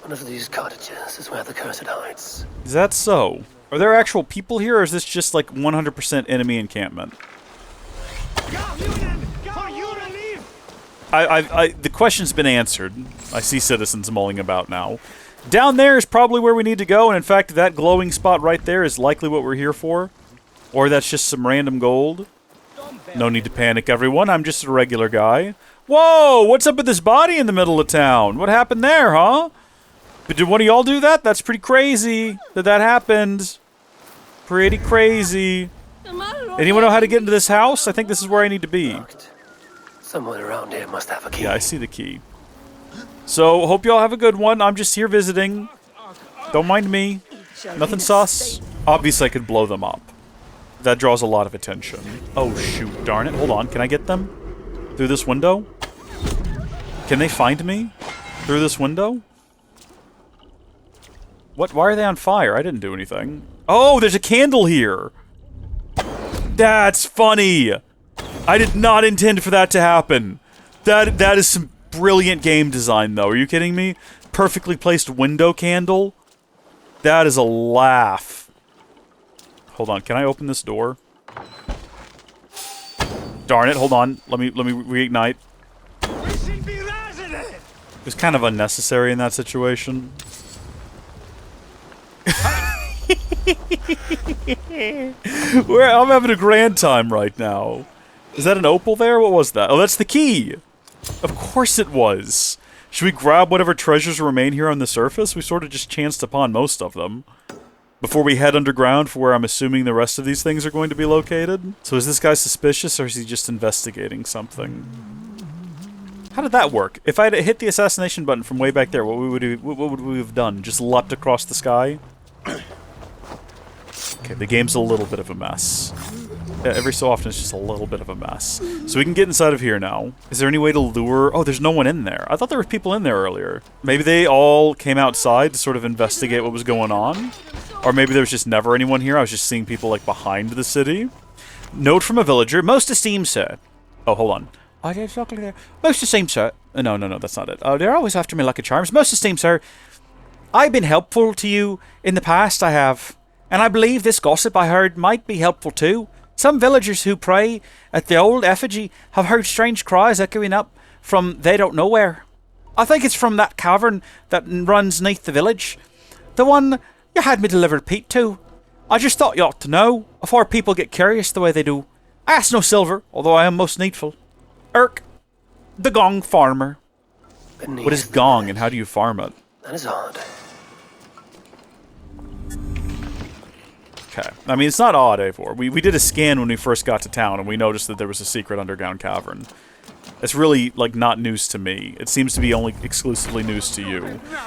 One of these cottages is where the cursed hides. Is that so? Are there actual people here, or is this just like 100% enemy encampment? The question's been answered. I see citizens mulling about now. Down there is probably where we need to go, and in fact, that glowing spot right there is likely what we're here for. Or that's just some random gold. No need to panic, everyone. I'm just a regular guy. Whoa! What's up with this body in the middle of town? What happened there, huh? But did one of y'all do that? That's pretty crazy that happened. Pretty crazy. Anyone know how to get into this house? I think this is where I need to be. Someone around here must have a key. Yeah, I see the key. So, hope y'all have a good one. I'm just here visiting. Don't mind me. Nothing sus. Obviously, I could blow them up. That draws a lot of attention. Oh, shoot. Darn it. Hold on. Can I get them? Through this window? Can they find me? Through this window? What? Why are they on fire? I didn't do anything. Oh, there's a candle here! That's funny! I did not intend for that to happen. That is some brilliant game design, though. Are you kidding me? Perfectly placed window candle? That is a laugh. Hold on, can I open this door? Darn it, hold on. Let me reignite. It was kind of unnecessary in that situation. I'm having a grand time right now. Is that an opal there? What was that? Oh, that's the key! Of course it was! Should we grab whatever treasures remain here on the surface? We sort of just chanced upon most of them. Before we head underground for where I'm assuming the rest of these things are going to be located. So is this guy suspicious, or is he just investigating something? How did that work? If I had hit the assassination button from way back there, what would we have done? Just leapt across the sky? Okay, the game's a little bit of a mess. Every so often it's just a little bit of a mess. So we can get inside of here now. Is there any way to lure... Oh, there's no one in there. I thought there were people in there earlier. Maybe they all came outside to sort of investigate what was going on? Or maybe there was just never anyone here. I was just seeing people, like, behind the city. Note from a villager. Most esteemed, sir. Oh, hold on. Oh, there's chocolate there. Most esteemed, sir. No, that's not it. Oh, they're always after me lucky charms. Most esteemed, sir. I've been helpful to you in the past, I have. And I believe this gossip I heard might be helpful too. Some villagers who pray at the old effigy have heard strange cries echoing up from they don't know where. I think it's from that cavern that runs neath the village. The one you had me deliver Pete to. I just thought you ought to know, afore people get curious the way they do. I ask no silver, although I am most needful. Irk, the Gong Farmer. What is Gong and how do you farm it? That is odd. Okay. I mean, it's not odd, Eivor. We did a scan when we first got to town, and we noticed that there was a secret underground cavern. It's really, like, not news to me. It seems to be only exclusively news to you.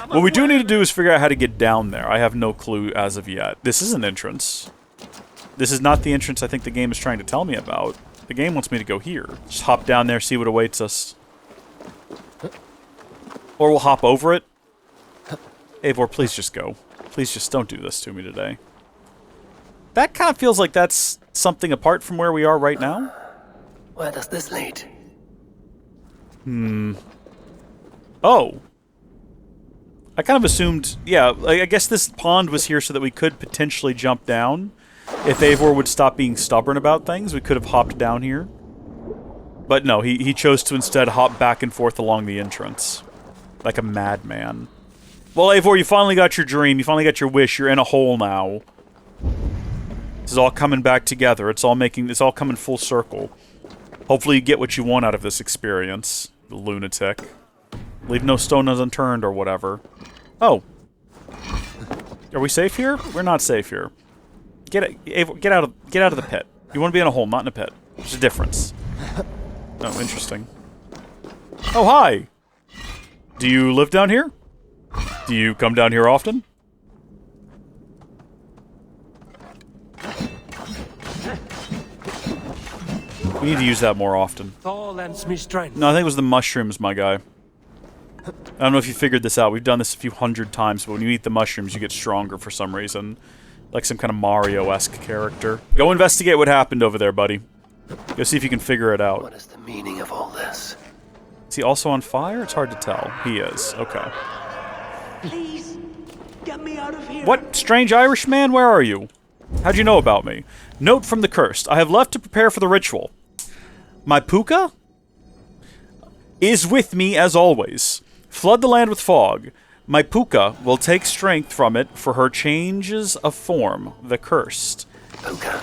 What we do need to do is figure out how to get down there. I have no clue as of yet. This is an entrance. This is not the entrance I think the game is trying to tell me about. The game wants me to go here. Just hop down there, see what awaits us. Or we'll hop over it. Eivor, please just go. Please just don't do this to me today. That kind of feels like that's something apart from where we are right now. Where does this lead? Oh. I kind of assumed, yeah, I guess this pond was here so that we could potentially jump down. If Eivor would stop being stubborn about things, we could have hopped down here. But no, he chose to instead hop back and forth along the entrance. Like a madman. Well, Eivor, you finally got your dream. You finally got your wish. You're in a hole now. This is all coming back together. It's all coming full circle. Hopefully you get what you want out of this experience, lunatic. Leave no stone unturned or whatever. Oh. Are we safe here? We're not safe here. Get out of the pit. You want to be in a hole, not in a pit. There's a difference. Oh, interesting. Oh, hi! Do you live down here? Do you come down here often? We need to use that more often. All lends me strength. No, I think it was the mushrooms, my guy. I don't know if you figured this out. We've done this a few hundred times, but when you eat the mushrooms, you get stronger for some reason. Like some kind of Mario-esque character. Go investigate what happened over there, buddy. Go see if you can figure it out. What is the meaning of all this? Is he also on fire? It's hard to tell. He is. Okay. Please, get me out of here. What? Strange Irish man? Where are you? How'd you know about me? Note from the cursed. I have left to prepare for the ritual. My puka is with me as always. Flood the land with fog. My puka will take strength from it for her changes of form, the cursed. Puka?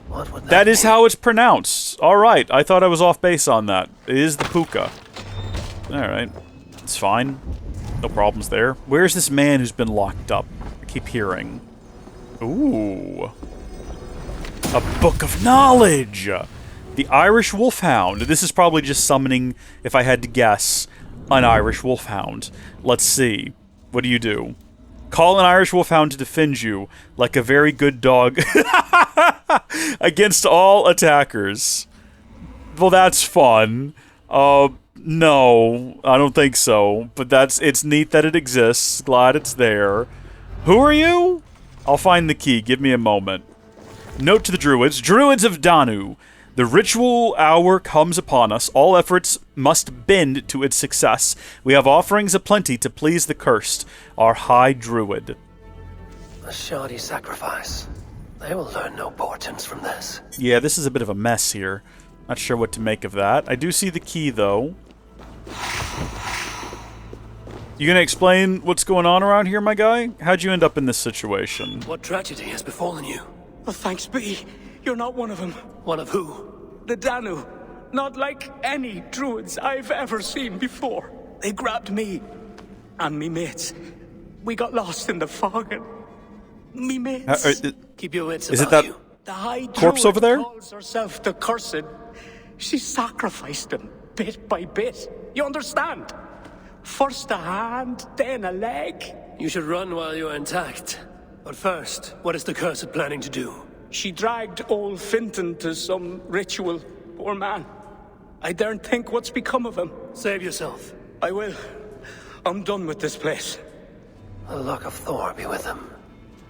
What would that is how it's pronounced. Alright, I thought I was off base on that. It is the puka. Alright. It's fine. No problems there. Where's this man who's been locked up? I keep hearing. Ooh. A book of knowledge! The Irish Wolfhound. This is probably just summoning, if I had to guess, an Irish Wolfhound. Let's see. What do? Call an Irish Wolfhound to defend you, like a very good dog, against all attackers. Well, that's fun. No, I don't think so. But it's neat that it exists. Glad it's there. Who are you? I'll find the key. Give me a moment. Note to the Druids. Druids of Danu. The ritual hour comes upon us. All efforts must bend to its success. We have offerings aplenty to please the cursed, our high druid. A shoddy sacrifice. They will learn no portents from this. Yeah, this is a bit of a mess here. Not sure what to make of that. I do see the key, though. You gonna explain what's going on around here, my guy? How'd you end up in this situation? What tragedy has befallen you? Well, thanks be. You're not one of them. One of who? The Danu. Not like any druids I've ever seen before. They grabbed me and me mates. We got lost in the fog and me mates. Keep your wits is it about that you. The high corpse over there? Calls herself the Cursed. She sacrificed them bit by bit. You understand? First a hand, then a leg. You should run while you're intact. But first, what is the Cursed planning to do? She dragged old Finton to some ritual. Poor man. I daren't think what's become of him. Save yourself. I will. I'm done with this place. The luck of Thor be with him.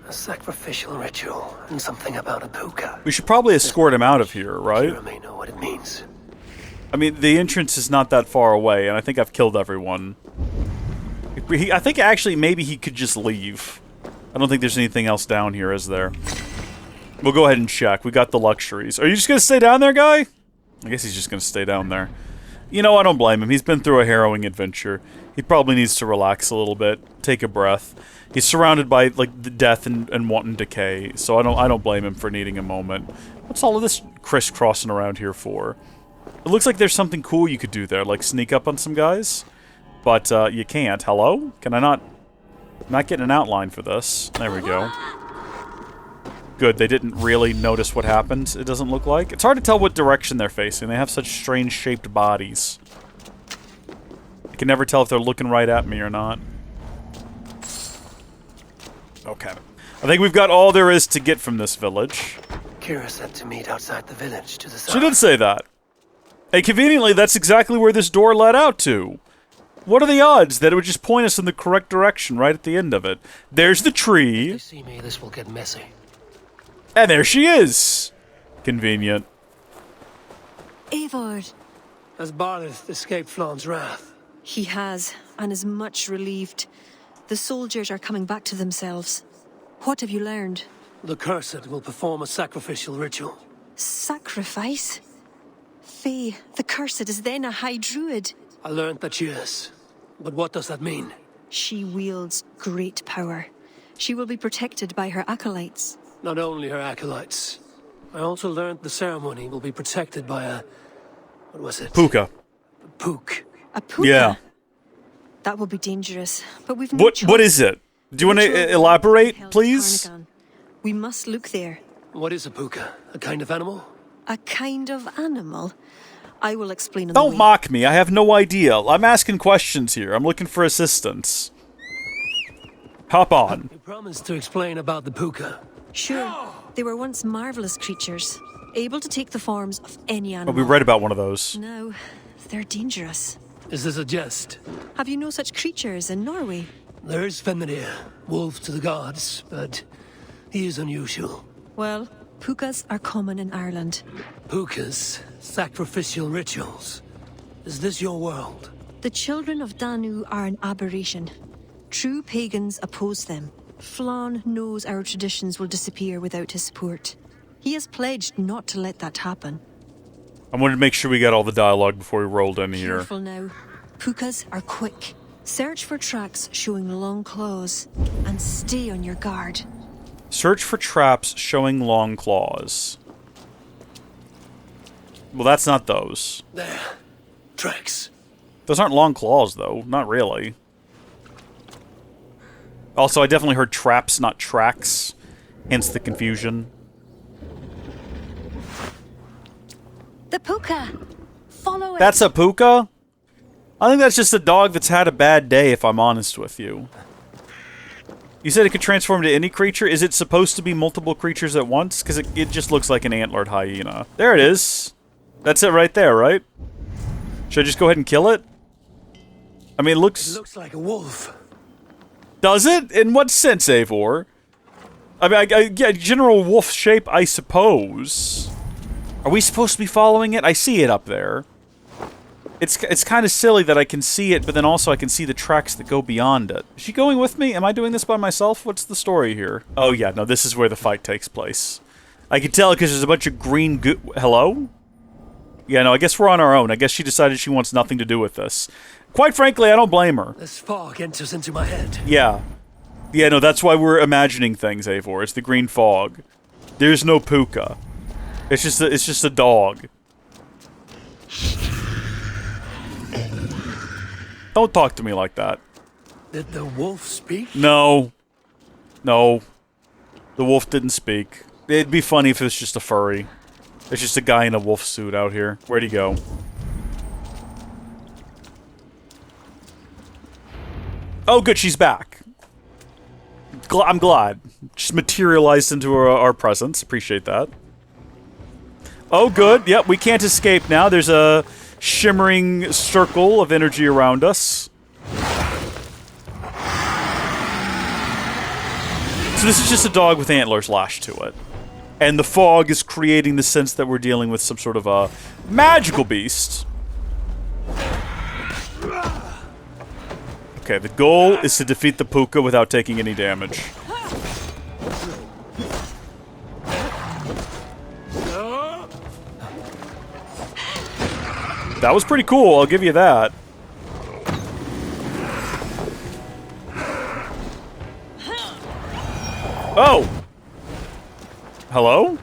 A sacrificial ritual, and something about a puka. We should probably escort him out of here, right? Kira may know what it means. I mean, the entrance is not that far away, and I think I've killed everyone. I think actually maybe he could just leave. I don't think there's anything else down here, is there? We'll go ahead and check. We got the luxuries. Are you just gonna stay down there, guy? I guess he's just gonna stay down there. You know, I don't blame him. He's been through a harrowing adventure. He probably needs to relax a little bit, take a breath. He's surrounded by, like, the death and wanton decay, so I don't blame him for needing a moment. What's all of this crisscrossing around here for? It looks like there's something cool you could do there, like sneak up on some guys. But, you can't. Hello? Can I not... I'm not getting an outline for this. There we go. Good, they didn't really notice what happened, it doesn't look like. It's hard to tell what direction they're facing. They have such strange shaped bodies. I can never tell if they're looking right at me or not. Okay. I think we've got all there is to get from this village. Kira said to meet outside the village to the south. She did say that. And conveniently, that's exactly where this door led out to. What are the odds that it would just point us in the correct direction right at the end of it? There's the tree. If they see me, this will get messy. And there she is. Convenient. Eivor. Has Bárid escaped Flann's wrath? He has, and is much relieved. The soldiers are coming back to themselves. What have you learned? The Cursed will perform a sacrificial ritual. Sacrifice? Faye, the Cursed is then a High Druid. I learned that she is. But what does that mean? She wields great power. She will be protected by her acolytes. Not only her acolytes. I also learned the ceremony will be protected by a... what was it? Puka. A pook. A puka? Yeah. That will be dangerous, but we've no choice. What is it? Do you want to elaborate, please? We must look there. What is a puka? A kind of animal? A kind of animal? I will explain on the Don't way. mock me. I have no idea. I'm asking questions here. I'm looking for assistance. Hop on. You promised to explain about the puka. Sure. They were once marvelous creatures, able to take the forms of any Oh, animal. we read about one of those. Now, they're dangerous. Is this a jest? Have you no such creatures in Norway? There is Fenrir, wolf to the gods, but he is unusual. Well, pukas are common in Ireland. Pukas, sacrificial rituals. Is this your world? The Children of Danu are an aberration. True pagans oppose them. Flann knows our traditions will disappear without his support. He has pledged not to let that happen. I wanted to make sure we got all the dialogue before we rolled in here. Careful now. Pukas are quick. Search for tracks showing long claws, and stay on your guard. Search for traps showing long claws. Well, that's not those. There. Tracks. Those aren't long claws, though. Not really. Also, I definitely heard traps, not tracks. Hence the confusion. The puka! Follow it! That's a puka? I think that's just a dog that's had a bad day, if I'm honest with you. You said it could transform to any creature? Is it supposed to be multiple creatures at once? Because it just looks like an antlered hyena. There it is. That's it right there, right? Should I just go ahead and kill it? I mean, it looks... It looks like a wolf. Does it? In what sense, Eivor? I mean, yeah, general wolf shape, I suppose. Are we supposed to be following it? I see it up there. It's kind of silly that I can see it, but then also I can see the tracks that go beyond it. Is she going with me? Am I doing this by myself? What's the story here? Oh yeah, no, this is where the fight takes place. I can tell because there's a bunch of green Hello? Yeah, no, I guess we're on our own. I guess she decided she wants nothing to do with this. Quite frankly, I don't blame her. This fog enters into my head. Yeah. Yeah, no, that's why we're imagining things, Eivor. It's the green fog. There's no puka. It's just a dog. Don't talk to me like that. Did the wolf speak? No. No. The wolf didn't speak. It'd be funny if it was just a furry. It's just a guy in a wolf suit out here. Where'd he go? Oh, good, she's back. I'm glad. Just materialized into our presence. Appreciate that. Oh, good. Yep, we can't escape now. There's a shimmering circle of energy around us. So this is just a dog with antlers lashed to it. And the fog is creating the sense that we're dealing with some sort of a magical beast. Okay, the goal is to defeat the puka without taking any damage. That was pretty cool, I'll give you that. Oh! Hello?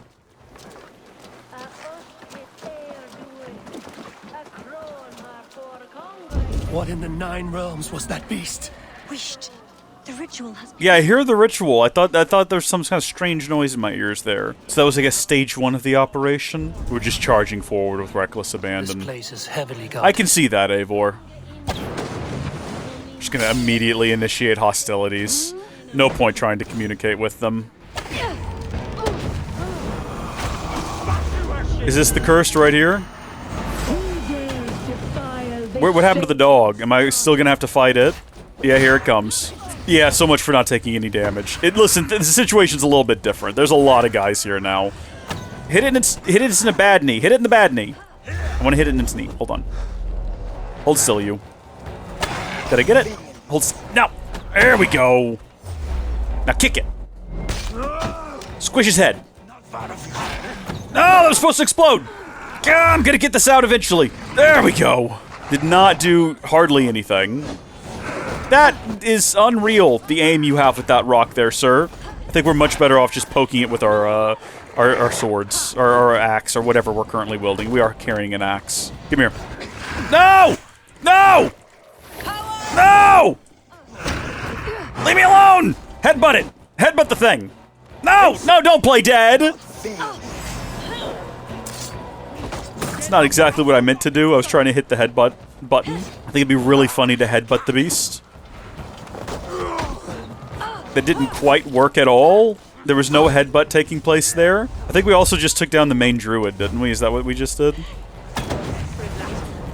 What in the Nine Realms was that beast? Wished. The ritual has been... Yeah, I hear the ritual. I thought there was some kind of strange noise in my ears there. So that was, I guess, stage 1 of the operation. We're just charging forward with reckless abandon. This place is heavily guarded. I can see that, Eivor. Just gonna immediately initiate hostilities. No point trying to communicate with them. Is this the cursed right here? What happened to the dog? Am I still gonna have to fight it? Yeah, here it comes. Yeah, so much for not taking any damage. Listen, the situation's a little bit different. There's a lot of guys here now. Hit it in a bad knee. Hit it in the bad knee. I want to hit it in its knee. Hold on. Hold still, you. Did I get it? Hold still. No. There we go. Now kick it. Squish his head. No, that was supposed to explode. I'm gonna get this out eventually. There we go. Did not do hardly anything. That is unreal, the aim you have with that rock there, sir. I think we're much better off just poking it with our swords, or our axe, or whatever we're currently wielding. We are carrying an axe. Come here. No! No! No! Leave me alone! Headbutt it! Headbutt the thing! No! No, don't play dead! It's not exactly what I meant to do. I was trying to hit the headbutt button. I think it'd be really funny to headbutt the beast. That didn't quite work at all. There was no headbutt taking place there. I think we also just took down the main druid, didn't we? Is that what we just did?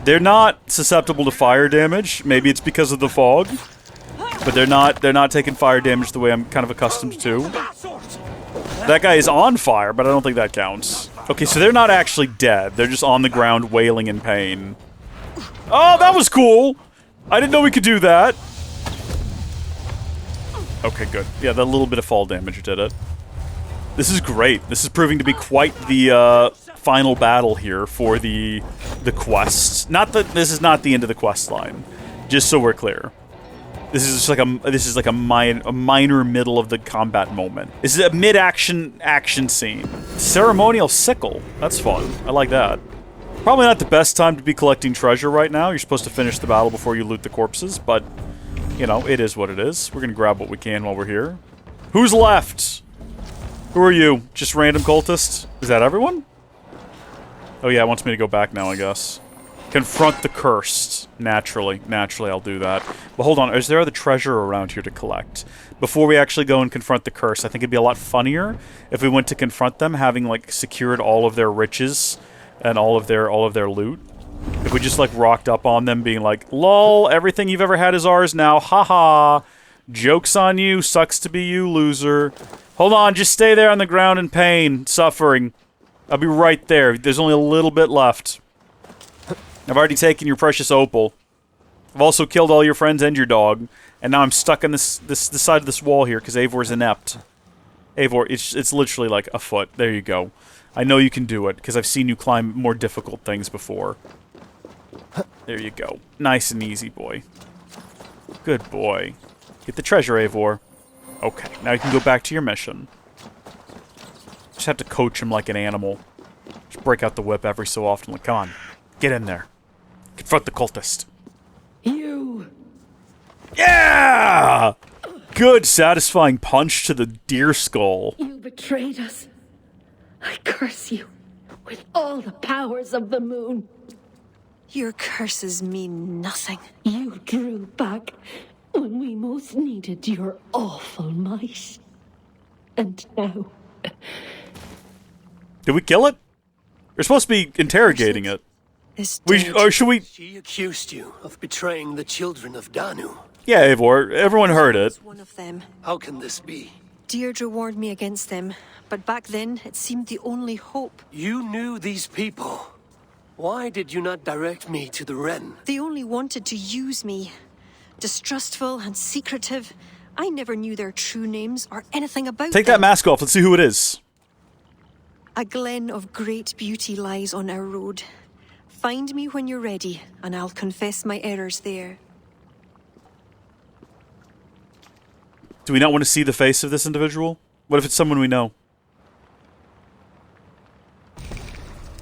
They're not susceptible to fire damage. Maybe it's because of the fog. But they're not taking fire damage the way I'm kind of accustomed to. That guy is on fire, but I don't think that counts. Okay, so they're not actually dead. They're just on the ground wailing in pain. Oh, that was cool! I didn't know we could do that. Okay, good. Yeah, that little bit of fall damage did it. This is great. This is proving to be quite the final battle here for the quest. Not that this is not the end of the quest line. Just so we're clear. This is just like a minor middle of the combat moment. This is a mid-action scene. Ceremonial sickle. That's fun. I like that. Probably not the best time to be collecting treasure right now. You're supposed to finish the battle before you loot the corpses, but you know, it is what it is. We're gonna grab what we can while we're here. Who's left? Who are you? Just random cultists? Is that everyone? Oh yeah, it wants me to go back now, I guess. Confront the cursed. Naturally, I'll do that. But hold on, is there other treasure around here to collect? Before we actually go and confront the curse, I think it'd be a lot funnier if we went to confront them, having like secured all of their riches and all of their loot. If we just like rocked up on them, being like, "Lol, everything you've ever had is ours now. Haha. Joke's on you. Sucks to be you, loser. Hold on, just stay there on the ground in pain, suffering. I'll be right there. There's only a little bit left. I've already taken your precious opal. I've also killed all your friends and your dog, and now I'm stuck on this side of this wall here because Eivor's inept. Eivor, it's literally like a foot. There you go. I know you can do it because I've seen you climb more difficult things before. There you go. Nice and easy, boy. Good boy. Get the treasure, Eivor. Okay, now you can go back to your mission. Just have to coach him like an animal. Just break out the whip every so often. Like, come on, get in there. Confront the cultist. You! Yeah! Good, satisfying punch to the deer skull. You betrayed us. I curse you with all the powers of the moon. Your curses mean nothing. You drew back when we most needed your awful might. And now... Did we kill it? We're supposed to be interrogating it. Should we... She accused you of betraying the Children of Danu. Yeah, Eivor. Everyone heard it. One of them. How can this be? Deirdre warned me against them, but back then it seemed the only hope. You knew these people. Why did you not direct me to the Wren? They only wanted to use me. Distrustful and secretive. I never knew their true names or anything about them. Take that mask off. Let's see who it is. A glen of great beauty lies on our road. Find me when you're ready, and I'll confess my errors there. Do we not want to see the face of this individual? What if it's someone we know?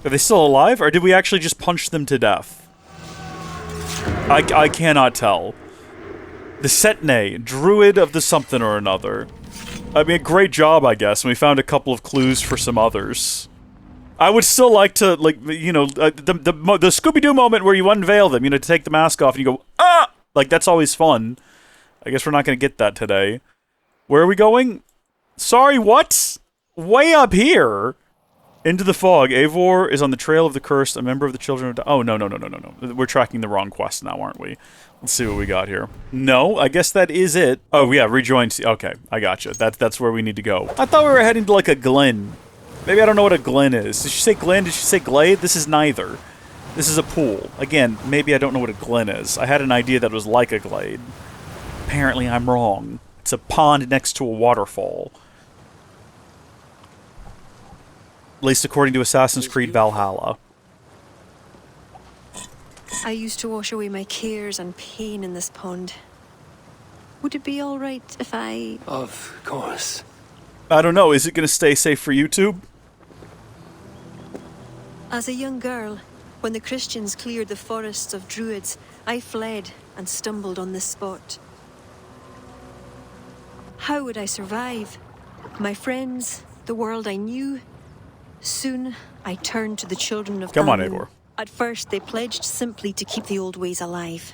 Are they still alive, or did we actually just punch them to death? I cannot tell. The Setne, druid of the something or another. I mean, great job, I guess, and we found a couple of clues for some others. I would still like to, like, you know, the Scooby-Doo moment where you unveil them, you know, to take the mask off and you go, ah! Like, that's always fun. I guess we're not going to get that today. Where are we going? Sorry, what? Way up here? Into the fog. Eivor is on the trail of the cursed, a member of the Children of... Oh, no. We're tracking the wrong quest now, aren't we? Let's see what we got here. No, I guess that is it. Oh, yeah, rejoin... Okay, I gotcha. That's where we need to go. I thought we were heading to, like, a glen. Maybe I don't know what a glen is. Did she say glen? Did she say glade? This is neither. This is a pool. Again, maybe I don't know what a glen is. I had an idea that it was like a glade. Apparently, I'm wrong. It's a pond next to a waterfall. At least according to Assassin's Creed Valhalla. I used to wash away my cares and pain in this pond. Would it be all right if I... Of course. I don't know, is it going to stay safe for YouTube? As a young girl, when the Christians cleared the forests of Druids, I fled and stumbled on this spot. How would I survive? My friends, the world I knew. Soon, I turned to the Children of Danu. Come on, Eivor. At first, they pledged simply to keep the old ways alive.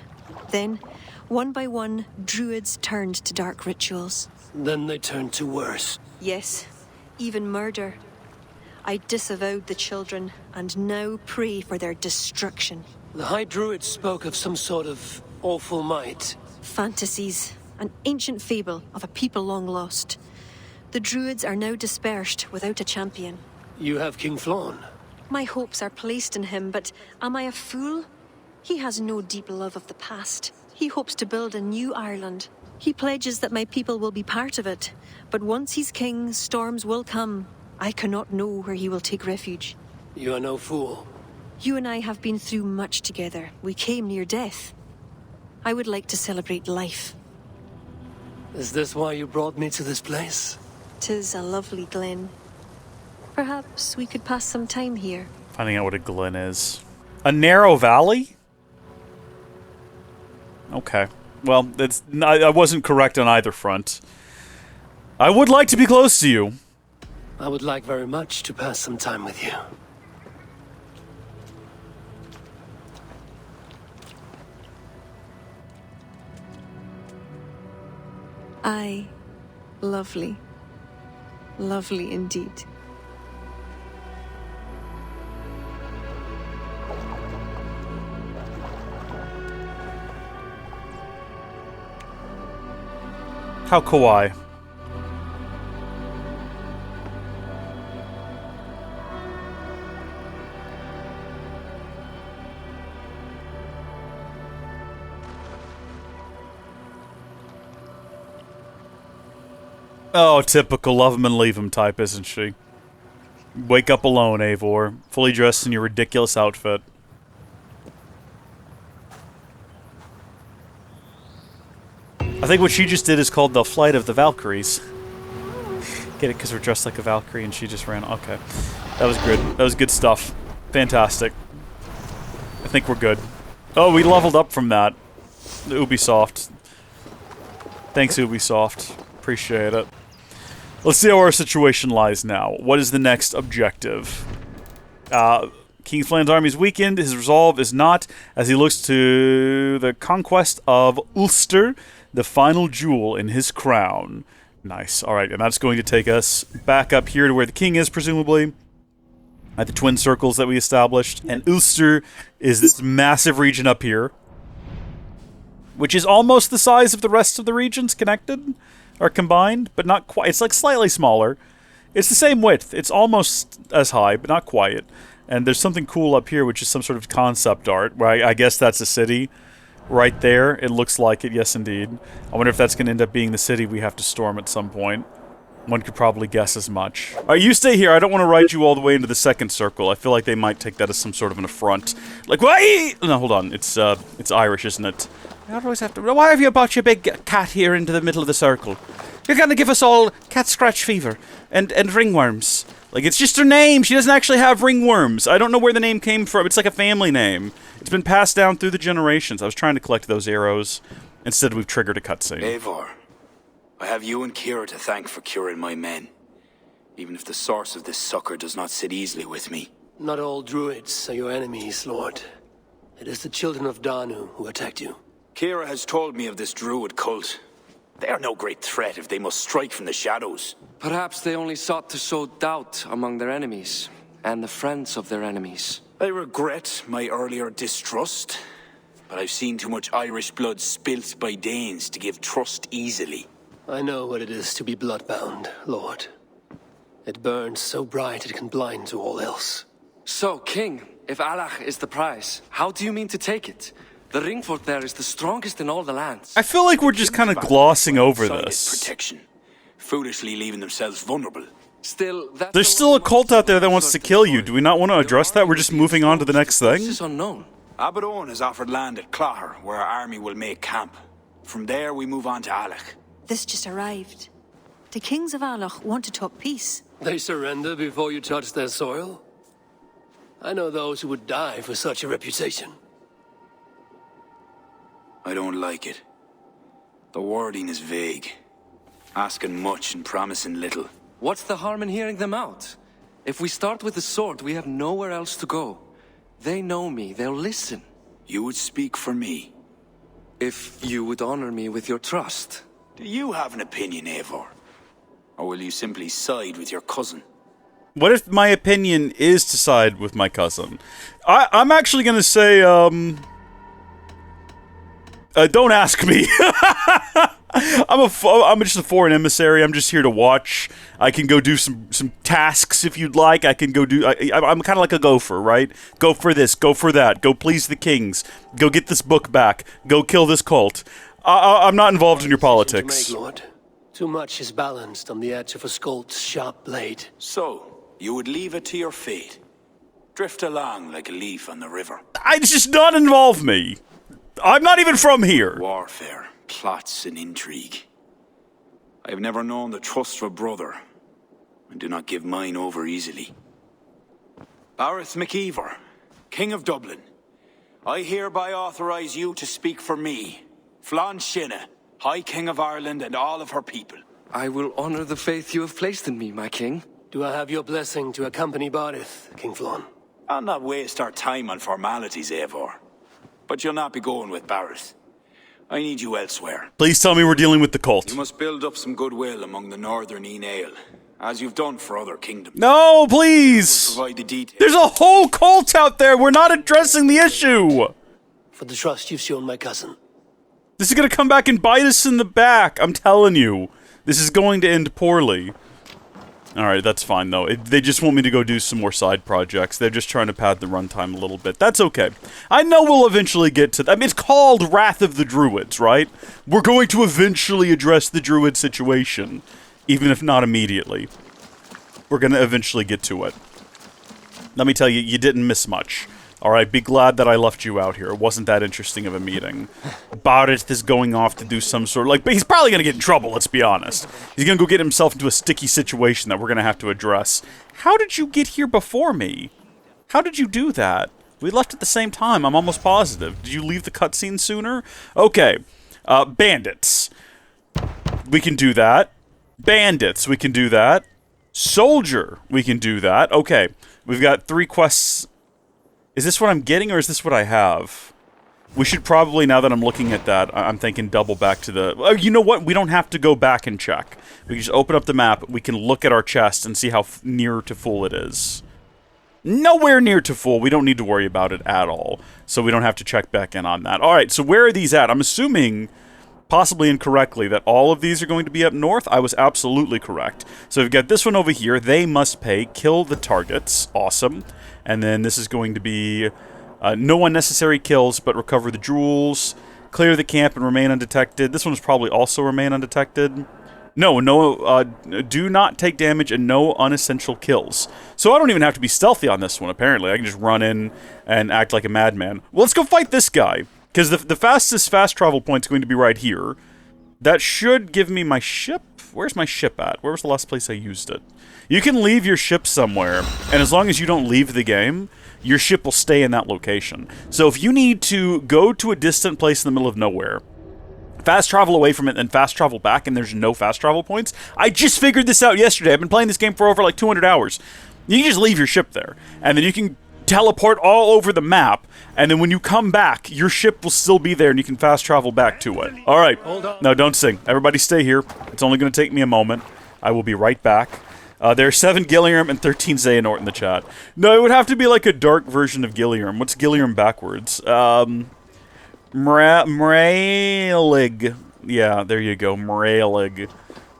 Then, one by one, Druids turned to dark rituals. Then they turned to worse. Yes, even murder. I disavowed the children, and now pray for their destruction. The High Druid spoke of some sort of awful might. Fantasies, an ancient fable of a people long lost. The Druids are now dispersed without a champion. You have King Flann. My hopes are placed in him, but am I a fool? He has no deep love of the past. He hopes to build a new Ireland. He pledges that my people will be part of it. But once he's king, storms will come. I cannot know where he will take refuge. You are no fool. You and I have been through much together. We came near death. I would like to celebrate life. Is this why you brought me to this place? 'Tis a lovely glen. Perhaps we could pass some time here. Finding out what a glen is. A narrow valley? Okay. Well, I wasn't correct on either front. I would like to be close to you. I would like very much to pass some time with you. Aye. Lovely. Lovely indeed. How kawaii. Oh, typical love him and leave him type, isn't she? Wake up alone, Eivor. Fully dressed in your ridiculous outfit. I think what she just did is called the Flight of the Valkyries. Get it? Because we're dressed like a Valkyrie and she just ran. Okay. That was good. That was good stuff. Fantastic. I think we're good. Oh, we leveled up from that. Ubisoft. Thanks, Ubisoft. Appreciate it. Let's see how our situation lies now. What is the next objective? King Flann's army is weakened. His resolve is not, as he looks to the conquest of Ulster, the final jewel in his crown. Nice. Alright, and that's going to take us back up here to where the king is, presumably. At the twin circles that we established. And Ulster is this massive region up here, which is almost the size of the rest of the regions connected. Or combined, but not quite. It's like slightly smaller. It's the same width. It's almost as high, but not quite. And there's something cool up here, which is some sort of concept art, where I guess that's a city right there. It looks like it, yes indeed. I wonder if that's going to end up being the city we have to storm at some point. One could probably guess as much. Alright, you stay here. I don't want to ride you all the way into the second circle. I feel like they might take that as some sort of an affront. Like, why? No, hold on. It's Irish, isn't it? You always have to... Why have you brought your big cat here into the middle of the circle? You're gonna give us all cat scratch fever and ringworms. Like, it's just her name. She doesn't actually have ringworms. I don't know where the name came from. It's like a family name. It's been passed down through the generations. I was trying to collect those arrows. Instead, we've triggered a cutscene. Eivor, I have you and Kira to thank for curing my men. Even if the source of this succor does not sit easily with me. Not all druids are your enemies, Lord. It is the Children of Danu who attacked you. Kira has told me of this druid cult. They are no great threat if they must strike from the shadows. Perhaps they only sought to sow doubt among their enemies, and the friends of their enemies. I regret my earlier distrust, but I've seen too much Irish blood spilt by Danes to give trust easily. I know what it is to be bloodbound, Lord. It burns so bright it can blind to all else. So, King, if Allah is the prize, how do you mean to take it? The ring fort there is the strongest in all the lands. I feel like we're just kind of glossing over this. Protection, foolishly leaving themselves vulnerable. Still, that's There's still a cult out there that wants to kill you. Do we not want to address that? We're just moving on to the next thing? This is unknown. Abbot Owen has offered land at Clogher, where our army will make camp. From there, we move on to Alec. This just arrived. The kings of Alach want to talk peace. They surrender before you touch their soil? I know those who would die for such a reputation. I don't like it. The wording is vague. Asking much and promising little. What's the harm in hearing them out? If we start with the sword, we have nowhere else to go. They know me, they'll listen. You would speak for me. If you would honor me with your trust. Do you have an opinion, Eivor? Or will you simply side with your cousin? What if my opinion is to side with my cousin? I'm actually gonna say, don't ask me. I'm just a foreign emissary. I'm just here to watch. I can go do some tasks if you'd like. I can go do... I'm kind of like a gopher, right? Go for this, go for that. Go please the kings. Go get this book back. Go kill this cult. I'm not involved in your politics. To make, Lord. Too much is balanced on the edge of a sculpt's sharp blade. So, you would leave it to your fate. Drift along like a leaf on the river. It's just not involve me. I'm not even from here. Warfare, plots, and intrigue. I have never known the trust of a brother, and do not give mine over easily. Bárid MacEivor, King of Dublin, I hereby authorize you to speak for me, Flann Sinna, High King of Ireland and all of her people. I will honor the faith you have placed in me, my king. Do I have your blessing to accompany Bárid, King Flann? I'll not waste our time on formalities, Eivor. But you'll not be going with Bárid. I need you elsewhere. Please tell me we're dealing with the cult. You must build up some goodwill among the northern Enail, as you've done for other kingdoms. No, please! Provide the details. There's a whole cult out there! We're not addressing the issue! For the trust you've shown my cousin. This is gonna come back and bite us in the back, I'm telling you. This is going to end poorly. Alright, that's fine, though. They just want me to go do some more side projects. They're just trying to pad the runtime a little bit. That's okay. I know we'll eventually get to... I mean, it's called Wrath of the Druids, right? We're going to eventually address the Druid situation. Even if not immediately. We're gonna eventually get to it. Let me tell you, you didn't miss much. Alright, be glad that I left you out here. It wasn't that interesting of a meeting. Bárid is going off to do some sort of... but he's probably gonna get in trouble, let's be honest. He's gonna go get himself into a sticky situation that we're gonna have to address. How did you get here before me? How did you do that? We left at the same time, I'm almost positive. Did you leave the cutscene sooner? Okay. Bandits. We can do that. Bandits, we can do that. Soldier, we can do that. Okay. We've got 3 quests... Is this what I'm getting, or is this what I have? We should probably, now that I'm looking at that, I'm thinking double back to the... Oh, you know what? We don't have to go back and check. We can just open up the map, we can look at our chest and see how near to full it is. Nowhere near to full. We don't need to worry about it at all. So we don't have to check back in on that. Alright, so where are these at? I'm assuming, possibly incorrectly, that all of these are going to be up north. I was absolutely correct. So we've got this one over here. They must pay. Kill the targets. Awesome. And then this is going to be no unnecessary kills, but recover the jewels, clear the camp and remain undetected. This one is probably also remain undetected. No, do not take damage and no unessential kills. So I don't even have to be stealthy on this one, apparently. I can just run in and act like a madman. Well, let's go fight this guy, because the fastest fast travel point is going to be right here. That should give me my ship. Where's my ship at? Where was the last place I used it? You can leave your ship somewhere, and as long as you don't leave the game, your ship will stay in that location. So if you need to go to a distant place in the middle of nowhere, fast travel away from it, and fast travel back, and there's no fast travel points, I just figured this out yesterday. I've been playing this game for over like 200 hours. You can just leave your ship there, and then you can teleport all over the map, and then when you come back, your ship will still be there, and you can fast travel back to it. Alright, no, don't sing. Everybody stay here. It's only going to take me a moment. I will be right back. There are 7 Gilliam and 13 Xehanort in the chat. No, it would have to be like a dark version of Gilliam. What's Gilliam backwards? Mraelig. Yeah, there you go, Mraelig.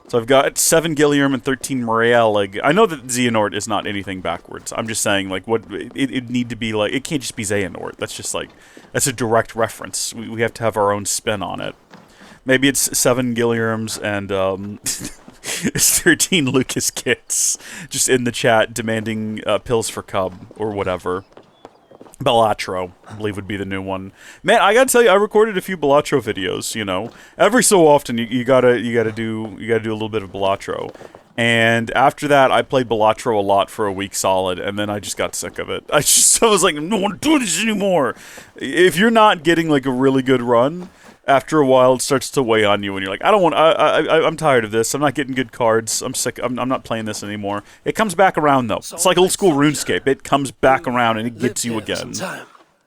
So I've got 7 Gilliam and 13 Mraelig. I know that Xehanort is not anything backwards. I'm just saying, like, what it'd need to be like. It can't just be Xehanort. That's just like, that's a direct reference. We have to have our own spin on it. Maybe it's 7 Gilliams and It's 13 Lucas kids just in the chat demanding pills for Cub or whatever. Bellatro, I believe, would be the new one. Man, I gotta tell you, I recorded a few Bellatro videos. You know, every so often you gotta do a little bit of Bellatro. And after that, I played Bellatro a lot for a week solid, and then I just got sick of it. I was like, I don't want to do this anymore. If you're not getting like a really good run, after a while it starts to weigh on you, and you're like, I'm tired of this. I'm not getting good cards. I'm sick. I'm not playing this anymore. It comes back around though. It's like old school RuneScape. It comes back around and it gets you again.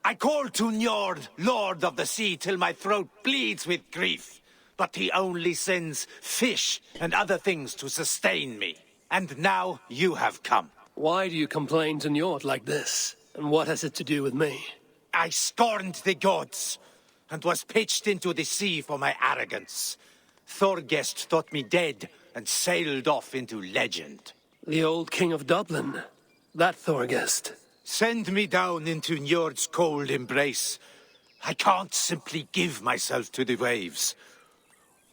I call to Njord, Lord of the Sea, till my throat bleeds with grief. But he only sends fish and other things to sustain me. And now you have come. Why do you complain to Njord like this? And what has it to do with me? I scorned the gods, and was pitched into the sea for my arrogance. Thorgest thought me dead, and sailed off into legend. The old King of Dublin. That Thorgest. Send me down into Njord's cold embrace. I can't simply give myself to the waves.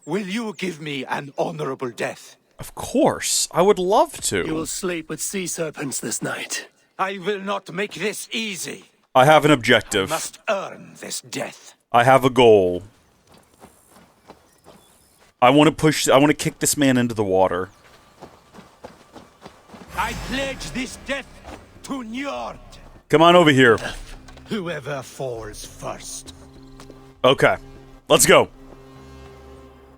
Will you give me an honorable death? Of course. I would love to. You will sleep with sea serpents this night. I will not make this easy. I have an objective. I must earn this death. I have a goal. I want to kick this man into the water. I pledge this death to Njord. Come on over here. Whoever falls first. Okay. Let's go.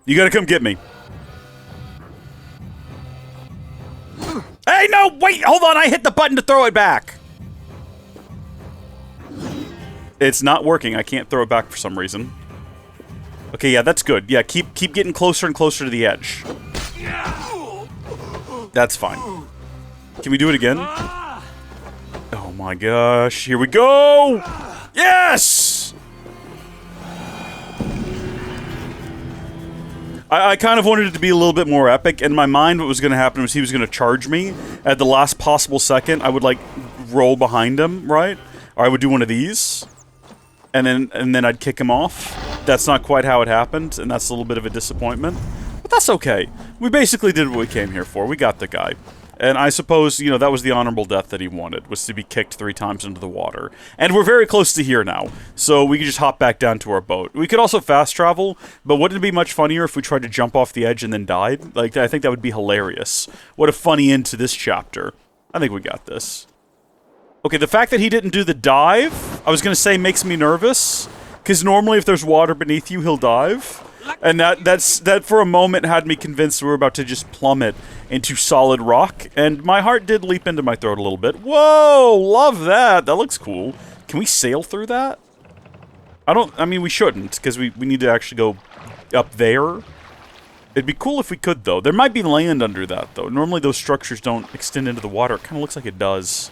You gotta come get me. Hey, no! Wait! Hold on! I hit the button to throw it back! It's not working. I can't throw it back for some reason. Okay, yeah, that's good. Yeah, keep getting closer and closer to the edge. That's fine. Can we do it again? Oh my gosh. Here we go! Yes! I kind of wanted it to be a little bit more epic. In my mind, what was going to happen was he was going to charge me at the last possible second. I would, like, roll behind him, right? Or I would do one of these. And then I'd kick him off. That's not quite how it happened, and that's a little bit of a disappointment. But that's okay. We basically did what we came here for. We got the guy. And I suppose, you know, that was the honorable death that he wanted, was to be kicked 3 times into the water. And we're very close to here now, so we can just hop back down to our boat. We could also fast travel, but wouldn't it be much funnier if we tried to jump off the edge and then died? Like, I think that would be hilarious. What a funny end to this chapter. I think we got this. Okay, the fact that he didn't do the dive, I was going to say makes me nervous, because normally if there's water beneath you, he'll dive. And that for a moment had me convinced we were about to just plummet into solid rock, and my heart did leap into my throat a little bit. Whoa, love that. That looks cool. Can we sail through that? I mean, we shouldn't, because we need to actually go up there. It'd be cool if we could, though. There might be land under that, though. Normally those structures don't extend into the water. It kind of looks like it does.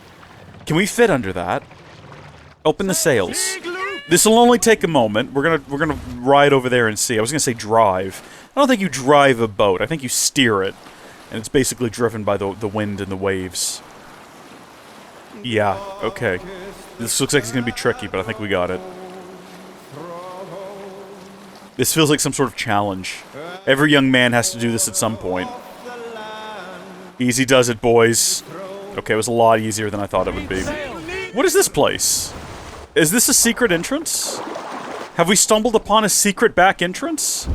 Can we fit under that? Open the sails. This will only take a moment. We're gonna ride over there and see. I was gonna say drive. I don't think you drive a boat. I think you steer it, and it's basically driven by the wind and the waves. Yeah. Okay. This looks like it's gonna be tricky, but I think we got it. This feels like some sort of challenge. Every young man has to do this at some point. Easy does it, boys. Okay, it was a lot easier than I thought it would be. What is this place? Is this a secret entrance? Have we stumbled upon a secret back entrance?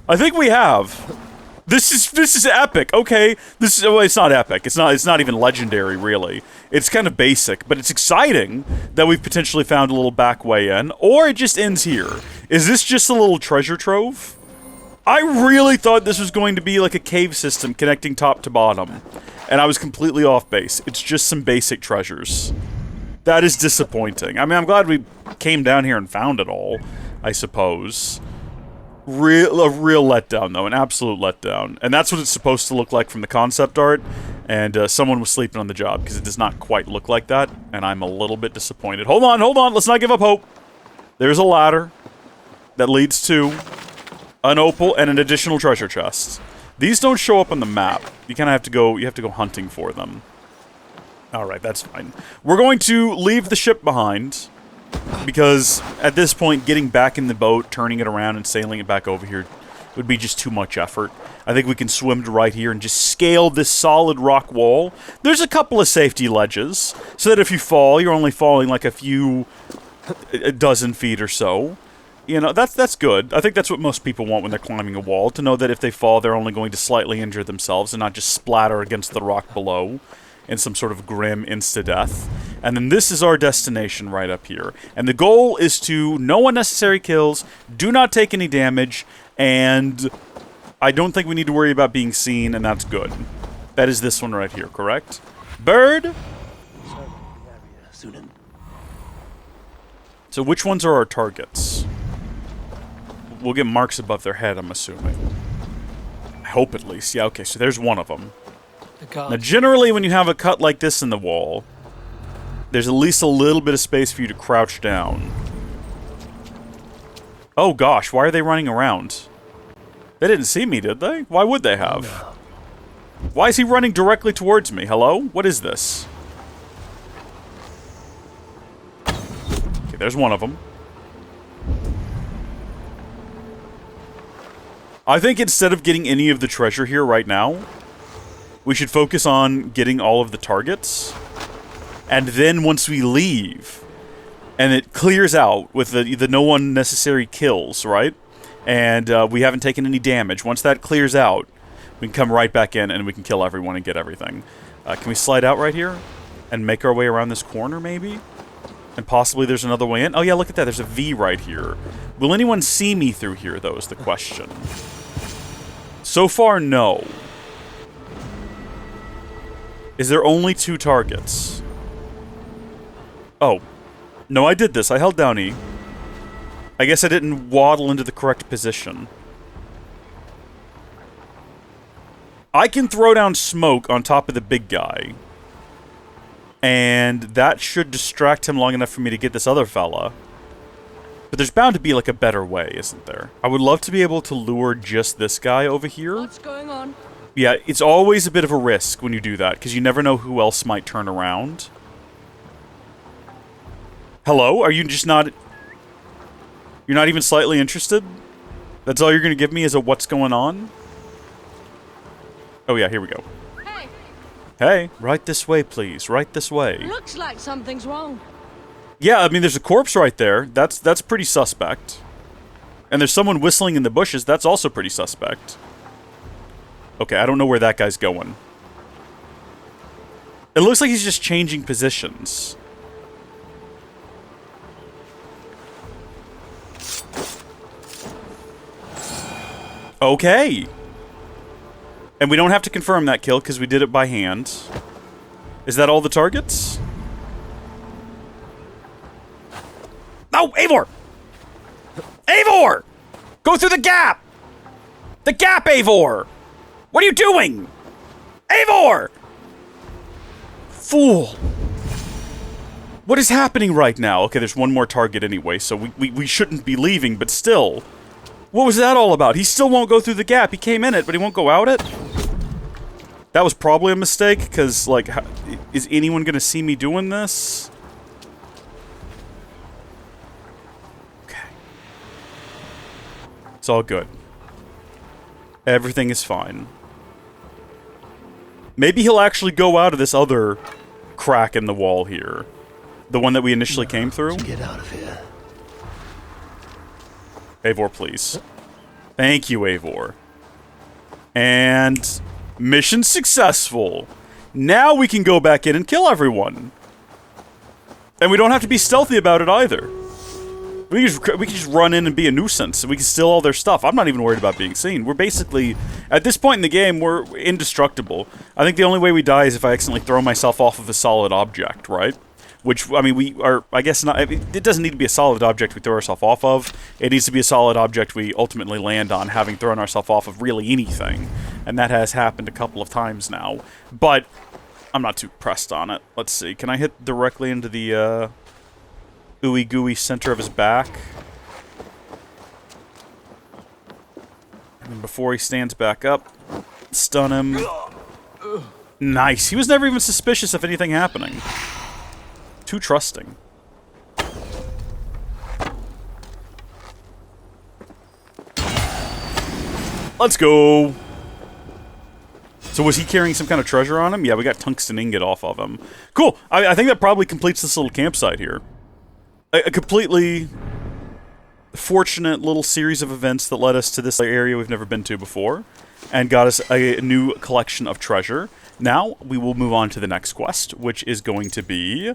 I think we have. This is epic. Okay, well, it's not epic. It's not even legendary, really. It's kind of basic, but it's exciting that we've potentially found a little back way in, or it just ends here. Is this just a little treasure trove? I really thought this was going to be like a cave system connecting top to bottom, and I was completely off base. It's just some basic treasures. That is disappointing. I mean, I'm glad we came down here and found it all, I suppose. A real letdown, though. An absolute letdown. And that's what it's supposed to look like from the concept art. And someone was sleeping on the job, because it does not quite look like that. And I'm a little bit disappointed. Hold on. Let's not give up hope. There's a ladder that leads to an opal and an additional treasure chest. These don't show up on the map. You kind of have to go hunting for them. Alright, that's fine. We're going to leave the ship behind, because at this point, getting back in the boat, turning it around, and sailing it back over here would be just too much effort. I think we can swim to right here and just scale this solid rock wall. There's a couple of safety ledges, so that if you fall, you're only falling like a dozen feet or so. You know, that's good. I think that's what most people want when they're climbing a wall, to know that if they fall, they're only going to slightly injure themselves and not just splatter against the rock below in some sort of grim insta-death. And then this is our destination right up here. And the goal is to no unnecessary kills, do not take any damage, and I don't think we need to worry about being seen, and that's good. That is this one right here, correct? Bird? So which ones are our targets? We'll get marks above their head, I'm assuming. I hope at least. Yeah, okay, so there's one of them. Now, generally, when you have a cut like this in the wall, there's at least a little bit of space for you to crouch down. Oh gosh, why are they running around? They didn't see me, did they? Why would they have? Why is he running directly towards me? Hello? What is this? Okay, there's one of them. I think instead of getting any of the treasure here right now, we should focus on getting all of the targets. And then once we leave, and it clears out with the no unnecessary kills, right? And we haven't taken any damage. Once that clears out, we can come right back in and we can kill everyone and get everything. Can we slide out right here? And make our way around this corner, maybe? And possibly there's another way in? Oh yeah, look at that. There's a V right here. Will anyone see me through here, though, is the question. So far, no. Is there only 2 targets? Oh. No, I did this. I held down E. I guess I didn't waddle into the correct position. I can throw down smoke on top of the big guy. And that should distract him long enough for me to get this other fella. But there's bound to be, like, a better way, isn't there? I would love to be able to lure just this guy over here. What's going on? Yeah, it's always a bit of a risk when you do that, because you never know who else might turn around. Hello? Are you just not... You're not even slightly interested? That's all you're going to give me is a what's going on? Oh yeah, here we go. Hey! Hey, right this way, please. Right this way. Looks like something's wrong. Yeah, I mean, there's a corpse right there. That's pretty suspect. And there's someone whistling in the bushes. That's also pretty suspect. Okay, I don't know where that guy's going. It looks like he's just changing positions. Okay. And we don't have to confirm that kill because we did it by hand. Is that all the targets? No, Eivor! Eivor! Go through the gap! The gap, Eivor! What are you doing? Eivor! Fool! What is happening right now? Okay, there's one more target anyway, so we shouldn't be leaving, but still. What was that all about? He still won't go through the gap. He came in it, but he won't go out it? That was probably a mistake, because, like, is anyone going to see me doing this? Okay. It's all good. Everything is fine. Maybe he'll actually go out of this other crack in the wall here. The one that we initially came through. Get out of here. Eivor, please. Thank you, Eivor. And mission successful. Now we can go back in and kill everyone. And we don't have to be stealthy about it either. We can just run in and be a nuisance, and we can steal all their stuff. I'm not even worried about being seen. We're basically, at this point in the game, we're indestructible. I think the only way we die is if I accidentally throw myself off of a solid object, right? Which, I mean, we are, I guess not, it doesn't need to be a solid object we throw ourselves off of. It needs to be a solid object we ultimately land on, having thrown ourselves off of really anything. And that has happened a couple of times now. But I'm not too pressed on it. Let's see, can I hit directly into the, ooey gooey center of his back? And before he stands back up, stun him. Nice. He was never even suspicious of anything happening. Too trusting. let's go. So was he carrying some kind of treasure on him? Yeah, we got tungsten ingot off of him. Cool. I think that probably completes this little campsite here. A completely fortunate little series of events that led us to this area we've never been to before and got us a new collection of treasure. Now, we will move on to the next quest, which is going to be...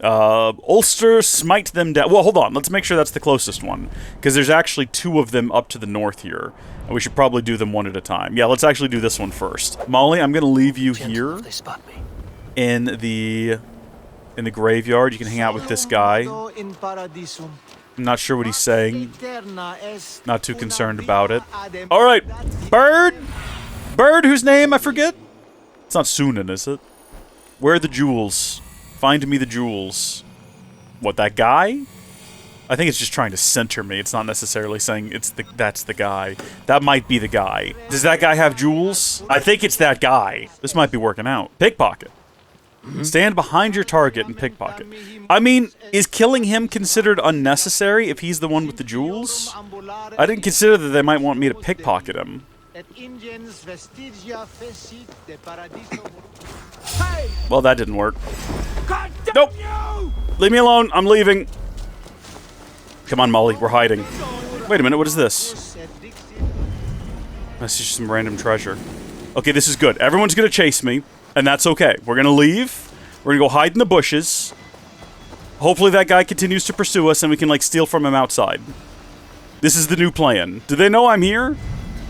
Ulster, smite them down. Well, hold on. Let's make sure that's the closest one. Because there's actually 2 of them up to the north here. And we should probably do them one at a time. Yeah, let's actually do this one first. Molly, I'm going to leave you here in the graveyard. You can hang out with this guy. I'm not sure what he's saying. Not too concerned about it. Alright, Bird! Bird, whose name I forget? It's not Sunan, is it? Where are the jewels? Find me the jewels. What, that guy? I think it's just trying to center me. It's not necessarily saying that's the guy. That might be the guy. Does that guy have jewels? I think it's that guy. This might be working out. Pickpocket. Stand behind your target and pickpocket. I mean, is killing him considered unnecessary if he's the one with the jewels? I didn't consider that they might want me to pickpocket him. Well, that didn't work. Nope. Leave me alone. I'm leaving. Come on, Molly. We're hiding. Wait a minute. What is this? That's just some random treasure. Okay, this is good. Everyone's going to chase me, and that's okay. We're going to leave. We're going to go hide in the bushes. Hopefully that guy continues to pursue us, and we can, like, steal from him outside. This is the new plan. Do they know I'm here?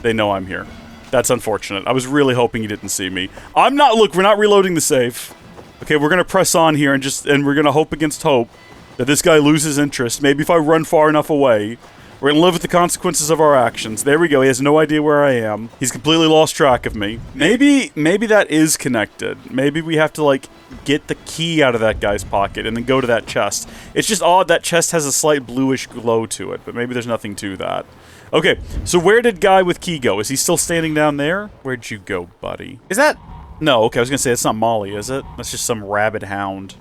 They know I'm here. That's unfortunate. I was really hoping he didn't see me. I'm not- look, we're not reloading the save. Okay, we're gonna press on here and we're gonna hope against hope that this guy loses interest. Maybe if I run far enough away, we're gonna live with the consequences of our actions. There we go, he has no idea where I am. He's completely lost track of me. Maybe that is connected. Maybe we have to, like, get the key out of that guy's pocket and then go to that chest. It's just odd that chest has a slight bluish glow to it, but maybe there's nothing to that. Okay, so where did guy with key go? Is he still standing down there? Where'd you go, buddy? Is that... No, okay, I was gonna say, it's not Molly, is it? That's just some rabid hound.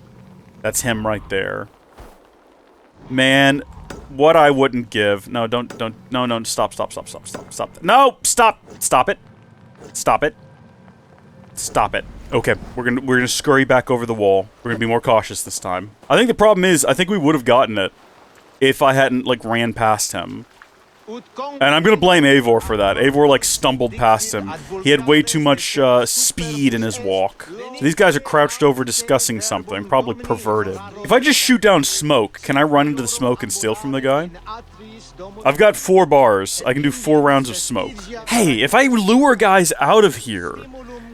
That's him right there. Man, what I wouldn't give... No, don't, no, stop. No, stop it. Stop it. Stop it. Okay, we're gonna scurry back over the wall. We're gonna be more cautious this time. I think the problem is, I think we would have gotten it if I hadn't, like, ran past him. And I'm gonna blame Eivor for that. Eivor, like, stumbled past him. He had way too much speed in his walk. So these guys are crouched over discussing something, probably perverted. If I just shoot down smoke, can I run into the smoke and steal from the guy? I've got 4 bars. I can do 4 rounds of smoke. Hey, if I lure guys out of here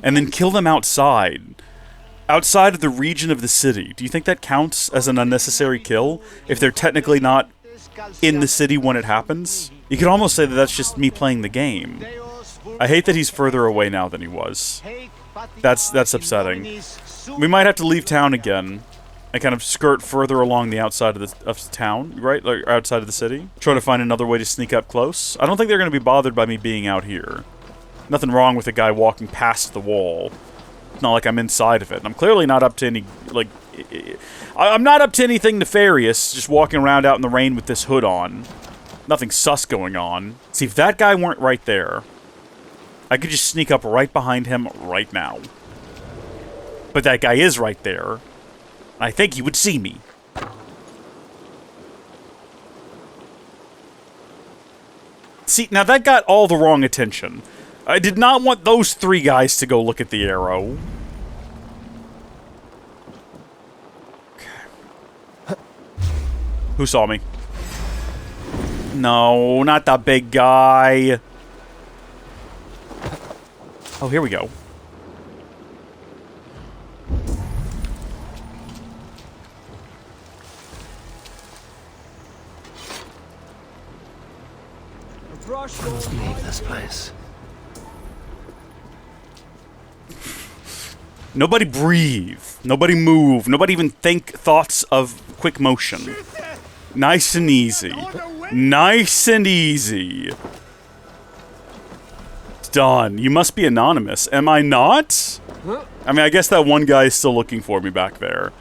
and then kill them outside of the region of the city, do you think that counts as an unnecessary kill if they're technically not in the city when it happens? You could almost say that that's just me playing the game. I hate that he's further away now than he was. That's upsetting. We might have to leave town again and kind of skirt further along the outside of the town, right? Like outside of the city. Try to find another way to sneak up close. I don't think they're going to be bothered by me being out here. Nothing wrong with a guy walking past the wall. It's not like I'm inside of it. And I'm clearly not up to any, like... I'm not up to anything nefarious, just walking around out in the rain with this hood on. Nothing sus going on. See, if that guy weren't right there, I could just sneak up right behind him right now. But that guy is right there. I think he would see me. See, now that got all the wrong attention. I did not want those 3 guys to go look at the arrow. Okay. Who saw me? No, not the big guy. Oh, here we go. Let's leave this place. Nobody breathe. Nobody move. Nobody even think thoughts of quick motion. Nice and easy. Nice and easy. Done. You must be anonymous. Am I not? I mean, I guess that one guy is still looking for me back there.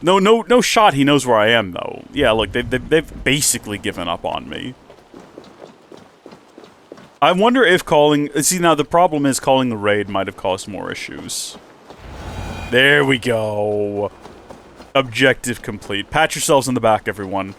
No shot he knows where I am, though. Yeah, look, they've basically given up on me. I wonder if calling... See, now the problem is calling the raid might have caused more issues. There we go. Objective complete. Pat yourselves on the back, everyone.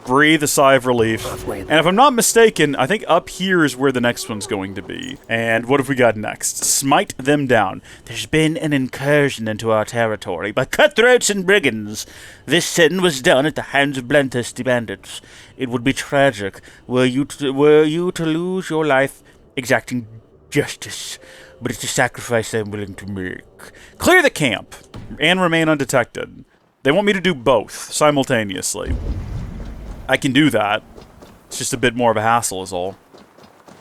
Breathe a sigh of relief. And if I'm not mistaken, I think up here is where the next one's going to be. And what have we got next? Smite them down. There's been an incursion into our territory by cutthroats and brigands. This sin was done at the hands of bloodthirsty bandits. It would be tragic were you to lose your life exacting justice. But it's a sacrifice I'm willing to make. Clear the camp and remain undetected. They want me to do both simultaneously. I can do that. It's just a bit more of a hassle is all.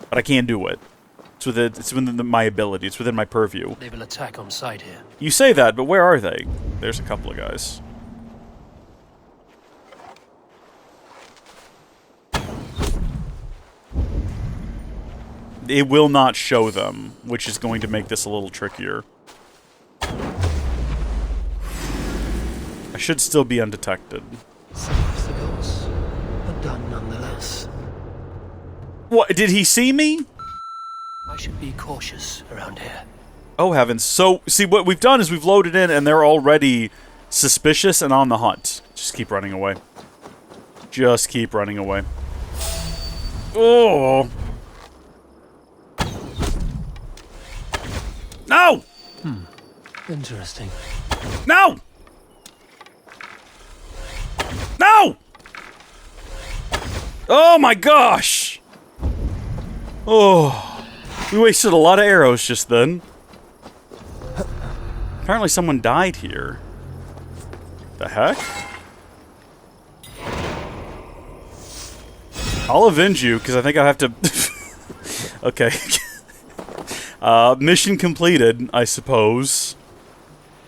But I can do it. It's within my ability. It's within my purview. They will attack on sight here. You say that, but where are they? There's a couple of guys. It will not show them, which is going to make this a little trickier. I should still be undetected. Done nonetheless. What, did he see me? I should be cautious around here. Oh heavens. So, see, what we've done is we've loaded in and they're already suspicious and on the hunt. Just keep running away. Just keep running away. Oh! No! Interesting. No! No! Oh my gosh! Oh, we wasted a lot of arrows just then. Apparently someone died here. The heck? I'll avenge you, because I think I have to... Okay. Mission completed, I suppose.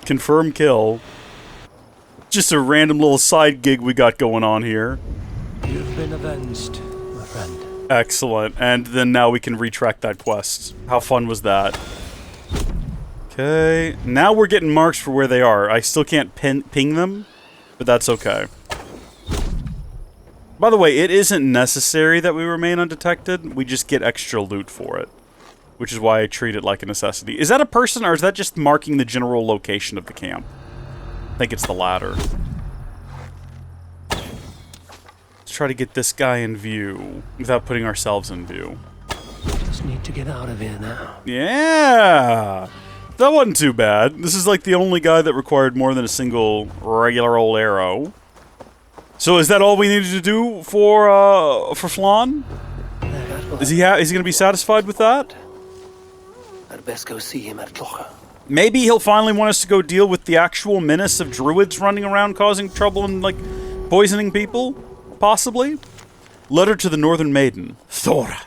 Confirm kill. Just a random little side gig we got going on here. You've been avenged, my friend. Excellent. And then now we can retract that quest. How fun was that? Okay. Now we're getting marks for where they are. I still can't ping them, but that's okay. By the way, it isn't necessary that we remain undetected. We just get extra loot for it, which is why I treat it like a necessity. Is that a person, or is that just marking the general location of the camp? I think it's the latter. Let's try to get this guy in view without putting ourselves in view. Just need to get out of here now. Yeah! That wasn't too bad. This is like the only guy that required more than a single regular old arrow. So is that all we needed to do for Flann? Is he gonna be satisfied with that? I'd best go see him at Clocha. Maybe he'll finally want us to go deal with the actual menace of druids running around causing trouble and, like, poisoning people? Possibly? Letter to the Northern Maiden. Thora.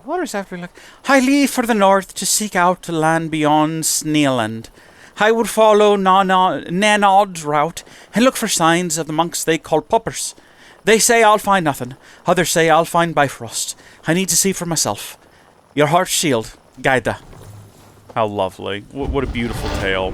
What is that like? I leave for the north to seek out the land beyond Sneeland. I would follow Nanod's route and look for signs of the monks they call puppers. They say I'll find nothing. Others say I'll find Bifrost. I need to see for myself. Your heart's shield, Gaida. How lovely. What a beautiful tale.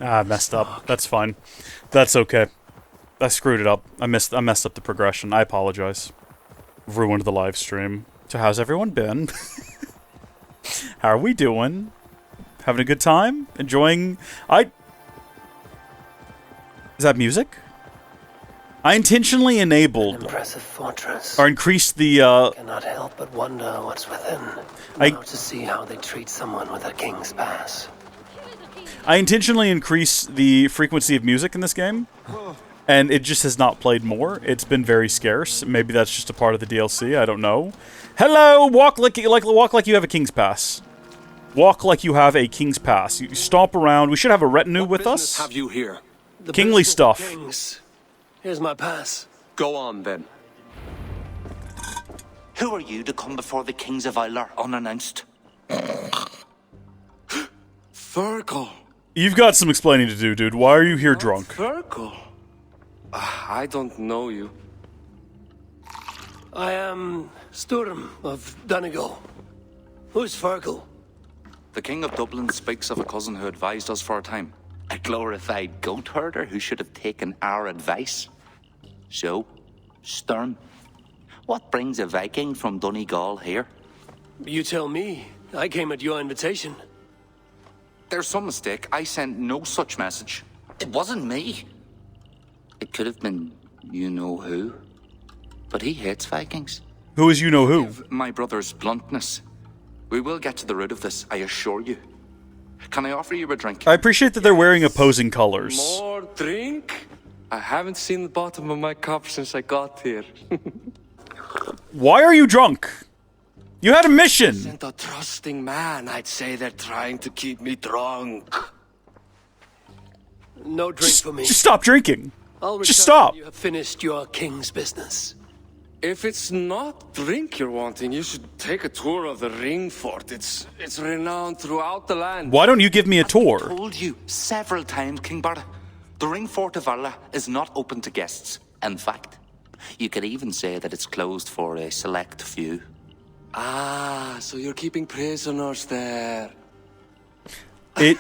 I messed up. That's fine. That's okay. I screwed it up. I messed up the progression. I apologize. Ruined the live stream. So how's everyone been? How are we doing? Having a good time? Enjoying... Is that music? I intentionally enabled... An impressive fortress. Or increased the, Cannot help but wonder what's within. Now to see how they treat someone with a king's pass. I intentionally increase the frequency of music in this game and it just has not played more. It's been very scarce. Maybe that's just a part of the DLC. I don't know. Hello, walk like you have a King's Pass. Walk like you have a King's Pass. You stomp around. We should have a retinue with us. Have you here? The Kingly business stuff. Kings. Here's my pass. Go on then. Who are you to come before the kings of Ireland unannounced? Fergal. You've got some explaining to do, dude. Why are you here drunk? Fergal. I don't know you. I am Sturm of Donegal. Who's Fergal? The King of Dublin speaks of a cousin who advised us for a time. A glorified goat herder who should have taken our advice. So, Sturm, what brings a Viking from Donegal here? You tell me. I came at your invitation. There's some mistake. I sent no such message. It wasn't me. It could have been you-know-who. But he hates Vikings. Who is you-know-who? My brother's bluntness. We will get to the root of this, I assure you. Can I offer you a drink? I appreciate that they're wearing opposing colors. More drink? I haven't seen the bottom of my cup since I got here. Why are you drunk? You had a mission! Isn't a trusting man, I'd say they're trying to keep me drunk. No drink for me. Just stop drinking. I'll return Just stop. when you have finished your king's business. If it's not drink you're wanting, you should take a tour of the ring fort. It's renowned throughout the land. Why don't you give me a tour? I told you several times, King Bárid. The ring fort of Ireland is not open to guests. In fact, you could even say that it's closed for a select few. Ah, so you're keeping prisoners there. It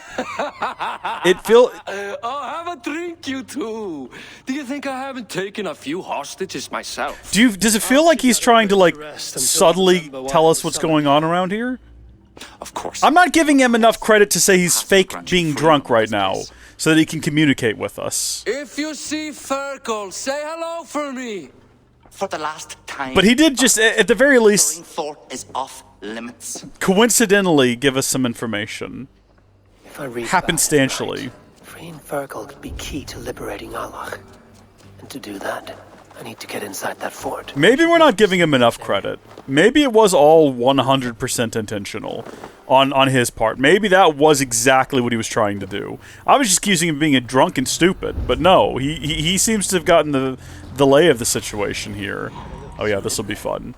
Oh, have a drink, you two. Do you think I haven't taken a few hostages myself? Does it feel like he's trying to, like, subtly tell us what's going on around here? Of course. I'm not giving him enough credit to say he's fake being drunk right now, so that he can communicate with us. If you see Fergal, say hello for me. For the last time. But he did just, at the very least, the ring fort is off limits. coincidentally give us some information. If I read Happenstantially. freeing Fergal could be key to liberating Allah. And to do that, I need to get inside that fort. Maybe we're not giving him enough credit. Maybe it was all 100% intentional on his part. Maybe that was exactly what he was trying to do. I was just accusing him of being a drunk and stupid, but no, he seems to have gotten the lay of the situation here. Oh yeah, this will be fun.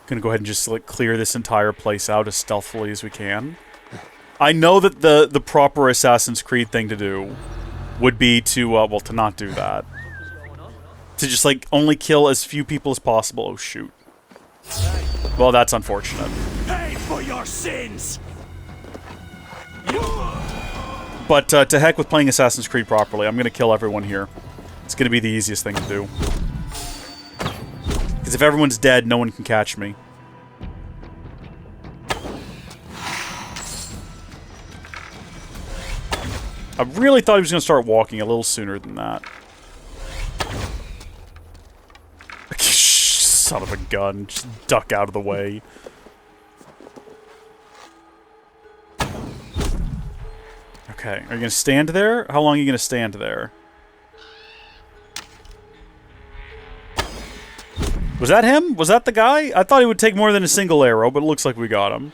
Gonna go ahead and just like clear this entire place out as stealthily as we can. I know that the proper Assassin's Creed thing to do would be to, well, to not do that. To just, like, only kill as few people as possible. Oh, shoot. Well, that's unfortunate. Pay for your sins! But to heck with playing Assassin's Creed properly. I'm gonna kill everyone here. It's gonna be the easiest thing to do. Because if everyone's dead, no one can catch me. I really thought he was going to start walking a little sooner than that. Son of a gun. Just duck out of the way. Okay, are you going to stand there? How long are you going to stand there? Was that him? Was that the guy? I thought he would take more than a single arrow, but it looks like we got him.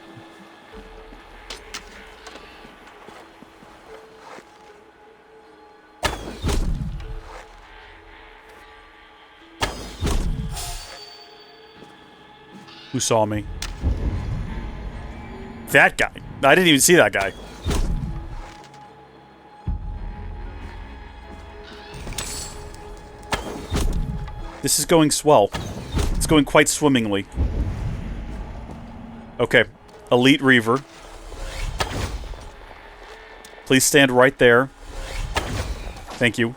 Who saw me? That guy. I didn't even see that guy. This is going swell. It's going quite swimmingly. Okay. Elite Reaver. Please stand right there. Thank you.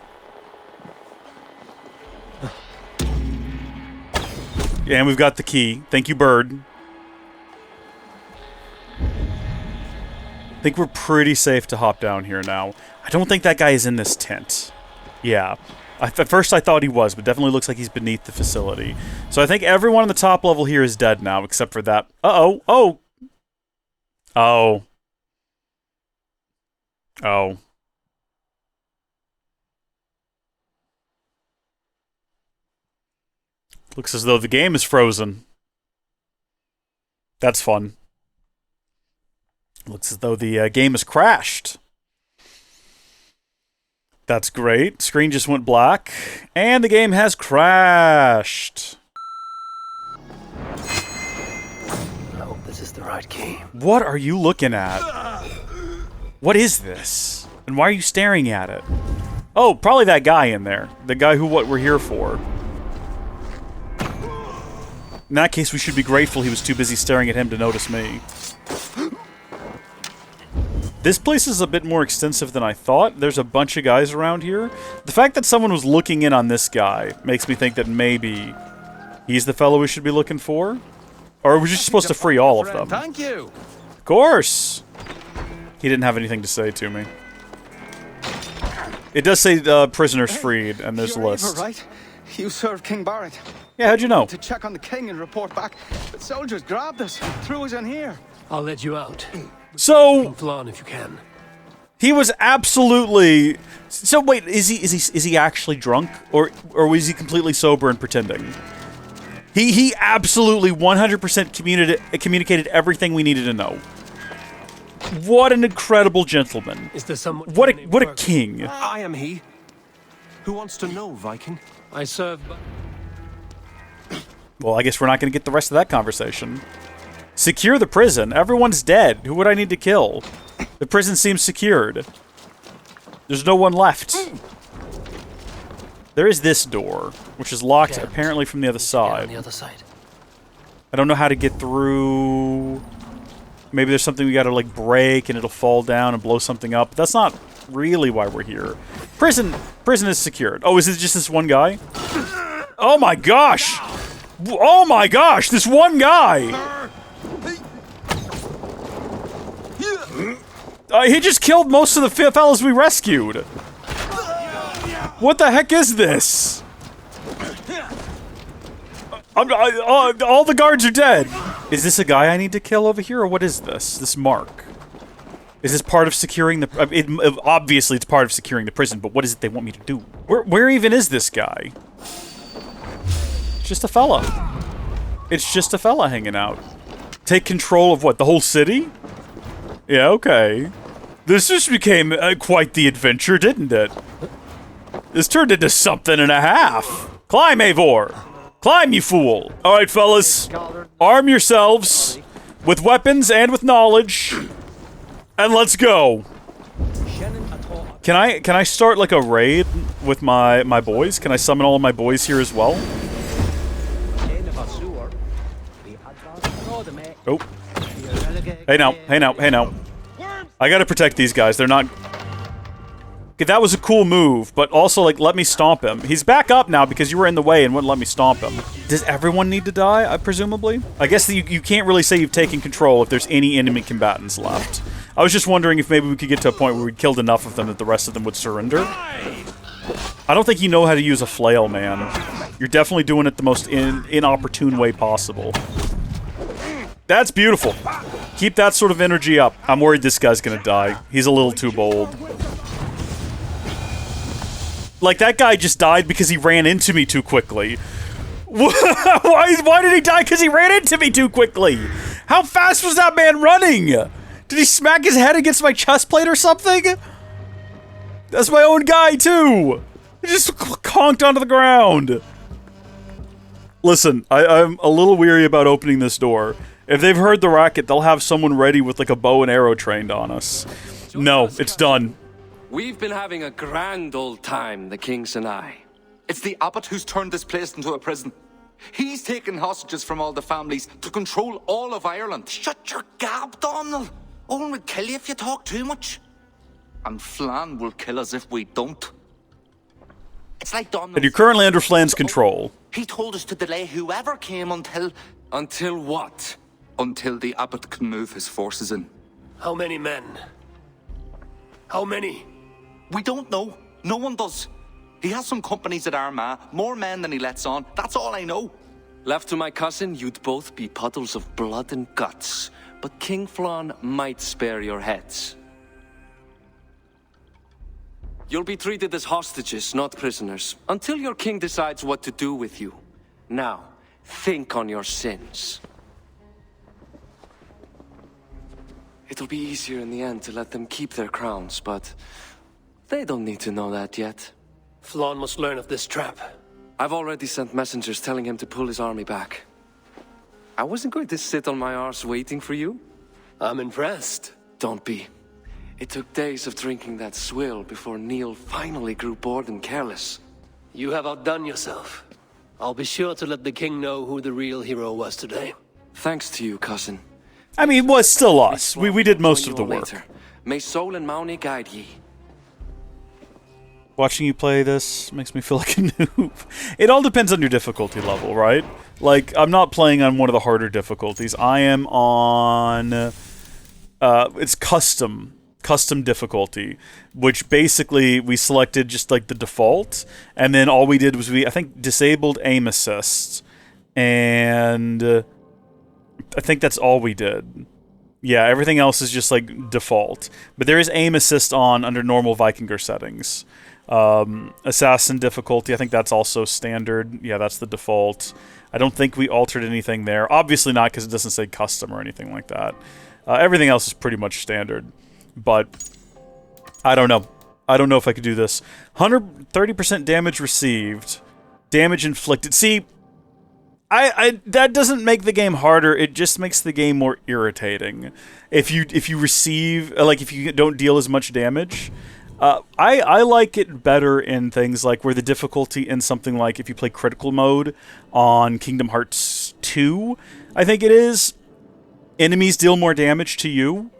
And we've got the key. Thank you, Bird. I think we're pretty safe to hop down here now. I don't think that guy is in this tent. Yeah. At first I thought he was, but definitely looks like he's beneath the facility. So I think everyone on the top level here is dead now, except for that. Uh-oh. Oh! Oh. Oh. Looks as though the game is frozen. That's fun. Looks as though the game has crashed. That's great. Screen just went black. And the game has crashed. I hope this is the right key. What are you looking at? What is this? And why are you staring at it? Oh, probably that guy in there. The guy who what we're here for. In that case, we should be grateful he was too busy staring at him to notice me. This place is a bit more extensive than I thought. There's a bunch of guys around here. The fact that someone was looking in on this guy makes me think that maybe he's the fellow we should be looking for. Or are we just supposed to free all of them? Thank you. Of course! He didn't have anything to say to me. It does say prisoners freed, and there's a list. Eivor, right? You served King Bárid. Yeah, how'd you know? To check on the king and report back. But soldiers grabbed us and threw us in here. I'll let you out. So King Flann, if you can. He was absolutely. So wait, is he actually drunk, or was he completely sober and pretending? He absolutely 100% communicated everything we needed to know. What an incredible gentleman! Is there someone? What a king! I am he. Who wants to know, Viking? I serve. Well, I guess we're not going to get the rest of that conversation. Secure the prison. Everyone's dead. Who would I need to kill? The prison seems secured. There's no one left. There is this door, which is locked apparently from the other side. On the other side. I don't know how to get through. Maybe there's something we gotta like break and it'll fall down and blow something up. That's not really why we're here. Prison is secured. Oh, is it just this one guy? Oh my gosh! Oh my gosh, this one guy! He just killed most of the fellas we rescued. What the heck is this? All the guards are dead. Is this a guy I need to kill over here, or what is this? This mark? Is this part of securing the... obviously, it's part of securing the prison, but what is it they want me to do? Where even is this guy? It's just a fella. It's just a fella hanging out. Take control of what? The whole city? Yeah, okay. This just became quite the adventure, didn't it? This turned into something and a half. Climb, Eivor! Climb, you fool! Alright, fellas. Arm yourselves with weapons and with knowledge. And let's go. Can I start like a raid with my boys? Can I summon all of my boys here as well? Oh. Hey now. I gotta protect these guys. They're not... Okay, that was a cool move, but also, like, let me stomp him. He's back up now because you were in the way and wouldn't let me stomp him. Does everyone need to die, presumably? I guess that you can't really say you've taken control if there's any enemy combatants left. I was just wondering if maybe we could get to a point where we killed enough of them that the rest of them would surrender. I don't think you know how to use a flail, man. You're definitely doing it the most inopportune way possible. That's beautiful. Keep that sort of energy up. I'm worried this guy's gonna die. He's a little too bold. Like, that guy just died because he ran into me too quickly. Why did he die? Because he ran into me too quickly. How fast was that man running? Did he smack his head against my chest plate or something? That's my own guy, too. He just conked onto the ground. Listen, I'm a little weary about opening this door. If they've heard the racket, they'll have someone ready with, like, a bow and arrow trained on us. No, it's done. We've been having a grand old time, the kings and I. It's the abbot who's turned this place into a prison. He's taken hostages from all the families to control all of Ireland. Shut your gab, Donald. Owen will kill you if you talk too much. And Flann will kill us if we don't. It's like Donald. And you're currently under Flann's control. He told us to delay whoever came until... Until what? Until the abbot can move his forces in. How many men? How many? We don't know. No one does. He has some companies at Armagh, more men than he lets on. That's all I know. Left to my cousin, you'd both be puddles of blood and guts. but King Flann might spare your heads. You'll be treated as hostages, not prisoners, until your king decides what to do with you. Now, think on your sins. It'll be easier in the end to let them keep their crowns, but they don't need to know that yet. Flann must learn of this trap. I've already sent messengers telling him to pull his army back. I wasn't going to sit on my arse waiting for you. I'm impressed. Don't be. It took days of drinking that swill before Neil finally grew bored and careless. You have outdone yourself. I'll be sure to let the king know who the real hero was today. Thanks to you, cousin. I mean, it was still us. We did most of the work. Later. May Sol and Mauni guide ye. Watching you play this makes me feel like a noob. It all depends on your difficulty level, right? Like, I'm not playing on one of the harder difficulties. I am on... it's custom difficulty, which basically we selected just like the default, and then all we did was I think, disabled aim assist, and I think that's all we did. Yeah, everything else is just like default, but there is aim assist on under normal Vikinger settings. Assassin difficulty, I think that's also standard. Yeah, that's the default. I don't think we altered anything there. Obviously not, because it doesn't say custom or anything like that. Everything else is pretty much standard. But I don't know. I don't know if I could do this. 130% damage received. Damage inflicted. See, I that doesn't make the game harder. It just makes the game more irritating. If you receive, like, if you don't deal as much damage. I like it better in things like where the difficulty in something like if you play critical mode on Kingdom Hearts 2, I think it is, enemies deal more damage to you,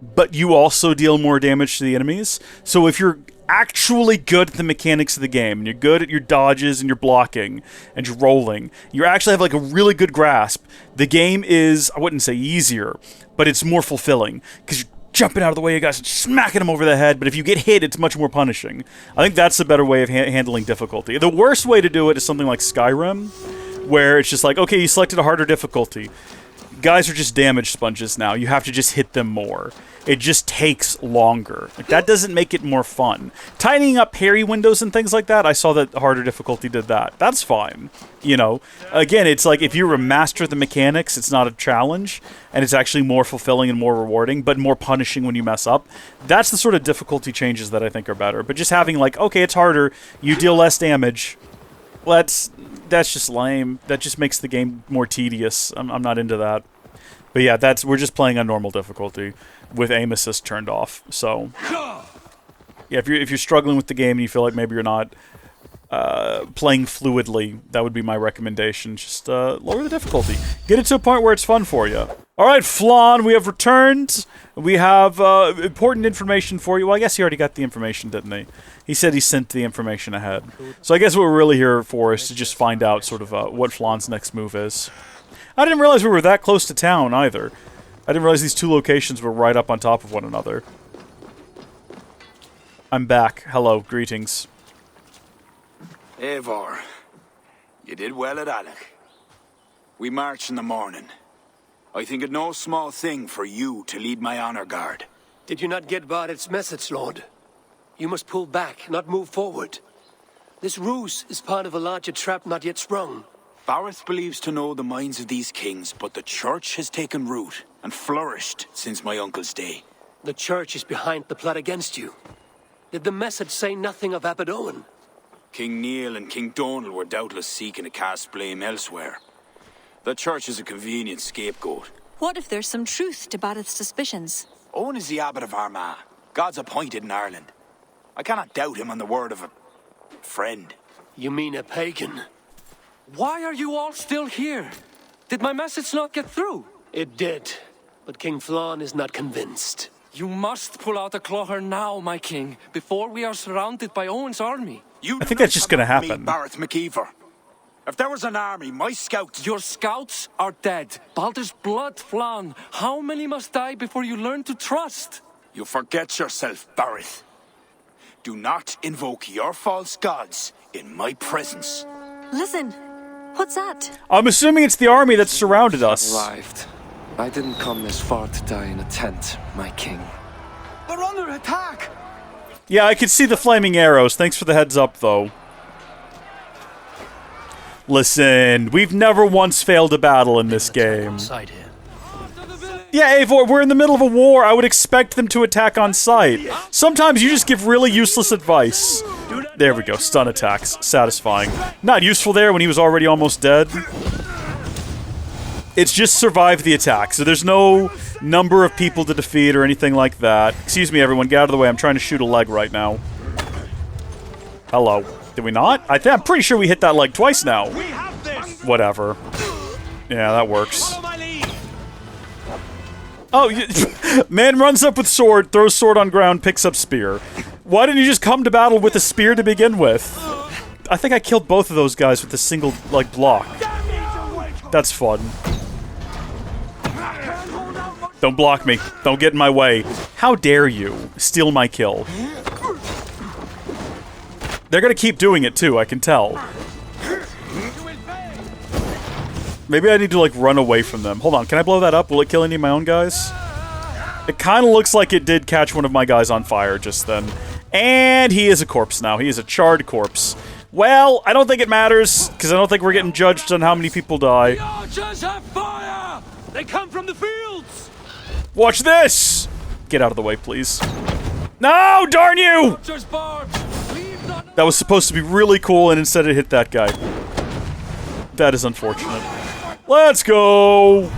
but you also deal more damage to the enemies. So if you're actually good at the mechanics of the game, and you're good at your dodges and your blocking and your rolling, you actually have like a really good grasp, the game is, I wouldn't say easier, but it's more fulfilling, because you're jumping out of the way of guys and smacking them over the head, but if you get hit, it's much more punishing. I think that's the better way of handling difficulty. The worst way to do it is something like Skyrim, where it's just like, okay, you selected a harder difficulty. Guys are just damage sponges now. You have to just hit them more. It just takes longer. Like, that doesn't make it more fun. Tidying up parry windows and things like that, I saw that harder difficulty did that. That's fine. You know, again, it's like if you master the mechanics, it's not a challenge, and it's actually more fulfilling and more rewarding, but more punishing when you mess up. That's the sort of difficulty changes that I think are better. But just having like, okay, it's harder, you deal less damage, well, that's just lame. That just makes the game more tedious. I'm not into that. But yeah, we're just playing on normal difficulty with aim assist turned off. So yeah, if you're struggling with the game and you feel like maybe you're not playing fluidly, that would be my recommendation. Just lower the difficulty. Get it to a point where it's fun for you. All right, Flann, we have returned. We have important information for you. Well, I guess he already got the information, didn't he? He said he sent the information ahead. So I guess what we're really here for is to just find out sort of what Flann's next move is. I didn't realize we were that close to town, either. I didn't realize these two locations were right up on top of one another. I'm back. Hello. Greetings. Eivor, you did well at Alec. We march in the morning. I think it no small thing for you to lead my honor guard. Did you not get Bárid's message, Lord? You must pull back, not move forward. This ruse is part of a larger trap not yet sprung. Bárid believes to know the minds of these kings, but the church has taken root and flourished since my uncle's day. The church is behind the plot against you. Did the message say nothing of Abaddon? King Neil and King Donal were doubtless seeking to cast blame elsewhere. The church is a convenient scapegoat. What if there's some truth to Bárid's suspicions? Owen is the abbot of Armagh, God's appointed in Ireland. I cannot doubt him on the word of a friend. You mean a pagan? Why are you all still here? Did my message not get through? It did, but King Flann is not convinced. You must pull out a clawher now, my king, before we are surrounded by Owen's army. I think that's just going to happen. Bárid McEivor. If there was an army, my scouts... Your scouts are dead. Baldur's blood, Flann. How many must die before you learn to trust? You forget yourself, Bárid. Do not invoke your false gods in my presence. Listen, what's that? I'm assuming it's the army that's surrounded us. Arrived. I didn't come this far to die in a tent, my king. They're under attack! Yeah, I could see the flaming arrows. Thanks for the heads up, though. Listen, we've never once failed a battle in this game. Yeah, Eivor, we're in the middle of a war. I would expect them to attack on sight. Sometimes you just give really useless advice. There we go, stun attacks. Satisfying. Not useful there when he was already almost dead. It's just survive the attack, so there's no number of people to defeat or anything like that. Excuse me, everyone, get out of the way. I'm trying to shoot a leg right now. Hello. Did we not? I'm pretty sure we hit that leg twice now. Whatever. Yeah, that works. Oh, man runs up with sword, throws sword on ground, picks up spear. Why didn't you just come to battle with a spear to begin with? I think I killed both of those guys with a single, like, block. That's fun. Don't block me. Don't get in my way. How dare you steal my kill? They're gonna keep doing it too, I can tell. Maybe I need to, like, run away from them. Hold on, can I blow that up? Will it kill any of my own guys? It kind of looks like it did catch one of my guys on fire just then. And he is a corpse now. He is a charred corpse. Well, I don't think it matters, because I don't think we're getting judged on how many people die. The archers have fire! They come from the fields! Watch this! Get out of the way, please. No, darn you! That was supposed to be really cool, and instead it hit that guy. That is unfortunate. Let's go!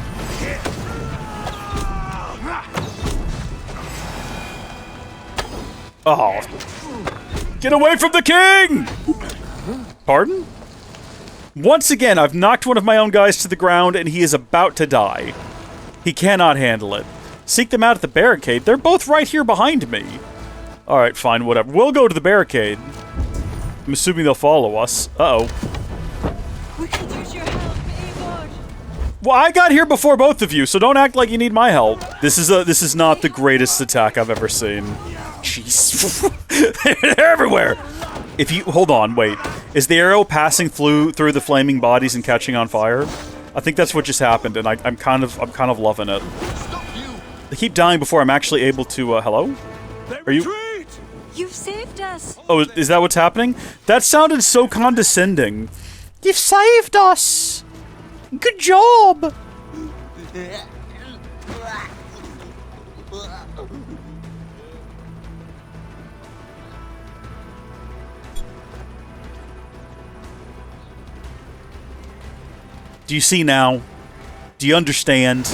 Oh. Get away from the king! Pardon? Once again, I've knocked one of my own guys to the ground, and he is about to die. He cannot handle it. Seek them out at the barricade. They're both right here behind me. Alright, fine, whatever. We'll go to the barricade. I'm assuming they'll follow us. Uh-oh. We could use your help, Eivor. Well, I got here before both of you, so don't act like you need my help. This is not the greatest attack I've ever seen. Jeez. They're everywhere! If you... Hold on, wait. Is the arrow passing through the flaming bodies and catching on fire? I think that's what just happened, and I'm kind of loving it. They keep dying before I'm actually able to, hello? Are you... You've saved us. Oh, is that what's happening? That sounded so condescending. You've saved us! Good job! Do you see now? Do you understand?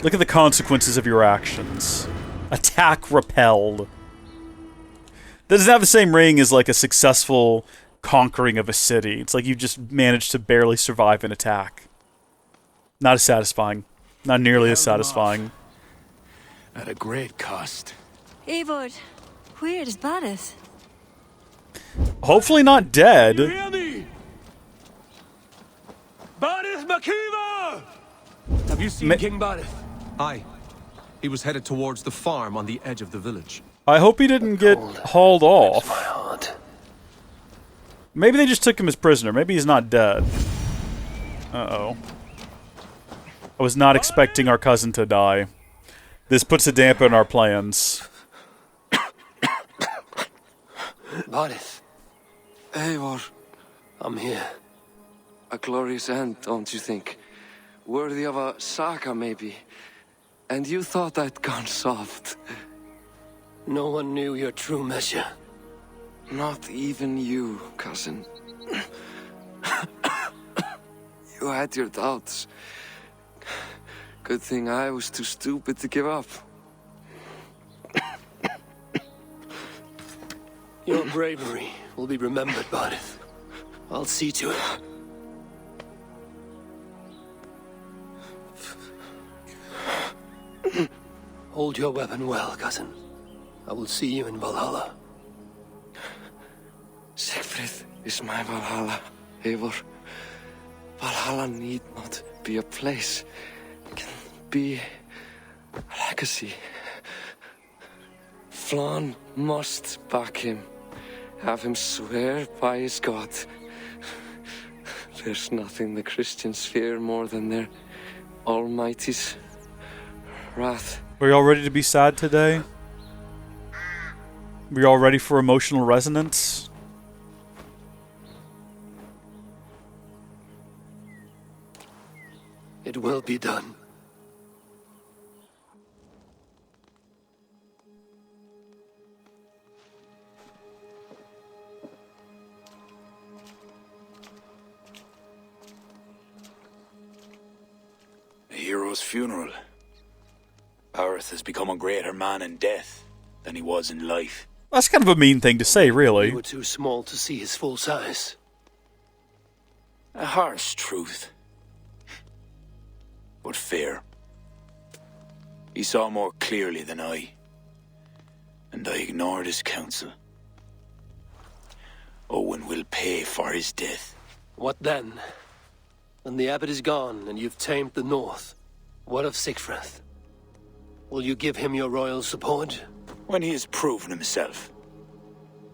Look at the consequences of your actions. Attack repelled. That doesn't have the same ring as, like, a successful conquering of a city. It's like you just managed to barely survive an attack. Not as satisfying. Not nearly as satisfying. At a great cost. Eivor, where is Bárid? Hopefully not dead. You hear me? Bárid Makiva! Have you seen King Bárid? Aye. He was headed towards the farm on the edge of the village. I hope he didn't get hauled off. Maybe they just took him as prisoner. Maybe he's not dead. Uh-oh. I was not expecting our cousin to die. This puts a damper in our plans. Bárid. Eivor. I'm here. A glorious end, don't you think? Worthy of a saga, maybe. And you thought I'd gone soft. No one knew your true measure. Not even you, cousin. You had your doubts. Good thing I was too stupid to give up. Your bravery will be remembered, Bárid. I'll see to it. Hold your weapon well, cousin. I will see you in Valhalla. Siegfried is my Valhalla, Eivor. Valhalla need not be a place. It can be a legacy. Flann must back him. Have him swear by his God. There's nothing the Christians fear more than their Almighty's wrath. Are you all ready to be sad today? Are you all ready for emotional resonance? It will be done. A hero's funeral. Bárid has become a greater man in death than he was in life. That's kind of a mean thing to say, really. You were too small to see his full size. A harsh truth, but fair. He saw more clearly than I, and I ignored his counsel. Owen will pay for his death. What then? When the abbot is gone and you've tamed the north, what of Sigfrith? Will you give him your royal support? When he has proven himself.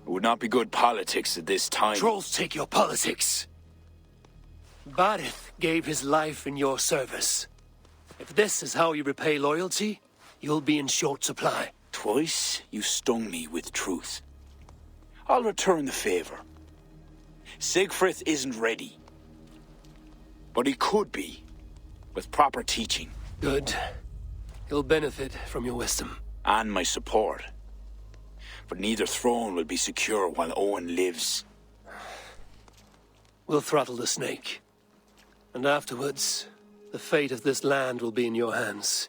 It would not be good politics at this time. Trolls take your politics. Bárid gave his life in your service. If this is how you repay loyalty, you'll be in short supply. Twice you stung me with truth. I'll return the favor. Sigfrith isn't ready. But he could be, with proper teaching. Good. He'll benefit from your wisdom. And my support. But neither throne will be secure while Owen lives. We'll throttle the snake. And afterwards, the fate of this land will be in your hands.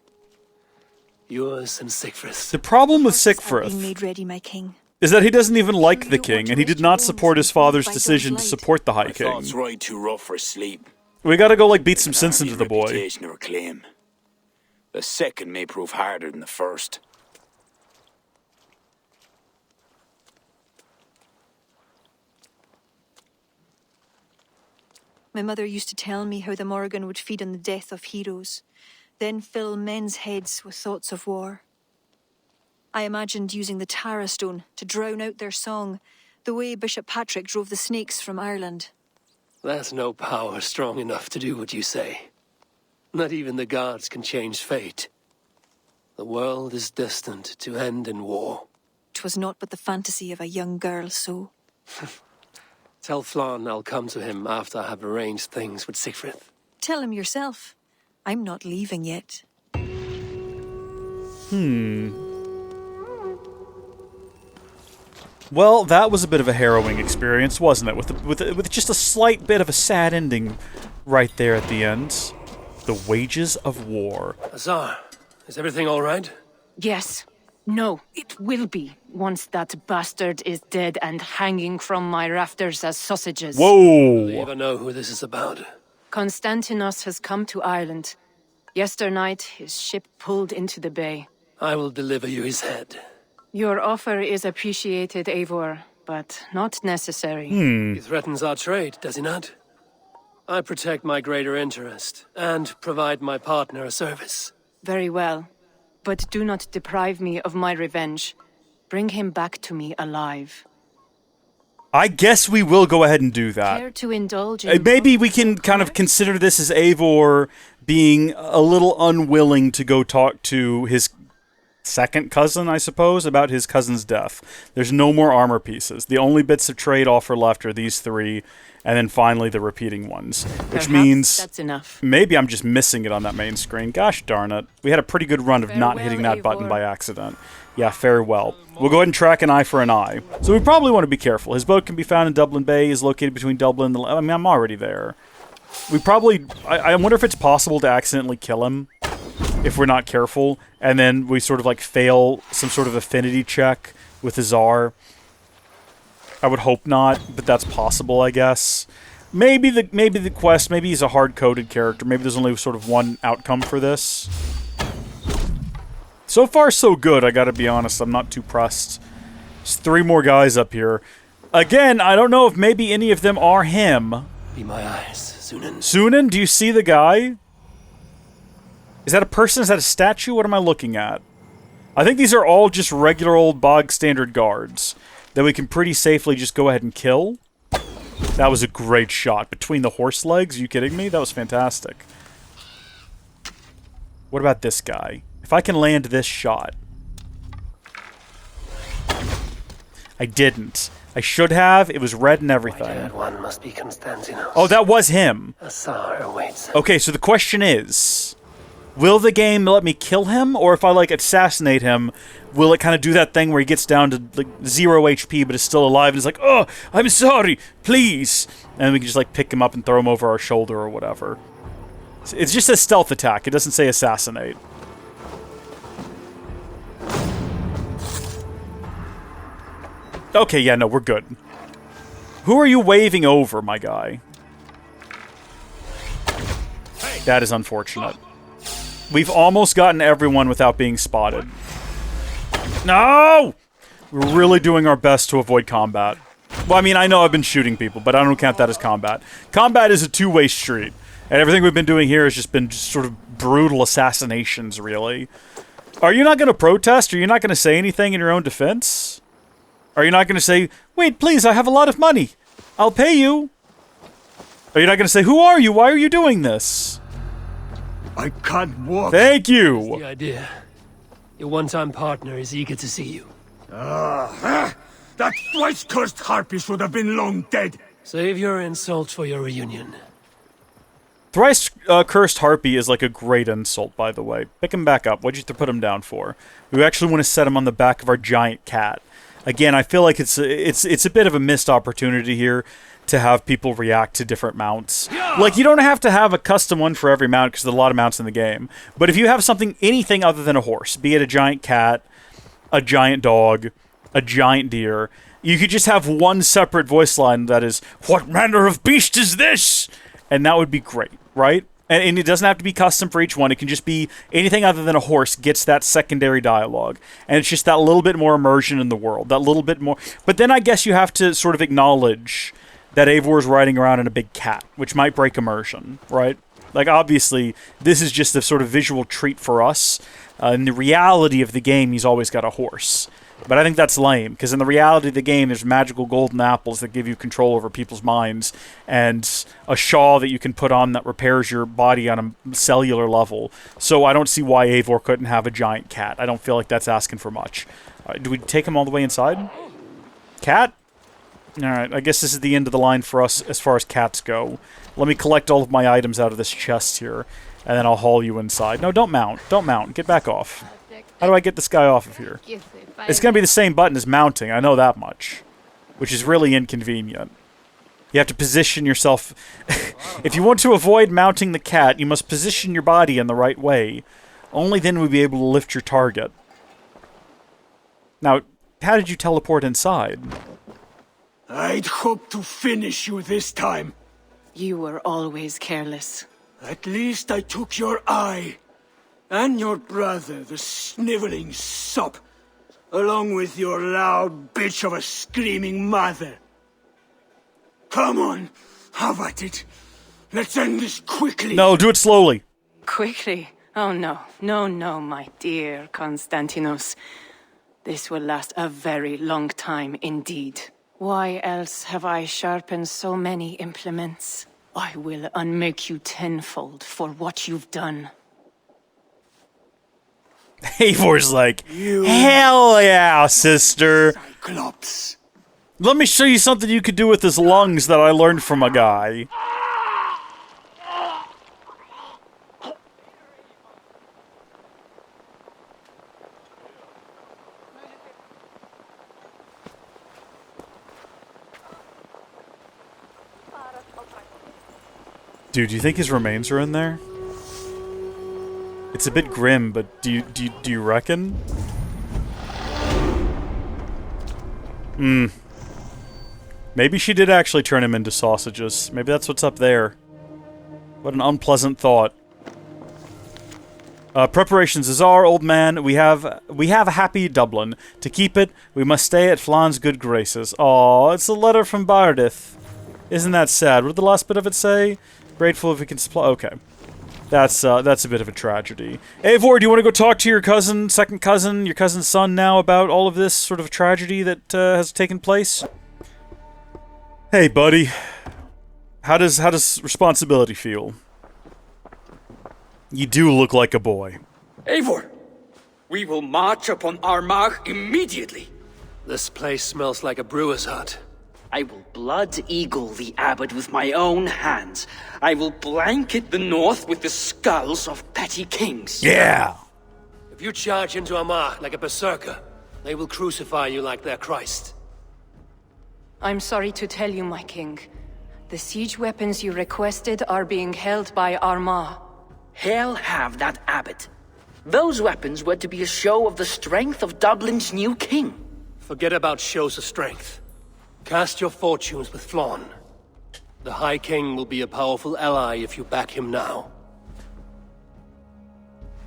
Yours and Sigfrith's. The problem with Been Sigfrith made ready, my king. is that he doesn't even like the king, and he did not support his father's decision to support the High King. Thoughts ride too rough for sleep. We gotta go, like, beat some sense into the boy. Reputation to reclaim. The second may prove harder than the first. My mother used to tell me how the Morrigan would feed on the death of heroes, then fill men's heads with thoughts of war. I imagined using the Tara Stone to drown out their song, the way Bishop Patrick drove the snakes from Ireland. There's no power strong enough to do what you say. Not even the gods can change fate. The world is destined to end in war. 'Twas not but the fantasy of a young girl, so... Tell Flann I'll come to him after I have arranged things with Sigfrith. Tell him yourself. I'm not leaving yet. Well, that was a bit of a harrowing experience, wasn't it? With just a slight bit of a sad ending right there at the end. The wages of war. Azar, is everything all right? Yes. No, it will be, once that bastard is dead and hanging from my rafters as sausages. Whoa! Will you ever know who this is about? Konstantinos has come to Ireland. Yesternight, his ship pulled into the bay. I will deliver you his head. Your offer is appreciated, Eivor, but not necessary. He threatens our trade, does he not? I protect my greater interest, and provide my partner a service. Very well. But do not deprive me of my revenge. Bring him back to me alive. I guess we will go ahead and do that. Care to indulge in... Maybe we can kind of consider this as Eivor being a little unwilling to go talk to his second cousin, I suppose, about his cousin's death. There's no more armor pieces. The only bits of trade offer left are these three, and then finally the repeating ones. Which Perhaps means that's enough. maybe I'm just missing it on that main screen. Gosh darn it. We had a pretty good run of not Farewell, hitting that button Eivor. by accident. Yeah, very well. We'll go ahead and track an eye for an eye. So we probably want to be careful. His boat can be found in Dublin Bay. Is located between Dublin and... I mean, I'm already there. We probably... I wonder if it's possible to accidentally kill him if we're not careful, and then we sort of like fail some sort of affinity check with the Tsar. I would hope not, but that's possible, I guess. Maybe the quest, maybe he's a hard-coded character. Maybe there's only sort of one outcome for this. So far, so good, I gotta be honest. I'm not too pressed. There's 3 more guys up here. Again, I don't know if maybe any of them are him. Be my eyes, Sunan. Sunan, do you see the guy? Is that a person? Is that a statue? What am I looking at? I think these are all just regular old bog standard guards that we can pretty safely just go ahead and kill. That was a great shot. Between the horse legs? Are you kidding me? That was fantastic. What about this guy? If I can land this shot. I didn't. I should have. It was red and everything. One must be Constantinos. Oh, that was him. Assar awaits. Okay, so the question is, will the game let me kill him? Or if I, like, assassinate him, will it kind of do that thing where he gets down to, like, 0 HP but is still alive and is like, oh, I'm sorry, please. And we can just, like, pick him up and throw him over our shoulder or whatever. It's just a stealth attack. It doesn't say assassinate. Okay, yeah, no, we're good. Who are you waving over, my guy? That is unfortunate. We've almost gotten everyone without being spotted. No! We're really doing our best to avoid combat. Well, I mean, I know I've been shooting people, but I don't count that as combat. Combat is a two-way street. And everything we've been doing here has just been sort of brutal assassinations, really. Are you not going to protest? Are you not going to say anything in your own defense? Are you not going to say, wait, please, I have a lot of money. I'll pay you. Are you not going to say, who are you? Why are you doing this? I can't walk. Thank you. That's the idea. Your one-time partner is eager to see you. That twice-cursed harpy should have been long dead. Save your insult for your reunion. Thrice cursed harpy is like a great insult, by the way. Pick him back up. What'd you put him down for? We actually want to set him on the back of our giant cat. Again, I feel like it's a bit of a missed opportunity here to have people react to different mounts. Like, you don't have to have a custom one for every mount because there's a lot of mounts in the game. But if you have anything other than a horse, be it a giant cat, a giant dog, a giant deer, you could just have one separate voice line that is, what manner of beast is this? And that would be great, right? And it doesn't have to be custom for each one. It can just be anything other than a horse gets that secondary dialogue. And it's just that little bit more immersion in the world. That little bit more. But then I guess you have to sort of acknowledge that Eivor is riding around in a big cat, which might break immersion, right? Like, obviously, this is just a sort of visual treat for us. In the reality of the game, he's always got a horse. But I think that's lame, because in the reality of the game, there's magical golden apples that give you control over people's minds, and a shawl that you can put on that repairs your body on a cellular level. So I don't see why Eivor couldn't have a giant cat. I don't feel like that's asking for much. Do we take him all the way inside? Cat? Alright, I guess this is the end of the line for us as far as cats go. Let me collect all of my items out of this chest here, and then I'll haul you inside. No, don't mount. Don't mount. Get back off. How do I get this guy off of here? It's going to be the same button as mounting, I know that much. Which is really inconvenient. You have to position yourself... If you want to avoid mounting the cat, you must position your body in the right way. Only then will you be able to lift your target. Now, how did you teleport inside? I'd hoped to finish you this time. You were always careless. At least I took your eye. And your brother, the sniveling sop. Along with your loud bitch of a screaming mother. Come on, have at it. Let's end this quickly. No, do it slowly. Quickly? Oh no, no, my dear Konstantinos. This will last a very long time indeed. Why else have I sharpened so many implements? I will unmake you tenfold for what you've done. Eivor's like, hell yeah, sister. Cyclops. Let me show you something you could do with his lungs that I learned from a guy. Dude, do you think his remains are in there? It's a bit grim, but do you reckon? Maybe she did actually turn him into sausages. Maybe that's what's up there. What an unpleasant thought. Preparations Azar, old man. We have a happy Dublin. To keep it, we must stay at Flann's good graces. Aw, it's a letter from Bárid. Isn't that sad? What did the last bit of it say? Grateful if we can supply... Okay. That's a bit of a tragedy. Eivor, do you want to go talk to your cousin, second cousin, your cousin's son now about all of this sort of tragedy that has taken place? Hey, buddy. How does responsibility feel? You do look like a boy. Eivor, we will march upon Armagh immediately. This place smells like a brewer's hut. I will blood eagle the abbot with my own hands. I will blanket the north with the skulls of petty kings. Yeah! If you charge into Armagh like a berserker, they will crucify you like their Christ. I'm sorry to tell you, my king. The siege weapons you requested are being held by Armagh. Hell have that abbot. Those weapons were to be a show of the strength of Dublin's new king. Forget about shows of strength. Cast your fortunes with Flann. The High King will be a powerful ally if you back him now.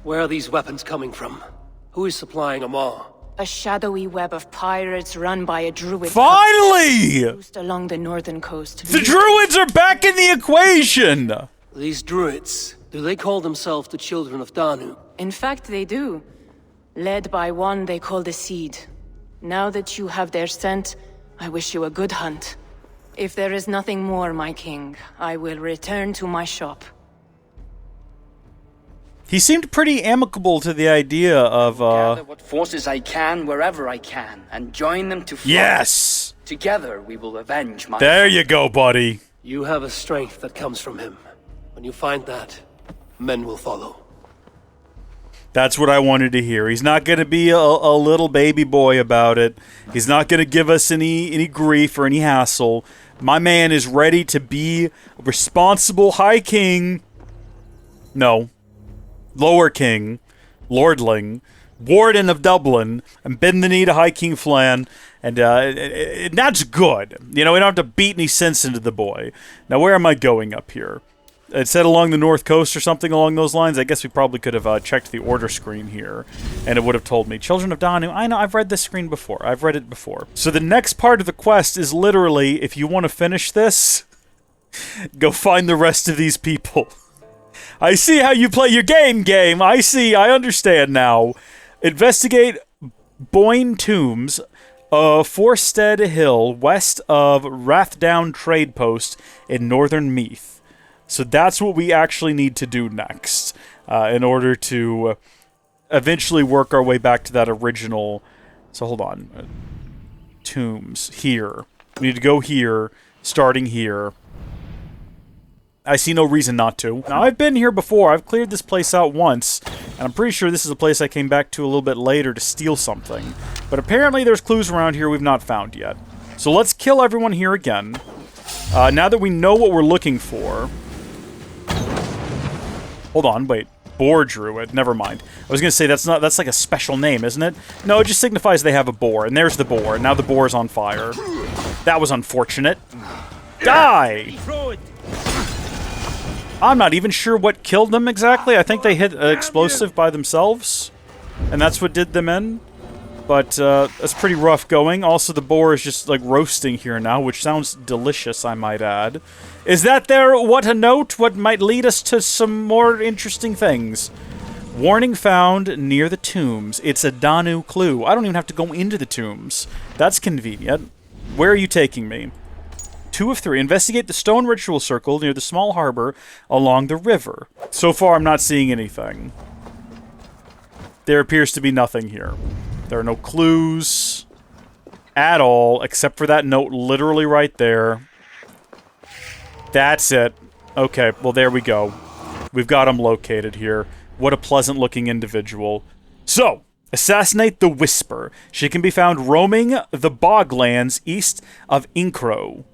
Where are these weapons coming from? Who is supplying Armagh? A shadowy web of pirates run by a druid. Finally! Coast along the northern coast. The druids are back in the equation! These druids, do they call themselves the Children of Danu? In fact, they do. Led by one they call the Seed. Now that you have their scent, I wish you a good hunt. If there is nothing more, my king, I will return to my shop. He seemed pretty amicable to the idea of, Gather what forces I can wherever I can, and join them to fight. Yes! Together we will avenge my... There you go, buddy. You have a strength that comes from him. When you find that, men will follow. That's what I wanted to hear. He's not going to be a little baby boy about it. He's not going to give us any grief or any hassle. My man is ready to be a responsible High King. No. Lower King. Lordling. Warden of Dublin. And bend the knee to High King Flann. And that's good. You know, we don't have to beat any sense into the boy. Now, where am I going up here? It said along the north coast or something along those lines. I guess we probably could have checked the order screen here, and it would have told me. Children of Danu. I know, I've read this screen before. I've read it before. So the next part of the quest is literally, if you want to finish this, go find the rest of these people. I see how you play your game. I see. I understand now. Investigate Boyne Tombs, Forstead Hill, west of Rathdown Trade Post in northern Meath. So that's what we actually need to do next in order to eventually work our way back to that original... So hold on. Tombs. Here. We need to go here, starting here. I see no reason not to. Now, I've been here before. I've cleared this place out once, and I'm pretty sure this is a place I came back to a little bit later to steal something. But apparently there's clues around here we've not found yet. So let's kill everyone here again. Now that we know what we're looking for... Hold on, wait. Boar Druid. Never mind. I was going to say that's like a special name, isn't it? No, it just signifies they have a boar. And there's the boar. Now the boar's on fire. That was unfortunate. Die! I'm not even sure what killed them exactly. I think they hit an explosive by themselves. And that's what did them in. But that's pretty rough going. Also, the boar is just like roasting here now, which sounds delicious, I might add. Is that there? What a note? What might lead us to some more interesting things? Warning found near the tombs. It's a Danu clue. I don't even have to go into the tombs. That's convenient. Where are you taking me? 2 of 3. Investigate the stone ritual circle near the small harbor along the river. So far, I'm not seeing anything. There appears to be nothing here. There are no clues at all, except for that note literally right there. That's it. Okay, well, there we go. We've got him located here. What a pleasant-looking individual. So, assassinate the Whisper. She can be found roaming the boglands east of Incro.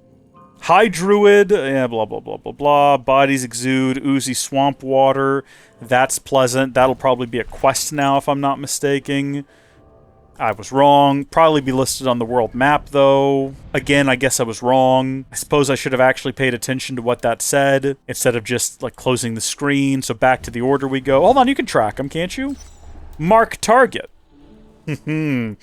High Druid, blah, blah, blah, blah, blah. Bodies exude oozy swamp water. That's pleasant. That'll probably be a quest now, if I'm not mistaken. I was wrong. Probably be listed on the world map, though. Again, I guess I was wrong. I suppose I should have actually paid attention to what that said, instead of just, like, closing the screen. So back to the order we go. Hold on, you can track them, can't you? Mark target. Roaming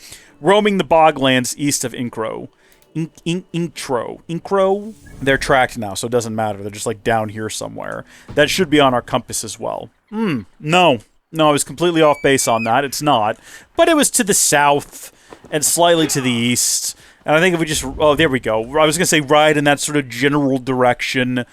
the boglands east of Incro. Incro? They're tracked now, so it doesn't matter. They're just, like, down here somewhere. That should be on our compass as well. No. No, I was completely off base on that. It's not. But it was to the south and slightly to the east. And I think if we just... Oh, there we go. I was going to say ride in that sort of general direction.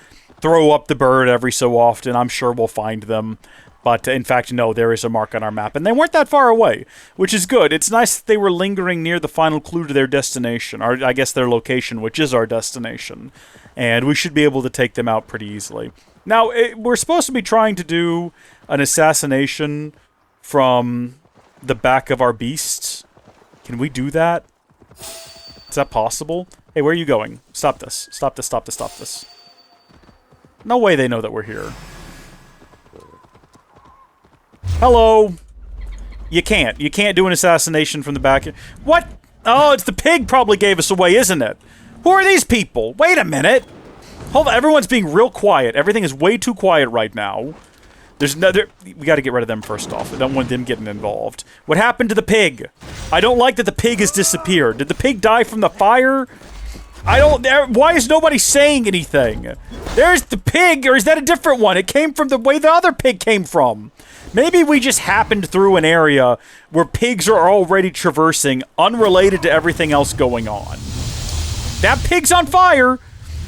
Throw up the bird every so often. I'm sure we'll find them. But in fact, no, there is a mark on our map, and they weren't that far away, which is good. It's nice that they were lingering near the final clue to their destination, or I guess their location, which is our destination. And we should be able to take them out pretty easily. Now, we're supposed to be trying to do an assassination from the back of our beasts. Can we do that? Is that possible? Hey, where are you going? Stop this. Stop this, stop this, stop this. No way they know that we're here. Hello? You can't. You can't do an assassination from the back. What? Oh, it's the pig probably gave us away, isn't it? Who are these people? Wait a minute. Hold on, everyone's being real quiet. Everything is way too quiet right now. There's another... We gotta get rid of them first off. I don't want them getting involved. What happened to the pig? I don't like that the pig has disappeared. Did the pig die from the fire? I don't... Why is nobody saying anything? There's the pig, or is that a different one? It came from the way the other pig came from. Maybe we just happened through an area where pigs are already traversing, unrelated to everything else going on. That pig's on fire.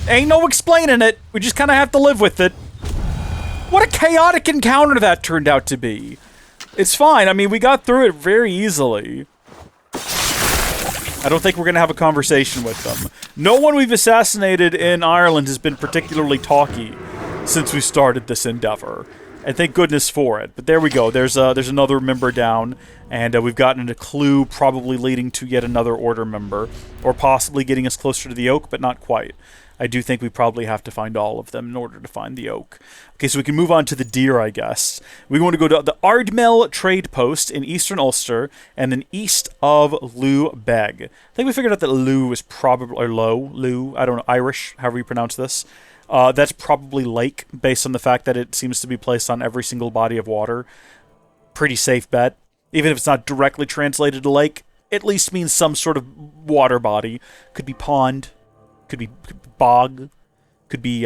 Ain't no explaining it. We just kind of have to live with it. What a chaotic encounter that turned out to be. It's fine. I mean, we got through it very easily. I don't think we're going to have a conversation with them. No one we've assassinated in Ireland has been particularly talky since we started this endeavor. And thank goodness for it. But there we go. There's another member down, and we've gotten a clue probably leading to yet another order member, or possibly getting us closer to the oak, but not quite. I do think we probably have to find all of them in order to find the oak. Okay, so we can move on to the deer, I guess. We want to go to the Ardmell trade post in eastern Ulster, and then east of Lew Beg. I think we figured out that Lew is probably, or Lew, I don't know, Irish, however you pronounce this. That's probably lake, based on the fact that it seems to be placed on every single body of water. Pretty safe bet. Even if it's not directly translated to lake, at least means some sort of water body. Could be pond, could be bog, could be,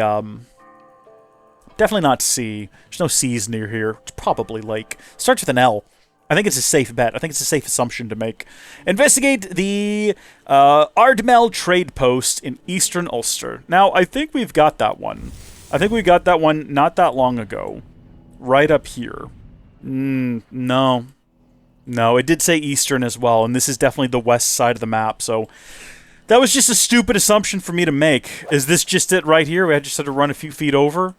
definitely not sea. There's no seas near here. It's probably lake. Starts with an L. I think it's a safe bet. I think it's a safe assumption to make. Investigate the Ardmell trade post in eastern Ulster. Now, I think we've got that one. I think we got that one not that long ago. Right up here. No. No, it did say eastern as well, and this is definitely the west side of the map, so... That was just a stupid assumption for me to make. Is this just it right here? We just had to run a few feet over?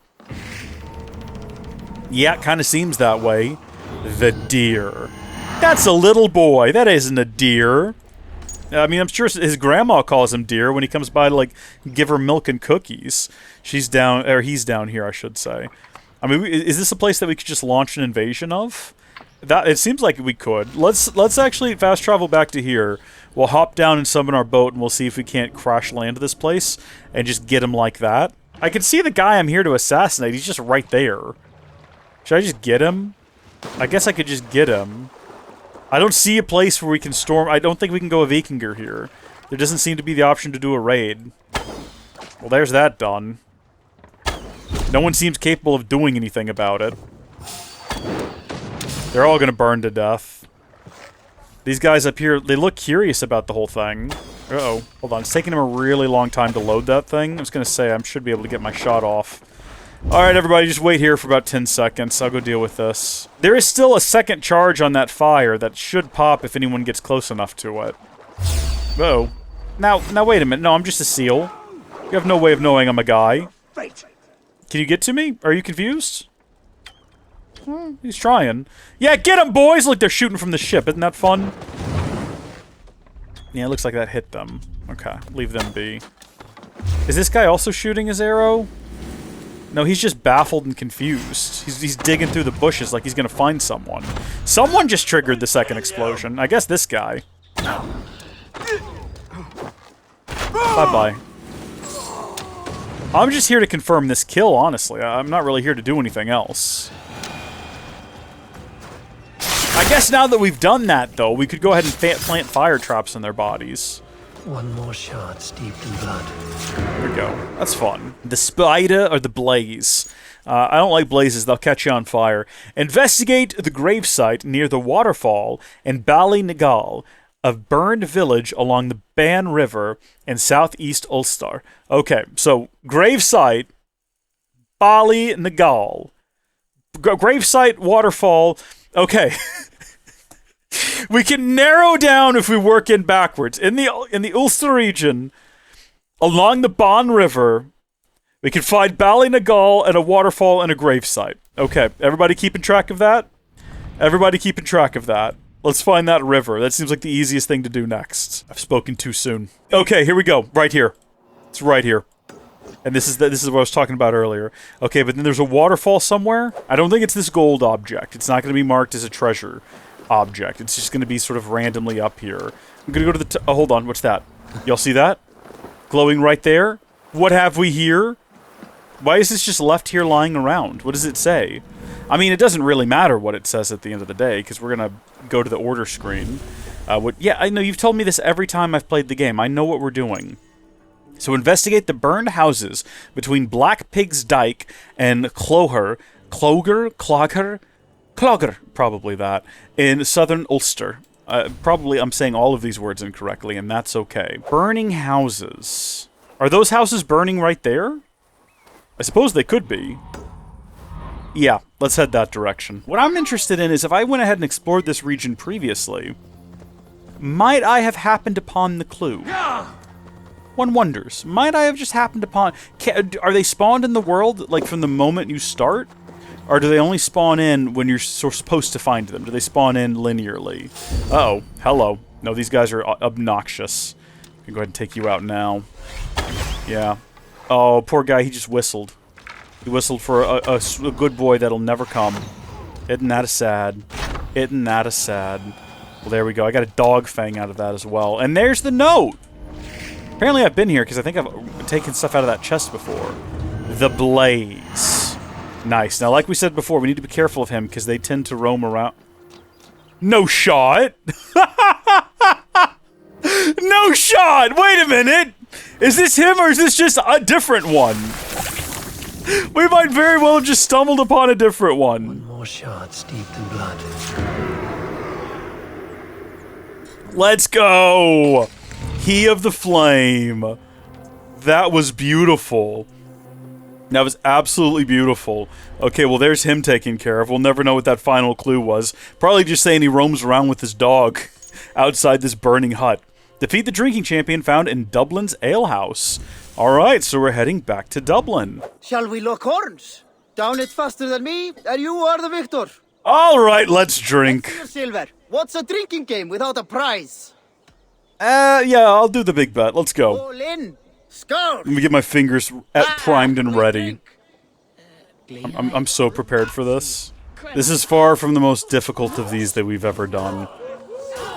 Yeah, it kind of seems that way. The deer. That's a little boy. That isn't a deer. I mean, I'm sure his grandma calls him deer when he comes by to, like, give her milk and cookies. She's down, or he's down here, I should say. I mean, is this a place that we could just launch an invasion of? That it seems like we could. Let's actually fast travel back to here. We'll hop down and summon our boat, and we'll see if we can't crash land this place and just get him like that. I can see the guy I'm here to assassinate. He's just right there. Should I just get him? I guess I could just get him. I don't see a place where we can storm. I don't think we can go a Vikinger here. There doesn't seem to be the option to do a raid. Well, there's that done. No one seems capable of doing anything about it. They're all gonna burn to death. These guys up here, they look curious about the whole thing. Uh-oh. Hold on, it's taking them a really long time to load that thing. I was gonna say, I should be able to get my shot off. Alright, everybody, just wait here for about 10 seconds. I'll go deal with this. There is still a second charge on that fire that should pop if anyone gets close enough to it. Uh-oh. Now wait a minute. No, I'm just a seal. You have no way of knowing I'm a guy. Can you get to me? Are you confused? He's trying. Yeah, get him, boys! Look, they're shooting from the ship. Isn't that fun? Yeah, it looks like that hit them. Okay, leave them be. Is this guy also shooting his arrow? No, he's just baffled and confused. He's digging through the bushes like he's gonna find someone. Someone just triggered the second explosion. I guess this guy. Bye-bye. I'm just here to confirm this kill, honestly. I'm not really here to do anything else. I guess now that we've done that, though, we could go ahead and plant fire traps in their bodies. One more shot steeped in blood. There we go. That's fun. The spider or the blaze. I don't like blazes. They'll catch you on fire. Investigate the gravesite near the waterfall in Ballynagal, a burned village along the Ban River in southeast Ulster. Okay, so gravesite, Ballynagal. Gravesite, waterfall. Okay. We can narrow down if we work in backwards. In the Ulster region, along the Bon River, we can find Ballynagal and a waterfall and a gravesite. Okay, everybody keeping track of that? Everybody keeping track of that. Let's find that river. That seems like the easiest thing to do next. I've spoken too soon. Okay, here we go. Right here. It's right here. And this is what I was talking about earlier. Okay, but then there's a waterfall somewhere. I don't think it's this gold object. It's not going to be marked as a treasure object. It's just going to be sort of randomly up here. I'm going to go to the... oh, hold on. What's that? Y'all see that? Glowing right there? What have we here? Why is this just left here lying around? What does it say? I mean, it doesn't really matter what it says at the end of the day, because we're going to go to the order screen. Yeah, I know. You've told me this every time I've played the game. I know what we're doing. So investigate the burned houses between Black Pig's Dyke and Clogher, probably that, in southern Ulster. Probably I'm saying all of these words incorrectly, and that's okay. Burning houses. Are those houses burning right there? I suppose they could be. Yeah, let's head that direction. What I'm interested in is if I went ahead and explored this region previously, might I have happened upon the clue? One wonders. Might I have just happened upon... are they spawned in the world, like, from the moment you start? Or do they only spawn in when you're supposed to find them? Do they spawn in linearly? Uh-oh. Hello. No, these guys are obnoxious. I can go ahead and take you out now. Yeah. Oh, poor guy, he just whistled. He whistled for a good boy that'll never come. Isn't that a sad? Isn't that a sad? Well, there we go. I got a dog fang out of that as well. And there's the note! Apparently I've been here, because I think I've taken stuff out of that chest before. The Blaze. Nice. Now, like we said before, we need to be careful of him, because they tend to roam around... No shot! No shot! Wait a minute! Is this him, or is this just a different one? We might very well have just stumbled upon a different one. One more shot steeped in blood. Let's go! He of the Flame. That was beautiful. That was absolutely beautiful. Okay, well, there's him taken care of. We'll never know what that final clue was. Probably just saying he roams around with his dog outside this burning hut. Defeat the drinking champion found in Dublin's alehouse. Alright, so we're heading back to Dublin. Shall we lock horns? Down it faster than me, and you are the victor. Alright, let's drink. Let's see your silver. What's a drinking game without a prize? Yeah, I'll do the big bet. Let's go. All in. Scourge. Let me get my fingers primed and ready. I'm so prepared for this. This is far from the most difficult of these that we've ever done.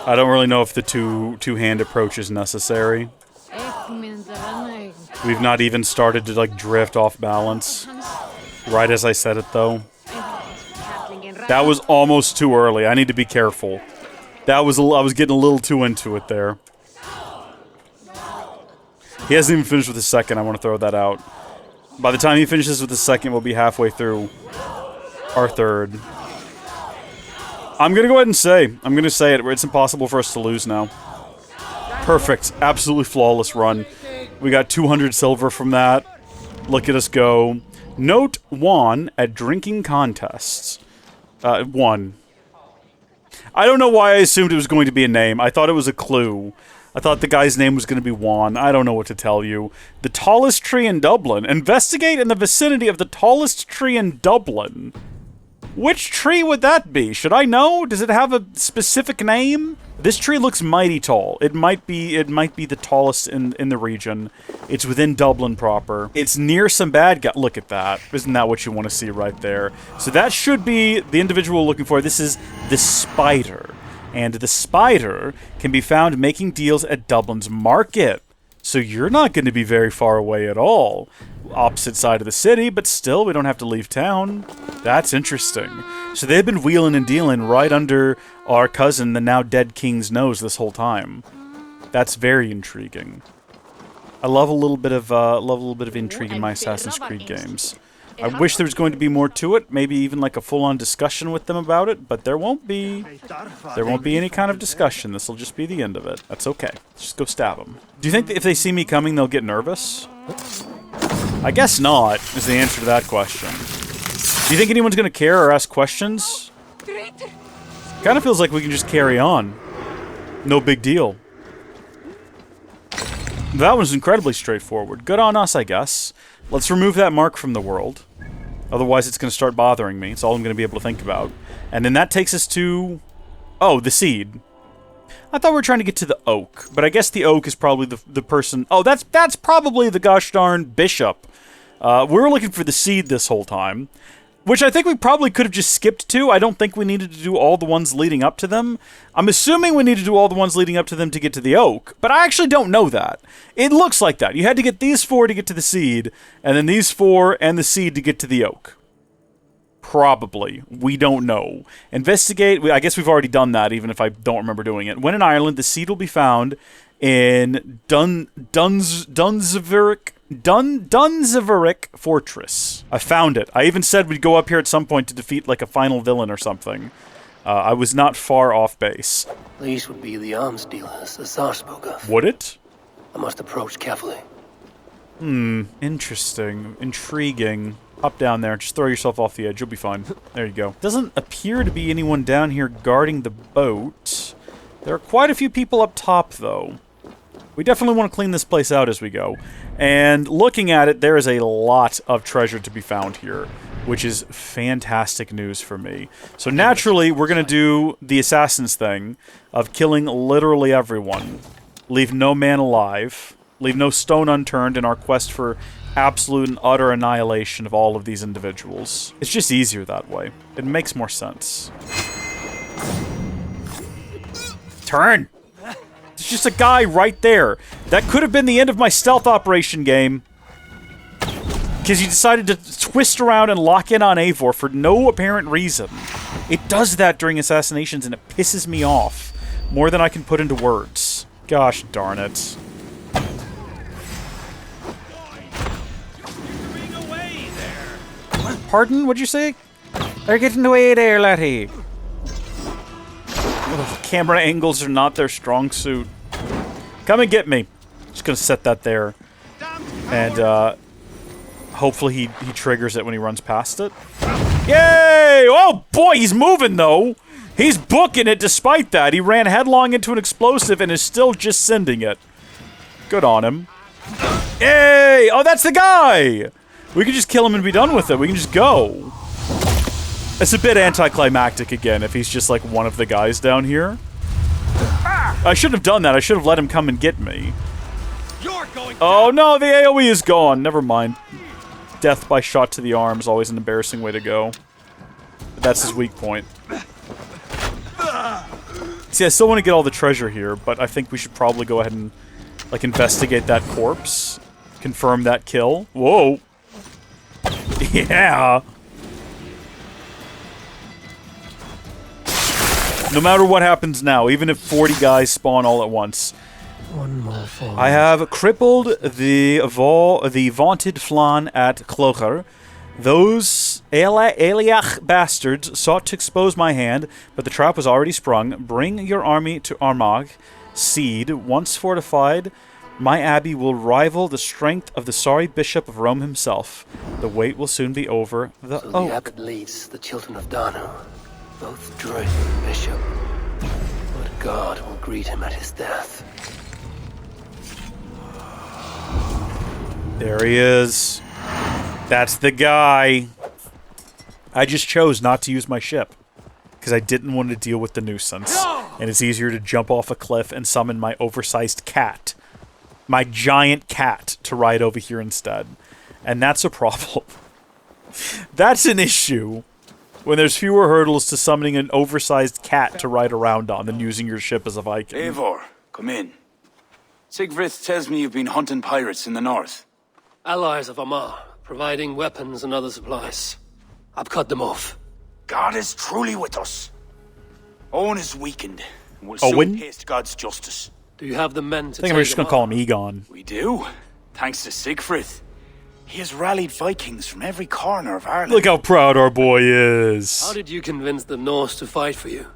I don't really know if the two-hand approach is necessary. We've not even started to, like, drift off balance. Right as I said it, though. That was almost too early. I need to be careful. I was getting a little too into it there. He hasn't even finished with his second. I want to throw that out. By the time he finishes with his second, we'll be halfway through our third. I'm going to go ahead and say. I'm going to say it. It's impossible for us to lose now. Perfect. Absolutely flawless run. We got 200 silver from that. Look at us go. Note won at drinking contests. Won. I don't know why I assumed it was going to be a name. I thought it was a clue. I thought the guy's name was going to be Juan. I don't know what to tell you. The tallest tree in Dublin. Investigate in the vicinity of the tallest tree in Dublin. Which tree would that be? Should I know? Does it have a specific name? This tree looks mighty tall. It might be the tallest in the region. It's within Dublin proper. It's near some bad guy. Look at that. Isn't that what you want to see right there? So that should be the individual we're looking for. This is the Spider. And the Spider can be found making deals at Dublin's market. So you're not going to be very far away at all. Opposite side of the city, but still, we don't have to leave town. That's interesting. So they've been wheeling and dealing right under our cousin, the now dead king's nose this whole time. That's very intriguing. I love a little bit of intrigue in my Assassin's Creed games. I wish there was going to be more to it, maybe even like a full-on discussion with them about it, but there won't be. There won't be any kind of discussion. This will just be the end of it. That's okay. Let's just go stab them. Do you think that if they see me coming, they'll get nervous? I guess not, is the answer to that question. Do you think anyone's going to care or ask questions? Kind of feels like we can just carry on. No big deal. That was incredibly straightforward. Good on us, I guess. Let's remove that mark from the world. Otherwise, it's going to start bothering me. It's all I'm going to be able to think about. And then that takes us to... Oh, the seed. I thought we were trying to get to the oak. But I guess the oak is probably the person... Oh, that's probably the gosh darn bishop. We were looking for the seed this whole time. Which I think we probably could have just skipped to. I don't think we needed to do all the ones leading up to them. I'm assuming we need to do all the ones leading up to them to get to the oak. But I actually don't know that. It looks like that. You had to get these 4 to get to the seed. And then these 4 and the seed to get to the oak. Probably. We don't know. Investigate. I guess we've already done that, even if I don't remember doing it. When in Ireland, the seed will be found in Dunseverick Fortress. I found it. I even said we'd go up here at some point to defeat like a final villain or something. I was not far off base. These would be the arms dealers the Tsar spoke of. Would it? I must approach carefully. Interesting. Intriguing. Hop down there. Just throw yourself off the edge. You'll be fine. There you go. Doesn't appear to be anyone down here guarding the boat. There are quite a few people up top, though. We definitely want to clean this place out as we go. And looking at it, there is a lot of treasure to be found here, which is fantastic news for me. So naturally, we're going to do the assassin's thing of killing literally everyone. Leave no man alive. Leave no stone unturned in our quest for absolute and utter annihilation of all of these individuals. It's just easier that way. It makes more sense. Turn! There's just a guy right there. That could have been the end of my stealth operation game. Because you decided to twist around and lock in on Eivor for no apparent reason. It does that during assassinations and it pisses me off. More than I can put into words. Gosh darn it. Pardon? What'd you say? They're getting away there, laddie. Ugh, camera angles are not their strong suit. Come and get me. Just gonna set that there. And, hopefully he triggers it when he runs past it. Yay! Oh boy, he's moving though! He's booking it despite that. He ran headlong into an explosive and is still just sending it. Good on him. Yay! Oh, that's the guy! We can just kill him and be done with it. We can just go. It's a bit anticlimactic again if he's just like one of the guys down here. I shouldn't have done that. I should have let him come and get me. Oh no, the AoE is gone. Never mind. Death by shot to the arm is always an embarrassing way to go. But that's his weak point. See, I still want to get all the treasure here, but I think we should probably go ahead and like investigate that corpse. Confirm that kill. Whoa. Yeah. No matter what happens now, even if 40 guys spawn all at once. One more thing. I have crippled the vaunted Flann at Clocher. Those Eliach bastards sought to expose my hand, but the trap was already sprung. Bring your army to Armagh. Seed, once fortified, my abbey will rival the strength of the sorry Bishop of Rome himself. The wait will soon be over. So the abbot leads the Children of Danu, both Druid and Bishop. But God will greet him at his death. There he is. That's the guy. I just chose not to use my ship because I didn't want to deal with the nuisance. And it's easier to jump off a cliff and summon my oversized cat. My giant cat to ride over here instead. And that's a problem. That's an issue. When there's fewer hurdles to summoning an oversized cat to ride around on than using your ship as a Viking. Eivor, come in. Sigfrid tells me you've been hunting pirates in the north. Allies of Armagh, providing weapons and other supplies. I've cut them off. God is truly with us. Owen is weakened, and will soon taste God's justice. Do you have the men to I think I'm just going to call him Egon. We do, thanks to Sigfrid. He has rallied Vikings from every corner of Ireland. Look how proud our boy is. How did you convince the Norse to fight for you?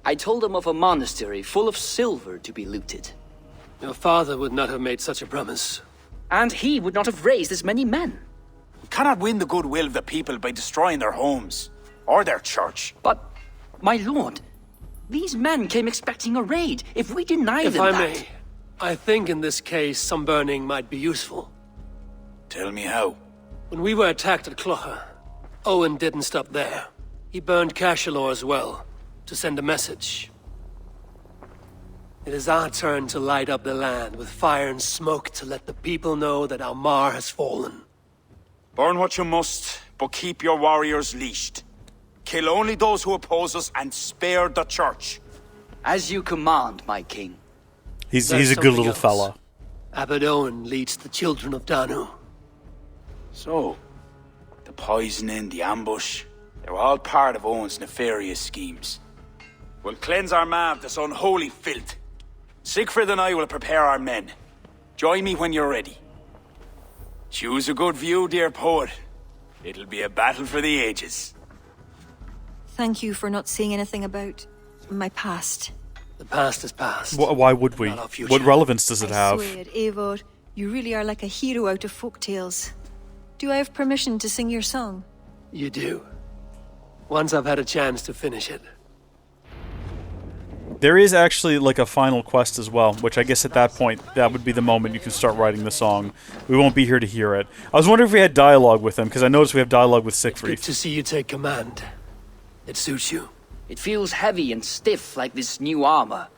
I told them of a monastery full of silver to be looted. Your father would not have made such a promise. And he would not have raised as many men. We cannot win the goodwill of the people by destroying their homes, or their church. But, my lord, these men came expecting a raid. If we deny If them I that... may, I think in this case some burning might be useful. Tell me how. When we were attacked at Clougha, Owen didn't stop there. He burned Cashelaw as well, to send a message. It is our turn to light up the land with fire and smoke to let the people know that our Mar has fallen. Burn what you must, but keep your warriors leashed. Kill only those who oppose us and spare the church. As you command, my king. He's There's a good something little else. fella. Abbot Owen leads the Children of Danu. So, the poisoning, the ambush, they were all part of Owen's nefarious schemes. We'll cleanse our ma of this unholy filth. Siegfried and I will prepare our men. Join me when you're ready. Choose a good view, dear poet. It'll be a battle for the ages. Thank you for not saying anything about my past. The past is past. Why would we? Not our future. What relevance does it I have? swear, Eivor, you really are like a hero out of folk tales. Do I have permission to sing your song? You do. Once I've had a chance to finish it. There is actually like a final quest as well, which I guess at that point, that would be the moment you can start writing the song. We won't be here to hear it. I was wondering if we had dialogue with him, because I noticed we have dialogue with Siegfried. Good to see you take command. It suits you. It feels heavy and stiff like this new armor.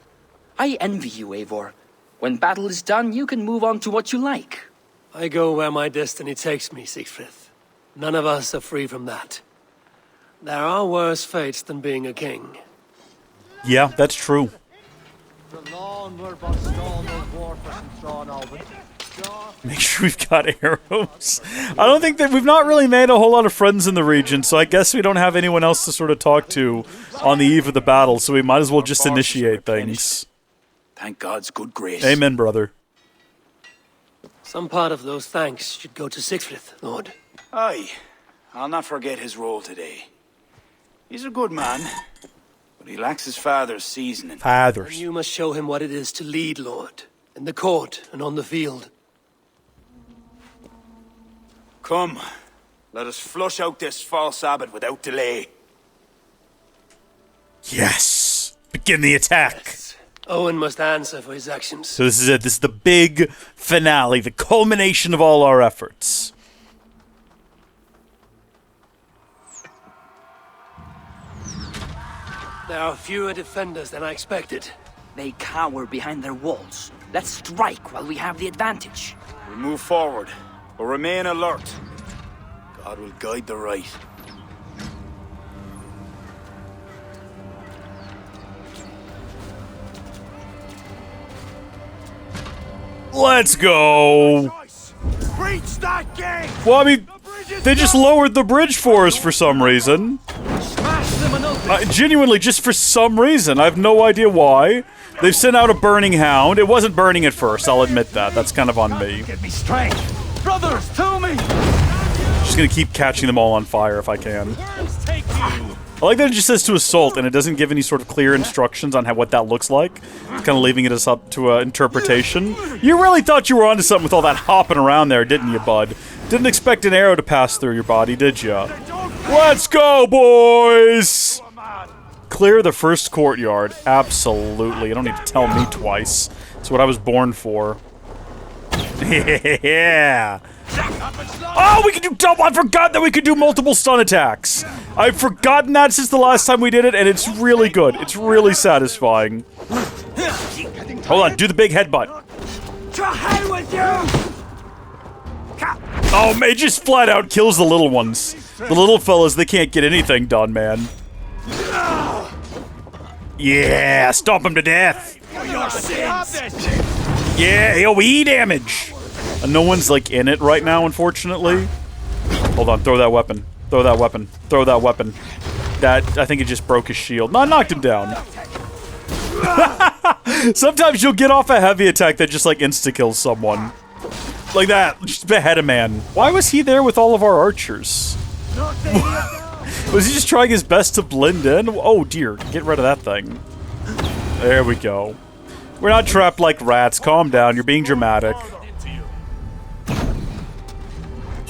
I envy you, Eivor. When battle is done, you can move on to what you like. I go where my destiny takes me, Siegfried. None of us are free from that. There are worse fates than being a king. Yeah, that's true. Make sure we've got arrows. I don't think that we've not really made a whole lot of friends in the region, so I guess we don't have anyone else to sort of talk to on the eve of the battle, so we might as well just initiate things. Thank God's good grace. Amen, brother. Some part of those thanks should go to Siegfried, Lord. Aye, I'll not forget his role today. He's a good man, but he lacks his father's seasoning. And you must show him what it is to lead, Lord, in the court and on the field. Come, let us flush out this false abbot without delay. Yes! Begin the attack! Owen must answer for his actions. So this is it. This is the big finale, the culmination of all our efforts. There are fewer defenders than I expected. They cower behind their walls. Let's strike while we have the advantage. We'll move forward, but remain alert. God will guide the right. Let's go! Reach that gate! Well, I mean, they just lowered the bridge for us for some reason. Genuinely, just for some reason. I have no idea why. They've sent out a burning hound. It wasn't burning at first, I'll admit that. That's kind of on me. Get me straight! Brothers, to me! Just gonna keep catching them all on fire if I can. I like that it just says to assault, and it doesn't give any sort of clear instructions on what that looks like. It's kind of leaving it up to interpretation. You really thought you were onto something with all that hopping around there, didn't you, bud? Didn't expect an arrow to pass through your body, did ya? Let's go, boys! Clear the first courtyard. Absolutely. You don't need to tell me twice. It's what I was born for. Yeah! Oh, we can do double! I forgot that we could do multiple stun attacks! I've forgotten that since the last time we did it, and it's really good. It's really satisfying. Hold on, do the big headbutt. To hell with you! Oh, man, it just flat out kills the little ones. The little fellas, they can't get anything done, man. Yeah, stomp him to death. Yeah, AoE damage. And no one's, like, in it right now, unfortunately. Hold on, throw that weapon. Throw that weapon. Throw that weapon. That, I think it just broke his shield. No, I knocked him down. Sometimes you'll get off a heavy attack that just, like, insta-kills someone. Like that. Just behead a man. Why was he there with all of our archers? Was he just trying his best to blend in? Oh, dear. Get rid of that thing. There we go. We're not trapped like rats. Calm down. You're being dramatic.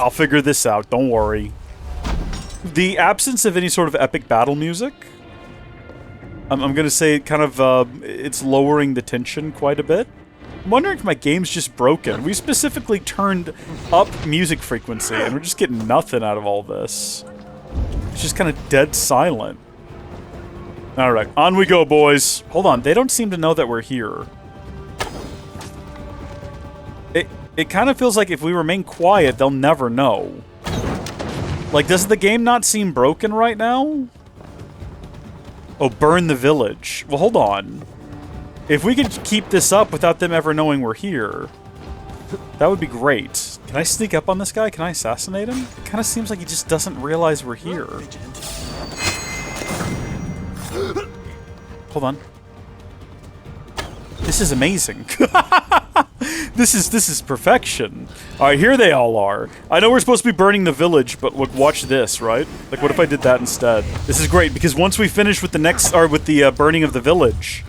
I'll figure this out, don't worry. The absence of any sort of epic battle music, I'm gonna say it kind of, it's lowering the tension quite a bit. I'm wondering if my game's just broken. We specifically turned up music frequency, and we're just getting nothing out of all this. It's just kind of dead silent. Alright, on we go, boys. Hold on, they don't seem to know that we're here. It kind of feels like if we remain quiet, they'll never know. Like, does the game not seem broken right now? Oh, burn the village. Well, hold on. If we could keep this up without them ever knowing we're here, that would be great. Can I sneak up on this guy? Can I assassinate him? It kind of seems like he just doesn't realize we're here. Hold on. This is amazing. This is perfection. Alright, here they all are. I know we're supposed to be burning the village, but look, watch this, right? Like, what if I did that instead? This is great, because once we finish with the next, or with the burning of the village,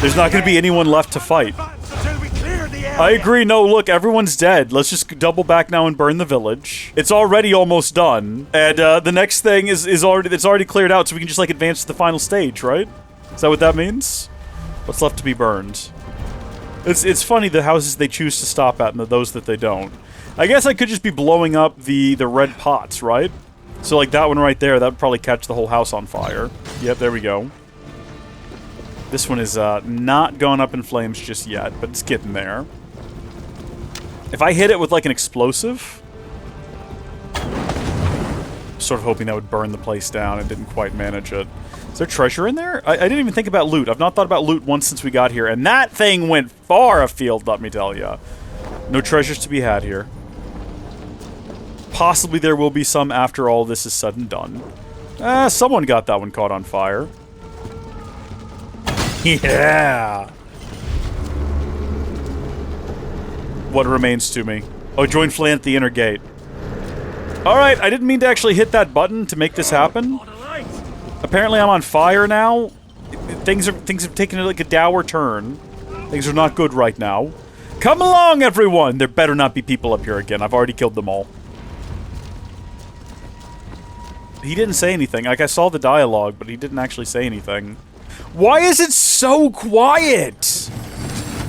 there's not going to be anyone left to fight. I agree, no, look, everyone's dead. Let's just double back now and burn the village. It's already almost done. And the next thing is already cleared out, so we can just, like, advance to the final stage, right? Is that what that means? What's left to be burned? It's funny the houses they choose to stop at and those that they don't. I guess I could just be blowing up the red pots, right? So like that one right there, that would probably catch the whole house on fire. Yep, there we go. This one is not gone up in flames just yet, but it's getting there. If I hit it with like an explosive, sort of hoping that would burn the place down and didn't quite manage it. Is there treasure in there? I didn't even think about loot. I've not thought about loot once since we got here, and that thing went far afield, let me tell ya. No treasures to be had here. Possibly there will be some after all this is said and done. Someone got that one caught on fire. Yeah! What remains to me? Oh, join Flann at the inner gate. Alright, I didn't mean to actually hit that button to make this happen. Apparently I'm on fire now. Things have taken like a dour turn. Things are not good right now. Come along, everyone! There better not be people up here again. I've already killed them all. He didn't say anything. Like, I saw the dialogue, but he didn't actually say anything. Why is it so quiet?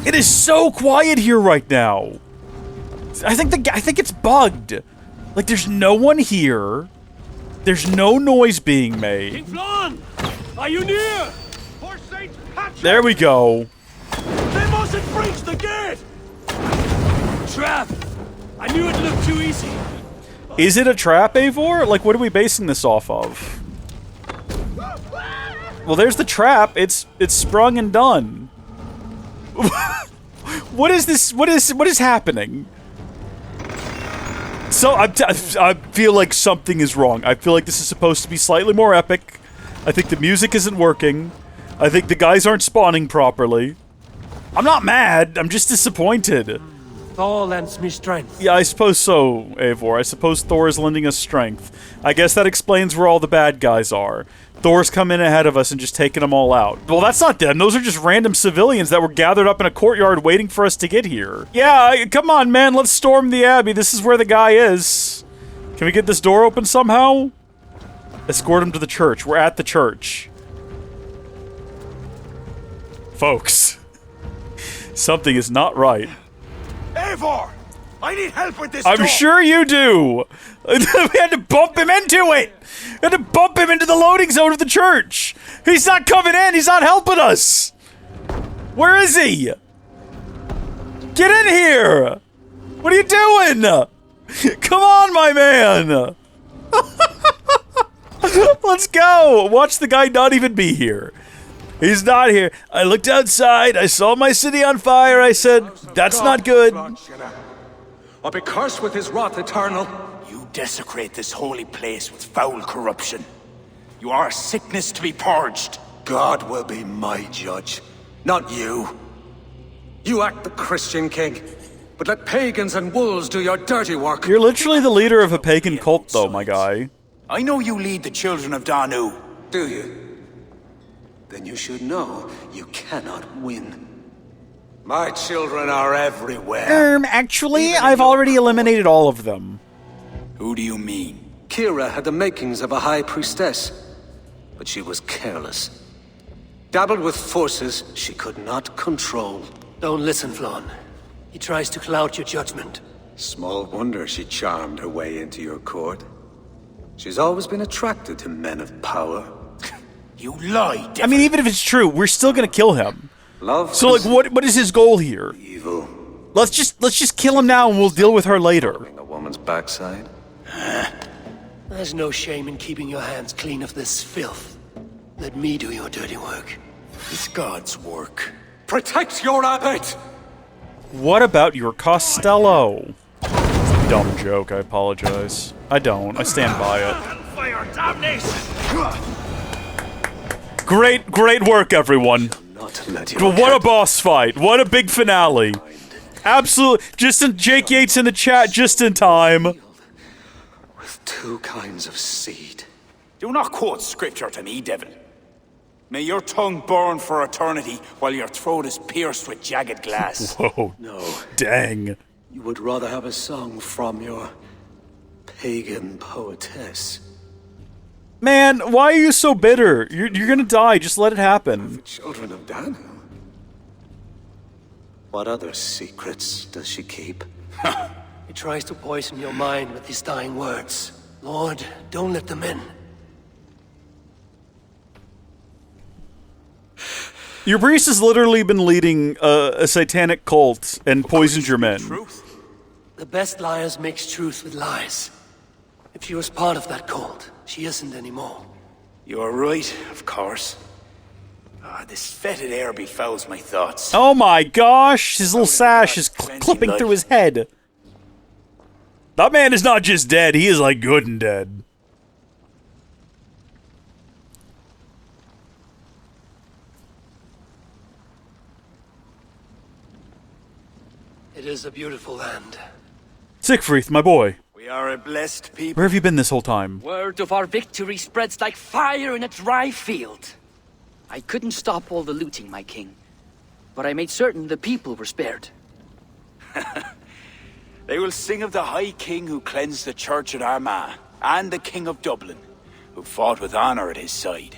It is so quiet here right now. I think it's bugged. Like, there's no one here. There's no noise being made. King Flann! Are you near? For Saint Patrick! There we go. They mustn't breach the gate! Trap! I knew it looked too easy. Is it a trap, Eivor? Like, what are we basing this off of? Well, there's the trap. It's sprung and done. What is this? What is happening? So I feel like something is wrong. I feel like this is supposed to be slightly more epic. I think the music isn't working. I think the guys aren't spawning properly. I'm not mad. I'm just disappointed. Thor lends me strength. Yeah, I suppose so, Eivor. I suppose Thor is lending us strength. I guess that explains where all the bad guys are. Thor's come in ahead of us and just taken them all out. Well, that's not them. Those are just random civilians that were gathered up in a courtyard waiting for us to get here. Yeah, come on, man. Let's storm the Abbey. This is where the guy is. Can we get this door open somehow? Escort him to the church. We're at the church. Folks, something is not right. Eivor! I need help with this door! I'm sure you do! We had to bump him into it! We had to bump him into the loading zone of the church! He's not coming in! He's not helping us! Where is he? Get in here! What are you doing? Come on, my man! Let's go! Watch the guy not even be here. He's not here. I looked outside, I saw my city on fire, I said, that's not good. Or be cursed with his wrath eternal. You desecrate this holy place with foul corruption. You are a sickness to be purged. God will be my judge, not you. You act the Christian king, but let pagans and wolves do your dirty work. You're literally the leader of a pagan cult, though, my guy. I know you lead the Children of Danu. Do you? Then you should know you cannot win. My children are everywhere. Actually, I've already eliminated all of them. Who do you mean? Kira had the makings of a high priestess, but she was careless. Dabbled with forces she could not control. Don't listen, Flann. He tries to cloud your judgment. Small wonder she charmed her way into your court. She's always been attracted to men of power. You lie, I mean, even if it's true, we're still gonna kill him. Love. So, like, what is his goal here? Evil. Let's just kill him now, and we'll deal with her later. A woman's backside. There's no shame in keeping your hands clean of this filth. Let me do your dirty work. It's God's work. Protect your abbot! What about your Costello? Dumb joke. I apologize. I don't. I stand by it. Fire damnation! Great work, everyone. What a boss fight. What a big finale. Absolutely. Jake Yates in the chat just in time. With two kinds of seed. Do not quote scripture to me, devil. May your tongue burn for eternity while your throat is pierced with jagged glass. Whoa. No. Dang. You would rather have a song from your pagan poetess. Man, why are you so bitter? You're gonna die. Just let it happen. Children of Danu. What other secrets does she keep? He tries to poison your mind with his dying words. Lord, don't let them in. Your priest has literally been leading a satanic cult and poisoned your men. The best liars mix truth with lies. If she was part of that cult, she isn't anymore. You're right, of course. This fetid air befouls my thoughts. Oh my gosh, his little sash is clipping through his head. That man is not just dead, he is like good and dead. It is a beautiful land. Siegfried, my boy. We are a blessed people. Where have you been this whole time? Word of our victory spreads like fire in a dry field. I couldn't stop all the looting, my king, but I made certain the people were spared. They will sing of the High King who cleansed the church at Armagh, and the King of Dublin, who fought with honor at his side.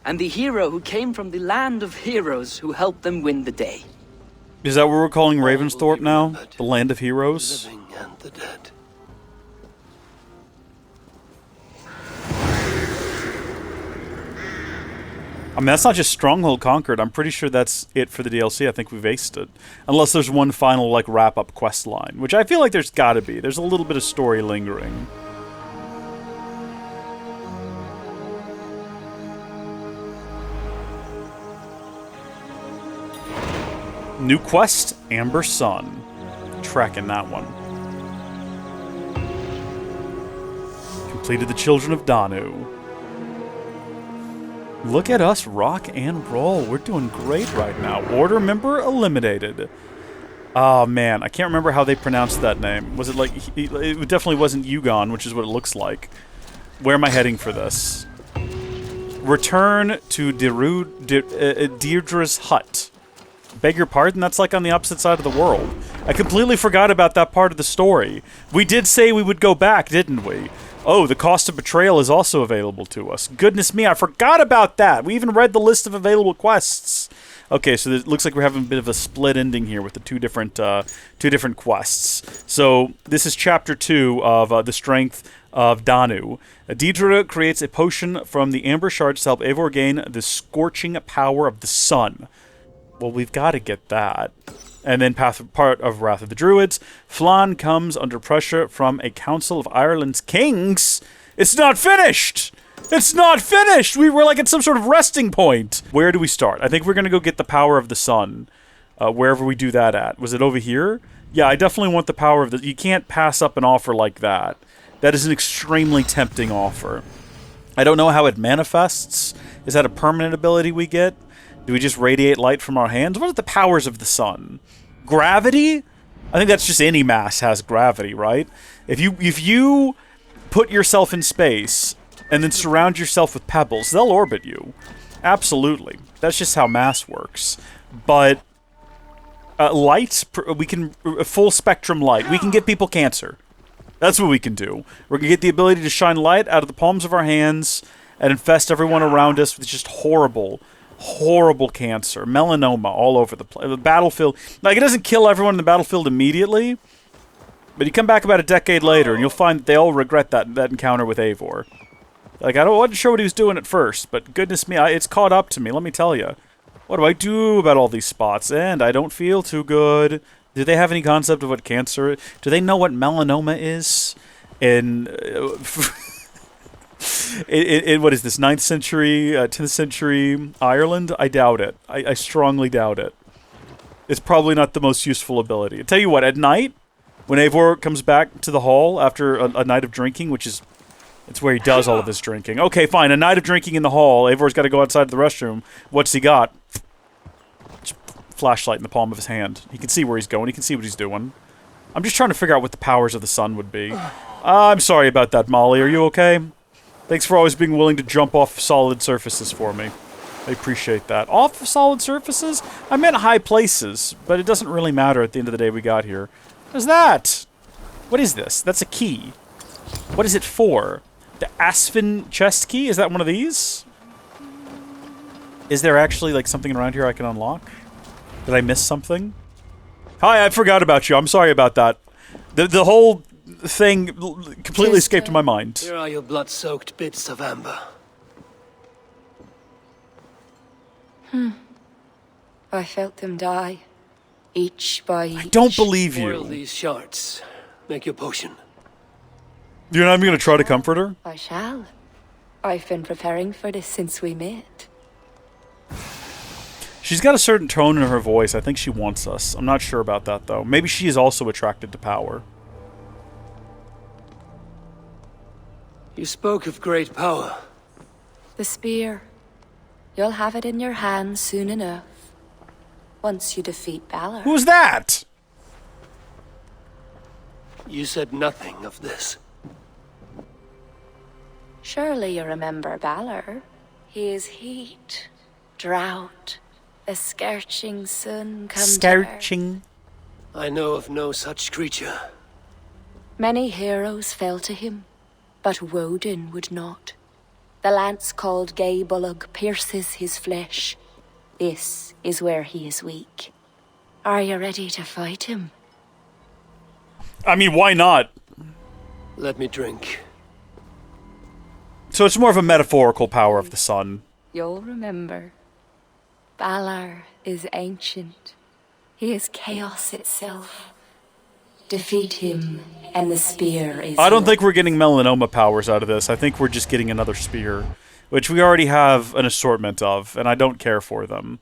And the hero who came from the land of heroes who helped them win the day. Is that what we're calling Ravensthorpe now? The land of heroes? Living and the dead. I mean, that's not just Stronghold Conquered. I'm pretty sure that's it for the DLC. I think we've aced it. Unless there's one final, like, wrap-up quest line. Which I feel like there's gotta be. There's a little bit of story lingering. New quest, Amber Sun. Tracking that one. Completed the Children of Danu. Look at us rock and roll. We're doing great right now. Order member eliminated. Oh man, I can't remember how they pronounced that name. Was it like... It definitely wasn't Yugon, which is what it looks like. Where am I heading for this? Return to Deirdre's hut. Beg your pardon? That's like on the opposite side of the world. I completely forgot about that part of the story. We did say we would go back, didn't we? Oh, the Cost of Betrayal is also available to us. Goodness me, I forgot about that. We even read the list of available quests. Okay, so it looks like we're having a bit of a split ending here with the two different quests. So this is Chapter 2 of The Strength of Danu. Deirdre creates a potion from the Amber Shards to help Eivor gain the scorching power of the sun. Well, we've got to get that. And then part of Wrath of the Druids. Flann comes under pressure from a council of Ireland's kings. It's not finished! It's not finished! We were like at some sort of resting point. Where do we start? I think we're going to go get the power of the sun. Wherever we do that at. Was it over here? Yeah, I definitely want the power of the... You can't pass up an offer like that. That is an extremely tempting offer. I don't know how it manifests. Is that a permanent ability we get? Do we just radiate light from our hands? What are the powers of the sun? Gravity? I think that's just any mass has gravity, right? If you put yourself in space and then surround yourself with pebbles, they'll orbit you. Absolutely. That's just how mass works. But light. We can full spectrum light. We can give people cancer. That's what we can do. We're gonna get the ability to shine light out of the palms of our hands and infest everyone around us with just horrible cancer, melanoma all over the place. The battlefield. Like, it doesn't kill everyone in the battlefield immediately, but you come back about a decade later and you'll find that they all regret that encounter with Eivor. Like, I wasn't sure what he was doing at first, but goodness me, it's caught up to me. Let me tell you. What do I do about all these spots? And I don't feel too good. Do they have any concept of what cancer is? Do they know what melanoma is? In what is this, 9th century, 10th century Ireland? I doubt it. I strongly doubt it. It's probably not the most useful ability. I tell you what, at night, when Eivor comes back to the hall after a night of drinking, which is... it's where he does all of his drinking. Okay, fine, a night of drinking in the hall. Eivor's got to go outside to the restroom. What's he got? Flashlight in the palm of his hand. He can see where he's going. He can see what he's doing. I'm just trying to figure out what the powers of the sun would be. I'm sorry about that, Molly. Are you okay? Thanks for always being willing to jump off solid surfaces for me. I appreciate that. Off of solid surfaces? I meant high places, but it doesn't really matter at the end of the day we got here. What's that? What is this? That's a key. What is it for? The Aspen chest key? Is that one of these? Is there actually, like, something around here I can unlock? Did I miss something? Hi, I forgot about you. I'm sorry about that. The whole thing completely escaped my mind. Here are your blood-soaked bits of amber. I felt them die. Each by each. I don't believe you. Boil these shards. Make your potion. You're not even going to try to comfort her? I shall. I've been preparing for this since we met. She's got a certain tone in her voice. I think she wants us. I'm not sure about that, though. Maybe she is also attracted to power. You spoke of great power. The spear. You'll have it in your hands soon enough. Once you defeat Balor. Who's that? You said nothing of this. Surely you remember Balor. He is heat, drought, the scorching sun come Scorching. I know of no such creature. Many heroes fell to him, but Woden would not. The lance called Gaebulug pierces his flesh. This is where he is weak. Are you ready to fight him? I mean, why not? Let me drink. So it's more of a metaphorical power of the sun. You'll remember. Balor is ancient. He is chaos itself. Defeat him, and the spear is... I don't think we're getting melanoma powers out of this. I think we're just getting another spear, which we already have an assortment of, and I don't care for them.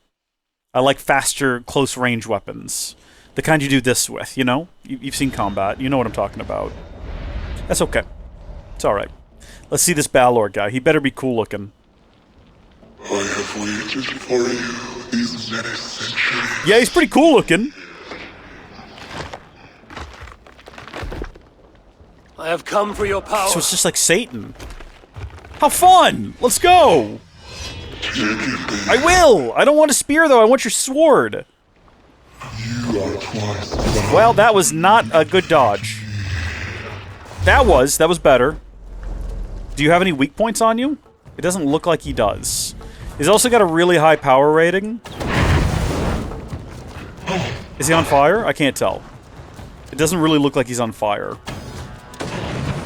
I like faster, close-range weapons. The kind you do this with, you know? You've seen combat. You know what I'm talking about. That's okay. It's alright. Let's see this Balor guy. He better be cool-looking. I have waited for you these many centuries. Yeah, he's pretty cool-looking. I have come for your power. So it's just like Satan. How fun! Let's go! I will! I don't want a spear, though. I want your sword. You are twice Well, that was not a good dodge. That was better. Do you have any weak points on you? It doesn't look like he does. He's also got a really high power rating. Is he on fire? I can't tell. It doesn't really look like he's on fire.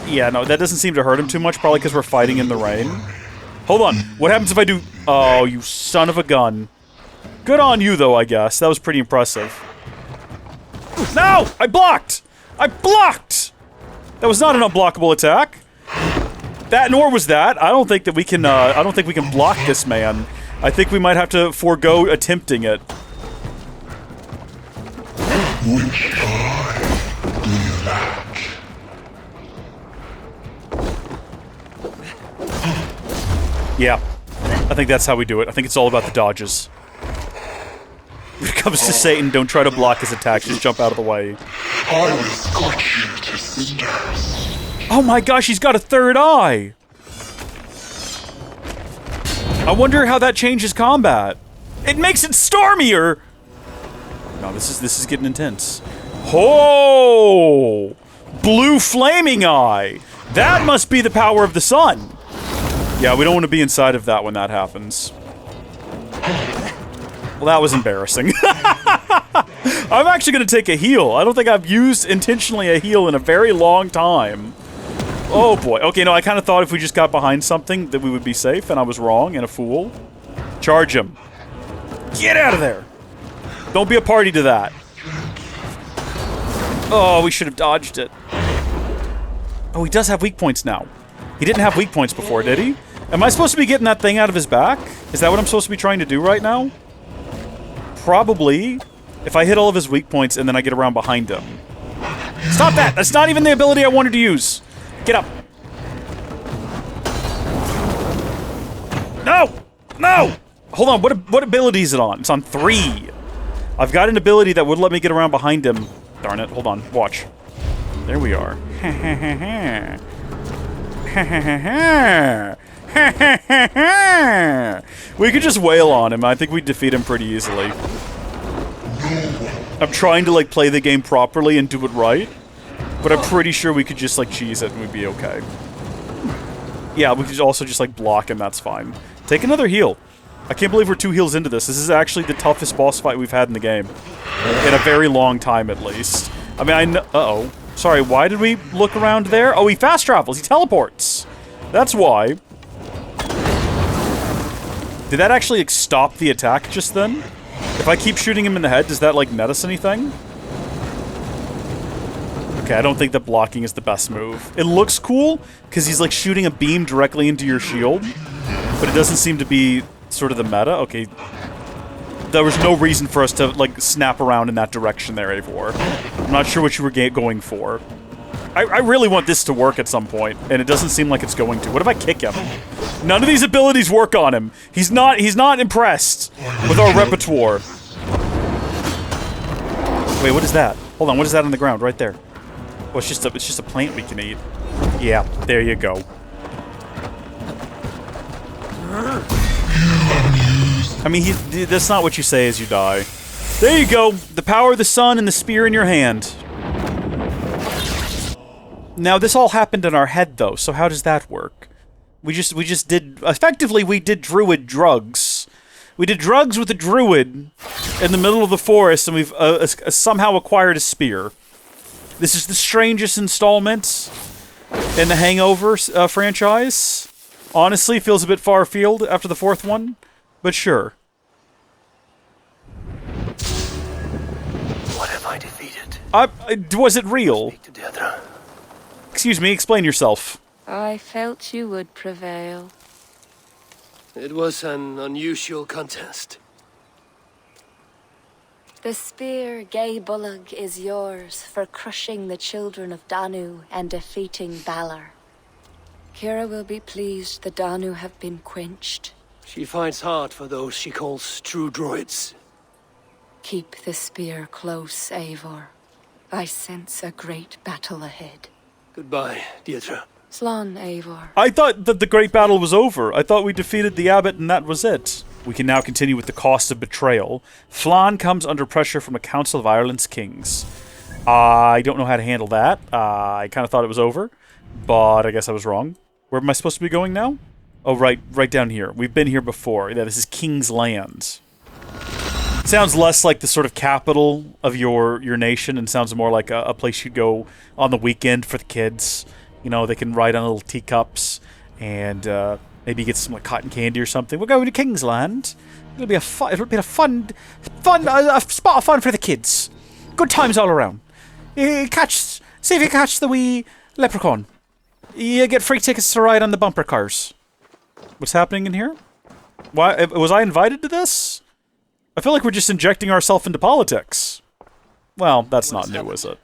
Yeah, no, that doesn't seem to hurt him too much, probably because we're fighting in the rain. Hold on. What happens if I do... Oh, you son of a gun. Good on you, though, I guess. That was pretty impressive. No! I blocked! I blocked! That was not an unblockable attack. That nor was that. I don't think that we can, I don't think we can block this man. I think we might have to forego attempting it. Which eye do you lack? Yeah. I think that's how we do it. I think it's all about the dodges. When it comes to Satan, don't try to block his attacks. Just jump out of the way. I will scorch you to cinders. Oh my gosh, he's got a third eye! I wonder how that changes combat. It makes it stormier! No, this is getting intense. Oh! Blue flaming eye! That must be the power of the sun! Yeah, we don't want to be inside of that when that happens. Well, that was embarrassing. I'm actually going to take a heal. I don't think I've used intentionally a heal in a very long time. Oh boy. Okay, no, I kind of thought if we just got behind something that we would be safe, and I was wrong and a fool. Charge him. Get out of there! Don't be a party to that. Oh, we should have dodged it. Oh, he does have weak points now. He didn't have weak points before, did he? Am I supposed to be getting that thing out of his back? Is that what I'm supposed to be trying to do right now? Probably. If I hit all of his weak points and then I get around behind him. Stop that! That's not even the ability I wanted to use. Get up. No! No! Hold on, what ability is it on? It's on 3. I've got an ability that would let me get around behind him. Darn it, hold on, watch. There we are. We could just wail on him. I think we'd defeat him pretty easily. I'm trying to, like, play the game properly and do it right. But I'm pretty sure we could just, like, cheese it and we'd be okay. Yeah, we could also just, like, block him, that's fine. Take another heal. I can't believe we're 2 heals into this. This is actually the toughest boss fight we've had in the game. In a very long time, at least. I mean, I know... Uh-oh. Sorry, why did we look around there? Oh, he fast travels. He teleports. That's why. Did that actually, like, stop the attack just then? If I keep shooting him in the head, does that, like, net us anything? Okay, I don't think that blocking is the best move. It looks cool, because he's, like, shooting a beam directly into your shield. But it doesn't seem to be sort of the meta. Okay. There was no reason for us to, like, snap around in that direction there, Eivor. I'm not sure what you were going for. I really want this to work at some point, and it doesn't seem like it's going to. What if I kick him? None of these abilities work on him. He's not impressed with our repertoire. Wait, what is that? Hold on, what is that on the ground right there? Oh, it's just a plant we can eat. Yeah, there you go. I mean, that's not what you say as you die. There you go. The power of the sun and the spear in your hand. Now, this all happened in our head, though, so how does that work? We just did... Effectively, we did druid drugs. We did drugs with a druid in the middle of the forest, and we've somehow acquired a spear. This is the strangest installment in the Hangover franchise. Honestly, feels a bit far-field after the 4th one, but sure. What have I defeated? Was it real? Speak to Deirdre. Excuse me, explain yourself. I felt you would prevail. It was an unusual contest. The spear, Gay Bullock, is yours for crushing the Children of Danu and defeating Balor. Kira will be pleased the Danu have been quenched. She fights hard for those she calls true druids. Keep the spear close, Eivor. I sense a great battle ahead. Goodbye, Deirdre. Slán, Eivor. I thought that the great battle was over. I thought we defeated the abbot and that was it. We can now continue with the Cost of Betrayal. Flann comes under pressure from a Council of Ireland's kings. I don't know how to handle that. I kind of thought it was over, but I guess I was wrong. Where am I supposed to be going now? Oh, right down here. We've been here before. Yeah, this is King's Land. Sounds less like the sort of capital of your nation and sounds more like a place you'd go on the weekend for the kids. You know, they can ride on little teacups and maybe get some like cotton candy or something. We're going to King's Land. It'll be a fun spot of fun for the kids. Good times all around. See if you catch the wee leprechaun. You get free tickets to ride on the bumper cars. What's happening in here? Why was I invited to this? I feel like we're just injecting ourselves into politics. Well, that's not new, is it?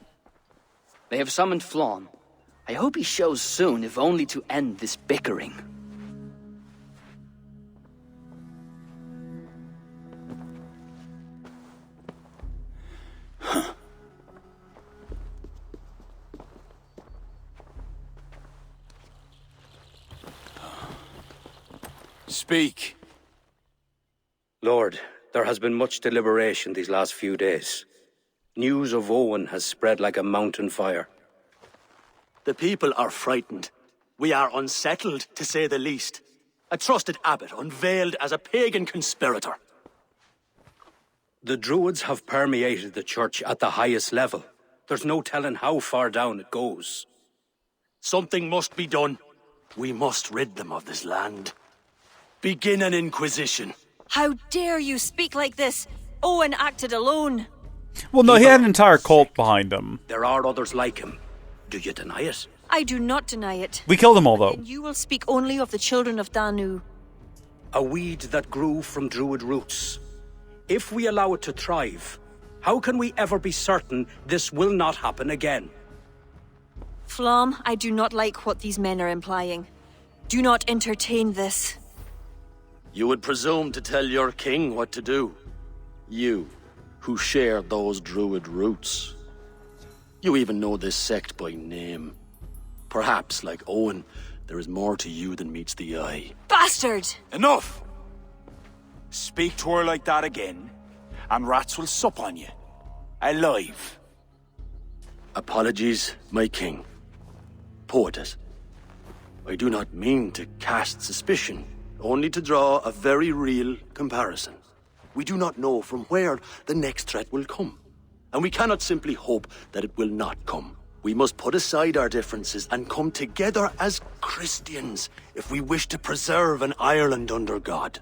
They have summoned Flann. I hope he shows soon, if only to end this bickering. Speak. Lord, There has been much deliberation these last few days. News of Owen has spread like a mountain fire. The people are frightened. We are unsettled, to say the least. A trusted abbot unveiled as a pagan conspirator. The Druids have permeated the church at the highest level. There's no telling how far down it goes. Something must be done. We must rid them of this land. Begin an inquisition. How dare you speak like this? Owen acted alone. Well, no, he had an entire cult behind him. There are others like him. Do you deny it? I do not deny it. We killed them all, though. And you will speak only of the Children of Danu. A weed that grew from Druid roots. If we allow it to thrive, how can we ever be certain this will not happen again? Flom, I do not like what these men are implying. Do not entertain this. You would presume to tell your king what to do. You, who share those Druid roots. You even know this sect by name. Perhaps, like Owen, there is more to you than meets the eye. Bastard! Enough! Speak to her like that again, and rats will sup on you. Alive. Apologies, my king. Poetess. I do not mean to cast suspicion, only to draw a very real comparison. We do not know from where the next threat will come, and we cannot simply hope that it will not come. We must put aside our differences and come together as Christians if we wish to preserve an Ireland under God.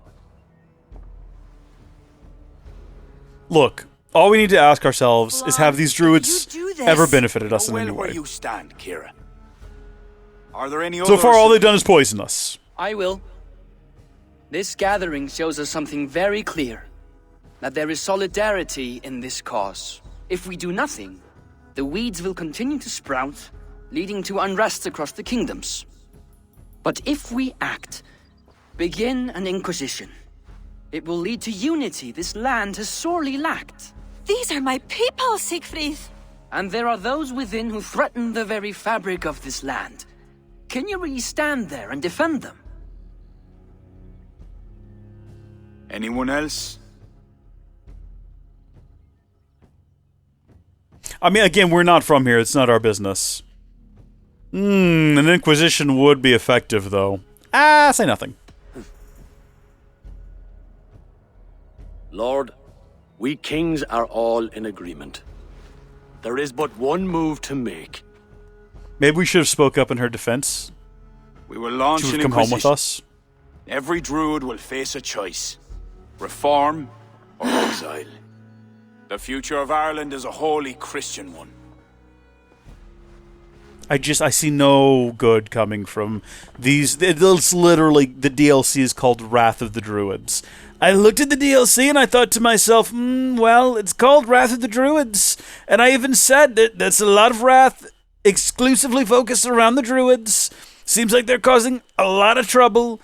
Look, all we need to ask ourselves is, have these druids ever benefited us in any way? Where you stand, Kira? Are there any So far, all they've done is poison us. I will. This gathering shows us something very clear. That there is solidarity in this cause. If we do nothing, the weeds will continue to sprout, leading to unrest across the kingdoms. But if we act, begin an inquisition, it will lead to unity this land has sorely lacked. These are my people, Siegfried! And there are those within who threaten the very fabric of this land. Can you really stand there and defend them? Anyone else? I mean, again, we're not from here. It's not our business. An inquisition would be effective, though. Say nothing. Lord, we kings are all in agreement. There is but one move to make. Maybe we should have spoke up in her defense. We will launch She an would come home with inquisition. us. Every druid will face a choice. Reform or exile. The future of Ireland is a wholly Christian one. I see no good coming from these. It's literally, the DLC is called Wrath of the Druids. I looked at the DLC and I thought to myself, well, it's called Wrath of the Druids. And I even said that that's a lot of wrath exclusively focused around the Druids. Seems like they're causing a lot of trouble.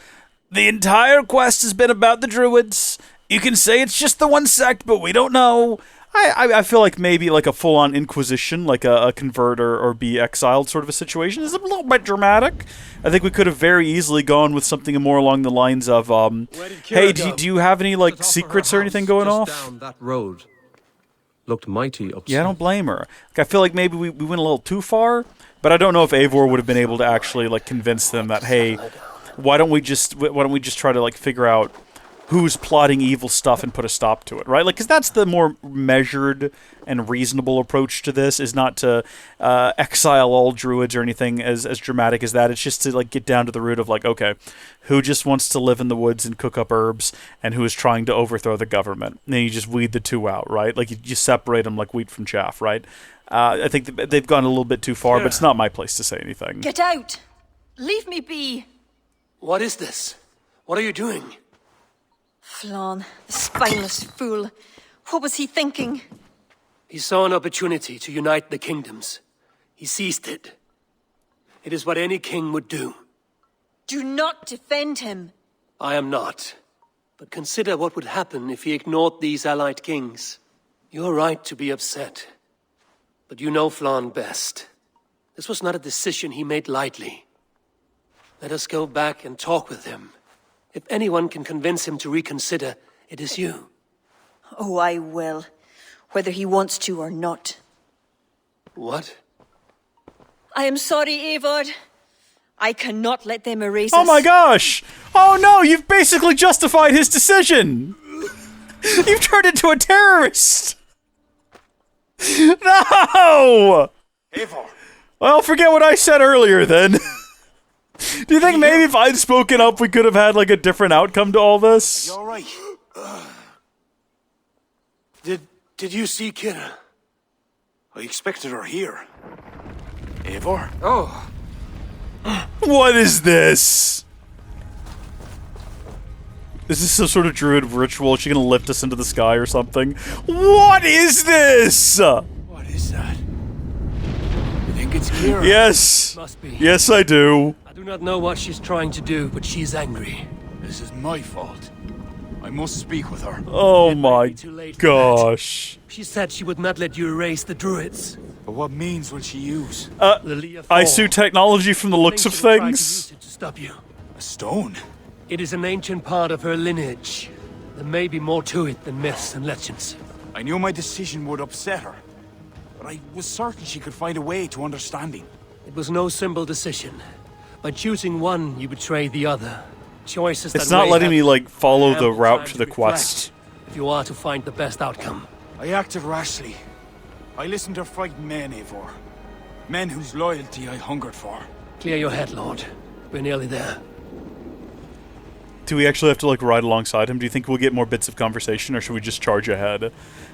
The entire quest has been about the Druids. You can say it's just the one sect, but we don't know. I feel like maybe like a full-on Inquisition, like a convert or be exiled sort of a situation is a little bit dramatic. I think we could have very easily gone with something more along the lines of, hey, do you have any like secrets or anything going off? Down that road. Looked mighty upset. Yeah, I don't blame her. Like, I feel like maybe we went a little too far, but I don't know if Eivor would have been able to actually like convince them that, hey, why don't we just try to like figure out who's plotting evil stuff and put a stop to it, right? Like, because that's the more measured and reasonable approach to this, is not to exile all druids or anything as dramatic as that. It's just to like get down to the root of like, okay, who just wants to live in the woods and cook up herbs, and who is trying to overthrow the government. And then you just weed the two out, right? Like, you just separate them like wheat from chaff, right? I think they've gone a little bit too far, but it's not my place to say anything. Get out! Leave me be! What is this? What are you doing? Flann, the spineless fool. What was he thinking? He saw an opportunity to unite the kingdoms. He seized it. It is what any king would do. Do not defend him. I am not. But consider what would happen if he ignored these allied kings. You are right to be upset. But you know Flann best. This was not a decision he made lightly. Let us go back and talk with him. If anyone can convince him to reconsider, it is you. Oh, I will. Whether he wants to or not. What? I am sorry, Eivor. I cannot let them erase Oh us. my gosh! Oh no, you've basically justified his decision! You've turned into a terrorist! No! Eivor. Well, forget what I said earlier then. Do you think maybe if I'd spoken up we could have had like a different outcome to all this? You alright? Did you see Kira? I expected her here. Eivor? Oh. What is this? Is this some sort of druid ritual? Is she gonna lift us into the sky or something? What is this? What is that? You think it's Kira? Yes. Must be. Yes, I do. I do not know what she's trying to do, but she's angry. This is my fault. I must speak with her. Oh my gosh. She said she would not let you erase the Druids. But what means will she use? ISU technology from the looks of things. To stop you. A stone? It is an ancient part of her lineage. There may be more to it than myths and legends. I knew my decision would upset her, but I was certain she could find a way to understanding. It was no simple decision. By choosing one, you betray the other. Choices It's that not weigh letting me have like follow the ample route time to the reflect quest. If you are to find the best outcome. I acted rashly. I listened to frightened men, Eivor. Men whose loyalty I hungered for. Clear your head, Lord. We're nearly there. Do we actually have to like ride alongside him? Do you think we'll get more bits of conversation, or should we just charge ahead?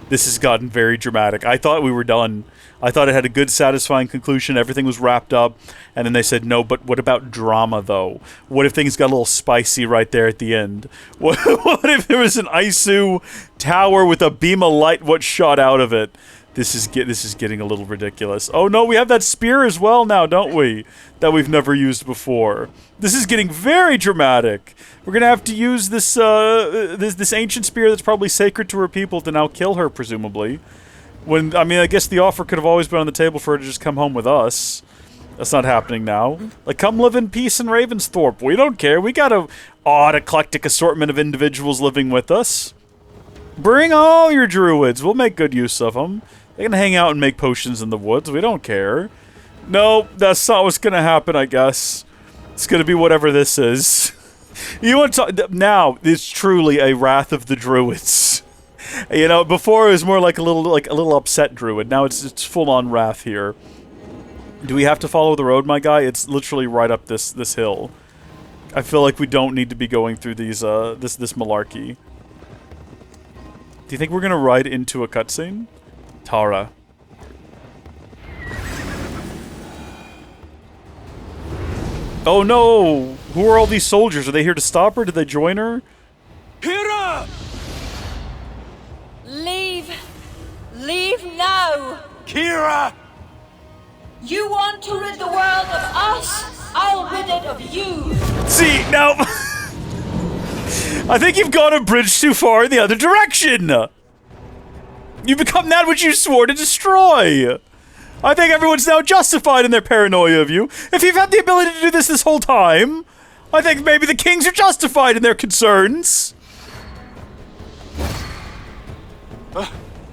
This has gotten very dramatic. I thought we were done. I thought it had a good, satisfying conclusion. Everything was wrapped up, and then they said, no, but what about drama, though? What if things got a little spicy right there at the end? What if there was an Isu tower with a beam of light what shot out of it? This is getting a little ridiculous. Oh no, we have that spear as well now, don't we? That we've never used before. This is getting very dramatic. We're gonna have to use this this ancient spear that's probably sacred to her people to now kill her, presumably. When I mean, I guess the offer could have always been on the table for her to just come home with us. That's not happening now. Like, come live in peace in Ravensthorpe. We don't care. We got a odd, eclectic assortment of individuals living with us. Bring all your druids. We'll make good use of them. They can hang out and make potions in the woods. We don't care. No, that's not what's going to happen, I guess. It's going to be whatever this is. You want to... Now, it's truly a wrath of the druids. You know, before it was more like a little upset druid. Now it's full-on wrath here. Do we have to follow the road, my guy? It's literally right up this hill. I feel like we don't need to be going through these this malarkey. Do you think we're gonna ride into a cutscene? Tara. Oh no! Who are all these soldiers? Are they here to stop her? Did they join her? Kira! Leave! Leave now! Kira! You want to rid the world of us? I'll rid it of you! See, now... I think you've gone a bridge too far in the other direction! You become that which you swore to destroy! I think everyone's now justified in their paranoia of you. If you've had the ability to do this whole time, I think maybe the kings are justified in their concerns.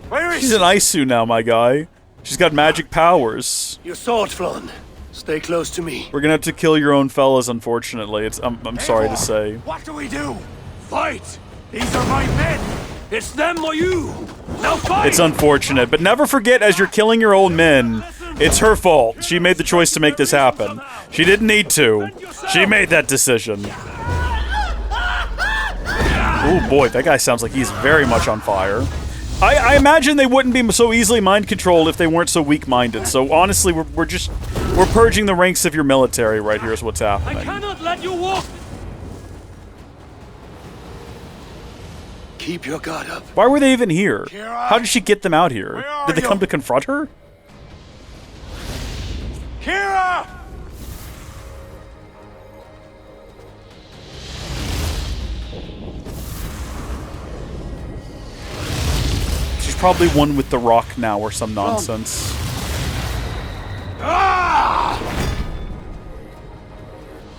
Where is She's an Isu now, my guy. She's got magic powers. Your sword, Flann. Stay close to me. We're gonna have to kill your own fellas, unfortunately. I'm sorry to say. What do we do? Fight! These are my men! It's them or you! Now fight! It's unfortunate, but never forget, as you're killing your own men, it's her fault. She made the choice to make this happen. She didn't need to. She made that decision. Oh boy, that guy sounds like he's very much on fire. I imagine they wouldn't be so easily mind-controlled if they weren't so weak-minded. So honestly, we're purging the ranks of your military right here is what's happening. I cannot let you walk! Keep your guard up. Why were they even here? How did she get them out here? Did they come to confront her? Kira! She's probably one with the rock now or some nonsense. Ah!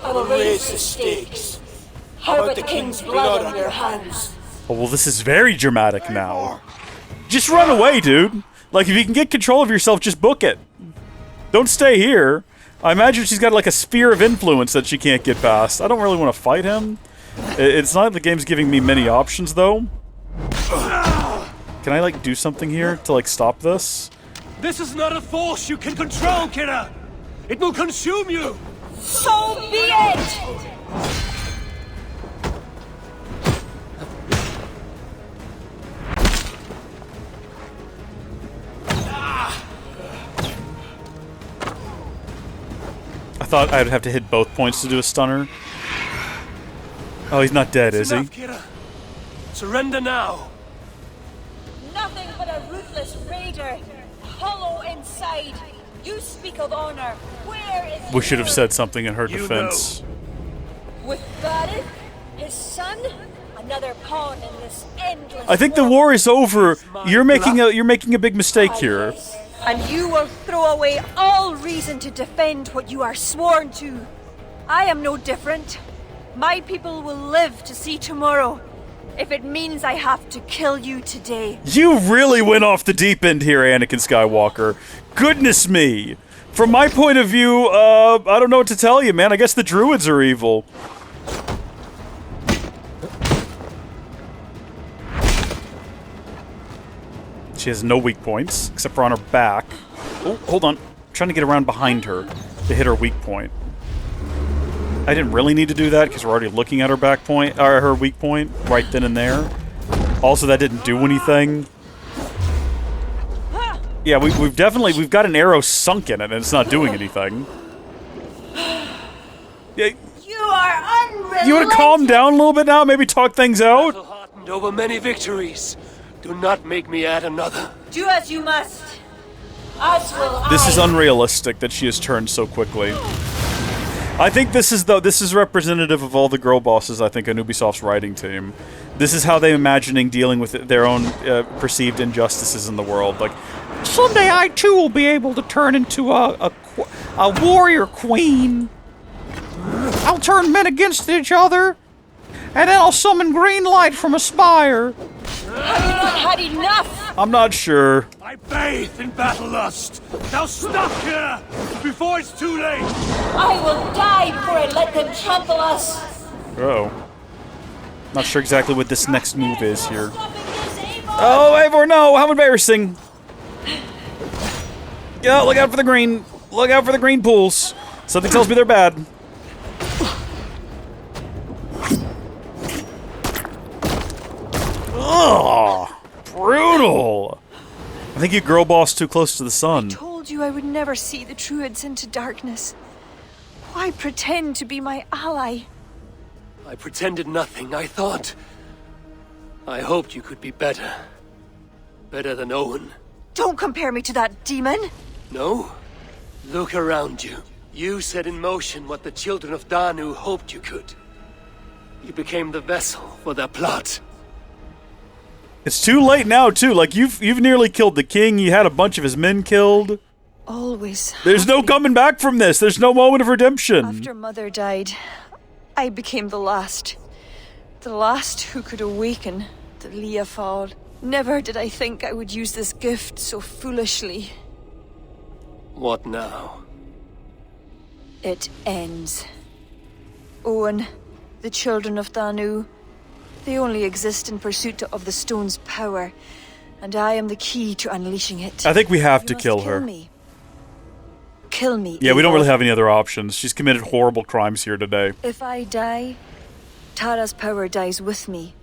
I will raise the stakes. How about the king's blood on your hands? Oh, well, this is very dramatic now. Just run away, dude. Like, if you can get control of yourself, just book it. Don't stay here. I imagine she's got, like, a sphere of influence that she can't get past. I don't really want to fight him. It's not like the game's giving me many options, though. Can I, like, do something here to, like, stop this? This is not a force you can control, Kira! It will consume you! So be it! I thought I'd have to hit both points to do a stunner. Oh, he's not dead, is he? Kira. Surrender now! Nothing but a ruthless raider, hollow inside. You speak of honor. Where is We should have said something in her defense. with Bárid, his son, another pawn in this endless I think the war is over. You're making a big mistake here. And you will throw away all reason to defend what you are sworn to. I am no different. My people will live to see tomorrow, if it means I have to kill you today. You really went off the deep end here, Anakin Skywalker. Goodness me. From my point of view, I don't know what to tell you, man. I guess the Druids are evil. She has no weak points, except for on her back. Oh, hold on. I'm trying to get around behind her to hit her weak point. I didn't really need to do that, because we're already looking at her back point, or her weak point, right then and there. Also, that didn't do anything. Yeah, we've got an arrow sunk in it, and it's not doing anything. Yeah, You are unrelenting. you want to calm down a little bit now? Maybe talk things out? And over many victories. Do not make me add another. Do as you must. As will This I. is unrealistic that she has turned so quickly. I think this is representative of all the girl bosses, I think, on Ubisoft's writing team. This is how they're imagining dealing with their own perceived injustices in the world. Like, someday I too will be able to turn into a warrior queen. I'll turn men against each other, and then I'll summon green light from a spire. Have you not had enough? I'm not sure. I bathe in battle lust. Now stop here before it's too late. I will die before I let them trample us. Oh. Not sure exactly what this next move is here. Oh, Eivor, no! How embarrassing! Yeah, look out for the green. Look out for the green pools. Something tells me they're bad. Ugh! Brutal! I think you girl boss too close to the sun. Told you I would never see the Druids into darkness. Why pretend to be my ally? I pretended nothing. I hoped you could be better. Better than Owen. Don't compare me to that demon. No? Look around you. You set in motion what the Children of Danu hoped you could. You became the vessel for their plot. It's too late now, too. Like, you've nearly killed the king. You had a bunch of his men killed. Always. There's no coming back from this. There's no moment of redemption. After Mother died, I became the last. The last who could awaken the Leafald. Never did I think I would use this gift so foolishly. What now? It ends. Owen, the Children of Danu, they only exist in pursuit of the stone's power, and I am the key to unleashing it. I think we have to kill her. Kill me. Yeah, we don't Eivor. really have any other options. She's committed horrible crimes here today. If I die, Tara's power dies with me,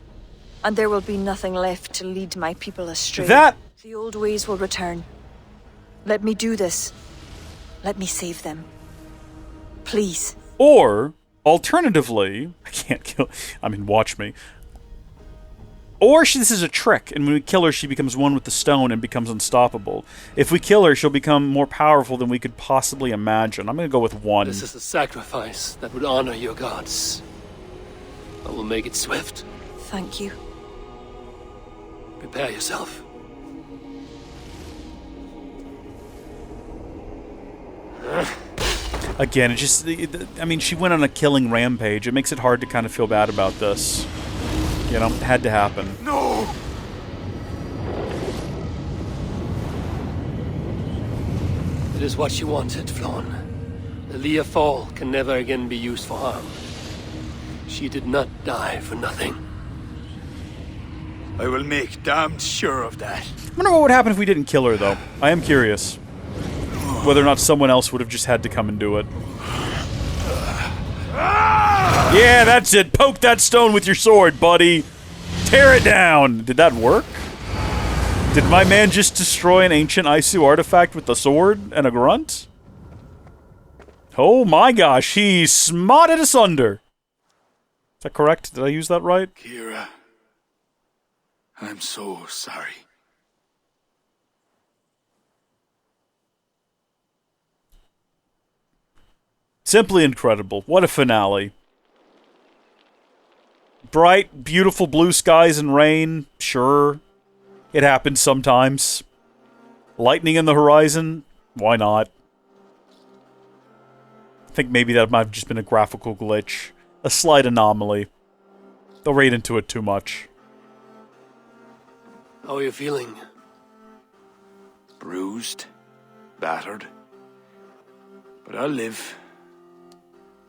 and there will be nothing left to lead my people astray. The old ways will return. Let me do this. Let me save them. Please. Or, alternatively, watch me. Or this is a trick, and when we kill her, she becomes one with the stone and becomes unstoppable. If we kill her, she'll become more powerful than we could possibly imagine. I'm gonna go with one. This is a sacrifice that would honor your gods. I will make it swift. Thank you. Prepare yourself. Again, it just... I mean, she went on a killing rampage. It makes it hard to kind of feel bad about this. You know, it had to happen. No! It is what she wanted, Flann. The Leah Fall can never again be used for harm. She did not die for nothing. I will make damned sure of that. I wonder what would happen if we didn't kill her, though. I am curious. Whether or not someone else would have just had to come and do it. Yeah, that's it. Poke that stone with your sword, buddy. Tear it down. Did that work? Did my man just destroy an ancient Isu artifact with a sword and a grunt? Oh my gosh, he smarted asunder. Is that correct? Did I use that right? Kira, I'm so sorry. Simply incredible. What a finale. Bright, beautiful blue skies and rain. Sure. It happens sometimes. Lightning in the horizon. Why not? I think maybe that might have just been a graphical glitch. A slight anomaly. Don't read into it too much. How are you feeling? Bruised. Battered. But I'll live.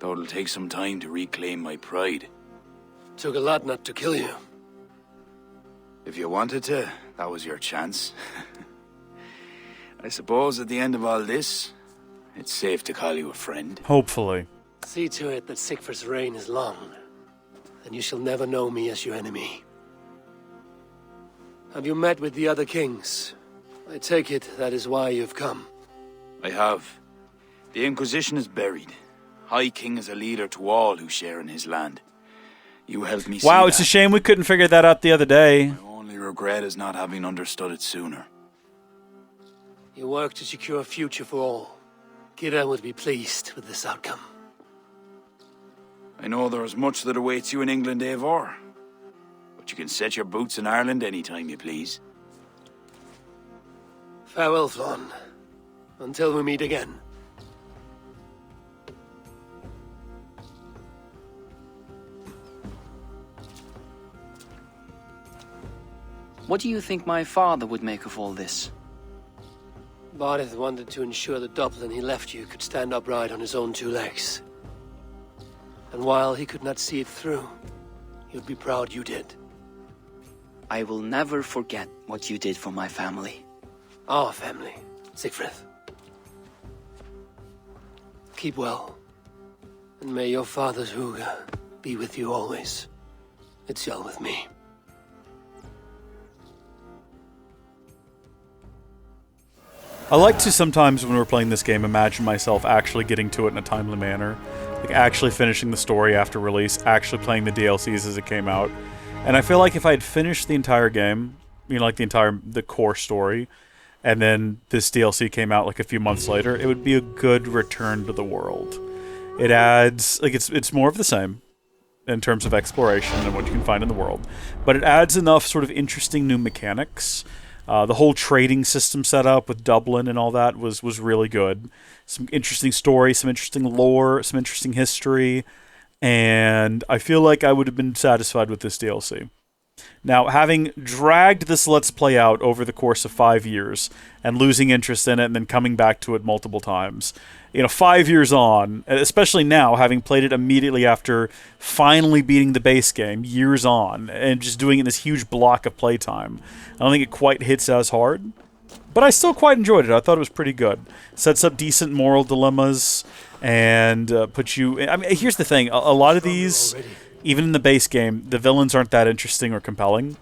Though it'll take some time to reclaim my pride. Took a lot not to kill you. If you wanted to, that was your chance. I suppose at the end of all this, it's safe to call you a friend. Hopefully. See to it that Sigfrid's reign is long, and you shall never know me as your enemy. Have you met with the other kings? I take it that is why you've come. I have. The Inquisition is buried. High King is a leader to all who share in his land. You helped me see Wow, it's a shame we couldn't figure that out the other day. My only regret is not having understood it sooner. You work to secure a future for all. Kira would be pleased with this outcome. I know there is much that awaits you in England, Eivor. But you can set your boots in Ireland anytime you please. Farewell, Flann. Until we meet again. What do you think my father would make of all this? Bárid wanted to ensure the Dublin he left you could stand upright on his own two legs. And while he could not see it through, he would be proud you did. I will never forget what you did for my family. Our family, Sigfrid. Keep well. And may your father's Huga be with you always. It's well with me. I like to sometimes, when we're playing this game, imagine myself actually getting to it in a timely manner. Like, actually finishing the story after release, actually playing the DLCs as it came out. And I feel like if I had finished the entire game, you know, like the core story, and then this DLC came out like a few months later, it would be a good return to the world. It adds, like, it's more of the same in terms of exploration and what you can find in the world. But it adds enough sort of interesting new mechanics. The whole trading system set up with Dublin and all that was really good. Some interesting stories, some interesting lore, some interesting history, and I feel like I would have been satisfied with this DLC. Now, having dragged this Let's Play out over the course of 5 years and losing interest in it and then coming back to it multiple times, 5 years on, especially now, having played it immediately after finally beating the base game, years on, and just doing it in this huge block of playtime, I don't think it quite hits as hard. But I still quite enjoyed it. I thought it was pretty good. Sets up decent moral dilemmas and puts you... I mean, here's the thing. A lot of these... Even in the base game, the villains aren't that interesting or compelling.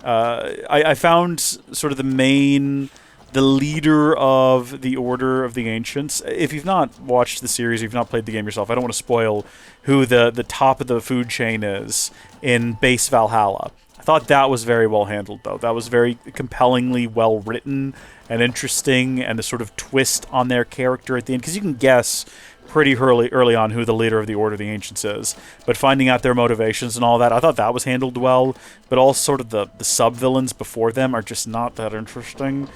I found sort of the leader of the Order of the Ancients. If you've not watched the series, if you've not played the game yourself, I don't want to spoil who the top of the food chain is in base Valhalla. I thought that was very well handled, though. That was very compellingly well written and interesting, and the sort of twist on their character at the end, because you can guess pretty early on who the leader of the Order of the Ancients is. But finding out their motivations and all that, I thought that was handled well. But all sort of the sub-villains before them are just not that interesting.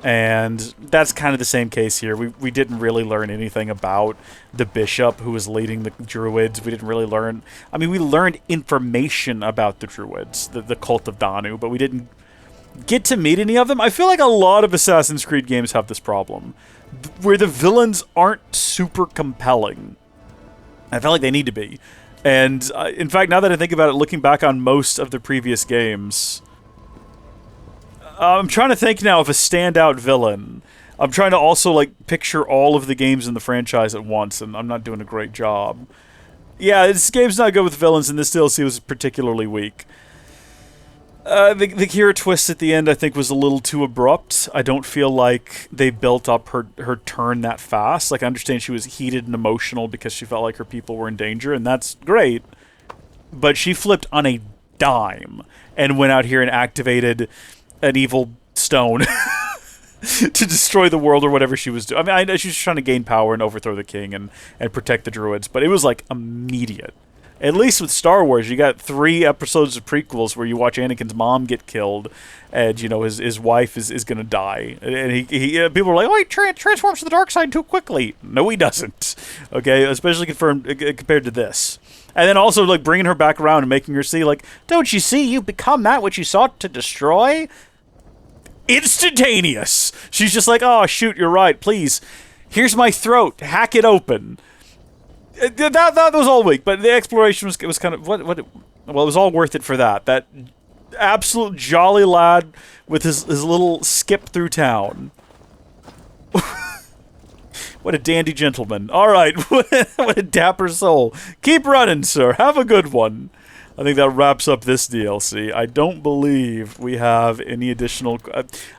And that's kind of the same case here. We didn't really learn anything about the bishop who was leading the Druids. We didn't really learn... I mean, we learned information about the Druids, the cult of Danu, but we didn't get to meet any of them. I feel like a lot of Assassin's Creed games have this problem, where the villains aren't super compelling. I feel like they need to be. And, in fact, now that I think about it, looking back on most of the previous games... I'm trying to think now of a standout villain. I'm trying to also, like, picture all of the games in the franchise at once, and I'm not doing a great job. Yeah, this game's not good with villains, and this DLC was particularly weak. The Kira twist at the end, I think, was a little too abrupt. I don't feel like they built up her turn that fast. Like, I understand she was heated and emotional because she felt like her people were in danger, and that's great. But she flipped on a dime and went out here and activated an evil stone to destroy the world or whatever she was doing. I mean, she was trying to gain power and overthrow the king and protect the Druids, but it was, like, immediate. At least with Star Wars, you got 3 episodes of prequels where you watch Anakin's mom get killed, and, you know, his wife is going to die. And he people are like, oh, he transforms to the dark side too quickly. No, he doesn't. Okay, especially compared to this. And then also, like, bringing her back around and making her see, like, don't you see, you become that which you sought to destroy? Instantaneous. She's just like, oh, shoot, you're right, please. Here's my throat. Hack it open. That was all weak, but the exploration was kind of... Well, it was all worth it for that. That absolute jolly lad with his little skip through town. What a dandy gentleman. All right, what a dapper soul. Keep running, sir. Have a good one. I think that wraps up this DLC. I don't believe we have any additional...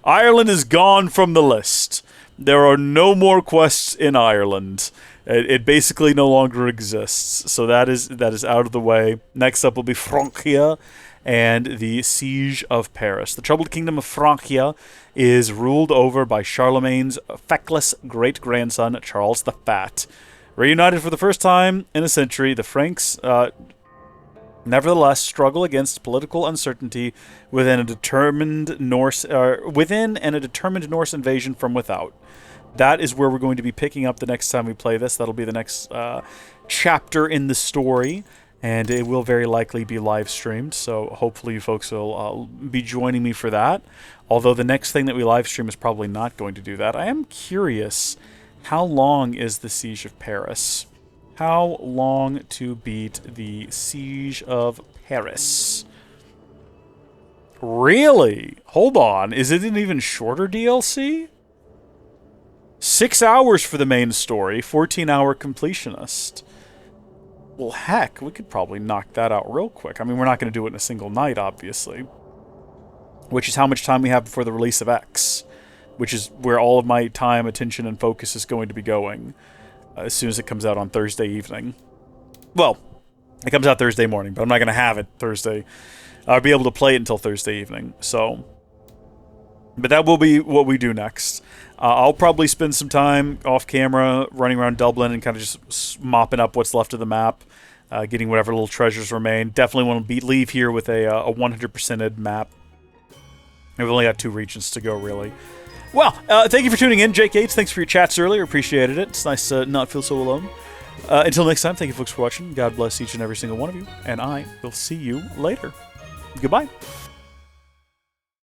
Ireland is gone from the list. There are no more quests in Ireland. It basically no longer exists. So that is out of the way. Next up will be Francia and the Siege of Paris. The troubled kingdom of Francia is ruled over by Charlemagne's feckless great-grandson, Charles the Fat. Reunited for the first time in a century, the Franks... nevertheless, struggle against political uncertainty within a determined Norse invasion from without. That is where we're going to be picking up the next time we play this. That'll be the next chapter in the story, and it will very likely be live streamed. So hopefully you folks will be joining me for that. Although the next thing that we live stream is probably not going to do that. I am curious, how long is the Siege of Paris? How long to beat the Siege of Paris? Really? Hold on. Is it an even shorter DLC? 6 hours for the main story, 14-hour completionist. Well, heck, we could probably knock that out real quick. I mean, we're not going to do it in a single night, obviously. Which is how much time we have before the release of X. Which is where all of my time, attention, and focus is going to be going. As soon as it comes out on Thursday evening. Well, it comes out Thursday morning, but I'm not going to have it Thursday. I'll be able to play it until Thursday evening, so... But that will be what we do next. I'll probably spend some time off camera running around Dublin and kind of just mopping up what's left of the map, getting whatever little treasures remain. Definitely want to leave here with a 100%ed map. We've only got 2 regions to go, really. Well, thank you for tuning in, Jake Yates. Thanks for your chats earlier. Appreciated it. It's nice to not feel so alone. Until next time, thank you folks for watching. God bless each and every single one of you, and I will see you later. Goodbye.